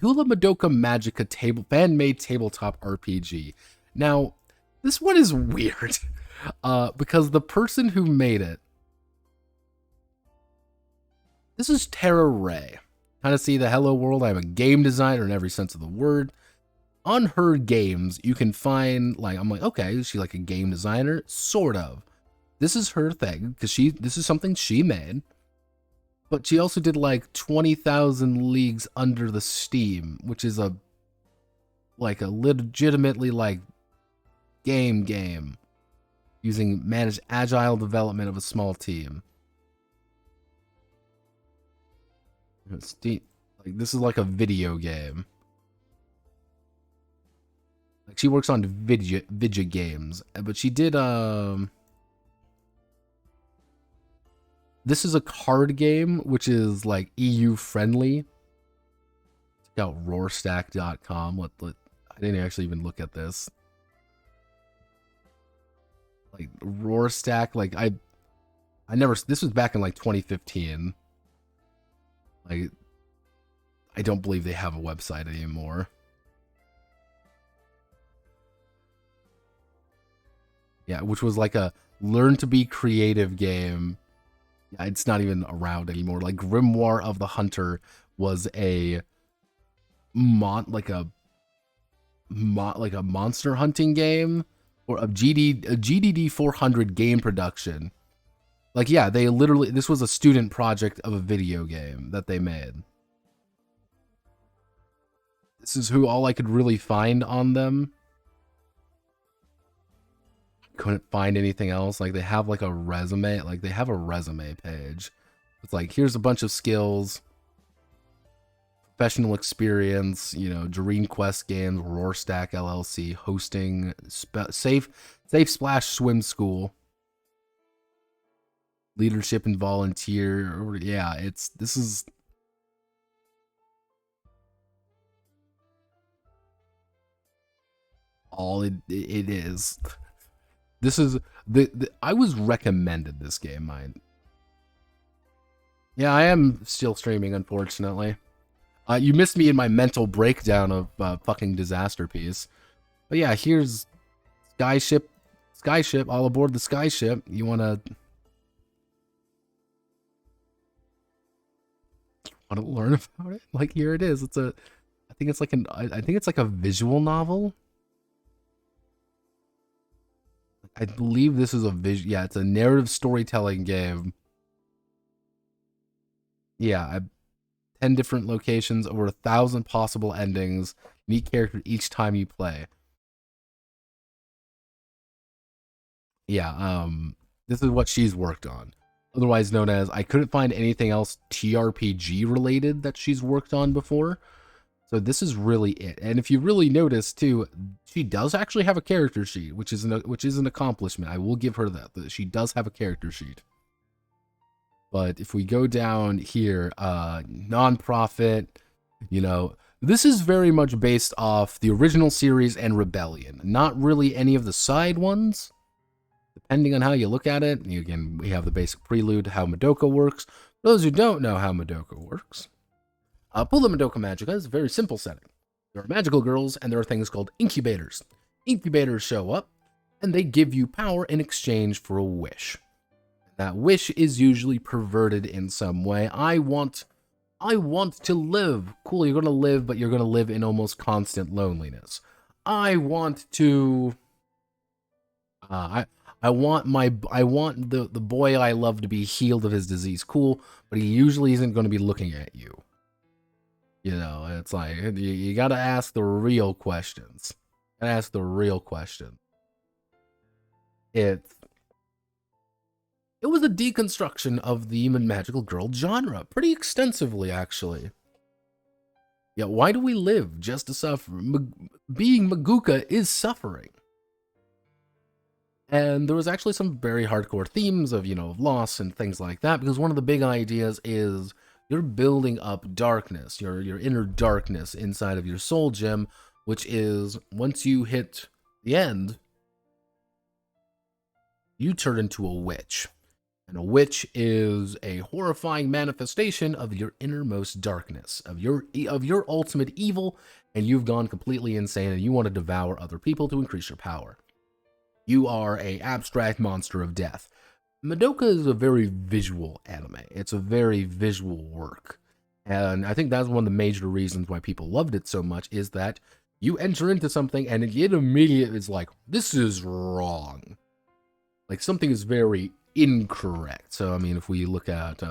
Madoka Magica fan-made tabletop RPG. Now, this one is weird, because the person who made it, this is Terra Ray. Kind of see the hello world. I'm a game designer in every sense of the word. On her games, you can find, like, I'm like, okay, is she like a game designer? Sort of. This is her thing, because this is something she made. But she also did, like, 20,000 Leagues Under the Steam, which is a legitimately, like, game, using managed agile development of a small team. Like, this is like a video game. Like, she works on video games, but she did, this is a card game, which is, like, EU friendly. Check out roarstack.com. I didn't actually even look at this. Like, Roarstack, like, this was back in, like, 2015. Like, I don't believe they have a website anymore. Yeah, which was like a learn to be creative game. Yeah, it's not even around anymore. Like, Grimoire of the Hunter was a monster hunting game, or a GDD 400 game production. Like, yeah, this was a student project of a video game that they made. This is all I could really find on them. Couldn't find anything else. Like, they have, like, a resume. Like, they have a resume page. It's like, here's a bunch of skills, professional experience, you know, Dream Quest games, Roarstack LLC, hosting, Safe Splash Swim School, leadership and volunteer. Yeah, this is all it is. This is I was recommended this game, mine. Yeah, I am still streaming, unfortunately. You missed me in my mental breakdown of fucking disaster piece. But yeah, here's Skyship, all aboard the Skyship. You wanna learn about it? Like, here it is. It's a, I think it's like I think it's like a visual novel. I believe this is a yeah, it's a narrative storytelling game. Yeah, 10 different locations, over 1,000 possible endings, unique character each time you play. Yeah, this is what she's worked on. Otherwise known as, I couldn't find anything else TRPG related that she's worked on before. So this is really it. And if you really notice too, she does actually have a character sheet, which is an accomplishment. I will give her that she does have a character sheet. But if we go down here, nonprofit, you know, this is very much based off the original series and Rebellion. Not really any of the side ones, depending on how you look at it. Again, we have the basic prelude, how Madoka works. For those who don't know how Madoka works, Puella Madoka Magica is a very simple setting. There are magical girls, and there are things called incubators. Incubators show up, and they give you power in exchange for a wish. That wish is usually perverted in some way. I want to live. Cool, you're gonna live, but you're gonna live in almost constant loneliness. I want to. I want the boy I love to be healed of his disease. Cool, but he usually isn't going to be looking at you. You know, it's like you got to ask the real questions. Gotta ask the real question. It was a deconstruction of the magical girl genre, pretty extensively, actually. Yeah, why do we live just to suffer? Being Maguka is suffering. And there was actually some very hardcore themes of, of loss and things like that, because one of the big ideas is you're building up darkness, your inner darkness inside of your soul gem, which is, once you hit the end, you turn into a witch. And a witch is a horrifying manifestation of your innermost darkness, of your ultimate evil, and you've gone completely insane and you want to devour other people to increase your power. You are an abstract monster of death. Madoka is a very visual anime. It's a very visual work. And I think that's one of the major reasons why people loved it so much, is that you enter into something and it immediately is like, this is wrong. Like, something is very incorrect. So, I mean, if we look at...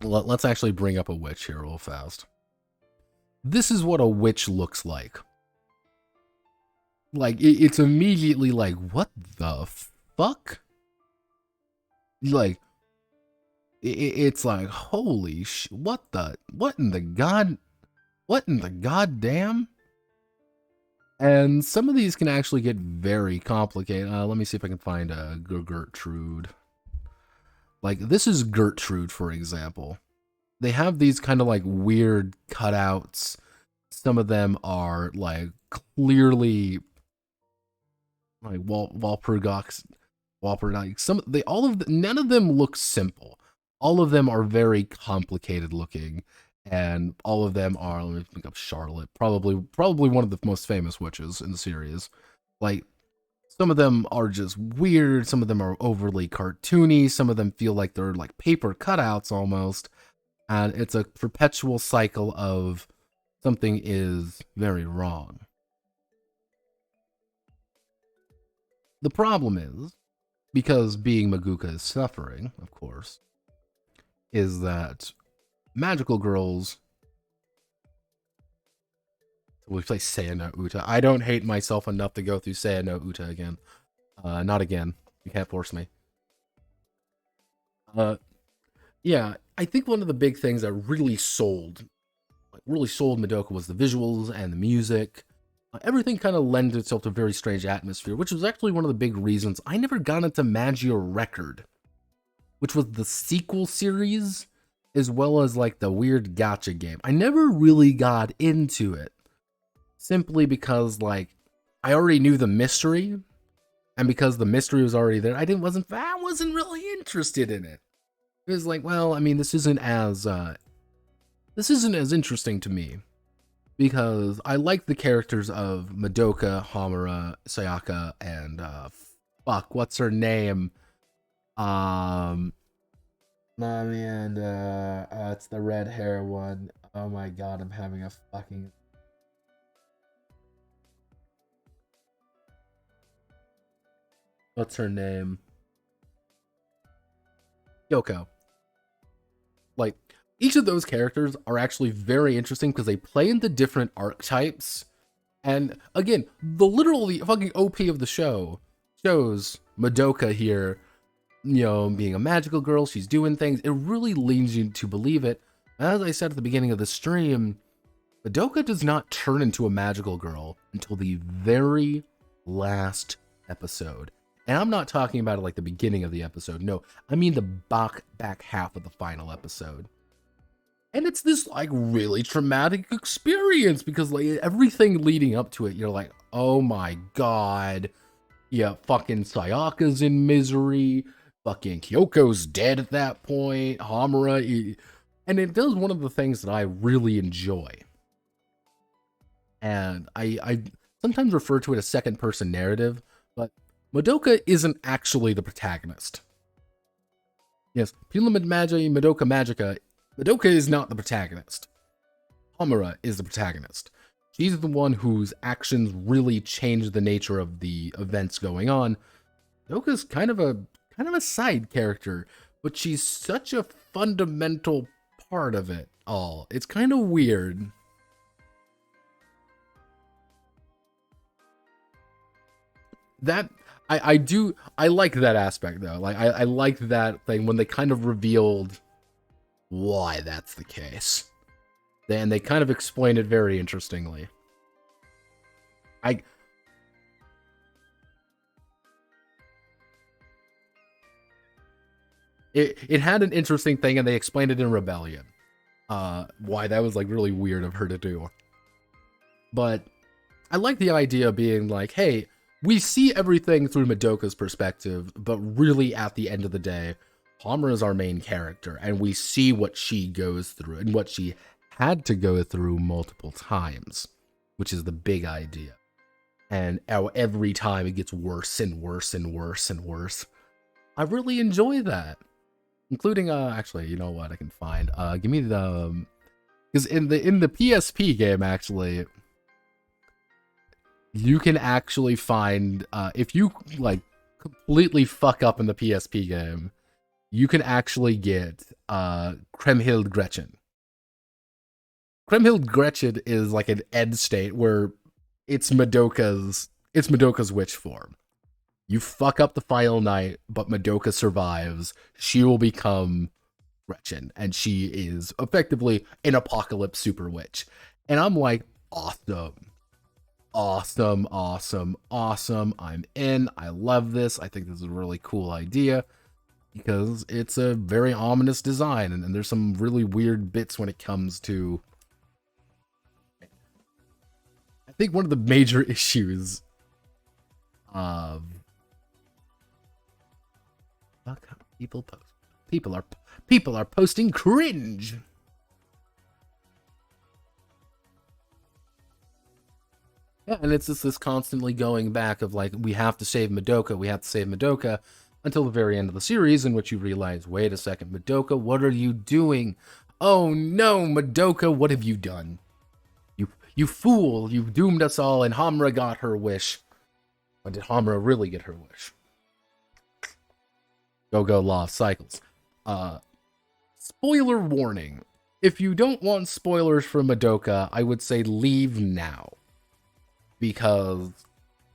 let's actually bring up a witch here real fast. This is what a witch looks like. Like, it's immediately like, what the fuck? Like, it's like, holy what in the goddamn? And some of these can actually get very complicated. Let me see if I can find a Gertrude. Like, this is Gertrude, for example. They have these kind of like weird cutouts. Some of them are like clearly like Walpurgis. None of them look simple. All of them are very complicated looking, and all of them are. Let me think up Charlotte, probably one of the most famous witches in the series. Like, some of them are just weird. Some of them are overly cartoony. Some of them feel like they're like paper cutouts almost. And it's a perpetual cycle of something is very wrong. The problem is, because being Maguka is suffering, of course, is that magical girls... We play Seiya no Uta. I don't hate myself enough to go through Seiya no Uta again. Not again. You can't force me. Yeah, I think one of the big things that really sold Madoka was the visuals and the music. Everything kind of lends itself to a very strange atmosphere, which was actually one of the big reasons I never got into Magi Record, which was the sequel series, as well as like the weird gacha game. I never really got into it, simply because like I already knew the mystery, and because the mystery was already there, I wasn't really interested in it. It was like, well, I mean, this isn't as interesting to me, because I like the characters of Madoka, Homura, Sayaka, and what's her name? Mommy and it's the red hair one. Oh my god, I'm having a fucking... What's her name? Yoko. Like, each of those characters are actually very interesting because they play into different archetypes. And again, the fucking OP of the show shows Madoka here, you know, being a magical girl. She's doing things. It really leads you to believe it. As I said at the beginning of the stream, Madoka does not turn into a magical girl until the very last episode. And I'm not talking about it like the beginning of the episode. No, I mean the back half of the final episode. And it's this like really traumatic experience because like everything leading up to it, you're like, oh my god, yeah, fucking Sayaka's in misery, fucking Kyoko's dead at that point, Homura, and it does one of the things that I really enjoy. And I sometimes refer to it as second person narrative, but Madoka isn't actually the protagonist. Yes, Puella Magi, Madoka Magica. Madoka is not the protagonist. Homura is the protagonist. She's the one whose actions really change the nature of the events going on. Madoka's kind of a side character, but she's such a fundamental part of it all. It's kind of weird. That I like that aspect though. Like I like that thing when they kind of revealed why that's the case. And they kind of explain it very interestingly. It had an interesting thing, and they explained it in Rebellion. Why that was like really weird of her to do. But I like the idea of being like, hey, we see everything through Madoka's perspective, but really at the end of the day, Homura is our main character, and we see what she goes through and what she had to go through multiple times, which is the big idea. And every time it gets worse and worse and worse and worse. I really enjoy that. Including, actually, you know what I can find? Give me the, because in the PSP game, actually, you can actually find, if you, like, completely fuck up in the PSP game, you can actually get, Kriemhild Gretchen. Kriemhild Gretchen is like an end state where it's Madoka's witch form. You fuck up the final night, but Madoka survives. She will become Gretchen, and she is effectively an apocalypse super witch. And I'm like, awesome. Awesome, awesome, awesome. I'm in. I love this. I think this is a really cool idea because it's a very ominous design, and there's some really weird bits when it comes to... I think one of the major issues of... People are posting cringe. Yeah, and it's just this constantly going back of like, we have to save Madoka, until the very end of the series, in which you realize, wait a second, Madoka, what are you doing? Oh no, Madoka, what have you done? You fool, you doomed us all, and Homura got her wish. But did Homura really get her wish? Go Law of Cycles. Spoiler warning. If you don't want spoilers for Madoka, I would say leave now. Because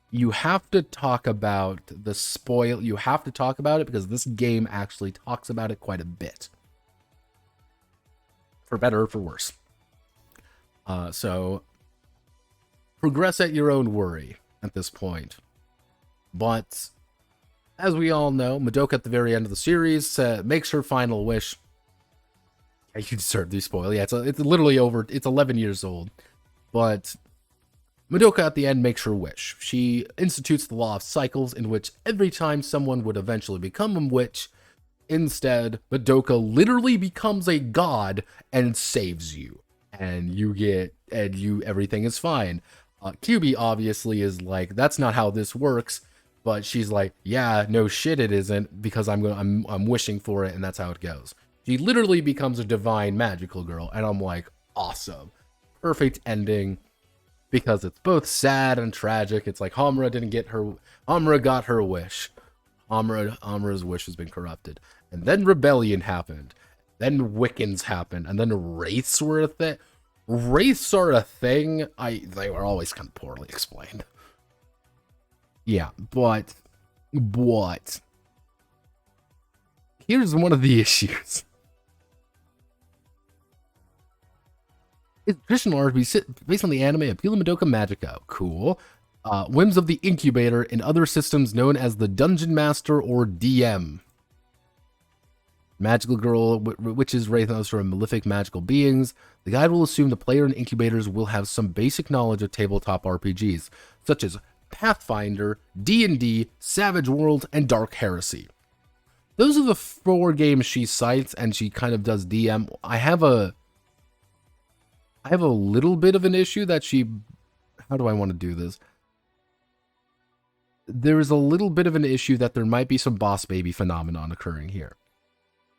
you have to talk about you have to talk about it because this game actually talks about it quite a bit. For better or for worse. So progress at your own worry at this point. But as we all know, Madoka at the very end of the series makes her final wish. You deserve these spoil. Yeah, it's literally over. It's 11 years old. But Madoka at the end makes her wish. She institutes the law of cycles, in which every time someone would eventually become a witch, instead, Madoka literally becomes a god and saves you. And everything is fine. QB obviously is like, that's not how this works. But she's like, yeah, no shit it isn't, because I'm wishing for it, and that's how it goes. She literally becomes a divine magical girl, and I'm like, awesome. Perfect ending, because it's both sad and tragic. It's like Hamura got her wish. Hamura's wish has been corrupted. And then rebellion happened. Then Wiccans happened, and then wraiths were a thing. Wraiths are a thing. They were always kind of poorly explained. Yeah, but here's one of the issues. It's traditional RPG based on the anime Appeal to Madoka Magica. Cool. Whims of the Incubator in other systems known as the Dungeon Master or DM. Magical girl, witches, wraiths are malefic magical beings. The guide will assume the player and incubators will have some basic knowledge of tabletop RPGs, such as Pathfinder, D&D, Savage Worlds, and Dark Heresy. Those are the 4 games she cites, and she kind of does DM. I have a little bit of an issue that how do I want to do this? There is a little bit of an issue that there might be some boss baby phenomenon occurring here.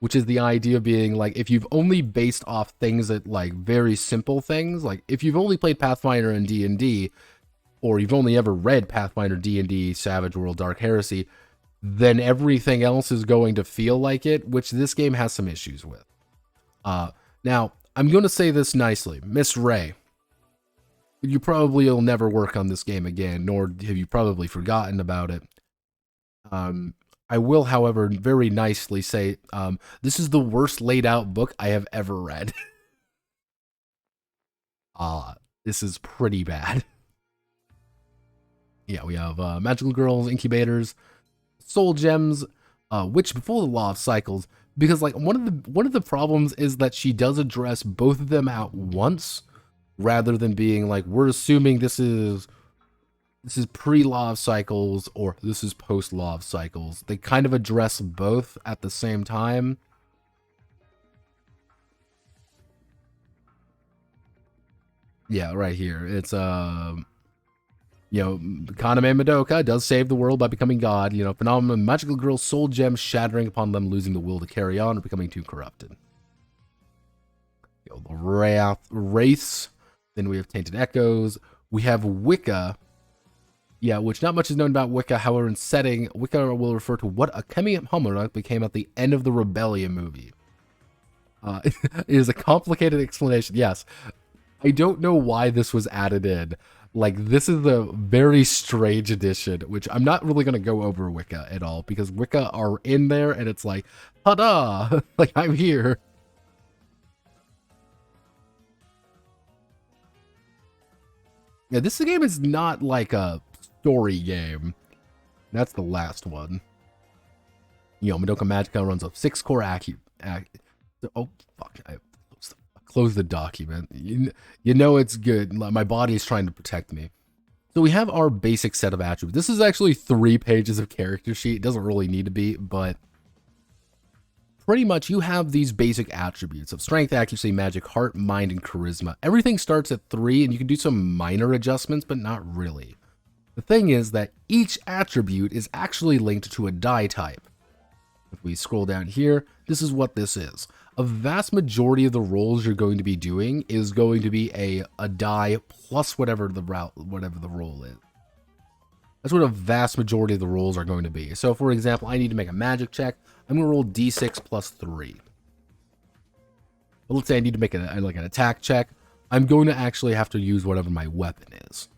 Which is the idea being, like, if you've only based off things that, like, very simple things, like, if you've only played Pathfinder and D&D, or you've only ever read Pathfinder, D&D, Savage World, Dark Heresy, then everything else is going to feel like it, which this game has some issues with. Now, I'm going to say this nicely. Miss Ray, you probably will never work on this game again, nor have you probably forgotten about it. I will, however, very nicely say, this is the worst laid out book I have ever read. This is pretty bad. Yeah, we have magical girls, incubators, soul gems, which before the law of cycles, because like one of the problems is that she does address both of them at once, rather than being like, we're assuming this is pre-law of cycles or this is post-law of cycles. They kind of address both at the same time. Yeah, right here. It's Kaname Madoka does save the world by becoming God. Phenomenon magical girl's soul gems shattering upon them, losing the will to carry on or becoming too corrupted. The wraiths. Then we have Tainted Echoes. We have Wicca. Yeah, which not much is known about Wicca. However, in setting, Wicca will refer to what Akemi Hamura became at the end of the Rebellion movie. It is a complicated explanation. Yes, I don't know why this was added in. Like, this is a very strange addition, which I'm not really going to go over Wicca at all, because Wicca are in there, and it's like, ta-da! Like, I'm here. Yeah, this game is not like a story game. That's the last one. Madoka Magica runs a 6-core oh, fuck. I close the document. You know it's good. My body is trying to protect me. So we have our basic set of attributes. This is actually 3 pages of character sheet. It doesn't really need to be, but pretty much you have these basic attributes of strength, accuracy, magic, heart, mind, and charisma. Everything starts at 3, and you can do some minor adjustments, but not really. The thing is that each attribute is actually linked to a die type. If we scroll down here, this is what this is. A vast majority of the rolls you're going to be doing is going to be a die plus whatever the roll is. That's what a vast majority of the rolls are going to be. So, for example, I need to make a magic check. I'm going to roll d6 plus 3. But let's say I need to make an attack check. I'm going to actually have to use whatever my weapon is.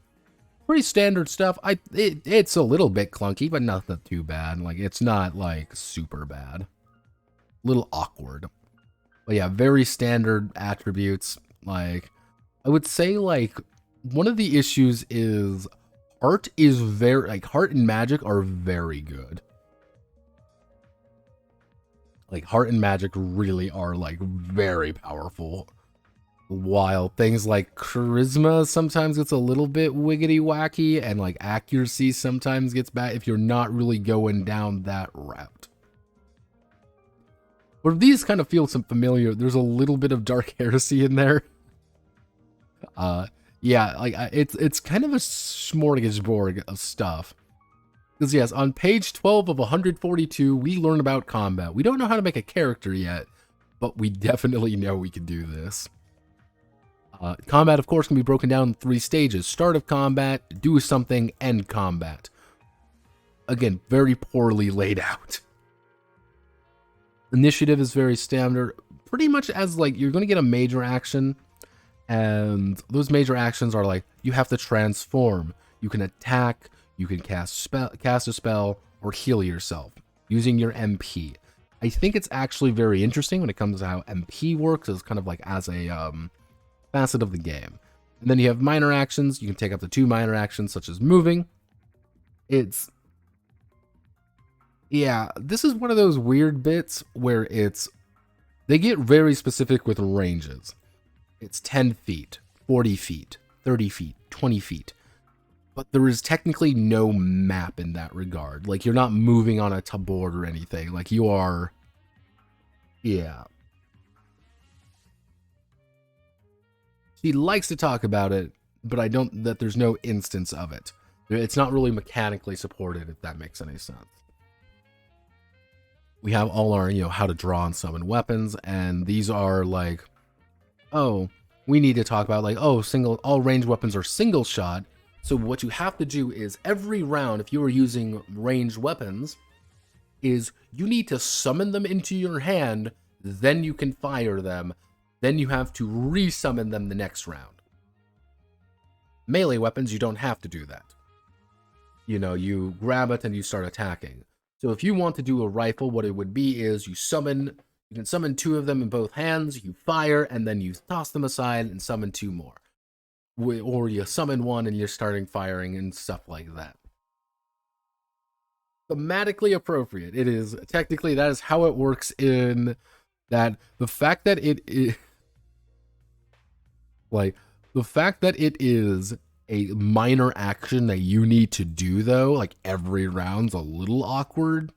Pretty standard stuff. It's a little bit clunky, but nothing too bad. Like, it's not like super bad. A little awkward. But yeah, very standard attributes. Like, I would say like one of the issues is heart is very, like, heart and magic are very good. Like, heart and magic really are, like, very powerful. While things like charisma sometimes gets a little bit wiggity wacky, and like accuracy sometimes gets bad if you're not really going down that route. But these kind of feel some familiar. There's a little bit of dark heresy in there. Yeah, like it's kind of a smorgasbord of stuff. Because yes, on page 12 of 142, we learn about combat. We don't know how to make a character yet, but we definitely know we can do this. Combat, of course, can be broken down in 3 stages. Start of combat, do something, end combat. Again, very poorly laid out. Initiative is very standard. Pretty much as, like, you're going to get a major action. And those major actions are, like, you have to transform. You can attack, you can cast a spell, or heal yourself using your MP. I think it's actually very interesting when it comes to how MP works. It's kind of like as a... facet of the game. And then you have minor actions. You can take up to 2 minor actions, such as moving. Yeah, this is one of those weird bits where they get very specific with ranges. It's 10 feet, 40 feet, 30 feet, 20 feet. But there is technically no map in that regard. Like, you're not moving on a board or anything. Like, you are... Yeah. She likes to talk about it, but that there's no instance of it. It's not really mechanically supported, if that makes any sense. We have all our, how to draw and summon weapons, and these are like, oh, we need to talk about, like, oh, all ranged weapons are single shot. So what you have to do is every round, if you are using ranged weapons, is you need to summon them into your hand, then you can fire them. Then you have to resummon them the next round. Melee weapons, you don't have to do that. You grab it and you start attacking. So if you want to do a rifle, what it would be is you can summon 2 of them in both hands, you fire, and then you toss them aside and summon 2 more. Or you summon 1 and you're starting firing and stuff like that. Thematically appropriate. It is, technically, that is how it works in that. The fact that it is... Like, the fact that it is a minor action that you need to do, though, like, every round's a little awkward.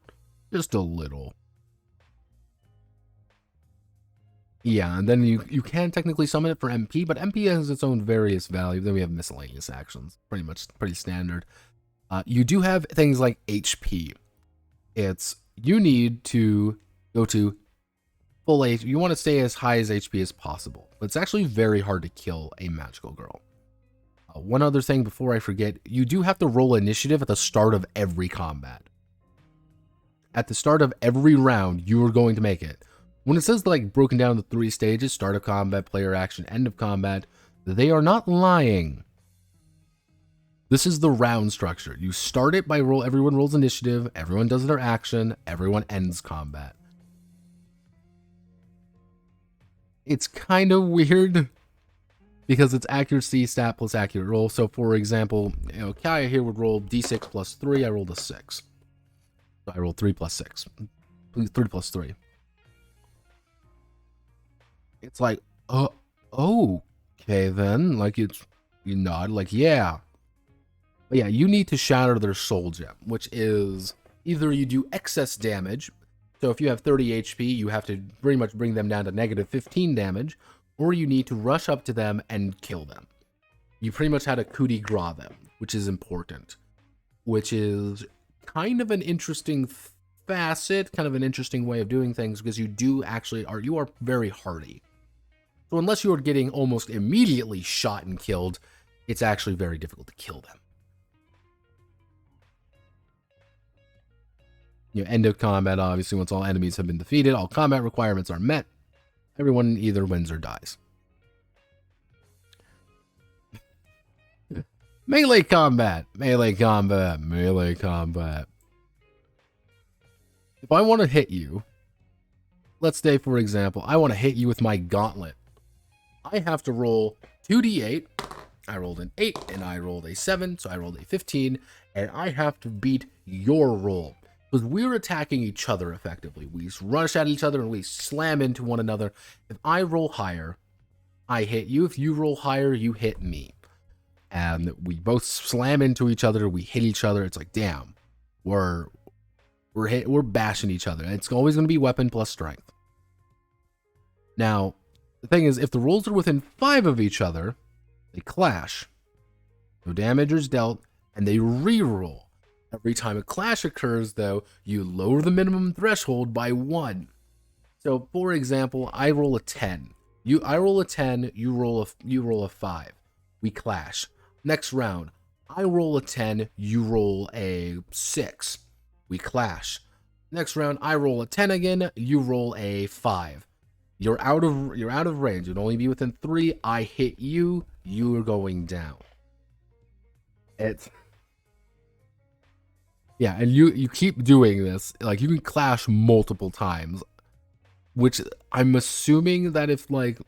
Just a little. Yeah, and then you can technically summon it for MP, but MP has its own various value. Then we have miscellaneous actions. Pretty standard. You do have things like HP. You need to go to full HP. You want to stay as high as HP as possible. But it's actually very hard to kill a magical girl. One other thing before I forget, you do have to roll initiative at the start of every combat. At the start of every round, you are going to make it. When it says, like, broken down into 3 stages, start of combat, player action, end of combat, they are not lying. This is the round structure. You start it by everyone rolls initiative, everyone does their action, everyone ends combat. It's kind of weird because it's accuracy stat plus accurate roll. So for example, Kaya here would roll d6 plus 3. I rolled a 6. So I rolled 3 plus 6. 3 plus 3. It's like, okay then. Like, you nod, like, yeah. But yeah, you need to shatter their soul gem, which is either you do excess damage. So if you have 30 HP, you have to pretty much bring them down to negative 15 damage, or you need to rush up to them and kill them. You pretty much had to coup de grace them, which is important, which is kind of an interesting facet, kind of an interesting way of doing things, because you are very hardy. So unless you are getting almost immediately shot and killed, it's actually very difficult to kill them. End of combat, obviously, once all enemies have been defeated, all combat requirements are met. Everyone either wins or dies. Melee combat. Melee combat. Melee combat. If I want to hit you, let's say, for example, I want to hit you with my gauntlet. I have to roll 2d8 I rolled an 8 and I rolled a 7, so I rolled a 15, and I have to beat your roll. Because we're attacking each other effectively. We rush at each other and we slam into one another. If I roll higher, I hit you. If you roll higher, you hit me. And we both slam into each other. We hit each other. It's like, damn, we're bashing each other. And it's always going to be weapon plus strength. Now, the thing is, if the rolls are within 5 of each other, they clash. No damage is dealt, and they re-roll. Every time a clash occurs, though, you lower the minimum threshold by 1. So, for example, I roll a 10. I roll a 10, you roll a 5. We clash. Next round, I roll a 10, you roll a 6. We clash. Next round, I roll a 10 again, you roll a 5. You're out of range. You'd only be within 3. I hit you, you are going down. Yeah, and you keep doing this. Like, you can clash multiple times, which I'm assuming that if, like,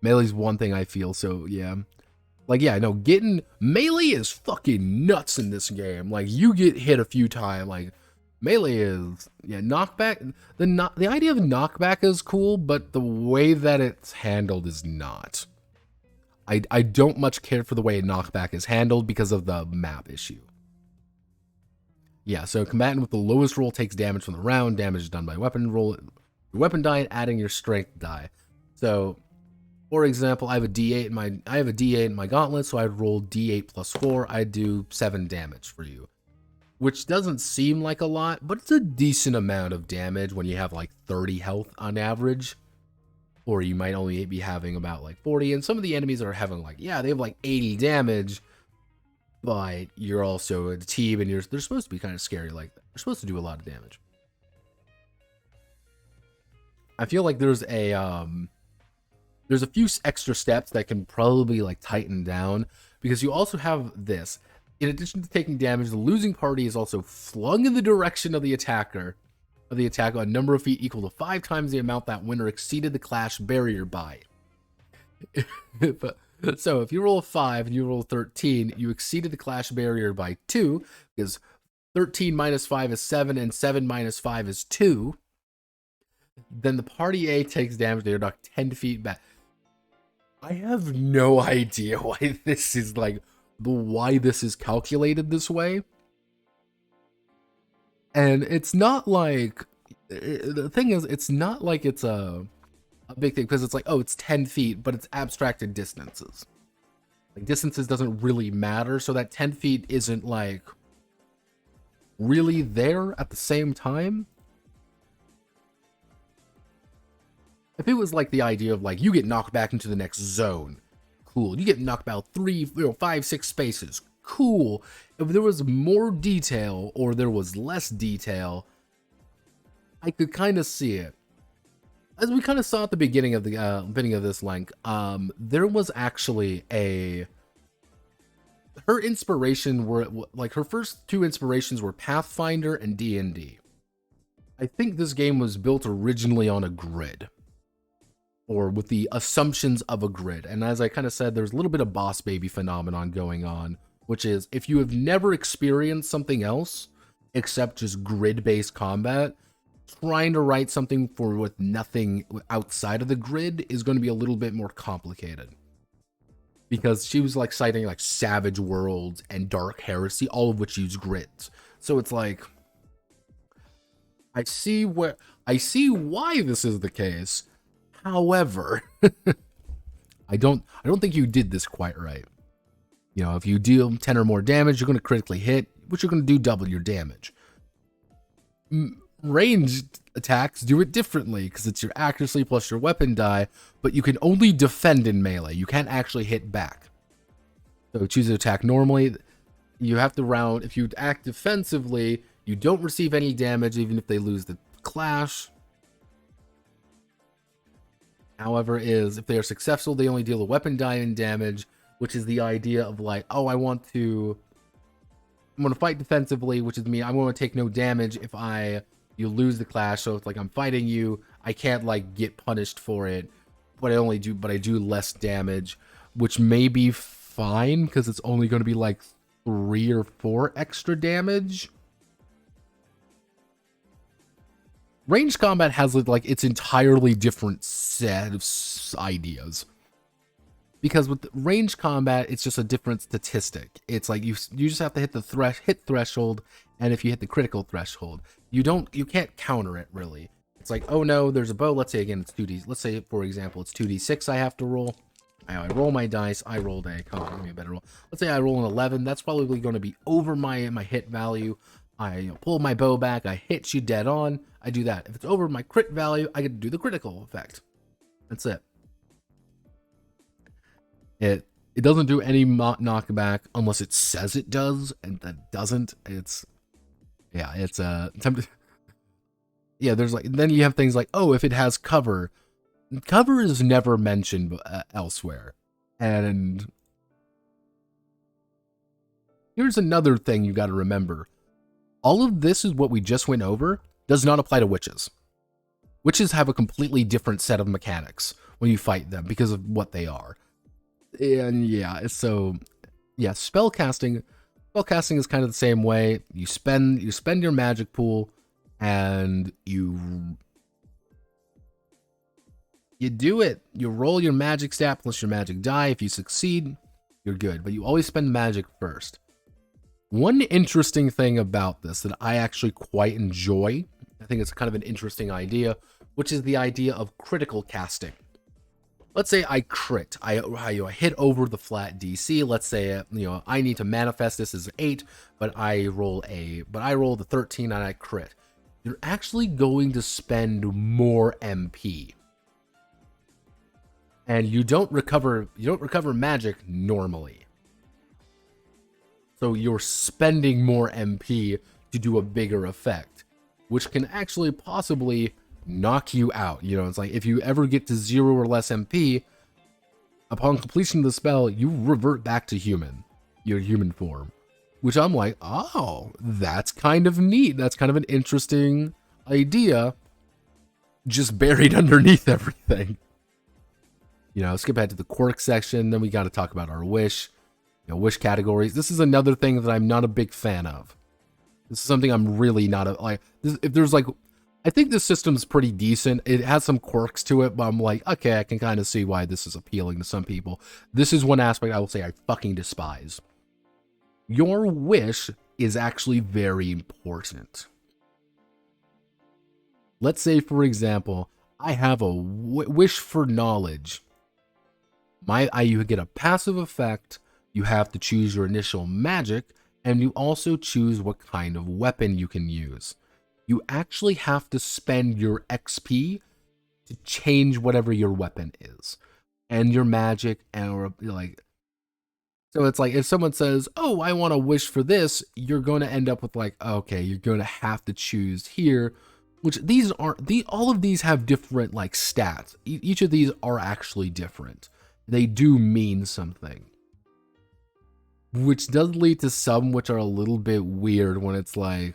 melee's one thing I feel, so yeah. Like, yeah, no, getting melee is fucking nuts in this game. Like, you get hit a few times, like, melee is, yeah, knockback. The idea of knockback is cool, but the way that it's handled is not. I don't much care for the way knockback is handled because of the map issue. Yeah, so combatant with the lowest roll takes damage from the round. Damage is done by weapon roll, your weapon die, and adding your strength die. So, for example, I have a D8 in my gauntlet, so I'd roll D8 plus 4. I'd do 7 damage for you, which doesn't seem like a lot, but it's a decent amount of damage when you have like 30 health on average. Or you might only be having about like 40, and some of the enemies are having like, yeah, they have like 80 damage, but you're also a team, and they're supposed to be kind of scary like that. They're supposed to do a lot of damage. I feel like there's a few extra steps that can probably like tighten down, because you also have this. In addition to taking damage, the losing party is also flung in the direction of the attacker. Of the attack on a number of feet equal to 5 times the amount that winner exceeded the clash barrier by. So if you roll a 5 and you roll 13, you exceeded the clash barrier by 2, because 13 minus 5 is 7, and 7 minus 5 is 2. Then the party A takes damage. They are knocked 10 feet back. I have no idea why this is calculated this way. And it's not like, the thing is, it's not like it's a big thing, because it's like, oh, it's 10 feet, but it's abstracted distances. Like, distances doesn't really matter, so that 10 feet isn't, like, really there at the same time. If it was, like, the idea of, like, you get knocked back into the next zone, cool. You get knocked about 5, 6 spaces, cool. If there was more detail or there was less detail, I could kind of see it. As we kind of saw at the beginning of this link, there was actually her inspiration were like, her first 2 inspirations were Pathfinder and D&D. I think this game was built originally on a grid, or with the assumptions of a grid. And as I kind of said, there's a little bit of boss baby phenomenon going on, which is, if you have never experienced something else except just grid-based combat, trying to write something with nothing outside of the grid is going to be a little bit more complicated. Because she was like citing like Savage Worlds and Dark Heresy, all of which use grids. So it's like, I see why this is the case. However, I don't think you did this quite right. You know, if you deal 10 or more damage, you're going to critically hit, which you're going to do double your damage. Ranged attacks do it differently, because it's your accuracy plus your weapon die, but you can only defend in melee. You can't actually hit back. So choose to attack normally. You have to round. If you act defensively, you don't receive any damage, even if they lose the clash. However, if they are successful, they only deal a weapon die and damage, which is the idea of like, oh, I'm going to fight defensively, which is me. I'm going to take no damage if you lose the clash. So it's like, I'm fighting you, I can't like get punished for it, but I do less damage, which may be fine because it's only going to be like 3 or 4 extra damage. Ranged combat has like its entirely different set of ideas. Because with ranged combat, it's just a different statistic. It's like you just have to hit the threshold, and if you hit the critical threshold, you can't counter it really. It's like, oh no, there's a bow. Let's say again it's 2d. Let's say for example it's 2d6 I have to roll. I roll my dice. I rolled a give me a better roll. Let's say I roll an 11. That's probably going to be over my hit value. I pull my bow back. I hit you dead on. I do that. If it's over my crit value, I get to do the critical effect. That's it. It doesn't do any knockback unless it says it does, and that doesn't. It's yeah. There's like then you have things like, oh, if it has cover. Cover is never mentioned elsewhere, and here's another thing you got to remember: all of this is what we just went over does not apply to witches. Witches have a completely different set of mechanics when you fight them because of what they are. And yeah, so yeah, spellcasting is kind of the same way. You spend your magic pool, and you do it. You roll your magic stat plus your magic die. If you succeed, you're good. But you always spend magic first. One interesting thing about this that I actually quite enjoy, I think it's kind of an interesting idea, which is the idea of critical casting. Let's say I crit, I hit over the flat DC. Let's say I need to manifest this as an 8, but I roll the 13 and I crit. You're actually going to spend more MP, and you don't recover magic normally. So you're spending more MP to do a bigger effect, which can actually possibly knock you out. It's like if you ever get to 0 or less MP, upon completion of the spell, you revert back to your human form. Which I'm like, oh, that's kind of neat. That's kind of an interesting idea, just buried underneath everything. Skip ahead to the quirk section. Then we got to talk about our wish, wish categories. This is another thing that I'm not a big fan of. This is something I'm really not if there's like, I think this system's pretty decent. It has some quirks to it, but I'm like, okay, I can kind of see why this is appealing to some people. This is one aspect I will say I fucking despise. Your wish is actually very important. Let's say, for example, I have a wish for knowledge. You get a passive effect. You have to choose your initial magic, and you also choose what kind of weapon you can use. You actually have to spend your XP to change whatever your weapon is, and your magic, and so it's like if someone says, "Oh, I want to wish for this," you're going to end up with like, okay, you're going to have to choose here, which all of these have different like stats. Each of these are actually different. They do mean something, which does lead to some which are a little bit weird when it's like,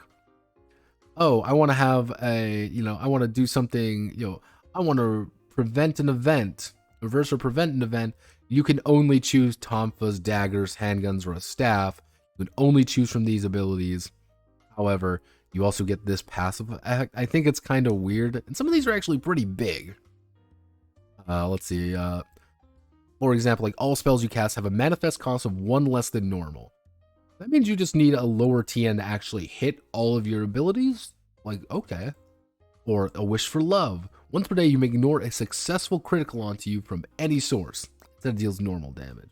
oh, I want to have I want to do something, I want to prevent an event, reverse or prevent an event. You can only choose tonfas, daggers, handguns, or a staff. You can only choose from these abilities. However, you also get this passive. I think it's kind of weird, and some of these are actually pretty big. Let's see. For example, like all spells you cast have a manifest cost of 1 less than normal. That means you just need a lower TN to actually hit all of your abilities? Like, okay. Or a wish for love. Once per day, you may ignore a successful critical onto you from any source. That deals normal damage.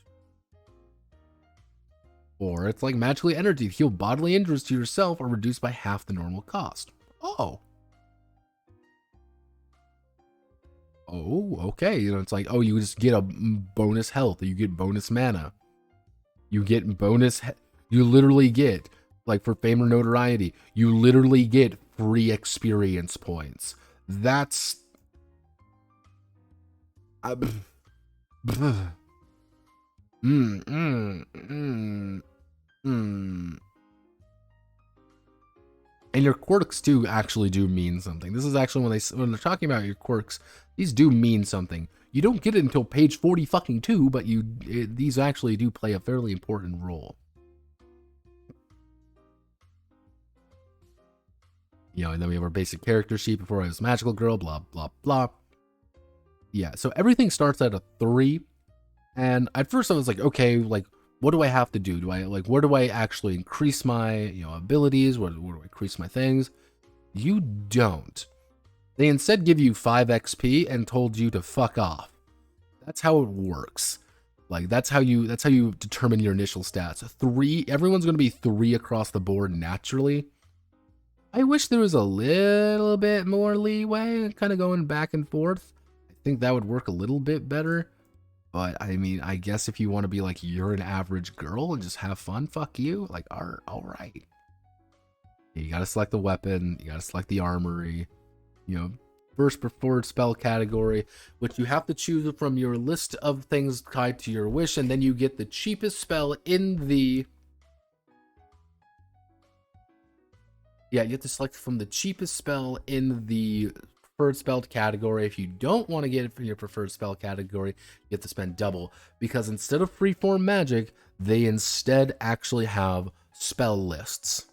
Or it's like magically energy. Heal bodily injuries to yourself or reduced by half the normal cost. Oh. Oh, okay. It's like, oh, you just get a bonus health. Or you get bonus mana. You get bonus... You literally get, like for fame or notoriety, you literally get free experience points. That's... And And your quirks too actually do mean something. This is actually when they're talking about your quirks, these do mean something. You don't get it until page 40 fucking 2, but these actually do play a fairly important role. You know, and then we have our basic character sheet before I was magical girl, blah, blah, blah. Yeah, so everything starts at a 3. And at first I was like, okay, like, what do I have to do? Where do I actually increase my, abilities? Where do I increase my things? You don't. They instead give you 5 XP and told you to fuck off. That's how it works. Like, that's how you determine your initial stats. 3, everyone's going to be 3 across the board naturally. I wish there was a little bit more leeway, kind of going back and forth. I think that would work a little bit better. But, I mean, I guess if you want to be like, you're an average girl and just have fun, fuck you. Like, all right. You gotta select the weapon. You gotta select the armory. First preferred spell category, which you have to choose from your list of things tied to your wish. And then you get the cheapest spell in the... Yeah, you have to select from the cheapest spell in the preferred spell category. If you don't want to get it from your preferred spell category, you have to spend double, because instead of freeform magic, they instead actually have spell lists.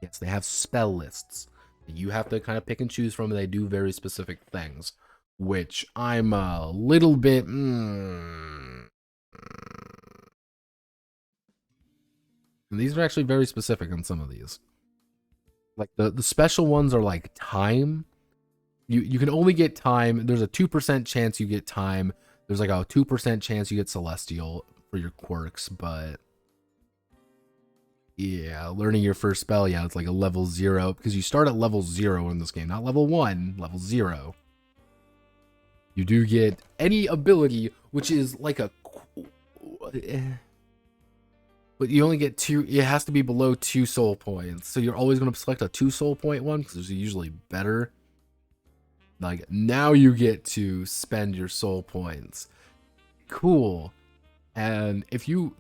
Yes, they have spell lists. You have to kind of pick and choose from, and they do very specific things, which I'm a little bit... And these are actually very specific on some of these. Like the special ones are like time. You can only get time. There's a 2% chance you get time. There's like a 2% chance you get celestial for your quirks, but yeah, learning your first spell, yeah, it's like a level 0, because you start at level 0 in this game, not level 1, level 0. You do get any ability, which is like a... But you only get 2, it has to be below 2 soul points. So you're always going to select a 2 soul point one, because it's usually better. Like, now you get to spend your soul points. Cool. And if you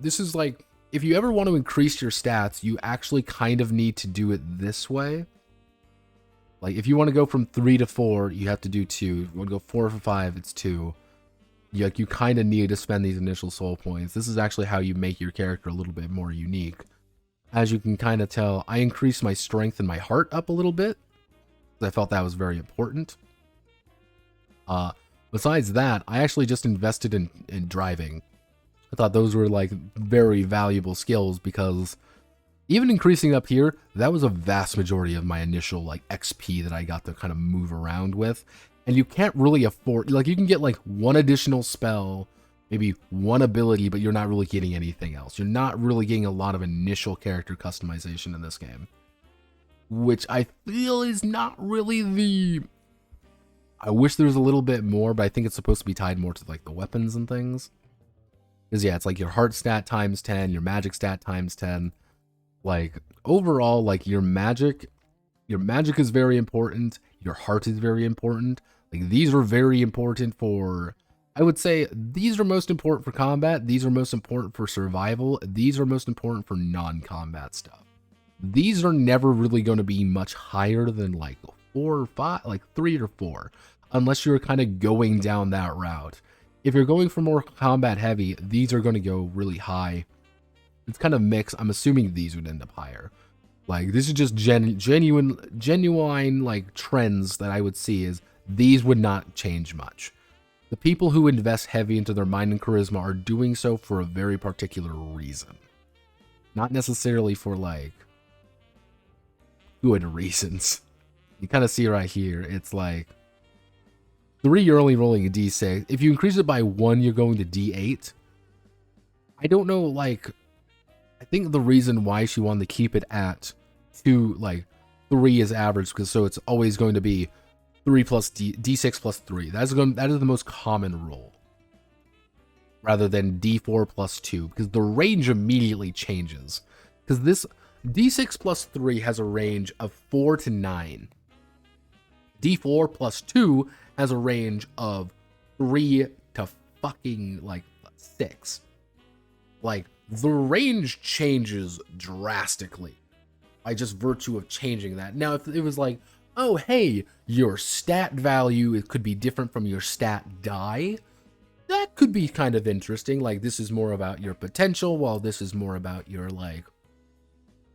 ever want to increase your stats, you actually kind of need to do it this way. Like, if you want to go from 3 to 4, you have to do 2. If you want to go 4 to 5, it's 2. You kind of need to spend these initial soul points. This is actually how you make your character a little bit more unique. As you can kind of tell, I increased my strength and my heart up a little bit, because I felt that was very important. Besides that, I actually just invested in driving. I thought those were like very valuable skills, because even increasing up here, that was a vast majority of my initial like XP that I got to kind of move around with. And you can't really afford, like, you can get like 1 additional spell, maybe 1 ability, but you're not really getting anything else. You're not really getting a lot of initial character customization in this game, which I feel is not really the... I wish there was a little bit more, but I think it's supposed to be tied more to like the weapons and things. Because yeah, it's like your heart stat times 10, your magic stat times 10. Like, overall, like, your magic is very important. Your heart is very important. Like, these are very important for... I would say these are most important for combat. These are most important for survival. These are most important for non-combat stuff. These are never really going to be much higher than like 4 or 5, like 3 or 4, unless you're kind of going down that route. If you're going for more combat heavy, these are going to go really high. It's kind of mixed. I'm assuming these would end up higher. Like, this is just genuine like trends that I would see is these would not change much. The people who invest heavy into their mind and charisma are doing so for a very particular reason. Not necessarily for like good reasons. You kind of see right here, it's like 3, you're only rolling a d6. If you increase it by 1, you're going to d8. I don't know, like, I think the reason why she wanted to keep it at 2, like 3 is average, because so it's always going to be 3 plus d6 plus 3. That is the most common roll, rather than d4 plus 2, because the range immediately changes. Because this d6 plus 3 has a range of 4 to 9. d4 plus 2 has a range of 3 to fucking like 6. Like, the range changes drastically. by just virtue of changing that. Now, if it was like, oh, hey, your stat value, it could be different from your stat die, that could be kind of interesting. Like, this is more about your potential, while this is more about your, like,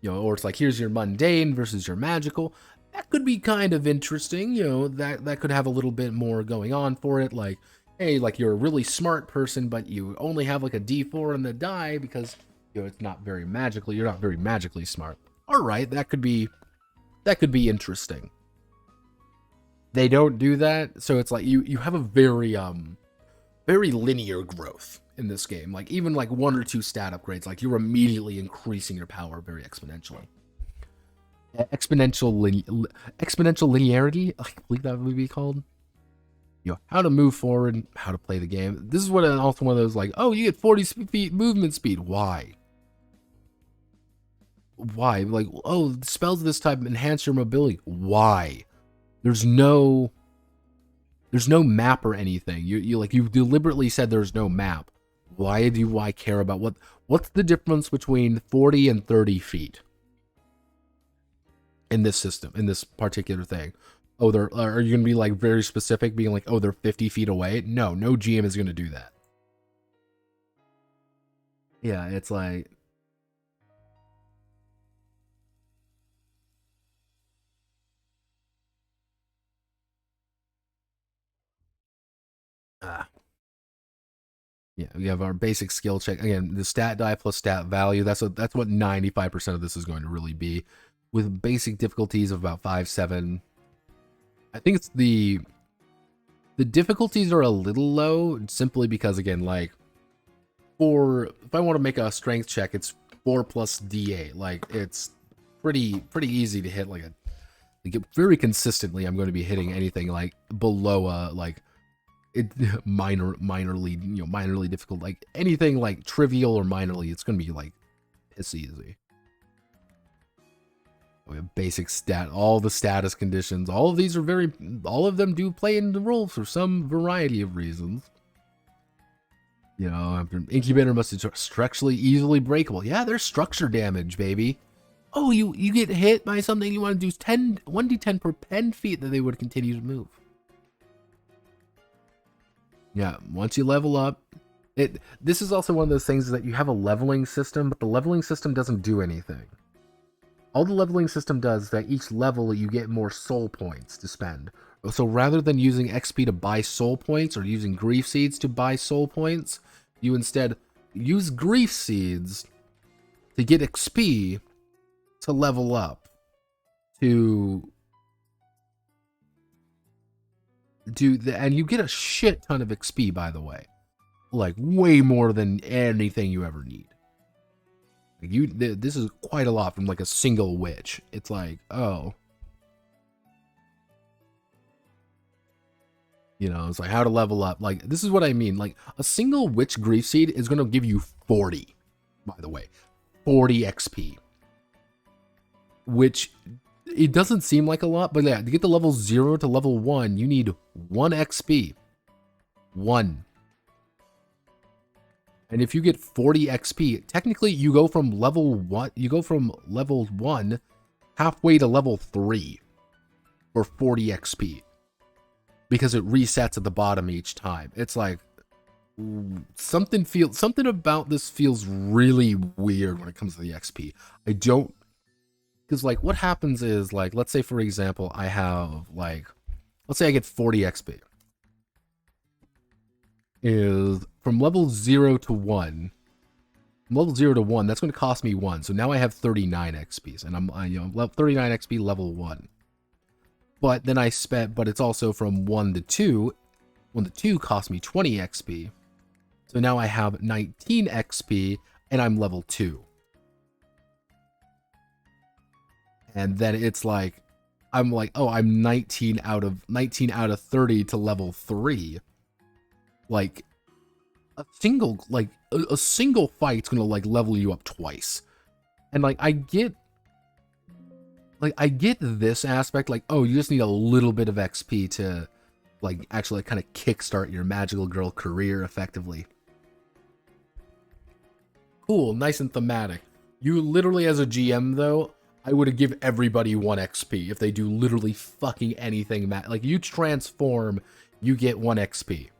you know, or it's like, here's your mundane versus your magical. That could be kind of interesting, you know, that could have a little bit more going on for it. Like, hey, like, you're a really smart person, but you only have, like, a D4 on the die because, you know, it's not very magical. You're not very magically smart. All right, that could be interesting. They don't do that, so it's like you have a very linear growth in this game. Like, even like 1 or 2 stat upgrades, like, you're immediately increasing your power very exponentially. Exponential linearity, I believe that would be called. You know, how to move forward, how to play the game. This is what also one of those, like, oh, you get 40 feet movement speed. Why? Like, oh, spells of this type enhance your mobility. Why? There's no map or anything. You deliberately said there's no map. Why do I care about what's the difference between 40 and 30 feet in this system, in this particular thing? Oh, are you gonna be like very specific, being like, oh, they're 50 feet away? No GM is gonna do that. Yeah, it's like, yeah, we have our basic skill check. Again, the stat die plus stat value. That's what 95% of this is going to really be, with basic difficulties of about 5, 7. I think it's the difficulties are a little low simply because, again, like, if I want to make a strength check, it's 4 plus D8. Like, it's pretty easy to hit. Like very consistently, I'm going to be hitting anything like below like it minorly difficult, like anything like trivial or minorly, it's gonna be like piss easy. We have basic stat, all the status conditions, all of these are all of them do play in the role for some variety of reasons. You know, incubator must be structurally easily breakable. Yeah, there's structure damage, baby. Oh, you get hit by something, you want to do 1d10 per 10 feet that they would continue to move. Yeah, once you level up, this is also one of those things that you have a leveling system, but the leveling system doesn't do anything. All the leveling system does is that each level you get more soul points to spend. So rather than using XP to buy soul points or using grief seeds to buy soul points, you instead use grief seeds to get XP to level up, to and you get a shit ton of XP, by the way, like way more than anything you ever need. Like, this is quite a lot from like a single witch. It's like, oh, you know, it's like how to level up. Like, this is what I mean. Like, a single witch grief seed is going to give you 40, by the way, 40 XP, which it doesn't seem like a lot, but yeah, to get the level 0 to level 1, you need 1 XP. 1. And if you get 40 XP, technically you go from level 1 halfway to level 3 for 40 XP. Because it resets at the bottom each time. It's like something about this feels really weird when it comes to the XP. Because, like, what happens is, like, let's say, for example, I have, like, let's say I get 40 XP. Is from level 0 to 1. From level 0 to 1, that's going to cost me 1. So now I have 39 XPs, and I'm 39 XP level 1. But then but it's also from 1 to 2. 1 to 2 cost me 20 XP. So now I have 19 XP, and I'm level 2. And then it's like, I'm like, oh, I'm 19 out of 30 to level 3. Like, a single fight's gonna like level you up twice. And like, I get this aspect, like, oh, you just need a little bit of XP to like actually kind of kickstart your magical girl career effectively. Cool, nice and thematic. You literally, as a GM though, I would have give everybody 1 XP if they do literally fucking anything. Like, you transform, you get 1 XP.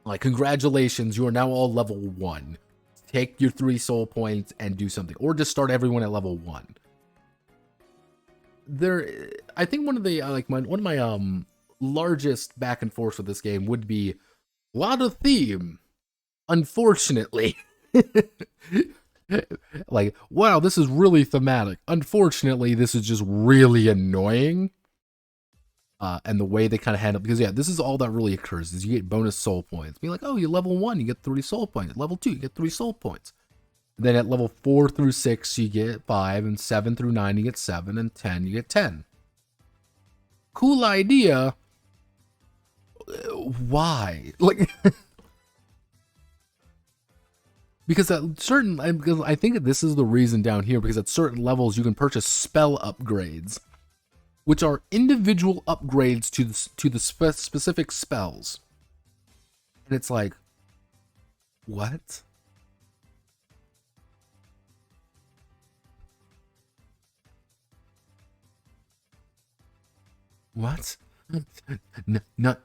Like, congratulations, you are now all level 1. Take your 3 soul points and do something. Or just start everyone at level 1. I think one of the, one of my, largest back and forth with this game would be a lot of theme, unfortunately. Like, wow, this is really thematic. Unfortunately, this is just really annoying. And the way they kind of handle, because yeah, this is all that really occurs, is you get bonus soul points. Be like, oh, you level 1, you get 3 soul points. At level 2, you get 3 soul points. And then at level 4 through 6, you get 5, and 7 through 9, you get 7, and 10, you get 10. Cool idea. Why? Like, because I think that this is the reason down here, because at certain levels you can purchase spell upgrades, which are individual upgrades to the specific spells. And it's like, what? What?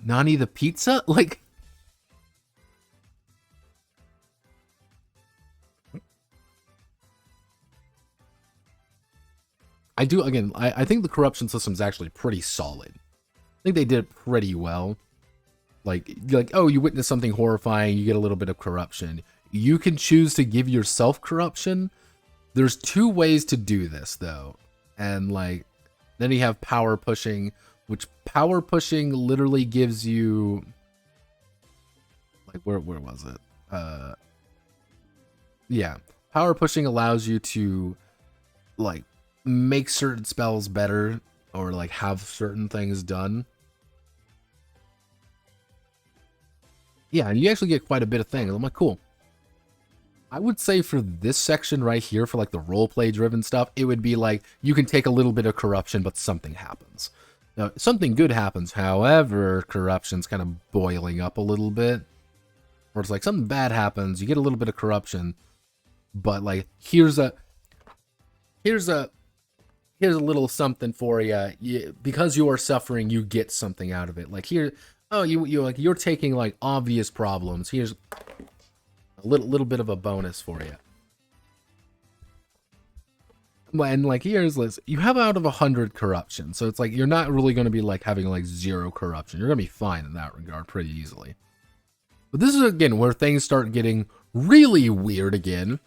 Nani the pizza? Like, I think the corruption system is actually pretty solid. I think they did it pretty well. Like, oh, you witness something horrifying, you get a little bit of corruption. You can choose to give yourself corruption. There's 2 ways to do this, though. And, like, then you have power pushing, which power pushing literally gives you, like, where was it? Yeah. Power pushing allows you to, like, make certain spells better, or like have certain things done. Yeah, and you actually get quite a bit of things. I'm like, cool. I would say for this section right here, for like the roleplay driven stuff, it would be like, you can take a little bit of corruption, but something happens. Now, something good happens, however, corruption's kind of boiling up a little bit. Or it's like, something bad happens, you get a little bit of corruption, but like, here's a little something for you. Because you are suffering, you get something out of it. Like, here, oh, you're taking like obvious problems. Here's a little bit of a bonus for you. And like, here's this, you have out of 100 corruption, so it's like you're not really going to be like having like 0 corruption. You're going to be fine in that regard pretty easily. But this is again where things start getting really weird again.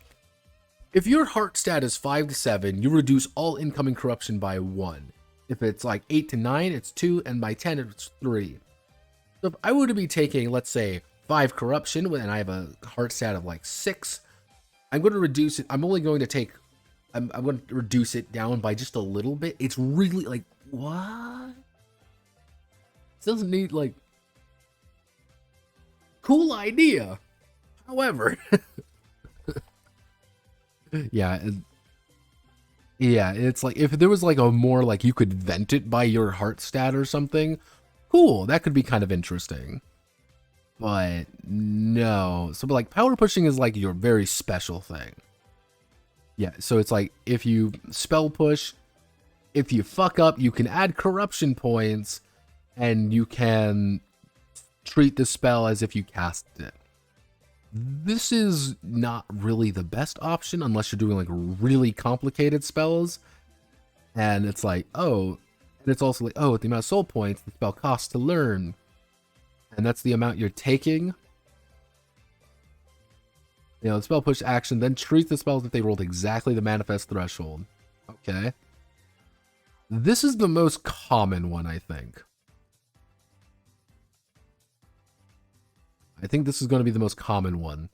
If your heart stat is 5 to 7, you reduce all incoming corruption by 1. If it's like 8 to 9, it's 2, and by 10, it's 3. So if I were to be taking, let's say, 5 corruption, and I have a heart stat of like 6, I'm going to reduce it. I'm going to reduce it down by just a little bit. It's really like, what? It doesn't need, like, cool idea. However, yeah, it's like, if there was like a more like you could vent it by your heart stat or something, cool, that could be kind of interesting. But no, so like power pushing is like your very special thing. Yeah, so it's like, if you spell push, if you fuck up, you can add corruption points, and you can treat the spell as if you cast it. This is not really the best option unless you're doing like really complicated spells. And it's like, oh, and it's also like, oh, with the amount of soul points the spell costs to learn, and that's the amount you're taking. You know, spell push action, then treat the spells if they rolled exactly the manifest threshold. Okay. This is the most common one, I think. I think this is going to be the most common one.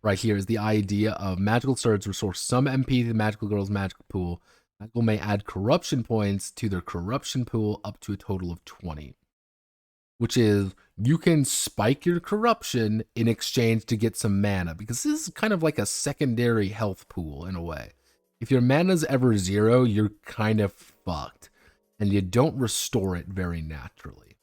Right here is the idea of magical swords restore some MP to the magical girl's magical pool. Magical may add corruption points to their corruption pool up to a total of 20. Which is, you can spike your corruption in exchange to get some mana, because this is kind of like a secondary health pool in a way. If your mana's ever 0, you're kind of fucked, and you don't restore it very naturally.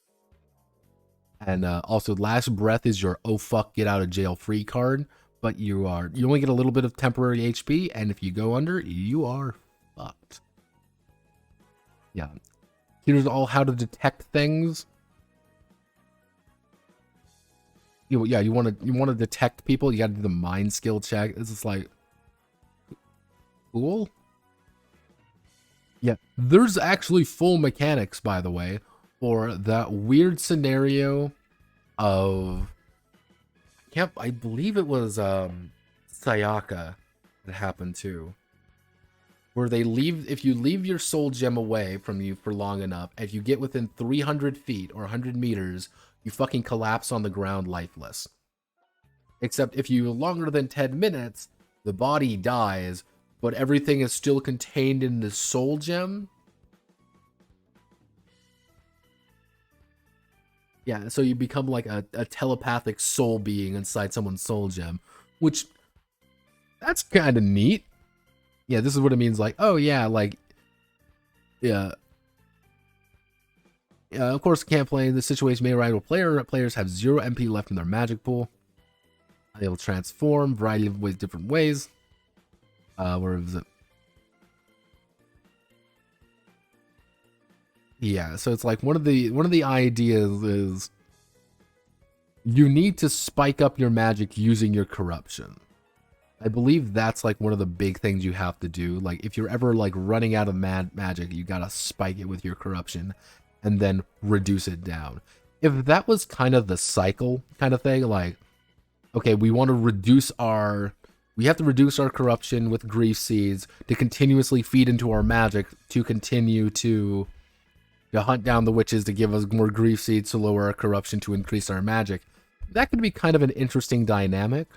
And also, last breath is your oh fuck get out of jail free card, but you only get a little bit of temporary HP, and if you go under, you are fucked. Yeah. Here's all how to detect things. You want to detect people. You got to do the mind skill check. This is like cool. Yeah, there's actually full mechanics, by the way, for that weird scenario of I believe it was Sayaka that happened too. Where they leave, if you leave your soul gem away from you for long enough, if you get within 300 feet or 100 meters, you fucking collapse on the ground lifeless. Except if you longer than 10 minutes, the body dies, but everything is still contained in the soul gem. Yeah, so you become like a telepathic soul being inside someone's soul gem, which, that's kind of neat. Yeah, this is what it means, like, oh yeah, like, yeah. Yeah, of course, can't play. The situation may arise where players have 0 MP left in their magic pool. They will transform variety of ways, different ways. Where is it? Yeah, so it's like one of the ideas is you need to spike up your magic using your corruption. I believe that's like one of the big things you have to do. Like if you're ever like running out of magic, you gotta spike it with your corruption and then reduce it down. If that was kind of the cycle kind of thing, like, okay, we have to reduce our corruption with grief seeds to continuously feed into our magic to continue to hunt down the witches to give us more grief seeds to lower our corruption to increase our magic. That could be kind of an interesting dynamic.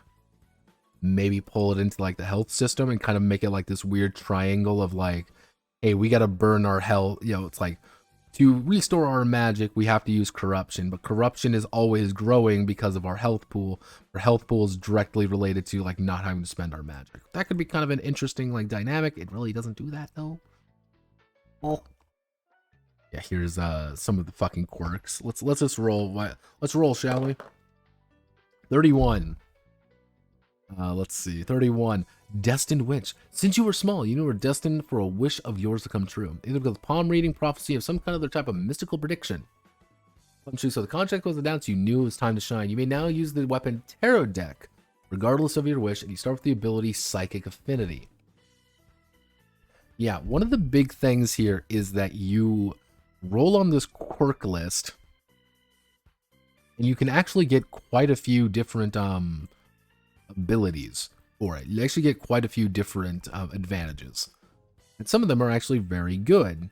Maybe pull it into like the health system and kind of make it like this weird triangle of like, hey, we got to burn our health. You know, it's like to restore our magic, we have to use corruption, but corruption is always growing because of our health pool. Our health pool is directly related to like not having to spend our magic. That could be kind of an interesting like dynamic. It really doesn't do that though. Well, yeah, here's some of the fucking quirks. Let's just roll. Let's roll, shall we? 31. Let's see. 31. Destined Witch. Since you were small, you were destined for a wish of yours to come true. Either because of palm reading, prophecy, of some kind of other type of mystical prediction. So the contract was announced, you knew it was time to shine. You may now use the weapon Tarot Deck, regardless of your wish, and you start with the ability Psychic Affinity. Yeah, one of the big things here is that you roll on this quirk list, and you can actually get quite a few different abilities for it. You actually get quite a few different advantages, and some of them are actually very good.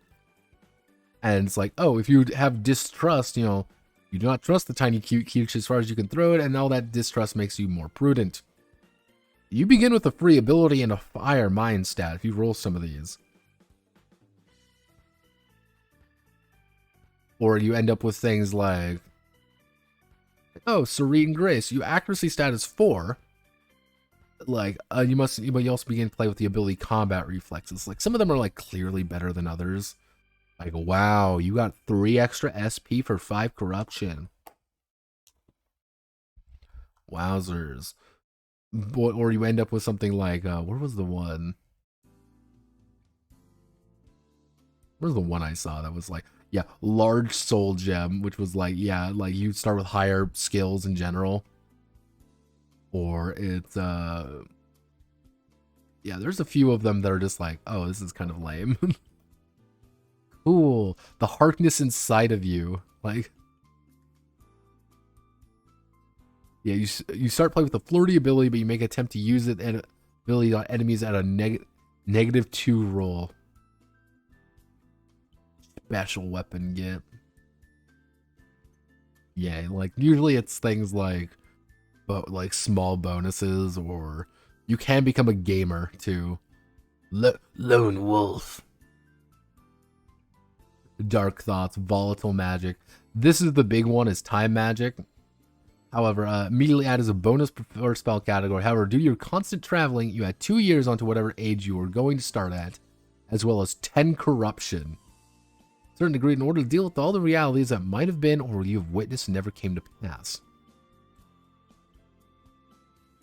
And it's like, oh, if you have distrust, you know, you do not trust the tiny cute quiche as far as you can throw it, and all that distrust makes you more prudent. You begin with a free ability and a fire mind stat if you roll some of these. Or you end up with things like, oh, Serene Grace, your accuracy stat is 4. Like, but you also begin to play with the ability Combat Reflexes. Like, some of them are, like, clearly better than others. Like, wow, you got 3 extra SP for 5 corruption. Wowzers. Or you end up with something like, where was the one? Where's the one I saw that was like, yeah, large soul gem, which was like, yeah, like you start with higher skills in general. Or it's, yeah, there's a few of them that are just like, oh, this is kind of lame. Cool. The Harkness inside of you. Like, yeah, you start playing with the flirty ability, but you make an attempt to use it and ability on enemies at a -2 roll. Special weapon get. Yeah, like usually it's things like small bonuses, or you can become a gamer too. Lone wolf. Dark thoughts, volatile magic. This is the big one, is time magic. However, immediately add as a bonus for spell category. However, due to your constant traveling, you add 2 years onto whatever age you are going to start at, as well as 10 corruption. A certain degree in order to deal with all the realities that might have been or you have witnessed and never came to pass.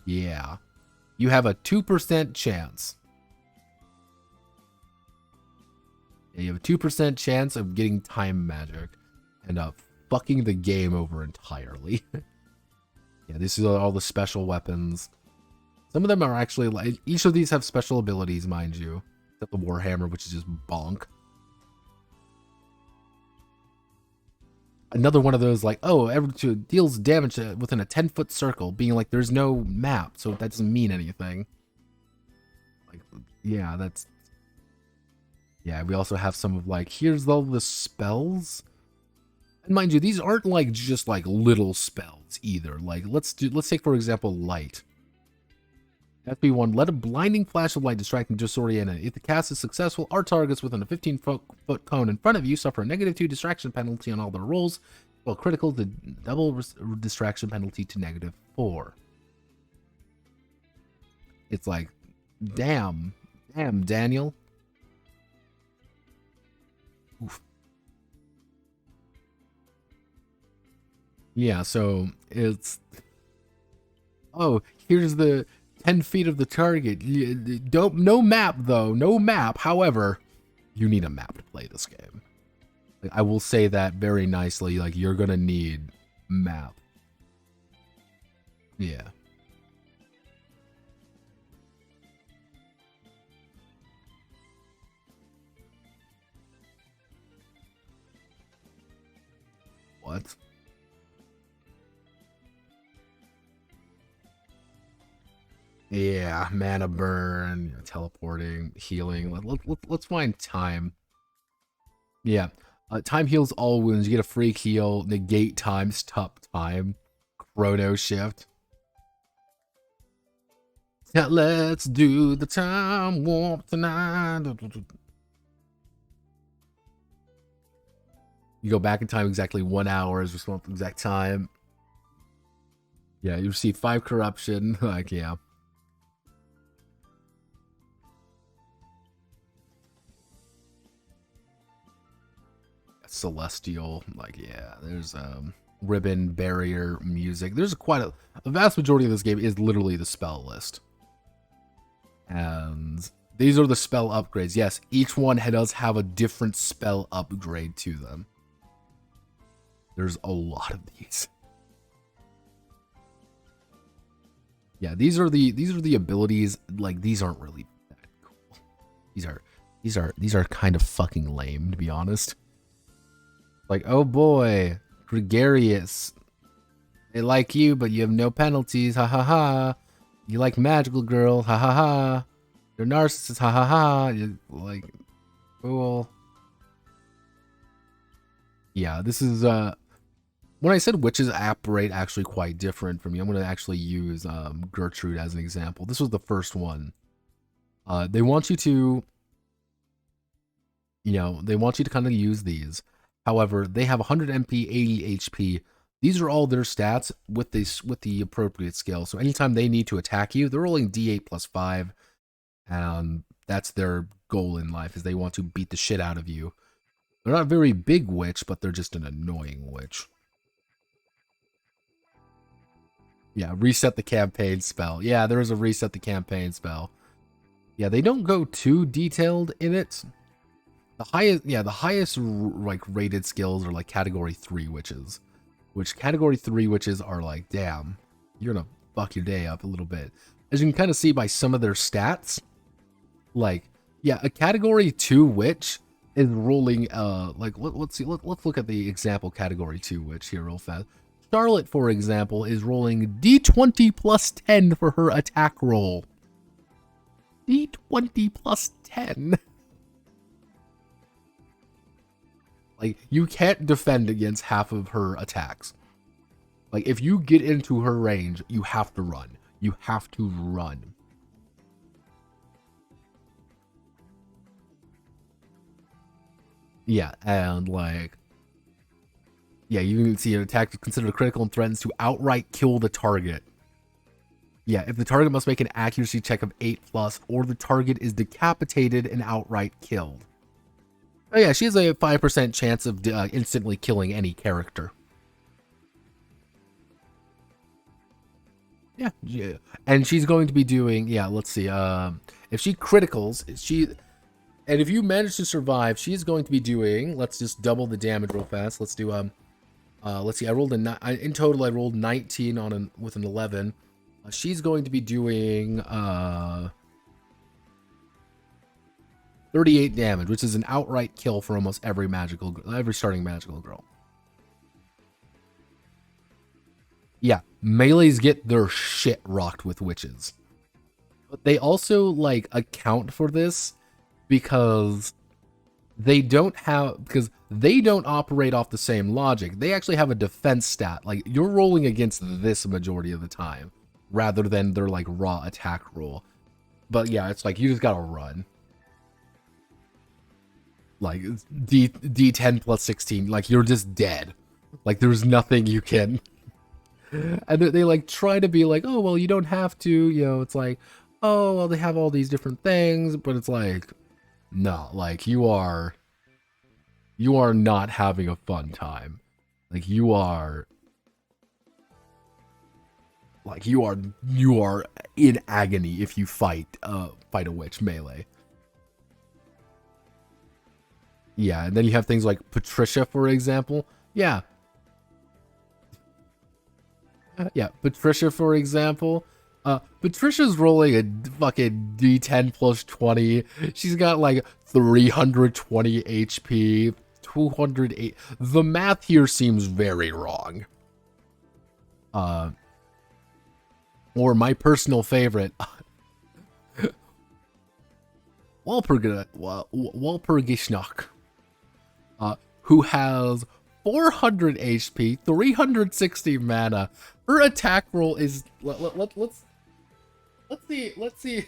Yeah. You have a 2% chance. Yeah, you have a 2% chance of getting time magic and fucking the game over entirely. Yeah, these are all the special weapons. Some of them are actually like, each of these have special abilities, mind you. Except the Warhammer, which is just bonk. Another one of those like, oh, deals damage within a 10-foot circle, being like there's no map, so that doesn't mean anything. Like, yeah, that's... Yeah, we also have some of like, here's all the spells. And mind you, these aren't like just like little spells either. Like, let's take for example, light. FB1, let a blinding flash of light distract and disorient it. If the cast is successful, our targets within a 15-foot cone in front of you suffer a -2 distraction penalty on all their rolls, while critical, the double distraction penalty to -4. It's like, damn, Daniel. Oof. Yeah, so it's... Oh, here's the 10 feet of the target. No map, though. No map. However, you need a map to play this game. Like, I will say that very nicely. Like, you're going to need map. Yeah. What? Yeah, mana burn, teleporting, healing. Let's find time. Yeah, time heals all wounds. You get a free heal, negate time, stop time, chrono shift. Now let's do the time warp tonight. You go back in time exactly 1 hour is responsible exact time. Yeah, you receive 5 corruption. Like, yeah. Celestial, like, yeah, there's ribbon, barrier, music. There's quite a vast majority of this game is literally the spell list. And these are the spell upgrades. Yes, each one does have a different spell upgrade to them. There's a lot of these. Yeah, these are the abilities. Like, these aren't really that cool. These are kind of fucking lame, to be honest. Like, oh boy, gregarious. They like you, but you have no penalties. Ha ha ha. You like magical girl. Ha ha ha. You're narcissist. Ha ha ha. You're like, cool. Yeah, this is when I said witches operate actually quite different from me. I'm going to actually use Gertrude as an example. This was the first one. They want you to, they want you to kind of use these. However, they have 100 MP, 80 HP. These are all their stats with the appropriate skill. So anytime they need to attack you, they're rolling D8 plus 5, and that's their goal in life, is they want to beat the shit out of you. They're not a very big witch, but they're just an annoying witch. Yeah, reset the campaign spell. Yeah, there is a reset the campaign spell. Yeah, they don't go too detailed in it. The highest like rated skills are like category 3 witches, which category 3 witches are like, damn, you're gonna fuck your day up a little bit. As you can kind of see by some of their stats, like, yeah, a category 2 witch is rolling like, let's look at the example category 2 witch here real fast. Charlotte, for example, is rolling D20 plus 10 for her attack roll. D20 plus 10. Like, you can't defend against half of her attacks. Like, if you get into her range, you have to run. You have to run. Yeah, and like, yeah, you can see an attack considered critical and threatens to outright kill the target. Yeah, if the target must make an accuracy check of 8+, or the target is decapitated and outright killed. Oh yeah, she has a 5% chance of instantly killing any character. Yeah. And she's going to be doing, yeah, let's see. If she criticals, and if you manage to survive, she's going to be doing, let's just double the damage real fast. Let's do, let's see, I rolled in total, I rolled 19 with an 11. She's going to be doing, 38 damage, which is an outright kill for almost every starting magical girl. Yeah, melees get their shit rocked with witches. But they also, like, account for this because they don't operate off the same logic. They actually have a defense stat. Like, you're rolling against this majority of the time, rather than their, like, raw attack roll. But yeah, it's like, you just gotta run. Like, D10 plus 16, like, you're just dead. Like, there's nothing you can... And they like try to be like, oh, well, you don't have to, you know, it's like, oh, well, they have all these different things, but it's like, no, like, you are not having a fun time. Like, you are in agony if you fight a witch melee. Yeah, and then you have things like Patricia, for example. Yeah, Patricia, for example. Patricia's rolling a fucking D10 plus 20. She's got like 320 HP, 208. The math here seems very wrong. Or my personal favorite, Walpurgisnacht, who has 400 HP, 360 mana. Her attack roll is let's see.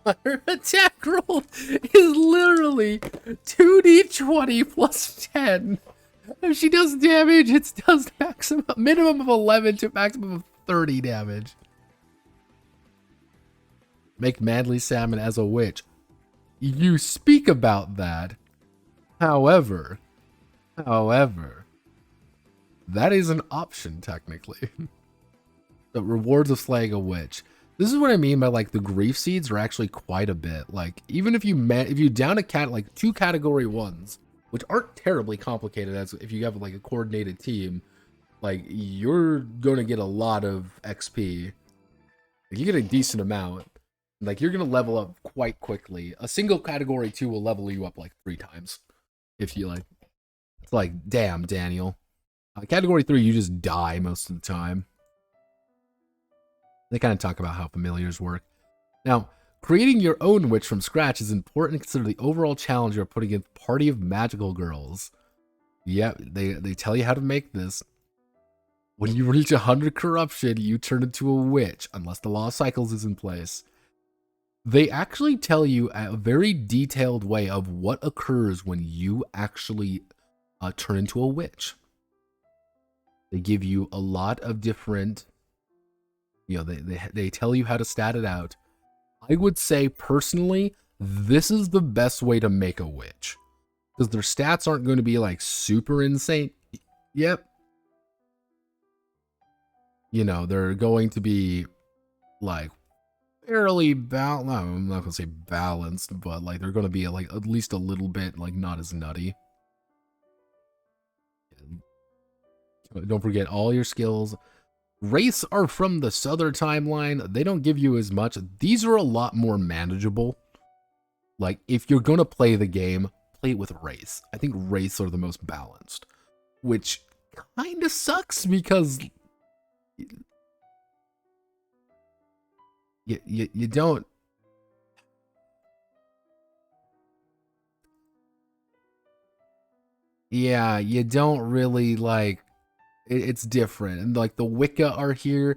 Her attack roll is literally 2d20 plus 10. If she does damage, it does minimum of 11 to maximum of 30 damage. Make Madly Salmon as a witch. You speak about that. However, that is an option, technically. The rewards of slaying a witch. This is what I mean by, like, the grief seeds are actually quite a bit. Like, even if you down like 2 category 1s, which aren't terribly complicated as if you have, like, a coordinated team, like, you're gonna get a lot of XP. Like, you get a decent amount. Like, you're gonna level up quite quickly. A single category 2 will level you up, like, 3 times. If you, like... It's like, damn, Daniel. Category 3, you just die most of the time. They kind of talk about how familiars work. Now, creating your own witch from scratch is important to consider the overall challenge you're putting in a party of magical girls. Yep, they tell you how to make this. When you reach 100 corruption, you turn into a witch, unless the law of cycles is in place. They actually tell you a very detailed way of what occurs when you actually turn into a witch. They give you a lot of different... You know, they tell you how to stat it out. I would say, personally, this is the best way to make a witch. Because their stats aren't going to be, like, super insane. Yep. You know, they're going to be, like, fairly balanced. No, I'm not going to say balanced, but, like, they're going to be, like, at least a little bit, like, not as nutty. Don't forget all your skills. Wraiths are from the Southern timeline. They don't give you as much. These are a lot more manageable. Like, if you're going to play the game, play it with Wraiths. I think Wraiths are the most balanced. Which kind of sucks because... You don't... Yeah, you don't really, like... It's different. And, like, the Wicca are here.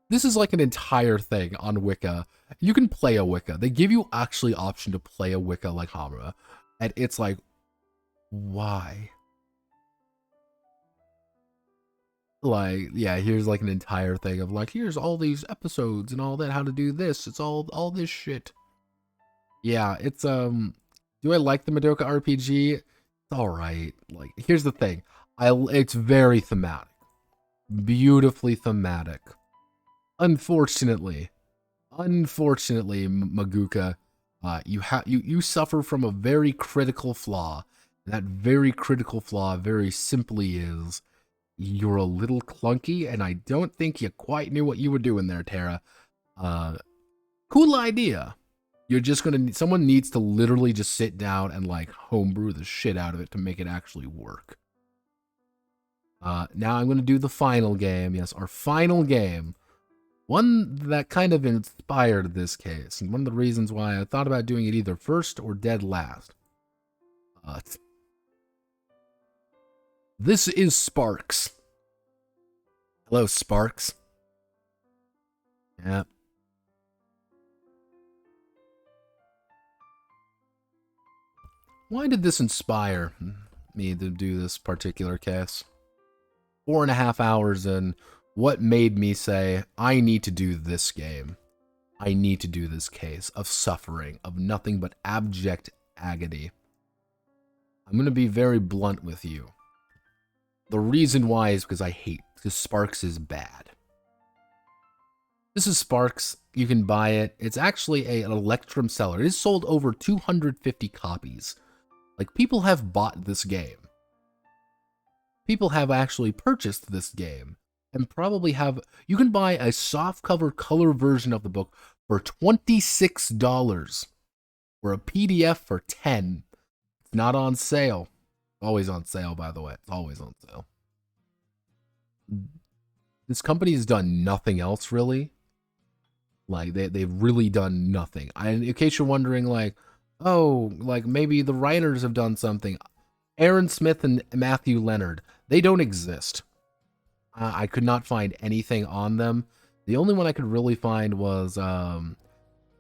This is, like, an entire thing on Wicca. You can play a Wicca. They give you actually option to play a Wicca like Hamura. And it's like, why? Like, yeah, here's, like, an entire thing of, like, here's all these episodes and all that, how to do this. It's all this shit. Yeah, it's, do I like the Madoka RPG? It's alright. Like, here's the thing. It's very thematic. Beautifully thematic. Unfortunately, Maguka, you suffer from a very critical flaw. And that very critical flaw very simply is you're a little clunky, and I don't think you quite knew what you were doing there, Terra. Cool idea. You're just gonna, someone needs to literally just sit down and like homebrew the shit out of it to make it actually work. Now I'm gonna do the final game. Yes, our final game. One that kind of inspired this case, and one of the reasons why I thought about doing it either first or dead last. This is Sparks. Hello, Sparks. Yeah. Why did this inspire me to do this particular case? 4.5 hours in, what made me say, I need to do this game? I need to do this case of suffering, of nothing but abject agony. I'm going to be very blunt with you. The reason why is because I hate, because Sparks is bad. This is Sparks. You can buy it. It's actually an Electrum seller. It is sold over 250 copies. Like, people have bought this game. People have actually purchased this game. And probably have... You can buy a softcover color version of the book for $26. Or a PDF for $10. It's not on sale. Always on sale, by the way. It's always on sale. This company has done nothing else, really. Like, they've really done nothing. In case you're wondering, like, oh, like, maybe the writers have done something. Aaron Smith and Matthew Leonard, they don't exist. I could not find anything on them. The only one I could really find was,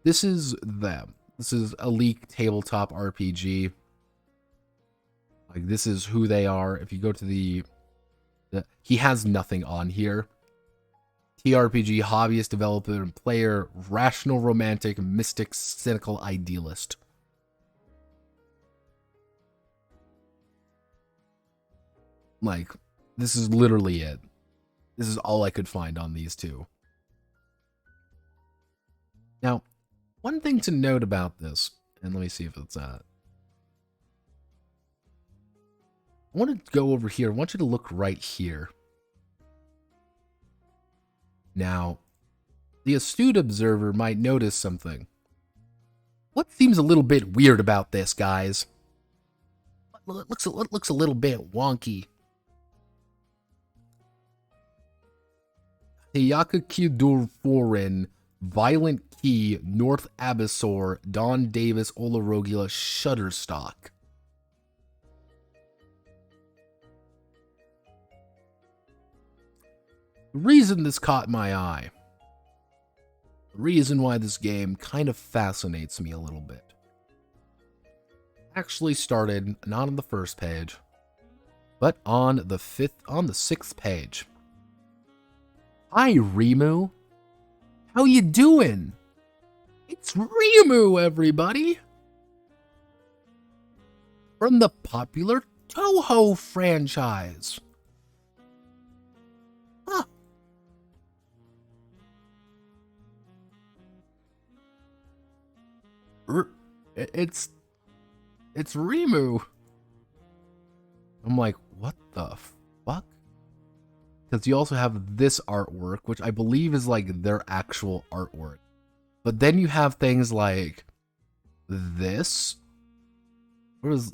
this is them. This is a Elite Tabletop RPG. Like, this is who they are. If you go to the he has nothing on here. TRPG, hobbyist, developer, and player, rational, romantic, mystic, cynical, idealist. Like, this is literally it. This is all I could find on these two. Now, one thing to note about this, and let me see if it's I want to go over here. I want you to look right here. Now, the astute observer might notice something. What seems a little bit weird about this, guys? It looks a little bit wonky. Hyakakidurforin, Violent Key, North Abyssor, Don Davis, Olarogula, Shutterstock. The reason this caught my eye, the reason why this game kind of fascinates me a little bit, actually started not on the first page, but on the 6th page. Hi, Rimu. How you doing? It's Rimu, everybody. From the popular Toho franchise. Huh. It's Rimu. I'm like, what the fuck? Because you also have this artwork, which I believe is like their actual artwork. But then you have things like this. What is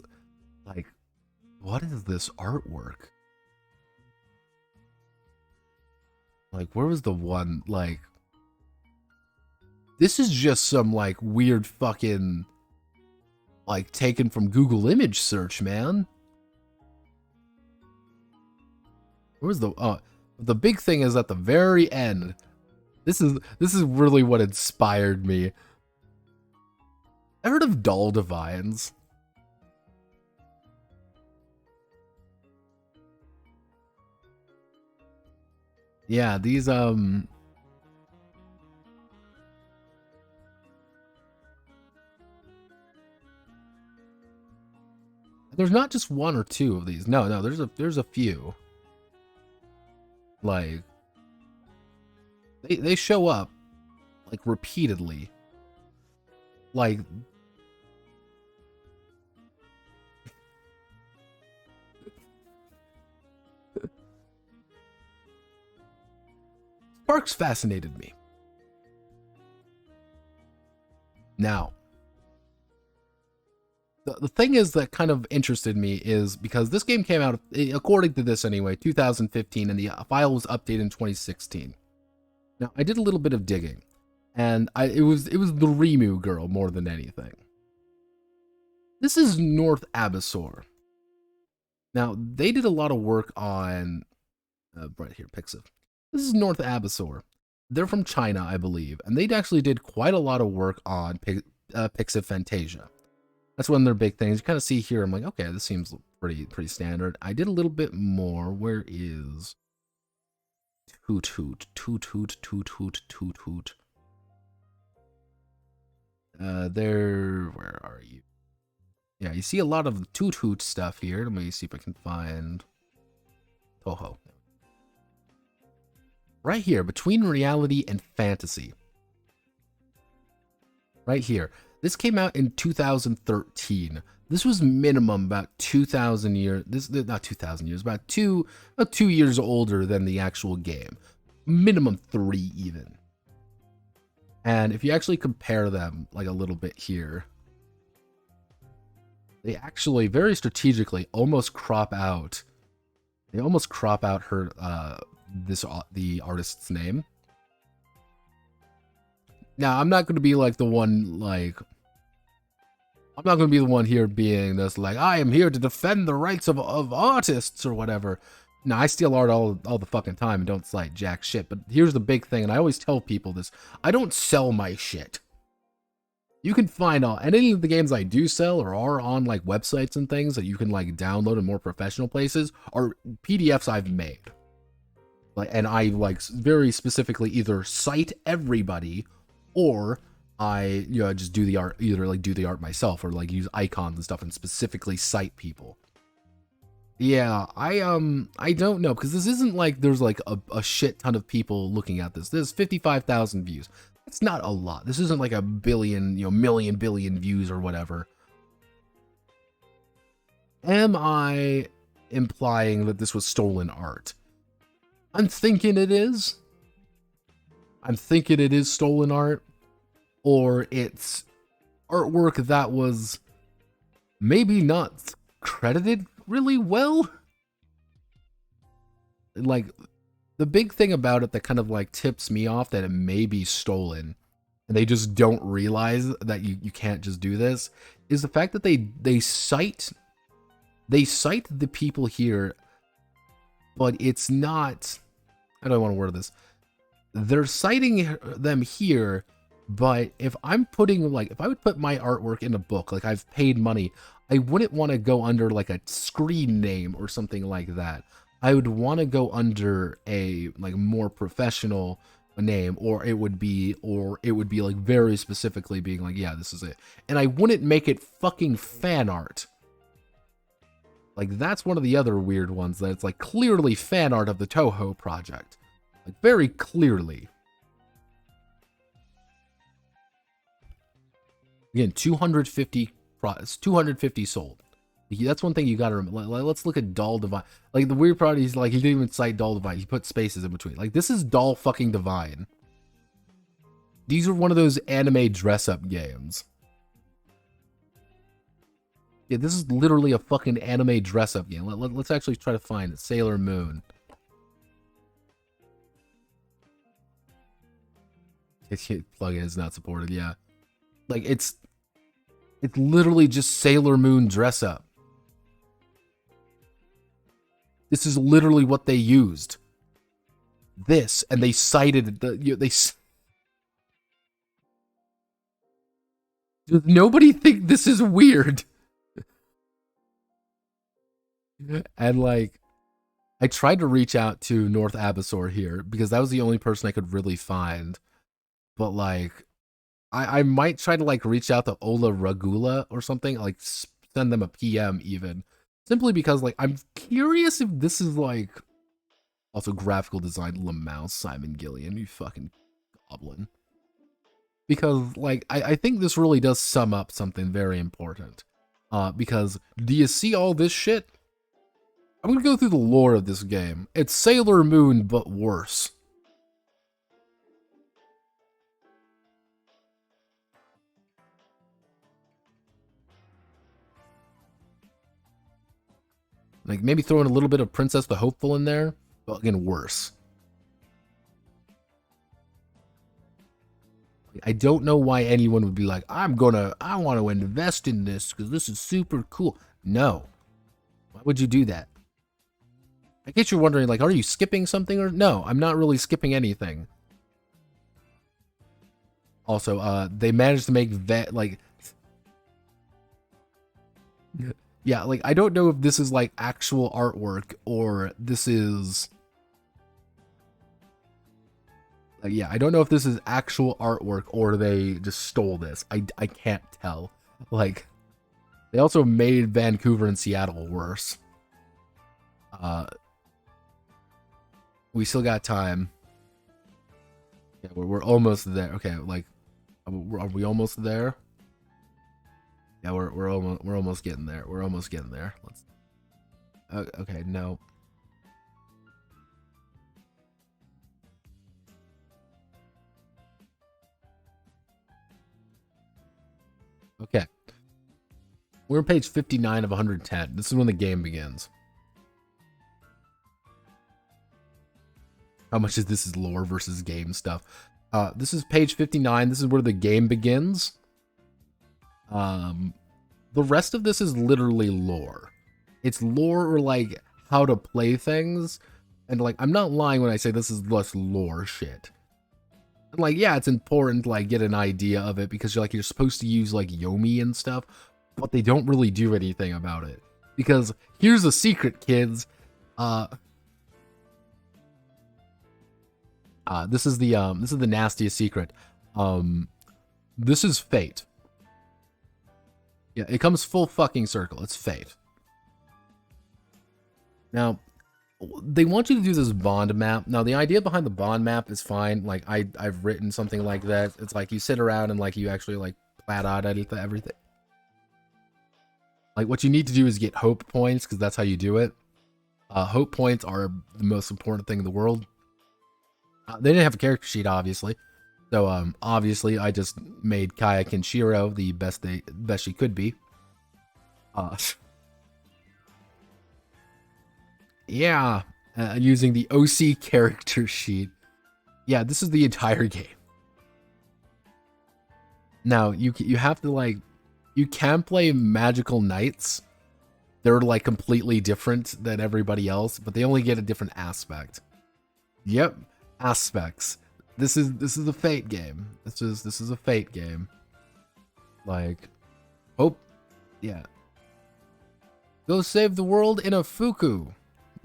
this artwork? Like, where was the one, like... This is just some, like, weird fucking... Like, taken from Google image search, man. Where's the big thing is at the very end. This is really what inspired me. Ever heard of Doll Divines? Yeah, these there's not just one or two of these. No, there's a few. Like, They show up like repeatedly. Like Sparks fascinated me. Now, the thing is that kind of interested me is because this game came out, according to this anyway, 2015, and the file was updated in 2016. Now, I did a little bit of digging, and it was the Rimu girl more than anything. This is North Abyssor. Now, they did a lot of work on, right here, Pixiv. This is North Abyssor. They're from China, I believe, and they actually did quite a lot of work on Pixiv Fantasia. That's one of their big things. You kind of see here, I'm like, okay, this seems pretty standard. I did a little bit more. Where is Toot Hoot? Toot Hoot, Toot Hoot, Toot Hoot. Where are you? Yeah, you see a lot of Toot Hoot stuff here. Let me see if I can find Toho. Right here, between reality and fantasy. Right here. This came out in 2013. This was minimum about 2,000 years. Not 2,000 years, about 2 years older than the actual game. Minimum 3 even. And if you actually compare them like a little bit here, they actually very strategically almost crop out. They almost crop out her the artist's name. Now, I'm not going to be like the one, like, I'm not going to be the one here being this, like, I am here to defend the rights of artists or whatever. Now, I steal art all the fucking time and don't cite jack shit, but here's the big thing, and I always tell people this, I don't sell my shit. You can find any of the games I do sell or are on, like, websites and things that you can, like, download in more professional places are PDFs I've made. Like, and I, like, very specifically either cite everybody or I, just do the art, either like do the art myself or like use icons and stuff and specifically cite people. Yeah, I don't know, because this isn't like there's like a shit ton of people looking at this. There's 55,000 views. That's not a lot. This isn't like a billion, billion views or whatever. Am I implying that this was stolen art? I'm thinking it is. I'm thinking it is stolen art, or it's artwork that was maybe not credited really well. Like, the big thing about it that kind of like tips me off that it may be stolen, and they just don't realize that you can't just do this, is the fact that they cite the people here, but it's not, I don't want to word this. They're citing them here, but if I'm putting, like, if I would put my artwork in a book, like I've paid money, I wouldn't want to go under like a screen name or something like that. I would want to go under a like more professional name, or it would be like very specifically being like, yeah, this is it. And I wouldn't make it fucking fan art. Like, that's one of the other weird ones that it's like clearly fan art of the Toho project. Like, very clearly. Again, 250 sold. That's one thing you gotta remember. Let's look at Doll Divine. Like, the weird part is, like, he didn't even cite Doll Divine. He put spaces in between. Like, this is Doll fucking Divine. These are one of those anime dress-up games. Yeah, this is literally a fucking anime dress-up game. Let's actually try to find it. Sailor Moon. Plugin is not supported, yeah. Like, it's literally just Sailor Moon dress-up. This is literally what they used. This, and they cited Does nobody think this is weird? And like, I tried to reach out to North Abyssor here because that was the only person I could really find. But like, I might try to like reach out to Ola Ragula or something, like send them a PM even. Simply because like, I'm curious if this is like Also, graphical design, Lamau, Simon Gillian, you fucking goblin. Because, like, I think this really does sum up something very important. Because, do you see all this shit? I'm gonna go through the lore of this game. It's Sailor Moon, but worse. Like, maybe throwing a little bit of Princess the Hopeful in there, but again, worse. I don't know why anyone would be like, I want to invest in this because this is super cool. No. Why would you do that? I guess you're wondering, like, are you skipping something or no? I'm not really skipping anything. Also, they managed to make that, like, yeah, like, I don't know if this is, like, actual artwork or this is, like, yeah, I don't know if this is actual artwork or they just stole this. I can't tell. Like, they also made Vancouver and Seattle worse. We still got time. Yeah, we're almost there. Okay, like, are we almost there? Yeah, we're almost getting there. We're almost getting there. Let's. Okay, no. Okay. We're on page 59 of 110. This is when the game begins. How much is this is lore versus game stuff? This is page 59. This is where the game begins. The rest of this is literally lore. It's lore or like how to play things. And like, I'm not lying when I say this is less lore shit. And like, yeah, it's important to like get an idea of it because you're supposed to use like Yomi and stuff, but they don't really do anything about it. Because here's a secret, kids. This is the nastiest secret. This is fate. Yeah, it comes full fucking circle. It's fate. Now, they want you to do this bond map. Now, the idea behind the bond map is fine. Like, I've written something like that. It's like you sit around and like you actually like plat out everything. Like, what you need to do is get hope points because that's how you do it. Hope points are the most important thing in the world. They didn't have a character sheet, obviously. So, obviously, I just made Kaya Kenshiro the best she could be. Yeah, using the OC character sheet. Yeah, this is the entire game. Now, you have to, like, you can play Magical Knights. They're, like, completely different than everybody else, but they only get a different aspect. Yep, aspects. This is a Fate game. This is a Fate game. Like, hope, yeah. Go save the world in a fuku.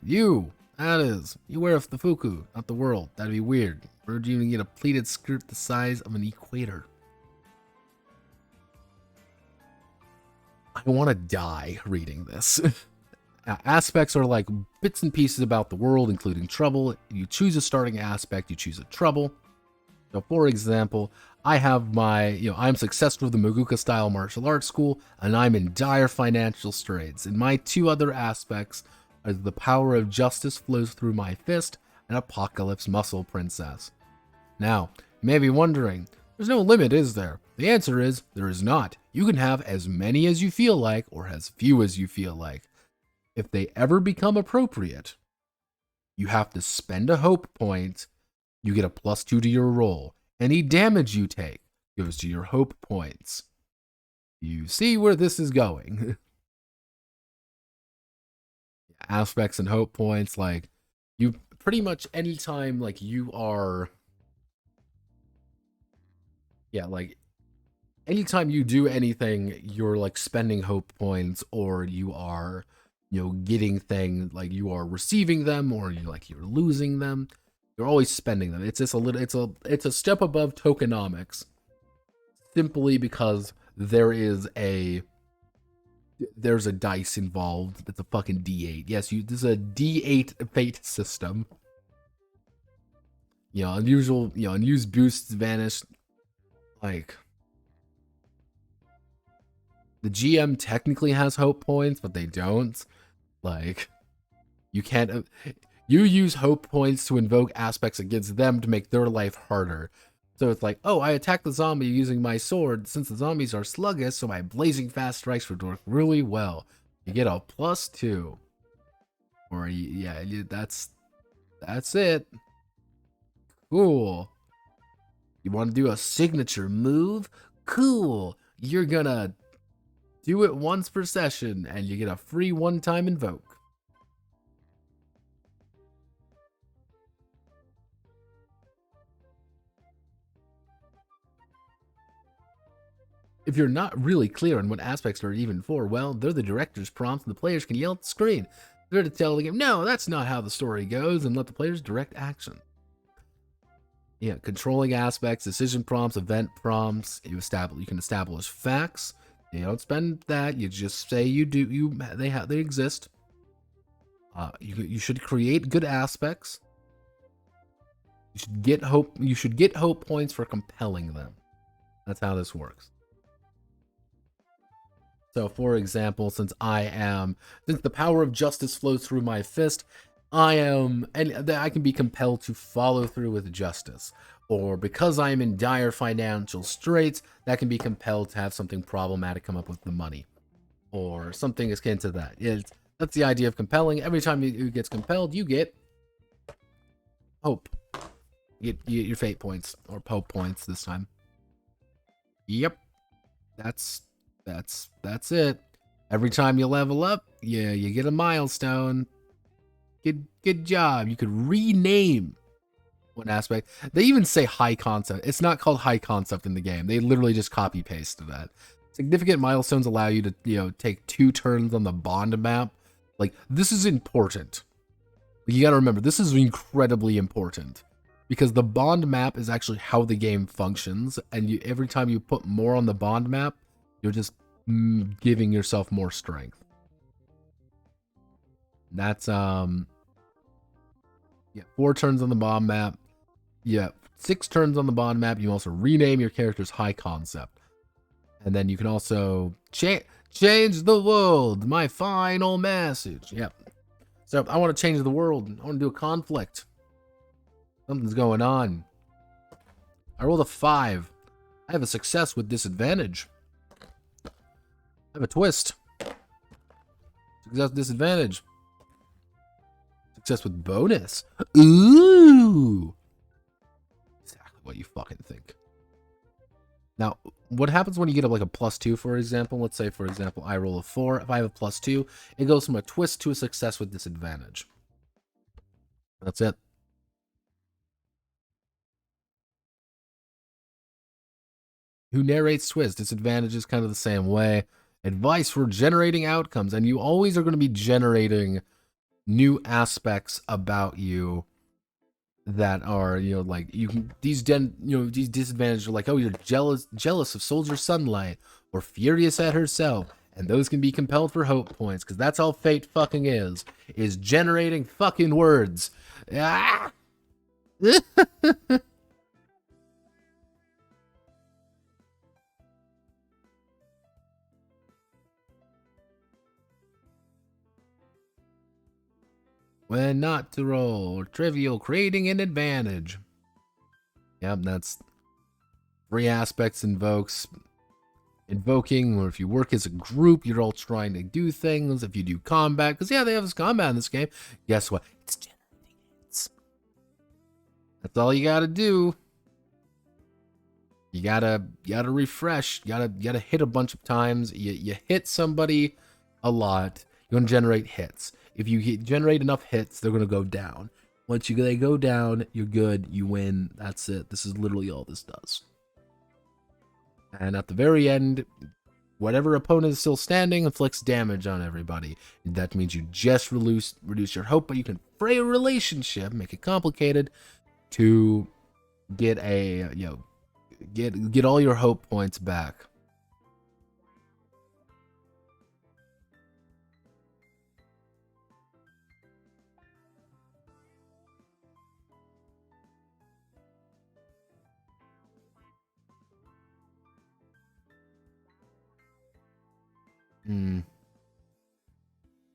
That is. You wear the fuku, not the world. That'd be weird. Where'd you even get a pleated skirt the size of an equator? I want to die reading this. Aspects are like bits and pieces about the world, including trouble. You choose a starting aspect, you choose a trouble. So, for example, I have my, I'm successful with the Madoka style martial arts school, and I'm in dire financial straits. And my two other aspects are the power of justice flows through my fist, and Apocalypse Muscle Princess. Now, you may be wondering, there's no limit, is there? The answer is, there is not. You can have as many as you feel like, or as few as you feel like. If they ever become appropriate, you have to spend a hope point. You get a +2 to your roll. Any damage you take goes to your hope points. You see where this is going. Aspects and hope points, like, you pretty much anytime, like, you are... Yeah, like, anytime you do anything, you're, like, spending hope points, or you are, getting things, like, you are receiving them, or you're losing them. You're always spending them. It's just it's a step above tokenomics, simply because there's a dice involved. It's a fucking D8. Yes, this is a D8 fate system. unused boosts vanish. Like, the GM technically has hope points, but they don't. Like, you can't. You use hope points to invoke aspects against them to make their life harder. So it's like, oh, I attack the zombie using my sword. Since the zombies are sluggish, so my blazing fast strikes would work really well. You get a +2. Or, yeah, that's it. Cool. You want to do a signature move? Cool. You're gonna do it once per session, and you get a free one-time invoke. If you're not really clear on what aspects are even for, well, they're the director's prompts and the players can yell at the screen. They're to tell the game, no, that's not how the story goes, and let the players direct action. Yeah, controlling aspects, decision prompts, event prompts. You can establish facts. You don't spend that. You just say they exist. You should create good aspects. You should get hope points for compelling them. That's how this works. So, for example, since the power of justice flows through my fist, I can be compelled to follow through with justice. Or because I am in dire financial straits, that can be compelled to have something problematic come up with the money. Or something akin to that. That's the idea of compelling. Every time you get compelled, you get hope. You get your fate points, or hope points this time. Yep. That's it. Every time you level up, you get a milestone. Good job. You could rename one aspect. They even say high concept. It's not called high concept in the game. They literally just copy paste that. Significant milestones allow you to, take 2 turns on the bond map. Like, this is important. You gotta remember, this is incredibly important. Because the bond map is actually how the game functions, and every time you put more on the bond map, you're just giving yourself more strength. That's 4 turns on the bond map. 6 turns on the bond map. You also rename your character's high concept. And then you can also change the world. My final message. Yep. So I want to change the world. I want to do a conflict. Something's going on. I rolled a 5. I have a success with disadvantage. I have a twist. Success with disadvantage. Success with bonus. Ooh. Exactly what you fucking think. Now, what happens when you get like a +2, for example? Let's say, for example, I roll a 4. If I have a +2, it goes from a twist to a success with disadvantage. That's it. Who narrates twist? Disadvantage is kind of the same way. Advice for generating outcomes. And you always are going to be generating new aspects about you that are, like, these disadvantages are like, oh, you're jealous of Soldier Sunlight, or furious at herself, and those can be compelled for hope points, because that's all fate fucking is generating fucking words. Ah! When not to roll, trivial, creating an advantage. Yep, that's 3 aspects invoking, or if you work as a group, you're all trying to do things. If you do combat, because they have this combat in this game, guess what? It's generating hits. That's all you gotta do. You gotta refresh. You gotta hit a bunch of times. You hit somebody a lot, you're gonna generate hits. If you generate enough hits, they're gonna go down. Once they go down, you're good. You win. That's it. This is literally all this does. And at the very end, whatever opponent is still standing inflicts damage on everybody. That means you just reduce your hope, but you can fray a relationship, make it complicated, to get get all your hope points back.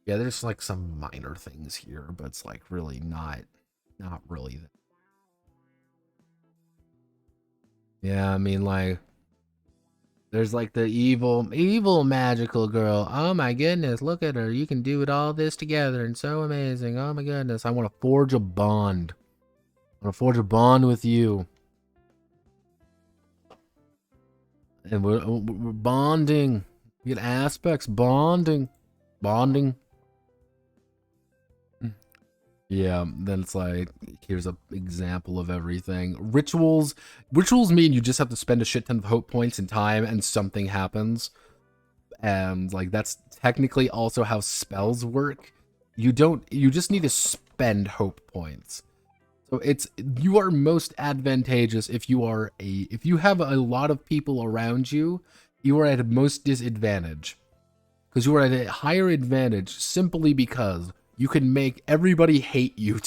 Yeah, there's like some minor things here, but it's like really not really. Yeah, I mean, like, there's like the evil magical girl. Oh my goodness, look at her. You can do it all this together and so amazing. Oh my goodness, I want to forge a bond. I want to forge a bond with you. And we're bonding. We get aspects, bonding. Yeah, then it's like, here's an example of everything. Rituals mean you just have to spend a shit ton of hope points and time and something happens. And like, that's technically also how spells work. You just need to spend hope points. So you are most advantageous if you have a lot of people around you, you are at a most disadvantage. Because you are at a higher advantage simply because you can make everybody hate you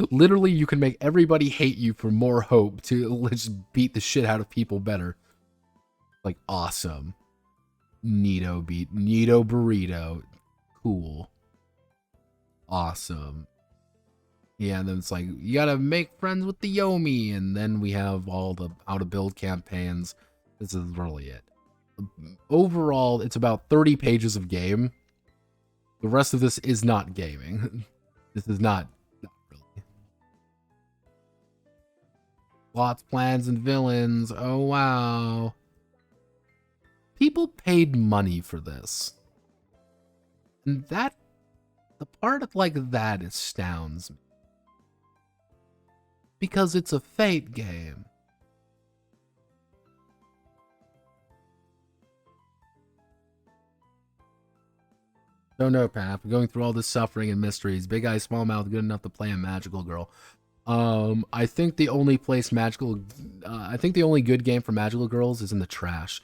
literally, you can make everybody hate you for more hope to just beat the shit out of people better. Like, awesome. Neato burrito. Cool. Awesome. Yeah, and then it's like, you gotta make friends with the Yomi, and then we have all the how to build campaigns. This is really it. Overall, it's about 30 pages of game. The rest of this is not gaming. This is not really. Plots, plans, and villains. Oh, wow. People paid money for this. And the part of like that astounds me. Because it's a Fate game. Don't know, Pat. Going through all this suffering and mysteries. Big Eye, Small Mouth, good enough to play a magical girl. I think the only good game for magical girls is in the trash.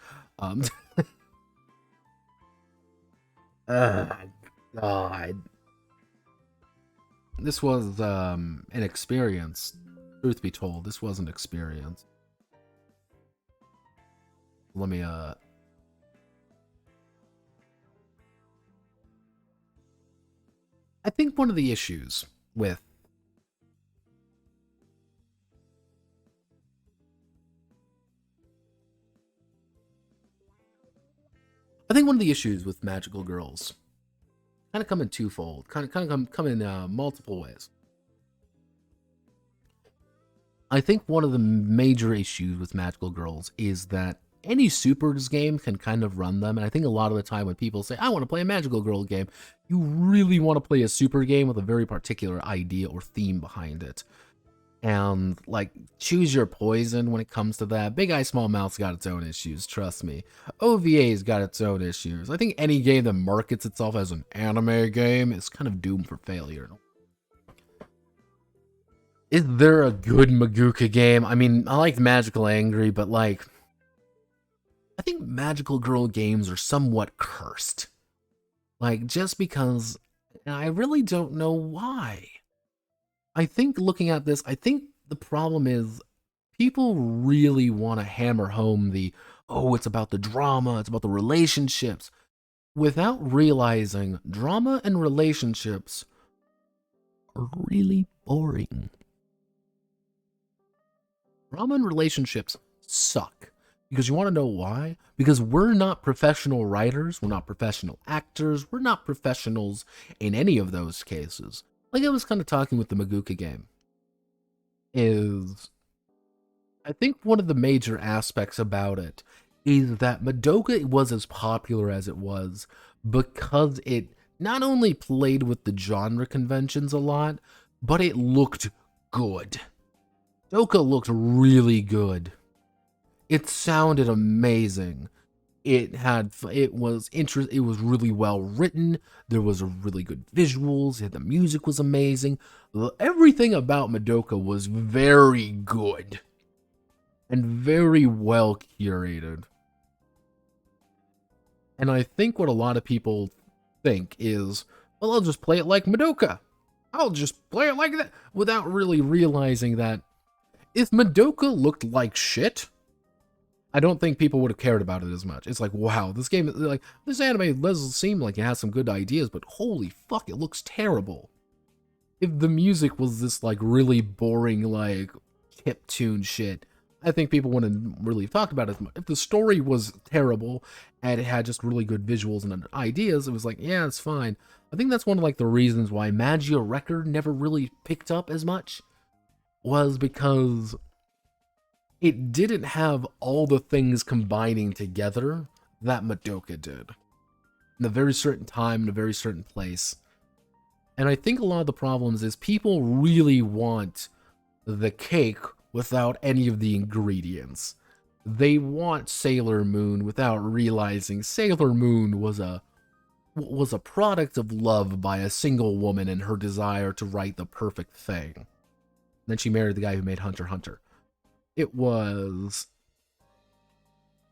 God. This was, an experience. Truth be told, this was an experience. Let me, I think one of the issues with magical girls kind of come in twofold, kind of come in multiple ways. I think one of the major issues with magical girls is that any supers game can kind of run them, and I think a lot of the time when people say, I want to play a magical girl game, you really want to play a super game with a very particular idea or theme behind it. And, like, choose your poison when it comes to that. Big Eye Small Mouth's got its own issues, trust me. OVA's got its own issues. I think any game that markets itself as an anime game is kind of doomed for failure. Is there a good Madoka game? I mean, I like Magical Angry, but, like, I think magical girl games are somewhat cursed. Like, just because, and I really don't know why. I think looking at this, I think the problem is people really want to hammer home it's about the drama, it's about the relationships, without realizing drama and relationships are really boring. Drama and relationships suck. Because you want to know why? Because we're not professional writers, we're not professional actors, we're not professionals in any of those cases. Like I was kind of talking with the Madoka game, I think one of the major aspects about it is that Madoka was as popular as it was because it not only played with the genre conventions a lot, but it looked good. Madoka looked really good. It sounded amazing. It was really well written. There was a really good visuals. The music was amazing. Everything about Madoka was very good and very well curated. And I think what a lot of people think is, well, I'll just play it like Madoka. I'll just play it like that, without really realizing that if Madoka looked like shit, I don't think people would have cared about it as much. It's like, wow, this game, like, this anime does seem like it has some good ideas, but holy fuck, it looks terrible. If the music was this, like, really boring, like, chiptune shit, I think people wouldn't really have talked about it as much. If the story was terrible and it had just really good visuals and ideas, it was like, yeah, it's fine. I think that's one of, like, the reasons why Magia Record never really picked up as much, was because it didn't have all the things combining together that Madoka did. In a very certain time, in a very certain place. And I think a lot of the problems is people really want the cake without any of the ingredients. They want Sailor Moon without realizing Sailor Moon was a product of love by a single woman and her desire to write the perfect thing. And then she married the guy who made Hunter x Hunter. It was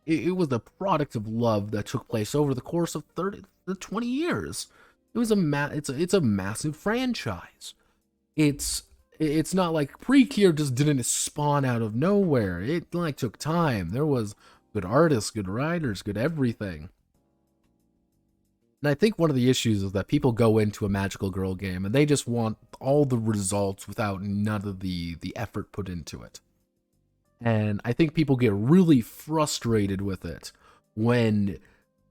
a product of love that took place over the course of 30 to 20 years. It was it's a massive franchise. It's not like Precure just didn't spawn out of nowhere. It like took time. There was good artists, good writers, good everything. And I think one of the issues is that people go into a magical girl game and they just want all the results without none of the effort put into it. And I think people get really frustrated with it when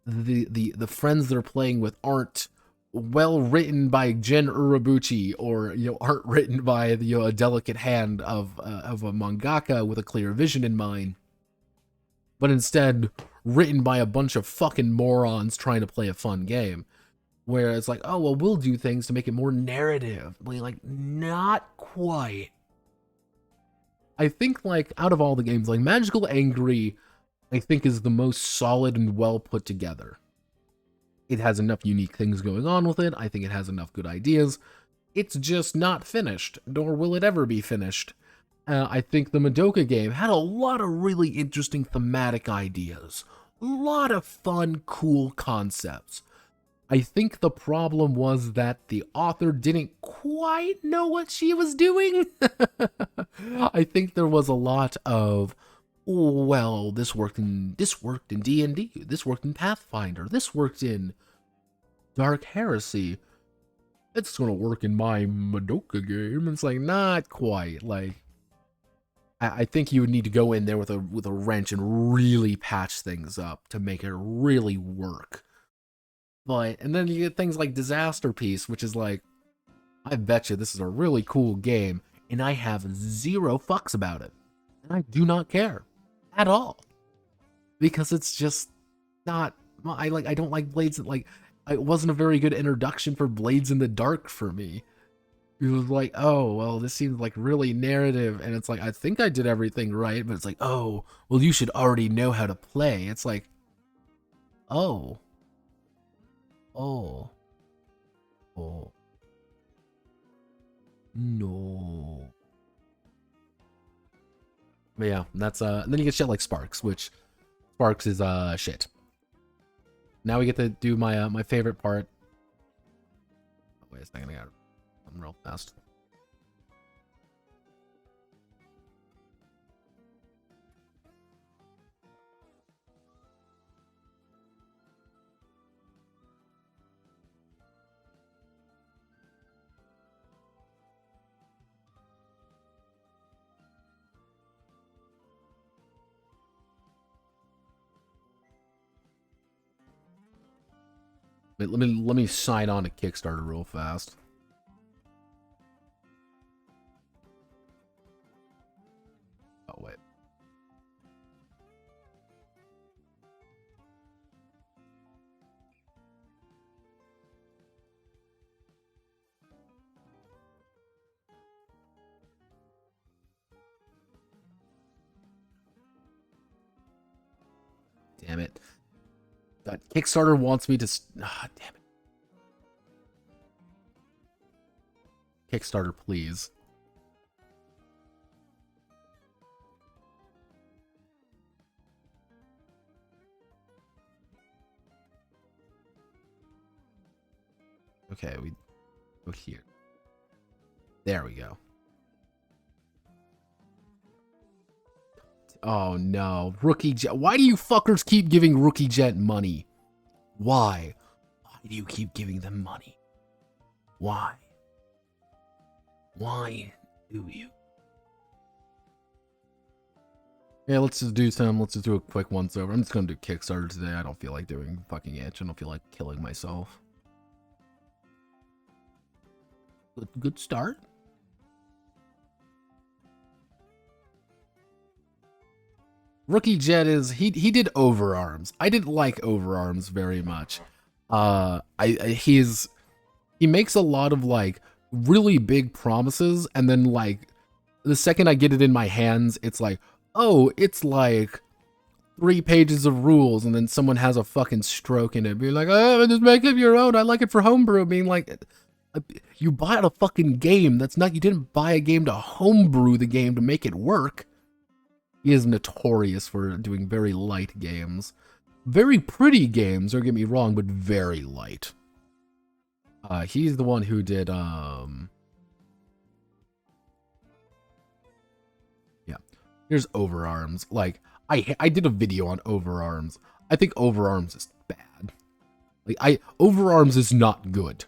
the friends they're playing with aren't well written by Gen Urobuchi, or aren't written by a delicate hand of a mangaka with a clear vision in mind, but instead written by a bunch of fucking morons trying to play a fun game. Where it's like, oh well, we'll do things to make it more narrative. Like, not quite. I think, like, out of all the games, like, Magical Angry, I think, is the most solid and well put together. It has enough unique things going on with it. I think it has enough good ideas. It's just not finished, nor will it ever be finished. I think the Madoka game had a lot of really interesting thematic ideas. A lot of fun, cool concepts. I think the problem was that the author didn't quite know what she was doing. I think there was a lot of, well, this worked in D&D, this worked in Pathfinder, this worked in Dark Heresy. It's gonna work in my Madoka game. It's like, not quite. Like, I think you would need to go in there with a wrench and really patch things up to make it really work. But, and then you get things like Disaster Piece, which is like, I bet you this is a really cool game, and I have zero fucks about it. And I do not care. At all. Because it's just not, I don't like Blades, like, it wasn't a very good introduction for Blades in the Dark for me. It was like, oh, well, this seems like really narrative, and it's like, I think I did everything right, but it's like, oh, well, you should already know how to play. It's like, oh. Oh. Oh. No. But yeah, that's and then you get shit like Sparks, which Sparks is shit. Now we get to do my my favorite part. Oh, wait a second, I got I'm real fast. Wait, let me sign on to Kickstarter real fast. Oh wait. Damn it. God, Kickstarter wants me to damn it. Kickstarter, please. Okay, we go here. There we go. Oh no, Rookie Jet. Why do you fuckers keep giving Rookie Jet money? Why? Why do you keep giving them money? Why? Why do you? Yeah, let's just do a quick once over. I'm just gonna do Kickstarter today. I don't feel like doing fucking itch. I don't feel like killing myself. Good start. Rookie Jet is he did Overarms. I didn't like Overarms very much. He makes a lot of like really big promises, and then like the second I get it in my hands, it's like, oh, it's like 3 pages of rules, and then someone has a fucking stroke in it, being like, oh, just make it your own. I like it for homebrew. Being like, you bought a fucking game. That's not, you didn't buy a game to homebrew the game to make it work. He is notorious for doing very light games. Very pretty games, don't get me wrong, but very light. He's the one who did, yeah. Here's Overarms. Like, I did a video on Overarms. I think Overarms is bad. Like, Overarms is not good.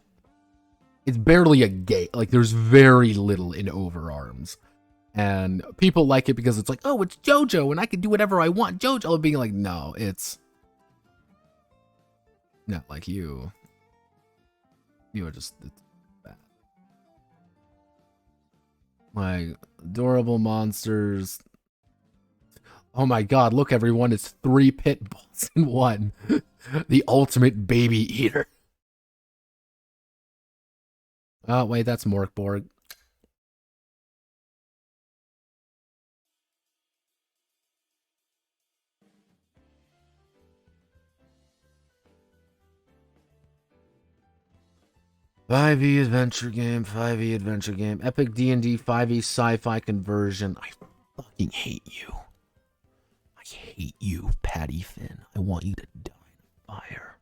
It's barely a game. Like, there's very little in Overarms. And people like it because it's like, oh, it's JoJo, and I can do whatever I want. JoJo being like, no, it's not like you. You are just it's bad. Like, adorable monsters. Oh my god, look everyone, it's 3 pit bulls in one. The ultimate baby eater. Oh, wait, that's Morkborg. .5e adventure game, 5e adventure game, epic D&D, 5e sci-fi conversion. I fucking hate you. I hate you, Patty Finn. I want you to die in fire.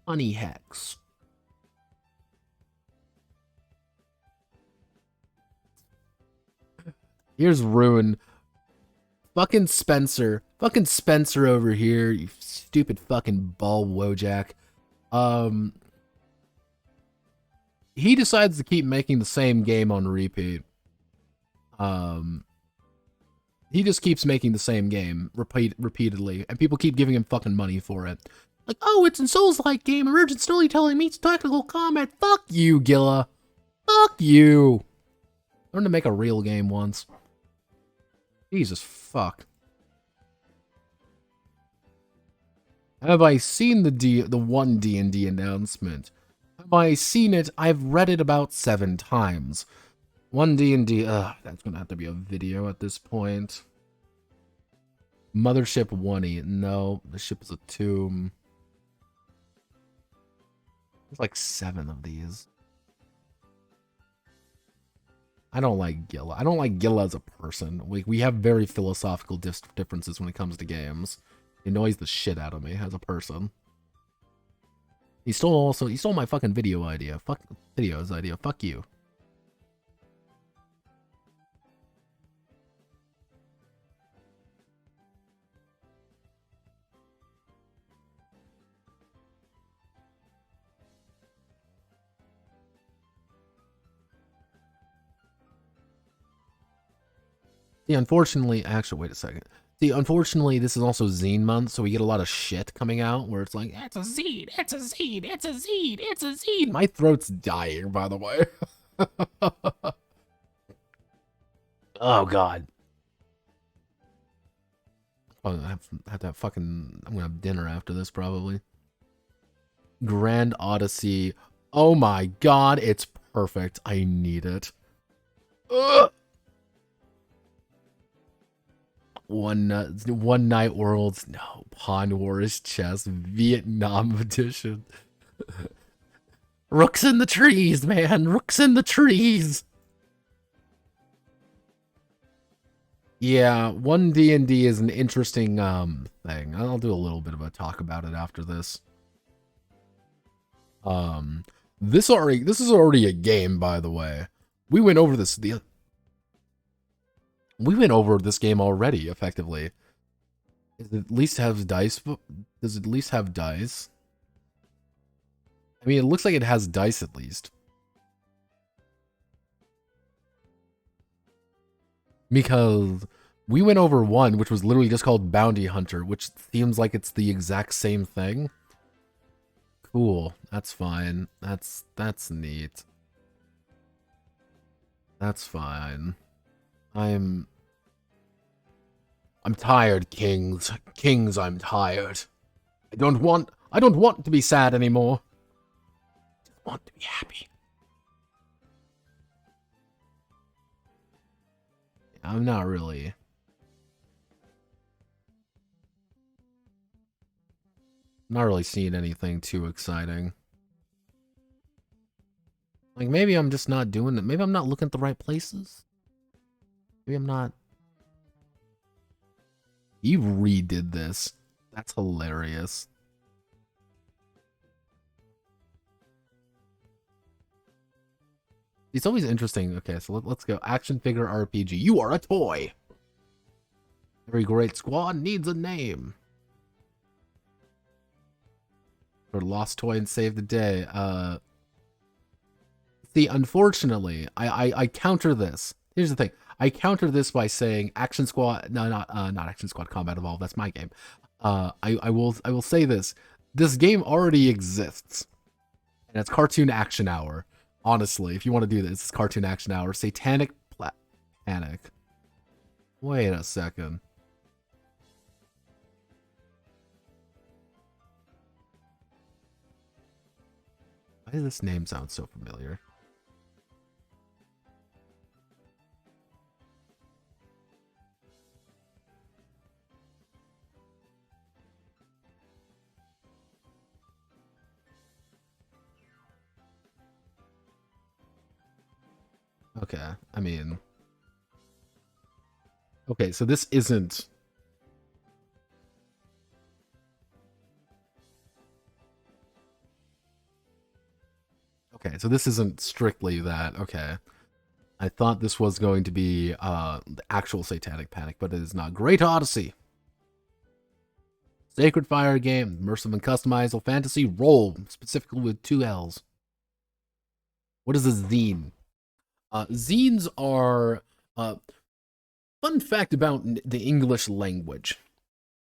Honey Hex. Here's Ruin. Fucking Spencer. Fucking Spencer over here, you stupid fucking ball wojak. He decides to keep making the same game on repeat. He just keeps making the same game repeatedly, and people keep giving him fucking money for it. Like, oh, it's a Souls-like game, emergent storytelling meets tactical combat. Fuck you, Gilla. Fuck you. Learn to make a real game once. Jesus fuck. Have I seen the one D&D announcement? Have I seen it? I've read it about 7 times. One D&D, that's gonna have to be a video at this point. Mothership 1E, no, the ship is a tomb. There's like 7 of these. I don't like Gilla. I don't like Gilla as a person. We have very philosophical differences when it comes to games. He annoys the shit out of me as a person. He stole my fucking video idea. Fuck videos idea. Fuck you. Yeah, unfortunately, actually, wait a second. See, unfortunately, this is also zine month, so we get a lot of shit coming out where it's like, it's a zine, it's a zine, it's a zine, it's a zine. My throat's dying, by the way. Oh, God. Oh, I have to have fucking, I'm gonna have dinner after this, probably. Grand Odyssey. Oh my God, it's perfect. I need it. Ugh. One Night Worlds, no. Pawn Wars Chess, Vietnam edition. Rooks in the trees, man. Rooks in the trees. Yeah, one D&D is an interesting thing. I'll do a little bit of a talk about it after this. This is already a game, by the way. We went over this We went over this game already, effectively. Does it at least have dice? Does it at least have dice? I mean, it looks like it has dice at least. Because we went over one, which was literally just called Bounty Hunter, which seems like it's the exact same thing. Cool. That's fine. That's neat. That's fine. I'm tired, kings. Kings, I'm tired. I don't want to be sad anymore. I just want to be happy. I'm not really seeing anything too exciting. Like, maybe I'm just not doing it. Maybe I'm not looking at the right places. Maybe I'm not. You redid this. That's hilarious. It's always interesting. Okay, so let's go. Action figure RPG. You are a toy. Every great squad needs a name. For lost toy and save the day. See, unfortunately, I counter this. Here's the thing. I counter this by saying Action Squad. No, not Action Squad Combat Evolved. That's my game. I will say this. This game already exists, and it's Cartoon Action Hour. Honestly, if you want to do this, it's Cartoon Action Hour. Satanic Panic. Wait a second. Why does this name sound so familiar? Okay, I mean... Okay, so this isn't... Okay, so this isn't strictly that. Okay. I thought this was going to be the actual Satanic Panic, but it is not. Great Odyssey. Sacred Fire game. Immersive and customizable fantasy role, specifically with 2 L's. What is a zine? Zines are... fun fact about the English language.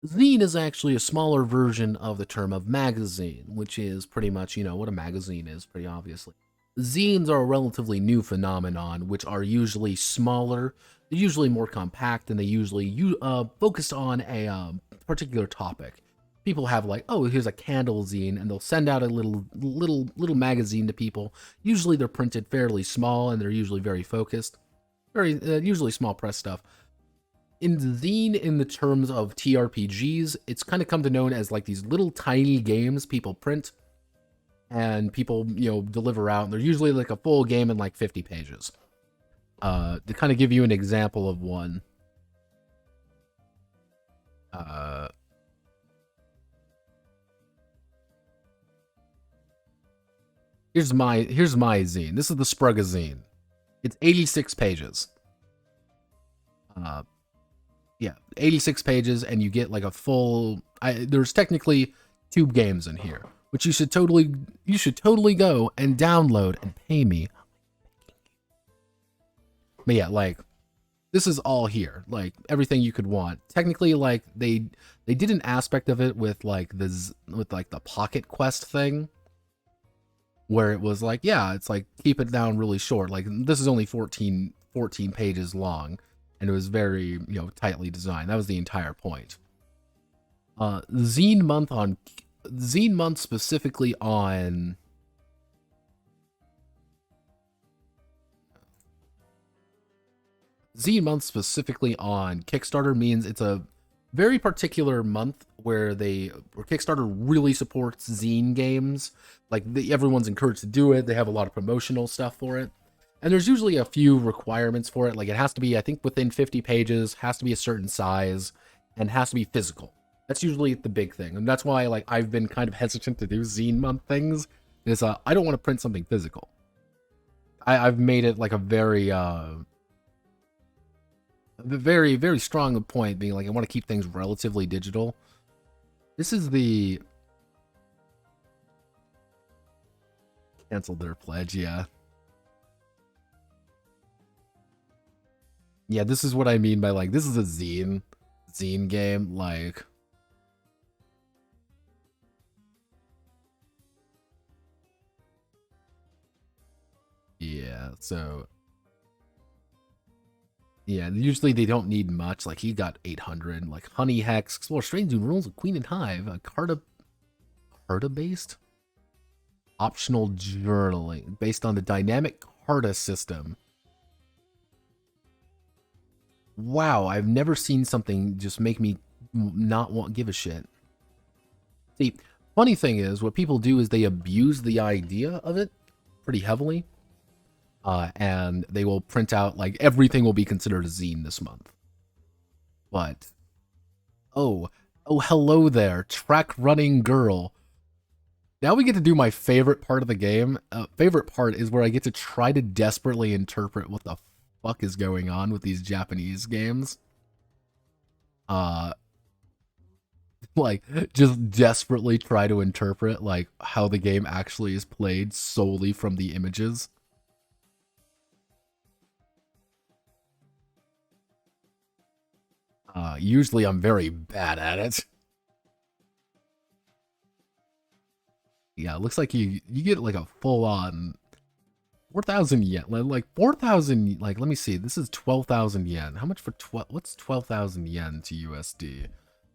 Zine is actually a smaller version of the term of magazine, which is pretty much, you know, what a magazine is, pretty obviously. Zines are a relatively new phenomenon, which are usually smaller, they're usually more compact, and they usually focus on a particular topic. People have like, oh, here's a candle zine, and they'll send out a little magazine to people. Usually they're printed fairly small, and they're usually very focused. Usually small press stuff. In zine, in the terms of TRPGs, it's kind of come to known as like these little tiny games people print and people, you know, deliver out. And they're usually like a full game in like 50 pages. To kind of give you an example of one. Here's my zine. This is the Sprugazine. It's 86 pages. Yeah, 86 pages, and you get like a full... there's technically 2 games in here, which you should totally go and download and pay me. But yeah, like, this is all here, like everything you could want. Technically, like they did an aspect of it with like the Pocket Quest thing, where it was like, yeah, it's like keep it down really short. Like this is only 14 pages long. And it was very, you know, tightly designed. That was the entire point. Zine month specifically on... Zine month specifically on Kickstarter means it's a very particular month where Kickstarter really supports zine games. Like, everyone's encouraged to do it. They have a lot of promotional stuff for it. And there's usually a few requirements for it. Like, it has to be, I think, within 50 pages, has to be a certain size, and has to be physical. That's usually the big thing. And that's why, like, I've been kind of hesitant to do zine month things, is I don't want to print something physical. I've made it, like, a very, very, very strong point being like, I want to keep things relatively digital. This is the... Canceled their pledge, yeah. Yeah, this is what I mean by, like, this is a zine game, like... Yeah, so... Yeah, usually they don't need much. Like, he got 800. Like, Honey Hex, Explore Strange New Rules of Queen and Hive. Carta-based? Optional journaling, based on the dynamic Carta system. Wow, I've never seen something just make me not give a shit. See, funny thing is, what people do is they abuse the idea of it pretty heavily. And they will print out, like, everything will be considered a zine this month. But, oh, hello there, track running girl. Now we get to do my favorite part of the game. Favorite part is where I get to try to desperately interpret what the fuck is going on with these Japanese games. Like, just desperately try to interpret, like, how the game actually is played solely from the images. Usually I'm very bad at it. Yeah, it looks like you get like a full-on 4,000 yen. Like 4,000, like, let me see. This is 12,000 yen. How much for what's 12,000 yen to USD?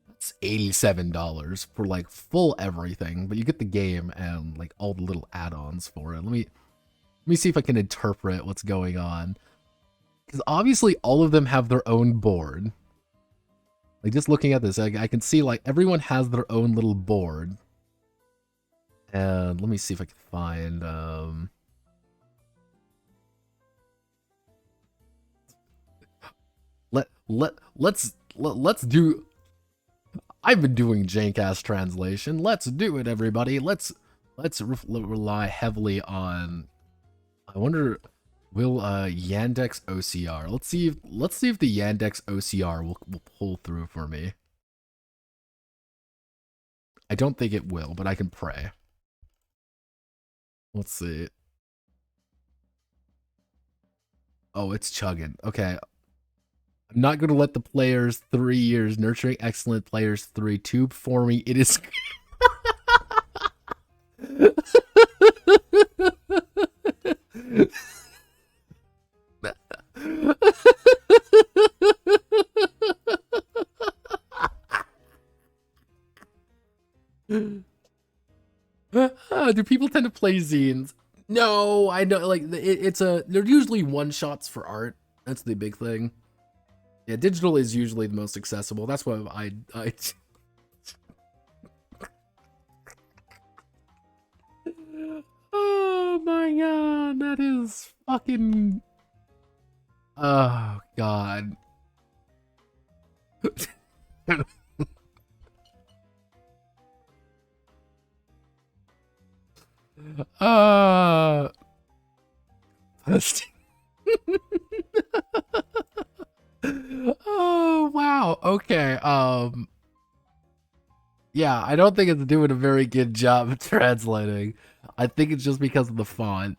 That's $87 for like full everything, but you get the game and like all the little add-ons for it. Let me see if I can interpret what's going on. Because obviously all of them have their own board. Like, just looking at this, I can see, like, everyone has their own little board. And let me see if I can find, let's do... I've been doing jank-ass translation. Let's do it, everybody. Let's rely heavily on... I wonder... Will Yandex OCR? Let's see if the Yandex OCR will pull through for me. I don't think it will, but I can pray. Let's see. Oh, it's chugging. Okay. I'm not going to let the players 3 years nurturing excellent players 3 tube for me. It is... Do people tend to play zines? No, I know, like, they're usually one-shots for art. That's the big thing. Yeah, digital is usually the most accessible. That's why I oh my god, that is fucking... Oh god. Uh Oh wow. Okay. Yeah, I don't think it's doing a very good job of translating. I think it's just because of the font.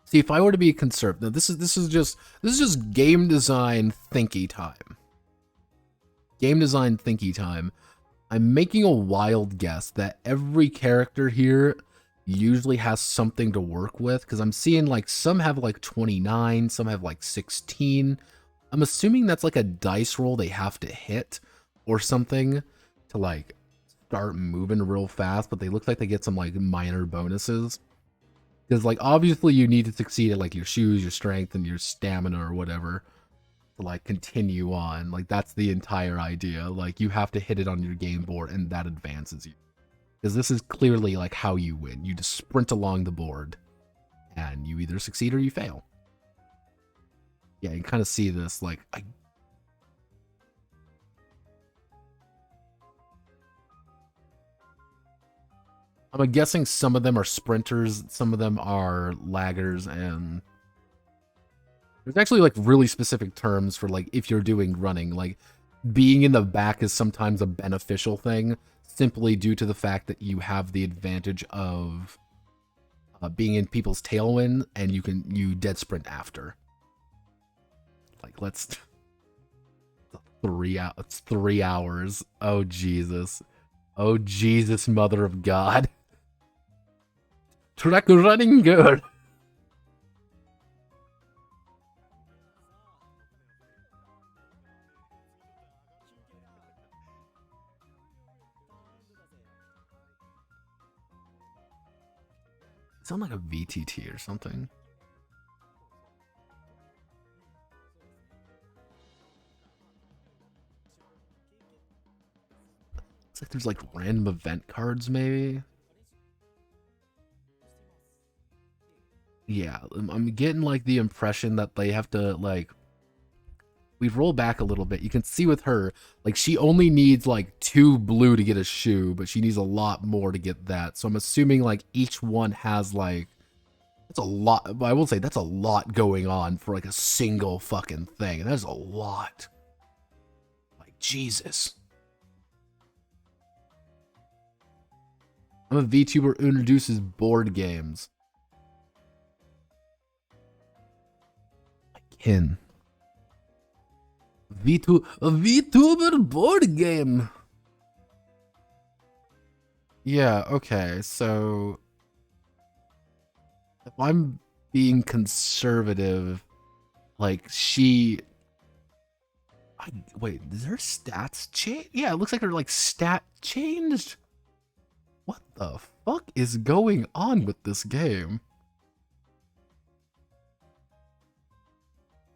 See, if I were to be conservative, this is just game design thinky time. Game design thinky time. I'm making a wild guess that every character here usually has something to work with, because I'm seeing like some have like 29, some have like 16. I'm assuming that's like a dice roll they have to hit or something to like start moving real fast, but they look like they get some like minor bonuses. Because, like, obviously you need to succeed at, like, your shoes, your strength, and your stamina or whatever to, like, continue on. Like, that's the entire idea. Like, you have to hit it on your game board, and that advances you. Because this is clearly, like, how you win. You just sprint along the board, and you either succeed or you fail. Yeah, you kind of see this, like, I'm guessing some of them are sprinters, some of them are laggers, and there's actually like really specific terms for like if you're doing running. Like being in the back is sometimes a beneficial thing, simply due to the fact that you have the advantage of being in people's tailwind, and you dead sprint after. Like let's 3 hours. Oh Jesus. Oh Jesus, Mother of God. Track running good. Sound like a VTT or something. Looks like there's like random event cards, maybe. Yeah, I'm getting like the impression that they have to like. We roll back a little bit. You can see with her, like she only needs like 2 blue to get a shoe, but she needs a lot more to get that. So I'm assuming like each one has like, that's a lot. I will say that's a lot going on for like a single fucking thing. That's a lot. Like Jesus. I'm a VTuber who introduces board games. Kin. A VTuber board game. Yeah, okay, so if I'm being conservative, like wait, is her stats change? Yeah, it looks like her like stat changed. What the fuck is going on with this game?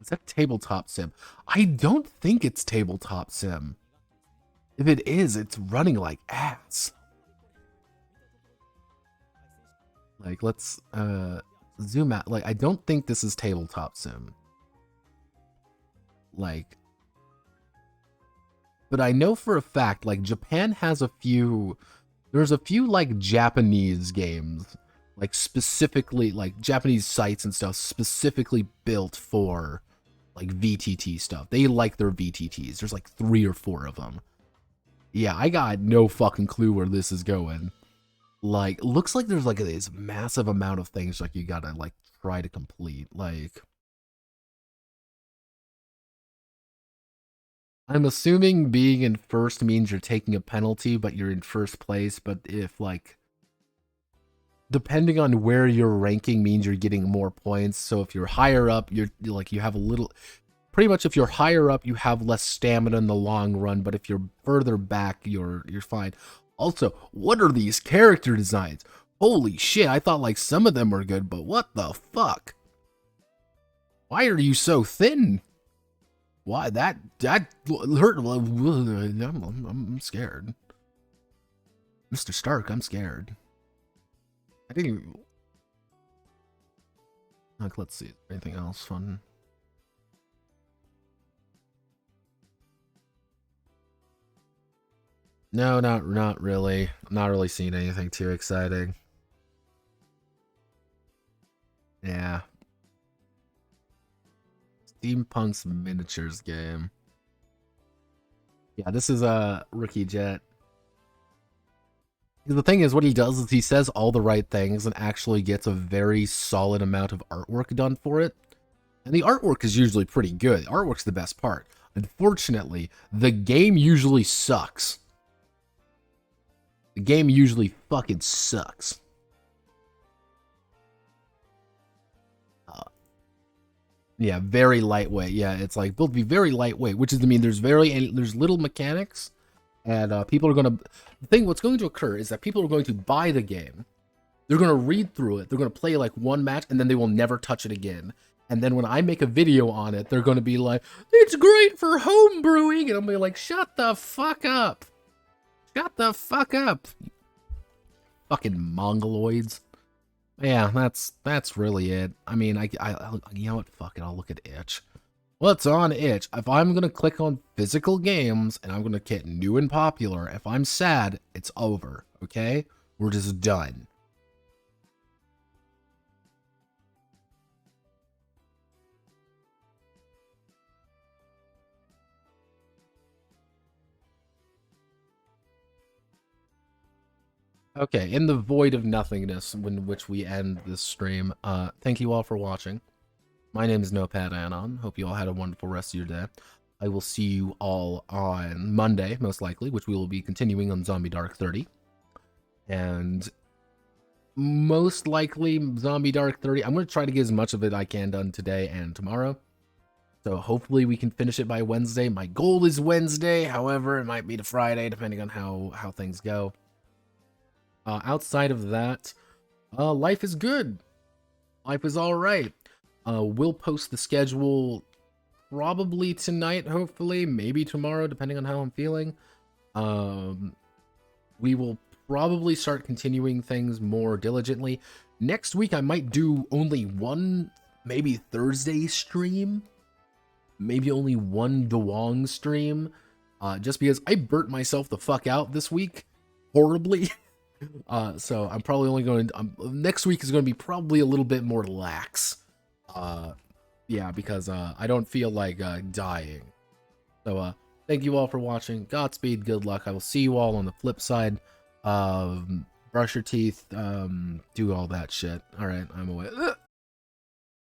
Is that tabletop sim? I don't think it's tabletop sim. If it is, it's running like ass. Like, let's zoom out. Like, I don't think this is tabletop sim. Like, but I know for a fact, like, Japan has a few, there's a few, like, Japanese games, like, specifically, like, Japanese sites and stuff specifically built for, like, VTT stuff. They like their VTTs. There's, like, 3 or 4 of them. Yeah, I got no fucking clue where this is going. Like, looks like there's, like, this massive amount of things, like, you gotta, like, try to complete. Like, I'm assuming being in first means you're taking a penalty, but you're in first place. But if, like, depending on where you're ranking means you're getting more points. So if you're higher up, you're like, you have a little, pretty much if you're higher up, you have less stamina in the long run. But if you're further back, you're fine. Also, what are these character designs? Holy shit, I thought like some of them were good, but what the fuck? Why are you so thin? Why that hurt? I'm scared. Mr. Stark, I'm scared. I didn't even, like, let's see, anything else fun? No, not really. I'm not really seeing anything too exciting. Yeah. Steampunk's miniatures game. Yeah, this is a Rookie Jet. The thing is, what he does is he says all the right things and actually gets a very solid amount of artwork done for it. And the artwork is usually pretty good. The artwork's the best part. Unfortunately, the game usually sucks. The game usually fucking sucks. Yeah, very lightweight. Yeah, it's like built to be very lightweight, which is, I mean, there's little mechanics, and people are gonna. The thing, what's going to occur is that people are going to buy the game. They're gonna read through it. They're gonna play like one match, and then they will never touch it again. And then when I make a video on it, they're gonna be like, "It's great for home brewing," and I'm gonna be like, "Shut the fuck up! Shut the fuck up!" Fucking mongoloids. Yeah, that's really it. I mean, I you know what? Fuck it. I'll look at itch. What's on itch? If I'm gonna click on physical games and I'm gonna get new and popular, if I'm sad, it's over. Okay. We're just done. Okay, in the void of nothingness in which we end this stream, thank you all for watching. My name is Notepad Anon. Hope you all had a wonderful rest of your day. I will see you all on Monday, most likely, which we will be continuing on Zombie Dark 30. And most likely, Zombie Dark 30, I'm going to try to get as much of it I can done today and tomorrow. So hopefully we can finish it by Wednesday. My goal is Wednesday, however, it might be to Friday, depending on how things go. Outside of that, life is good. Life is all right. We'll post the schedule probably tonight, hopefully, maybe tomorrow, depending on how I'm feeling. We will probably start continuing things more diligently. Next week, I might do only one, maybe Thursday stream. Maybe only one The Wong stream. Just because I burnt myself the fuck out this week. Horribly. So I'm probably only going to, next week is going to be probably a little bit more lax. Yeah, because, I don't feel like, dying. So, thank you all for watching. Godspeed, good luck. I will see you all on the flip side. Brush your teeth, do all that shit. Alright, I'm away.